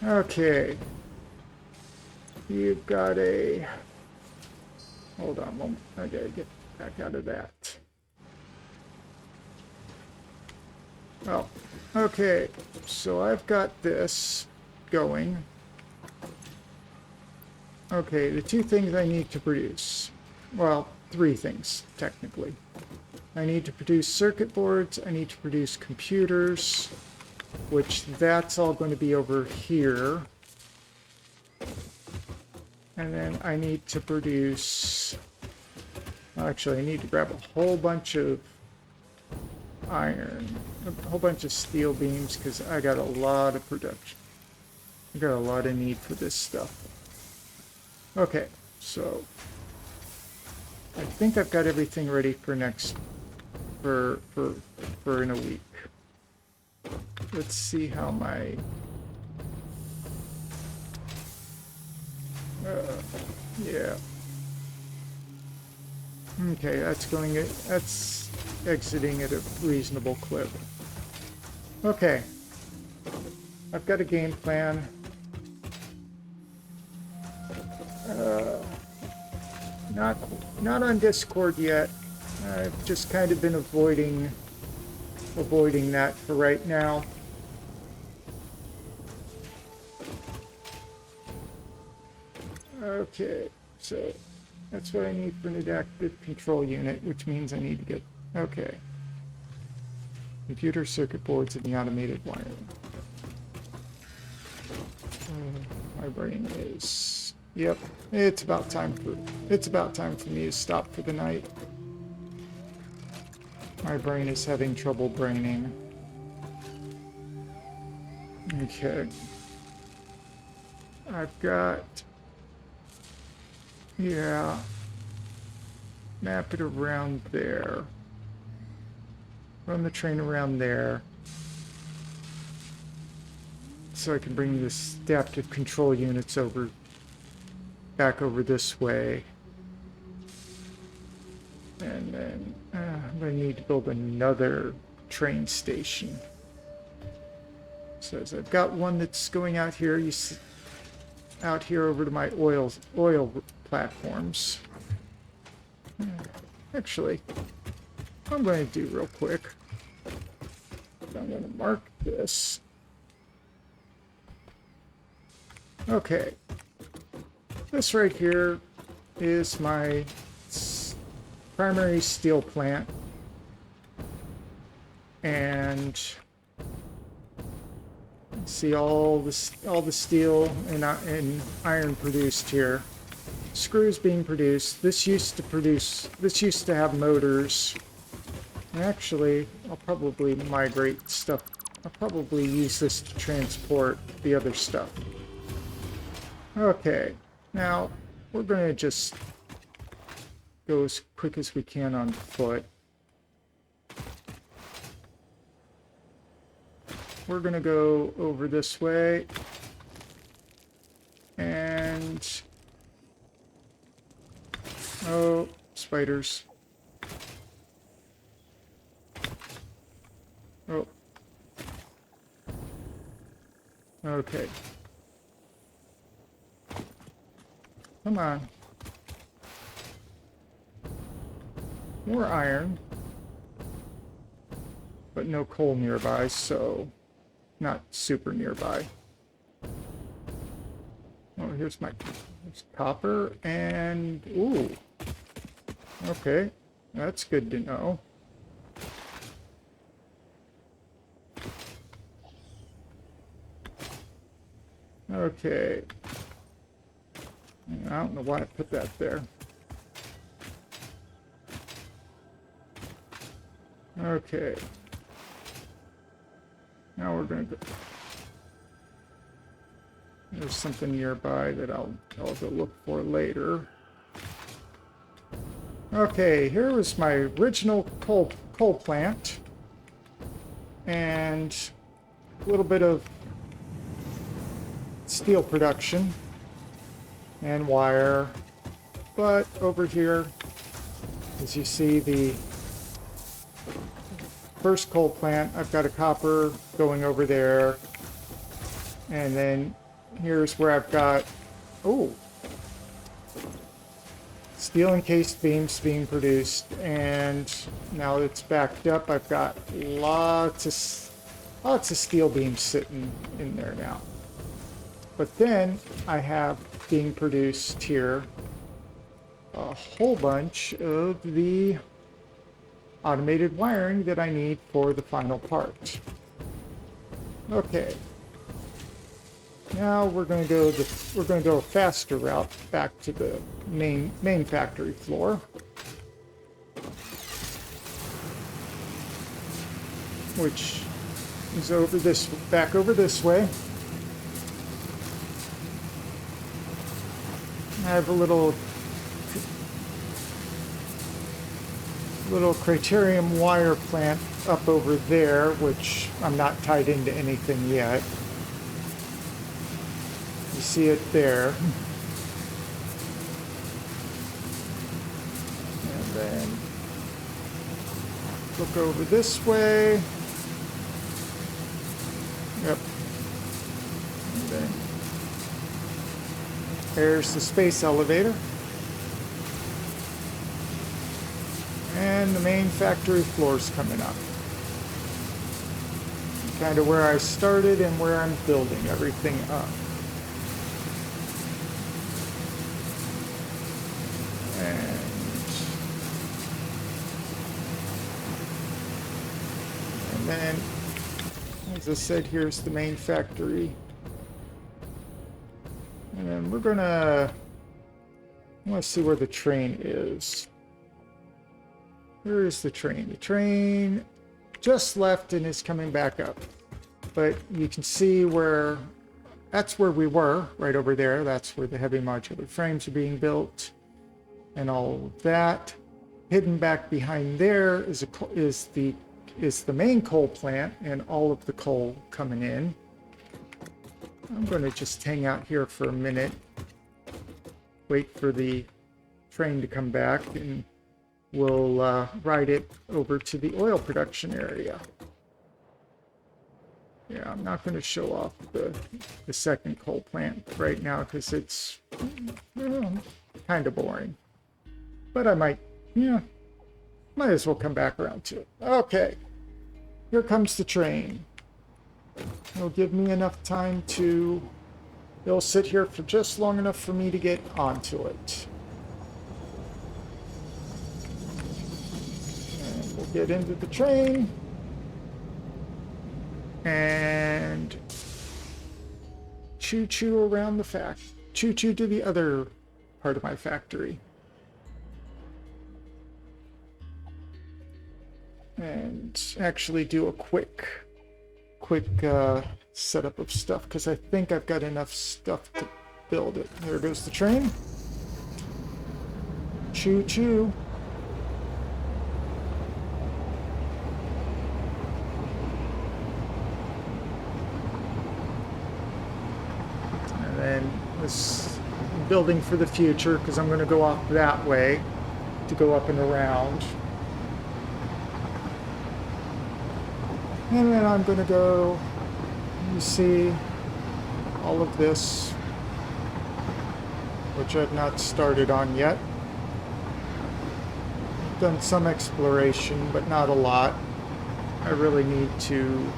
Okay. You've got a... Hold on a moment. I gotta get back out of that. Oh, okay. So I've got this going. Okay, the 2 things I need to produce. Well, 3 things, technically. I need to produce circuit boards, I need to produce computers, which that's all going to be over here. And then I need to produce... Actually, I need to grab a whole bunch of iron, a whole bunch of steel beams, because I got a lot of production. I got a lot of need for this stuff. Okay, so I think I've got everything ready for next, for in a week. Let's see how my yeah. Okay, that's exiting at a reasonable clip. Okay. I've got a game plan. Not on Discord yet. I've just kind of been avoiding that for right now. Okay, so that's what I need for an adaptive control unit, which means I need to get... Okay. Computer circuit boards and the automated wiring. My brain is... Yep, it's about time for me to stop for the night. My brain is having trouble braining. Okay. I've got, yeah, map it around there. Run the train around there. So I can bring the adaptive control units over, back over this way. And then I'm going to need to build another train station. So as I've got one that's going out here, you see, out here over to my oil platforms. Actually, I'm going to do real quick. I'm going to mark this. Okay. This right here is my primary steel plant. And see all the steel and iron produced here. Screws being produced. This used to have motors. And actually, I'll probably migrate stuff. I'll probably use this to transport the other stuff. Okay, now we're going to just go as quick as we can on foot. We're going to go over this way. And... oh, spiders. Oh. Okay. Come on. More iron. But no coal nearby, so not super nearby. Oh, here's copper and... ooh. Okay. That's good to know. Okay. I don't know why I put that there. Okay. Now we're going to go. There's something nearby that I'll go look for later. Okay, here was my original coal plant. And a little bit of steel production and wire. But over here, as you see, the first coal plant, I've got a copper going over there. And then here's where I've got, oh, steel encased beams being produced. And now it's backed up, I've got lots of steel beams sitting in there now. But then I have being produced here a whole bunch of the automated wiring that I need for the final part. Okay. Now we're going to go a faster route back to the main factory floor. Which is back over this way. I have a little Criterium wire plant up over there, which I'm not tied into anything yet. You see it there. And then look over this way. Yep. And then there's the space elevator. And the main factory floor's coming up. Kind of where I started and where I'm building everything up. And then, as I said, here's the main factory. And then we're gonna... I want to see where the train is. Where is the train? The train just left and is coming back up. But you can see where that's where we were, right over there. That's where the heavy modular frames are being built and all of that. Hidden back behind there is the main coal plant and all of the coal coming in. I'm going to just hang out here for a minute, wait for the train to come back, and we'll ride it over to the oil production area. Yeah, I'm not going to show off the second coal plant right now because it's kind of boring. But I might as well come back around to it. Okay, here comes the train. It'll give me enough time to... It'll sit here for just long enough for me to get onto it. And we'll get into the train. And choo-choo around the choo-choo to the other part of my factory. And actually do a quick setup of stuff because I think I've got enough stuff to build it. There goes the train. Choo-choo. And then this building for the future because I'm going to go off that way to go up and around. And then I'm going to go, you see, all of this, which I've not started on yet. I've done some exploration, but not a lot. I really need to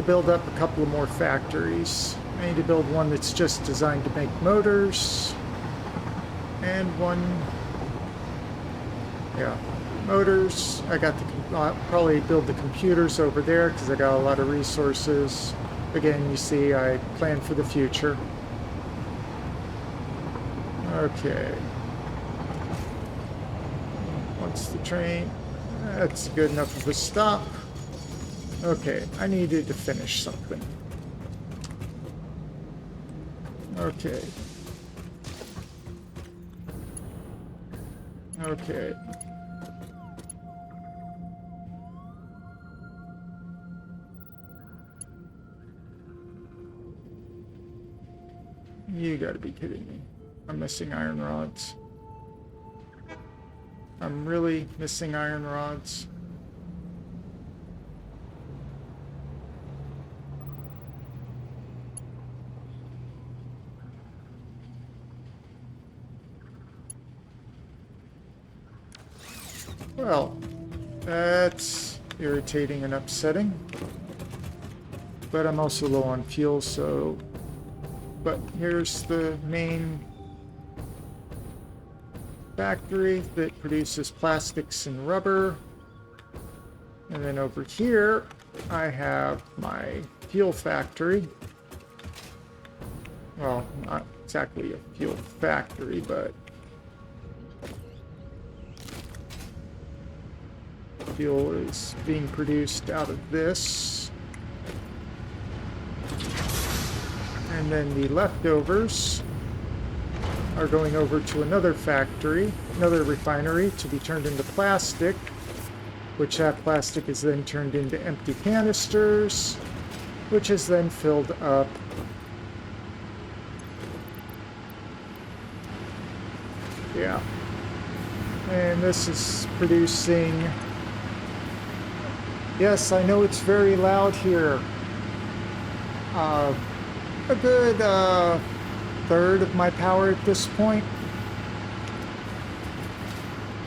build up a couple of more factories. I need to build one that's just designed to make motors, and one, motors. I'll probably build the computers over there because I got a lot of resources. Again, you see, I plan for the future. Okay. Once the train, that's good enough of a stop. Okay, I needed to finish something. Okay. Okay. You gotta be kidding me. I'm missing iron rods. I'm really missing iron rods. Well, that's irritating and upsetting. But I'm also low on fuel, so... But here's the main factory that produces plastics and rubber. And then over here, I have my fuel factory. Well, not exactly a fuel factory, but fuel is being produced out of this. And then the leftovers are going over to another factory, another refinery, to be turned into plastic, which that plastic is then turned into empty canisters, which is then filled up and this is producing, yes, I know it's very loud here, a good third of my power at this point,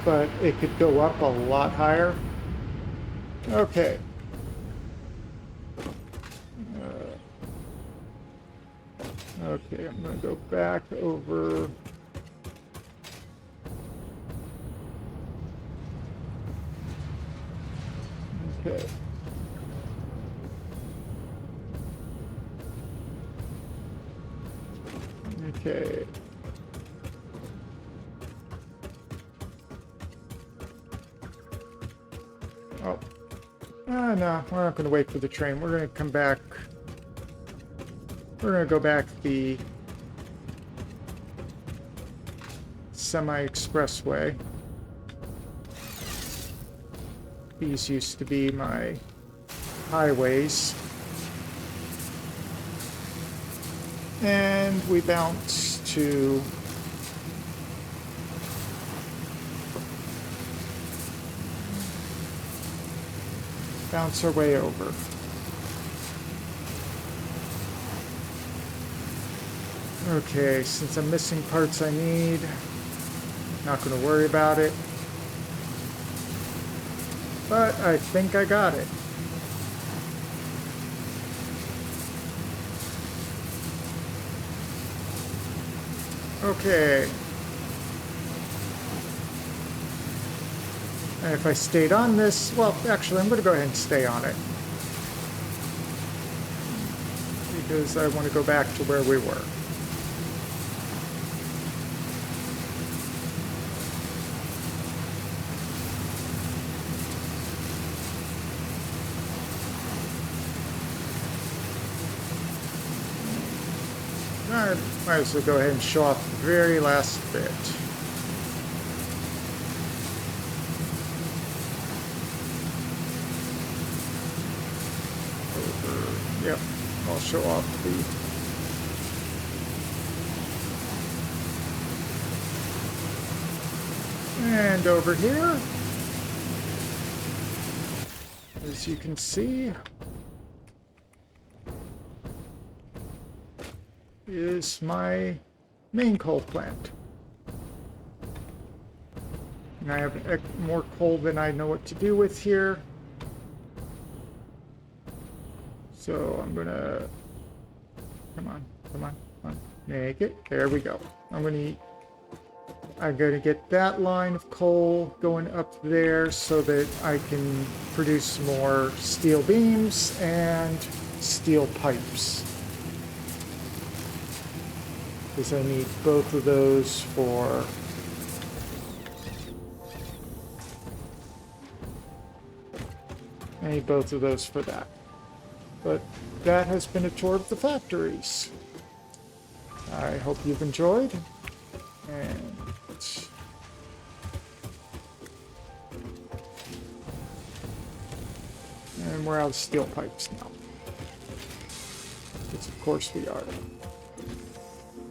but it could go up a lot higher. Okay. Okay, I'm going to go back over. Okay. Okay. Oh. No, we're not going to wait for the train. We're going to come back We're going to go back the semi-expressway. These used to be my highways. And we bounce to bounce our way over. Okay, since I'm missing parts I need, not going to worry about it. But I think I got it. Okay. And if I stayed on this, well, actually, I'm going to go ahead and stay on it. Because I want to go back to where we were. I might as well go ahead and show off the very last bit. Yep, I'll show off the... And over here, as you can see, is my main coal plant. And I have more coal than I know what to do with here. So I'm gonna, come on, make it. There we go. I'm gonna get that line of coal going up there so that I can produce more steel beams and steel pipes. Because I need both of those for that. But that has been a tour of the factories. I hope you've enjoyed. And we're out of steel pipes now. Because of course we are.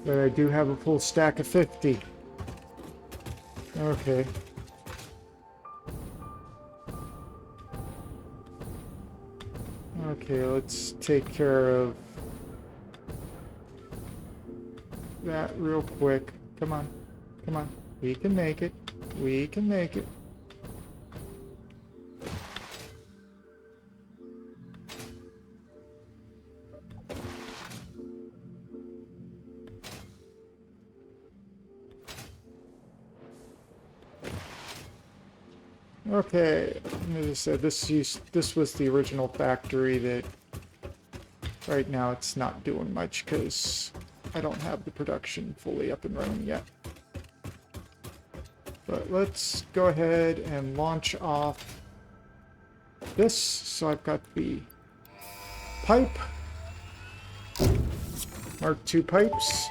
But I do have a full stack of 50. Okay. Okay, let's take care of that real quick. Come on. Come on. We can make it. We can make it. Okay, as I said, this was the original factory that right now it's not doing much because I don't have the production fully up and running yet. But let's go ahead and launch off this. So I've got the pipe, Mark II pipes.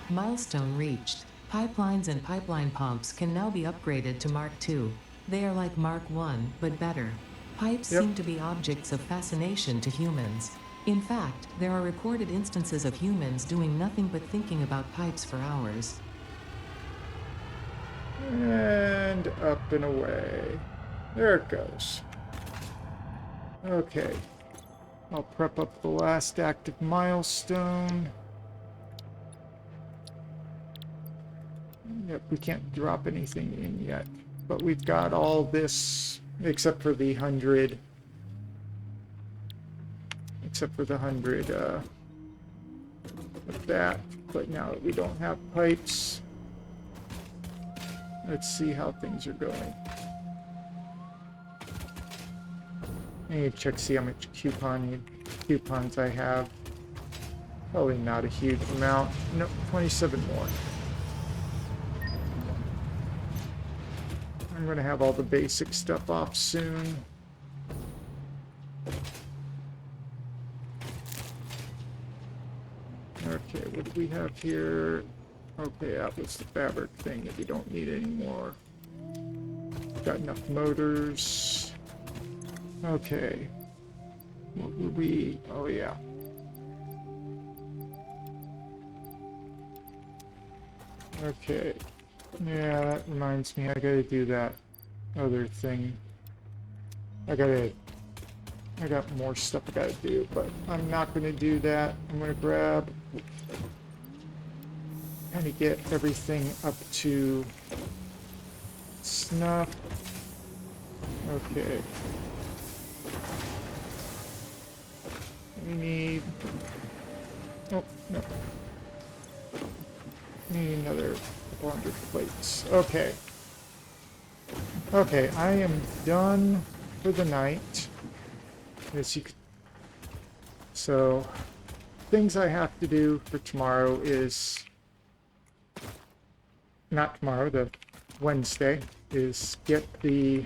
Milestone reached. Pipelines and pipeline pumps can now be upgraded to Mark II. They are like Mark I, but better. Pipes seem to be objects of fascination to humans. In fact, there are recorded instances of humans doing nothing but thinking about pipes for hours. And up and away. There it goes. Okay. I'll prep up the last active milestone. Yep, we can't drop anything in yet. But we've got all this, except for the 100. Except for the 100 of that. But now that we don't have pipes, let's see how things are going. I need to check, see how much coupons I have. Probably not a huge amount. Nope, 27 more. I'm going to have all the basic stuff off soon. what do we have here? Okay, that was the fabric thing that we don't need anymore. Got enough motors. Okay. What were we? Oh, yeah. Okay. Yeah, that reminds me, I gotta do that other thing. I got more stuff I gotta do, but I'm not gonna do that. I'm gonna grab, kind of get everything up to snuff. Okay. We need, oh, no. Need another 400 plates. Okay. Okay, I am done for the night. As you could, so things I have to do for tomorrow is, not tomorrow, the Wednesday, is get the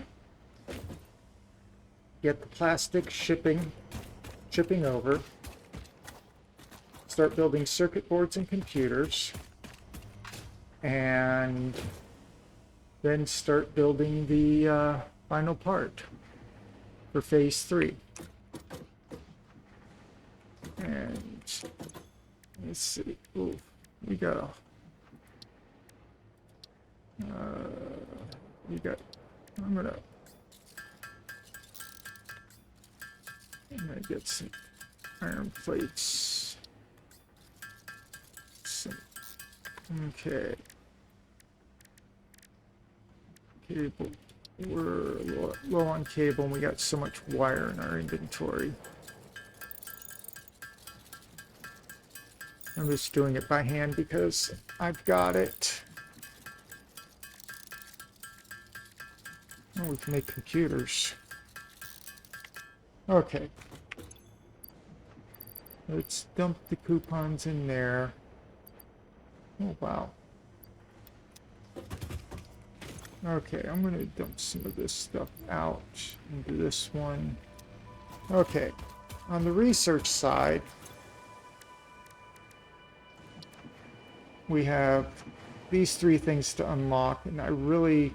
plastic shipping over, start building circuit boards and computers, and then start building the final part for phase 3. And let's see. Ooh, we got I'm gonna get some iron plates. Okay. Cable. We're low on cable, and we got so much wire in our inventory. I'm just doing it by hand because I've got it. Oh, we can make computers. Okay. Let's dump the coupons in there. Oh, wow. Okay, I'm going to dump some of this stuff out into this one. Okay. On the research side, we have these 3 things to unlock, and I really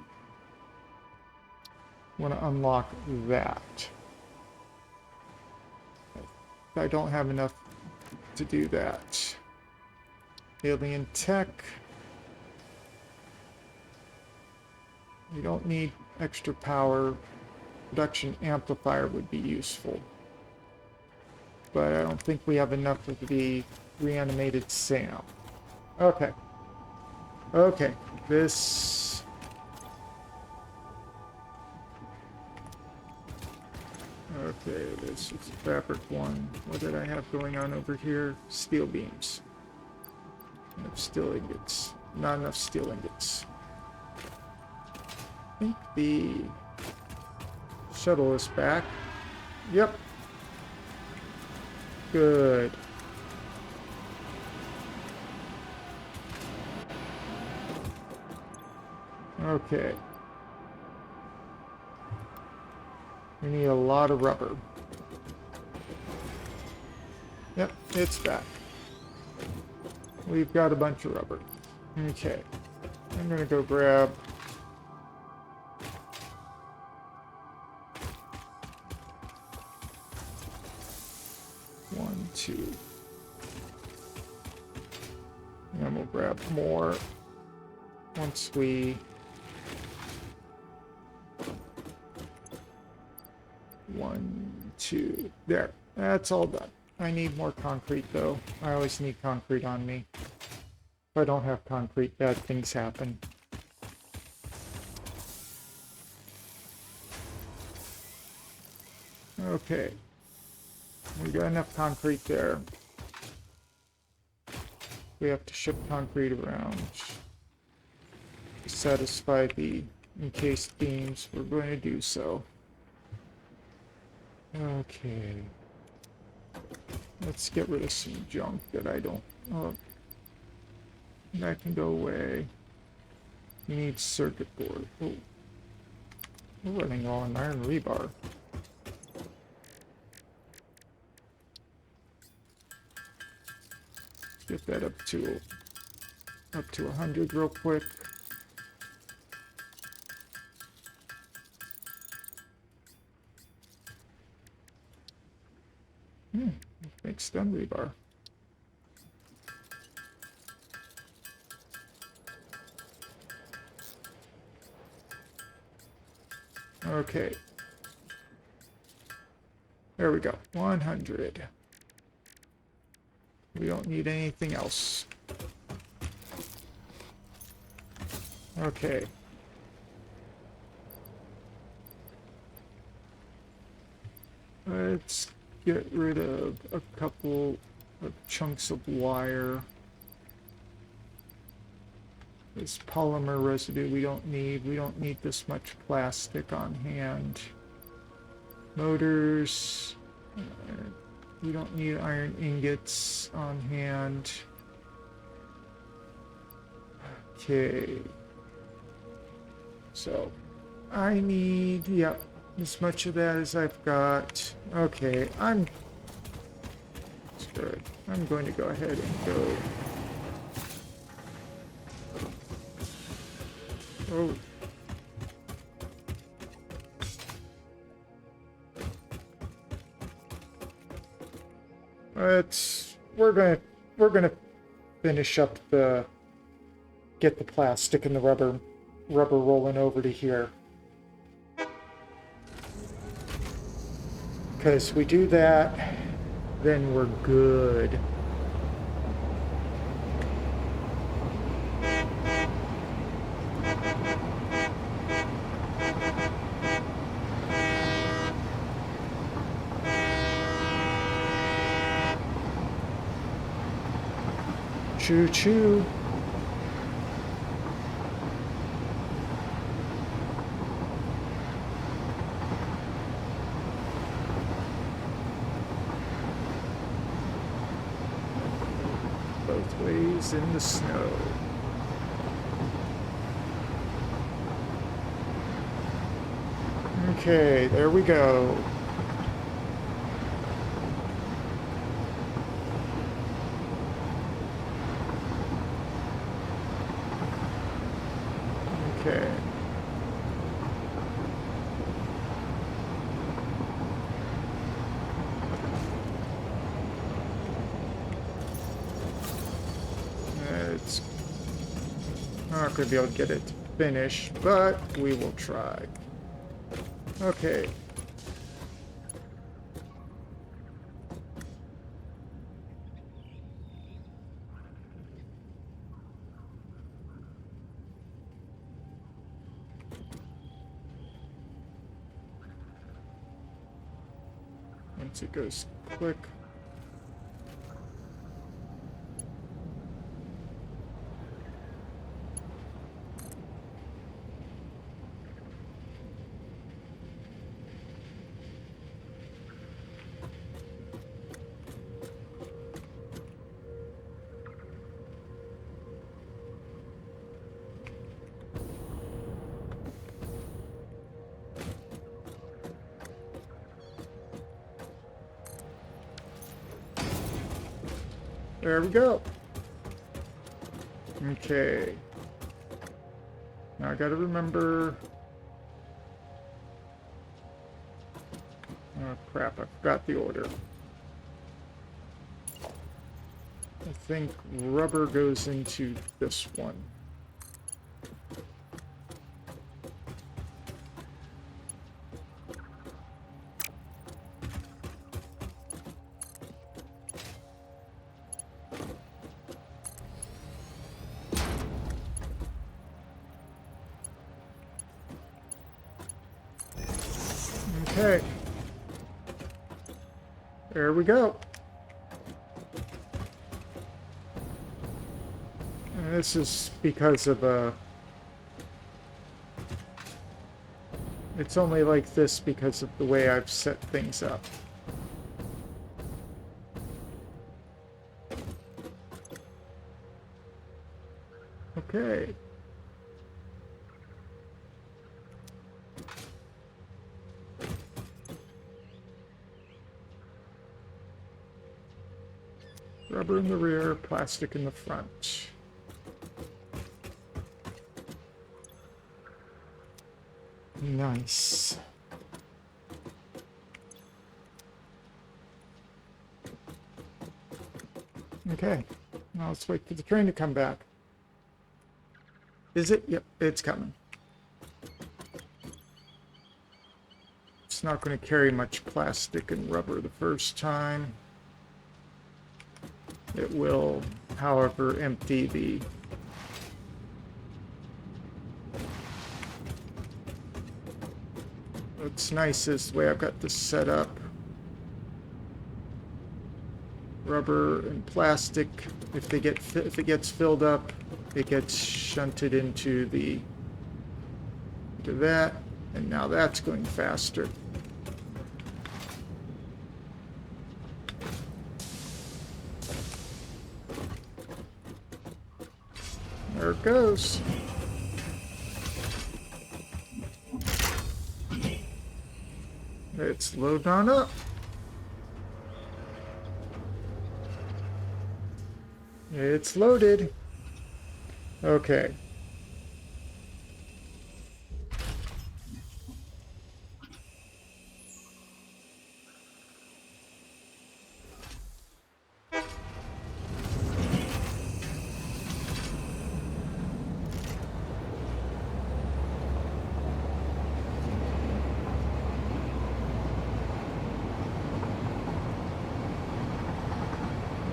want to unlock that. I don't have enough to do that. Alien tech. You don't need extra power. Production amplifier would be useful. But I don't think we have enough of the reanimated Sam. Okay. Okay. This... Okay, this is fabric 1. What did I have going on over here? Steel beams. Enough steel ingots. Not enough steel ingots. I think the shuttle is back. Yep. Good. Okay. We need a lot of rubber. Yep, it's back. We've got a bunch of rubber. Okay. I'm gonna go grab... one, two. And then we'll grab more once we... one, two. There. That's all done. I need more concrete, though. I always need concrete on me. If I don't have concrete, bad things happen. Okay. We got enough concrete there. We have to ship concrete around to satisfy the encased beams. We're going to do so. Okay. Let's get rid of some junk that I don't... Oh, that can go away. We need circuit board. Oh. We're running low on iron rebar. get that up to 100 real quick. Make stun rebar. Okay. There we go. 100. We don't need anything else. Okay. Let's get rid of a couple of chunks of wire. This polymer residue we don't need. We don't need this much plastic on hand. Motors. We don't need iron ingots on hand. Okay. So, I need, yep, as much of that as I've got. Okay, that's good. I'm going to go ahead and go. Oh. We're gonna finish up get the plastic and the rubber rolling over to here. Because we do that, then we're good. Choo choo. Both ways in the snow. Okay, there we go. Okay. It's not going to be able to get it finished, but we will try. Okay. Once it goes click. There we go. Okay. Now I gotta remember. Oh crap, I forgot the order. I think rubber goes into this one. Okay. There we go. And this is because of it's only like this because of the way I've set things up. Okay. Rubber in the rear, plastic in the front. Nice. Okay, now let's wait for the train to come back. Is it? Yep, it's coming. It's not going to carry much plastic and rubber the first time. It will, however, empty the what's nice is the way I've got this set up. Rubber and plastic, if it gets filled up, it gets shunted into that, and now that's going faster. There it goes. It's loading on up. It's loaded. Okay.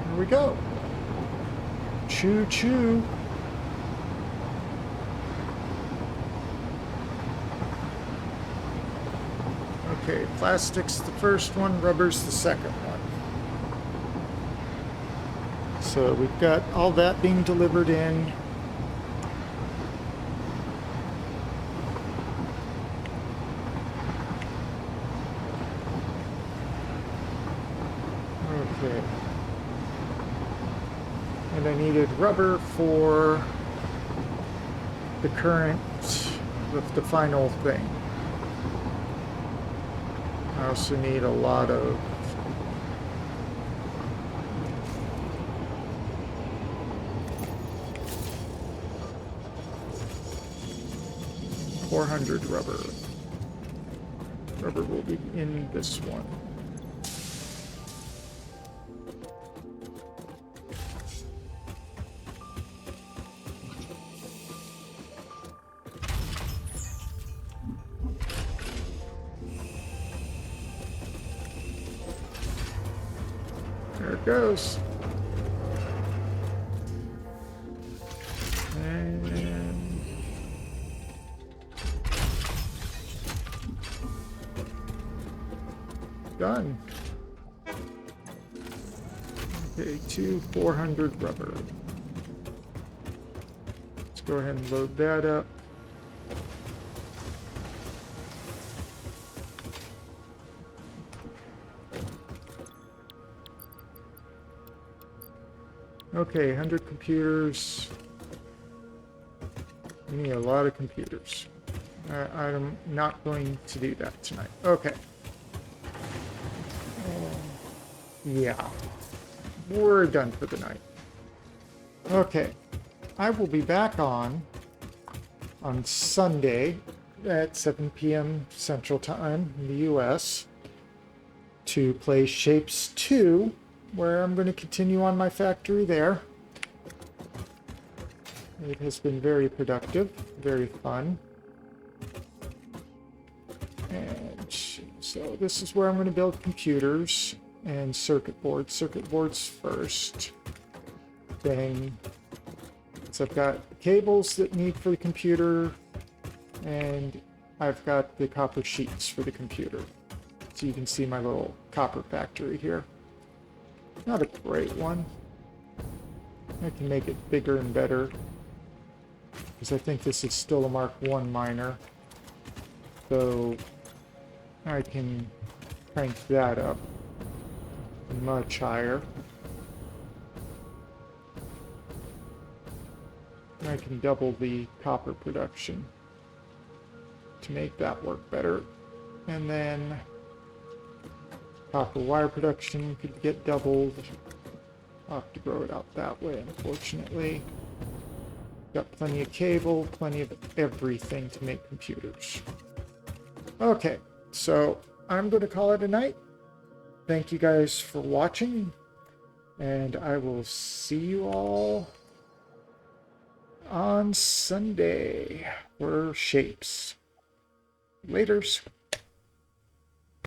Here we go. Choo choo. Okay, plastic's the first one, rubber's the second one. So we've got all that being delivered in. Okay. And I needed rubber for the current, the final thing. I also need a lot of $400 rubber. Rubber will be in this one. There it goes. And done. Okay, 400 rubber. Let's go ahead and load that up. Okay, 100 computers. We need a lot of computers. I'm not going to do that tonight. Okay. Yeah. We're done for the night. Okay. I will be back on Sunday at 7 p.m. Central Time in the U.S. to play Shapes 2, where I'm going to continue on my factory there. It has been very productive, very fun. And so this is where I'm going to build computers and circuit boards. Circuit boards first. Then, so I've got the cables that need for the computer, and I've got the copper sheets for the computer. So you can see my little copper factory here. Not a great one. I can make it bigger and better, because I think this is still a Mark I miner. So I can crank that up much higher. I can double the copper production to make that work better. And then copper wire production could get doubled. I'll have to grow it out that way, unfortunately. Got plenty of cable, plenty of everything to make computers. Okay, so I'm going to call it a night. Thank you guys for watching, and I will see you all on Sunday for shapes. Laters.